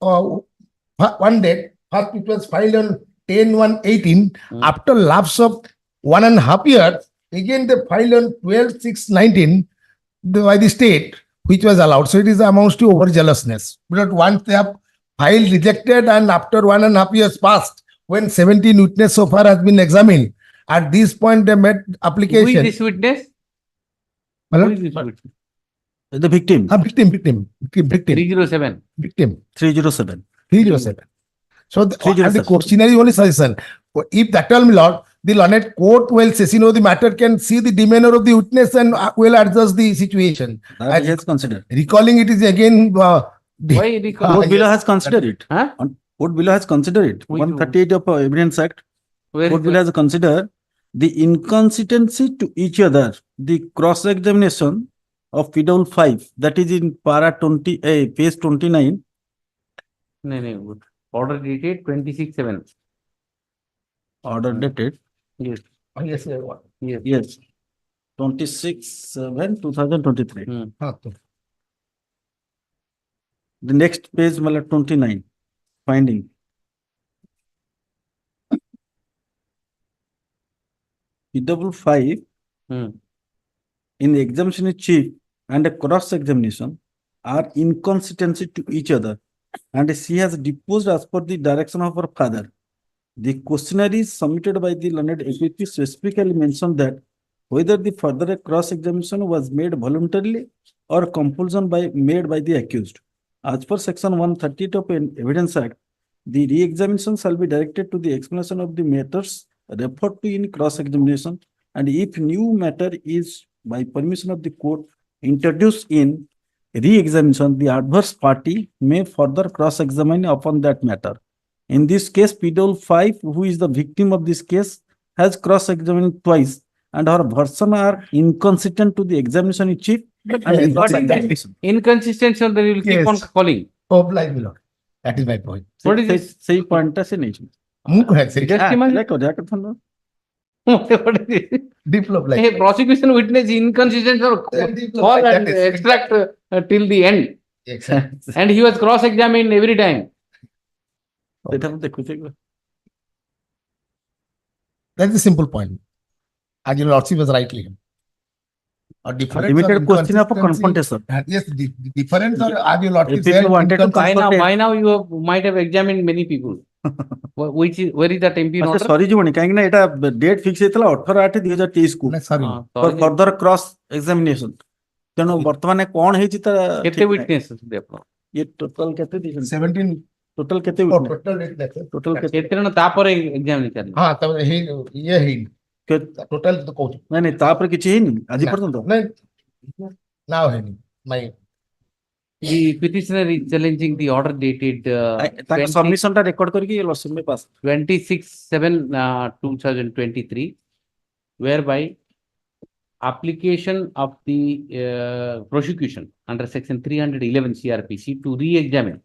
One day, first it was filed on 10/1/18. After lapse of 1.5 years, again they filed on 12/6/19 by the state, which was allowed. So it is amounts to overzealousness. But once they have filed rejected, and after 1.5 years passed, when 17 witness so far has been examined, at this point they made application. Who is this witness? Who is this witness? The victim. Victim. 307. Victim. 307. 307. So, and the 307. questionnaire is only suggestion. If that will be lot, the learned court while session of the matter can see the demeanor of the witness and will adjust the situation. That he has considered. Recalling it is again. Why recall? Court below yes. has considered it. Huh? Court below has considered it. Which 138 of Evidence Act. Where Court is below has considered the inconsistency to each other, the cross-examination of Fidel 5, that is in para 20, page 29. No. Order dated 26/7. Order dated. Yes. Yes. Yes. 26/7/2023. The next page, 29. Finding. PW5 in the examination in chief and a cross-examination are inconsistency to each other, and she has deposed as per the direction of her father. The questionnaire is submitted by the learned APP specifically mentioned that whether the further cross-examination was made voluntarily or compulsion made by the accused. As per section 138 of Evidence Act, the re-examination shall be directed to the explanation of the matters referred to in cross-examination, and if new matter is by permission of the court introduced in re-examination, the adverse party may further cross-examine upon that matter. In this case, PW 5, who is the victim of this case, has cross-examined twice, and her version are inconsistent to the examination in chief. And Inconsistent, so they will keep on calling. Oblige, my lord. That is my point. What is this? Say point as an agent. Testimony? What is this? Develop like Hey, prosecution witness inconsistent or call and extract till the end. Exactly. And he was cross-examined every time. That's the simple point. As your lordship was rightly. A difference limited or question of a inconsistency- confrontation. Yes, the difference or as your lordship If you said, wanted to inconsistency- By now you might have examined many people. Where is that MP in order? ସରି ଯିବନି କାହିଁକି ନା ଏଟା date fix ହେଇଥିଲା 18/8/2023 କୁ further cross examination ତେଣୁ ବର୍ତ୍ତମାନ କଣ ହେଇଛି ତା କେତେ ୱିଟନେସ୍ ଅଛନ୍ତି ଆପଣ? ଇଏ ଟୋଟାଲ କେତେ ଦେଇଛନ୍ତି 17 ଟୋଟାଲ କେତେ ଟୋଟାଲ କେତେ ଜଣ ତାପରେ ଏକ୍ସାମିନ ଚାଲିବ? ହଁ ତାପରେ ଇଏ ହେଇନି ଟୋଟାଲ ତ କହୁଛି ନାଇଁ ନାଇଁ ତାପରେ କିଛି ହେଇନି ଆଜି ପର୍ଯ୍ୟନ୍ତ ନାଇଁ ନାଉ ହେଇନି ନାଇଁ The petitioner is challenging the order dated ତାଙ୍କ ସବମିଶନ ଟା ରେକର୍ଡ କରିକି ଲସିମ pass 26/7/2023, whereby application of the prosecution under section 311 CRPC to re-examine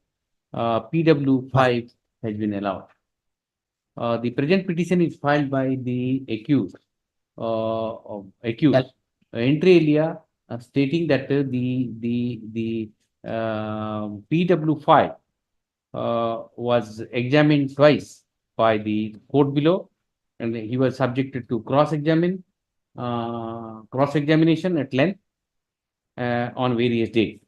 PW5 has been allowed. The present petition is filed by the accused, inter alia, stating that the PW5 was examined twice by the court below, and he was subjected to cross-examination at length on various days.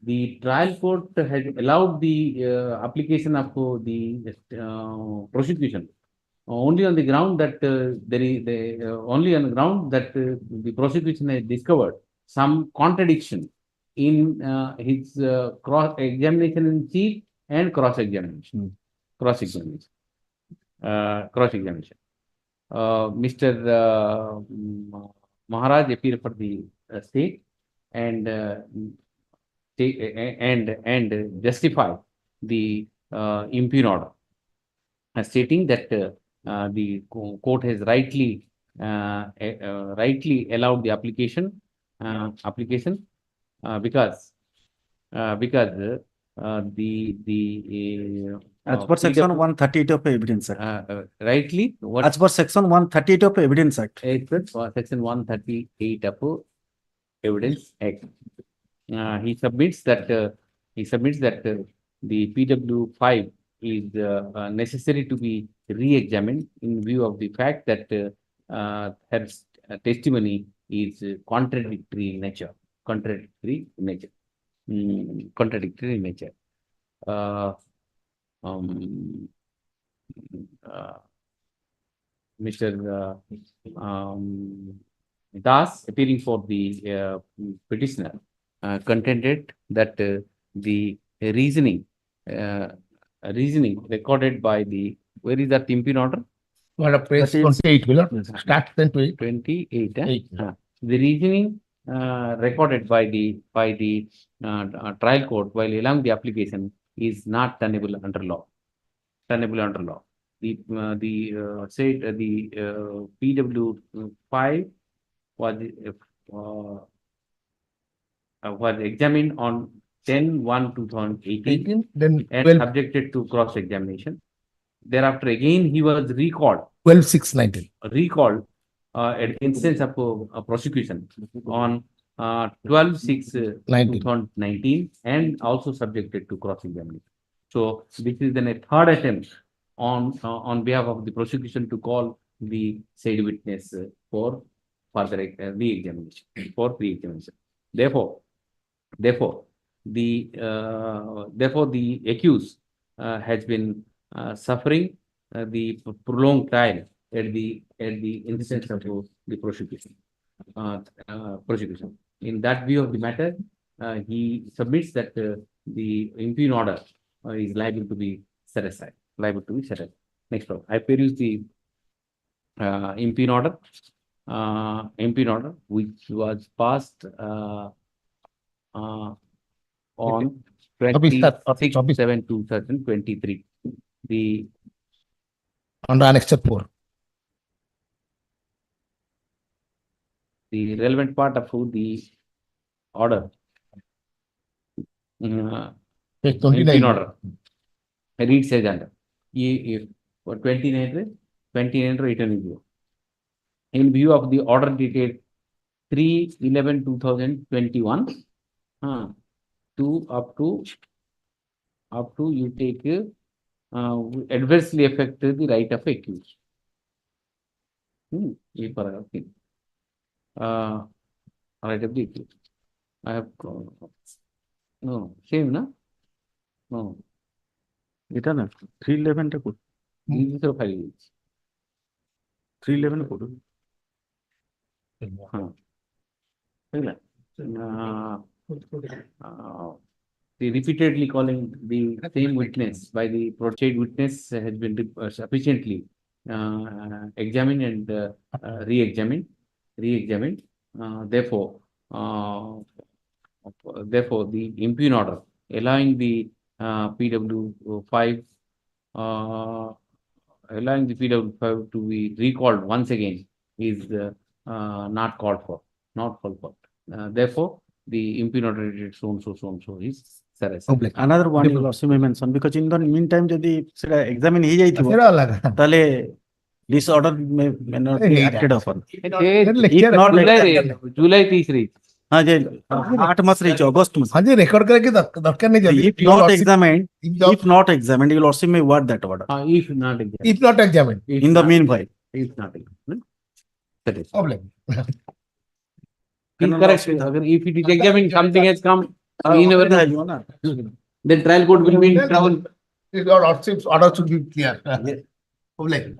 The trial court has allowed the application of the prosecution only on the ground that the prosecution has discovered some contradiction in his cross-examination in chief and cross-examination. Mr. Maharaj appeared for the state and justify the impugn order, stating that the court has rightly allowed the application because as per section 138 of Evidence Act. Rightly, what? As per section 138 of Evidence Act. Section 138 of Evidence Act. He submits that the PW5 is necessary to be re-examined in view of the fact that her testimony is contradictory in nature. Mr. thus appearing for the petitioner, contended that the reasoning recorded by the, where is that impugn order? What a page 28, will not start then to 28. Eight. The reasoning recorded by the trial court while allowing the application is not tenable under law. Tenable under law. The PW 5 was examined on 10/1/2018 then and 12 subjected to cross examination. Thereafter, again he was recalled. 12/6/19. Recalled at the instance of prosecution on 12/6/2019 and also subjected to cross examination. So this is then a third attempt on behalf of the prosecution to call the said witness for further re-examination. Therefore, the accused has been suffering the prolonged trial at the instance of the prosecution. In that view of the matter, he submits that the impugn order is liable to be set aside. Next problem. I peruse the impugn order. Which was passed on 26/7/2023. The Under Annexure 4. the relevant part of the order. Page 29. Impugn order. I read says under. For 29 return in view of the order dated 3/11/2021 to up to you take adversely affect the right of accused. Right of the accused. I have no same na no. এটা না 311 টা code These are files. 311 code The repeatedly calling the same witness by the proceed witness has been sufficiently examined and re-examined. Therefore, the impugn order allowing the PW5 to be recalled once again is not called for. Therefore, the impugn order so and so is set aside. another one you also may mention because in the meantime যদি সেটা examine হয়ে যাইতিব সেটা আলাদা তাহলে this order may not be acted upon If not July 30 हाँ जे 8 मास रही अगस्त मास हाँ जी record करके दरकार नहीं जल्दी if not examined you will also may word that order if not examined. if not examined in the meanwhile If not examined. That is. problem Please correct. If it is examined, something has come. We never know. Then trial court will be in trouble. your order should be clear problem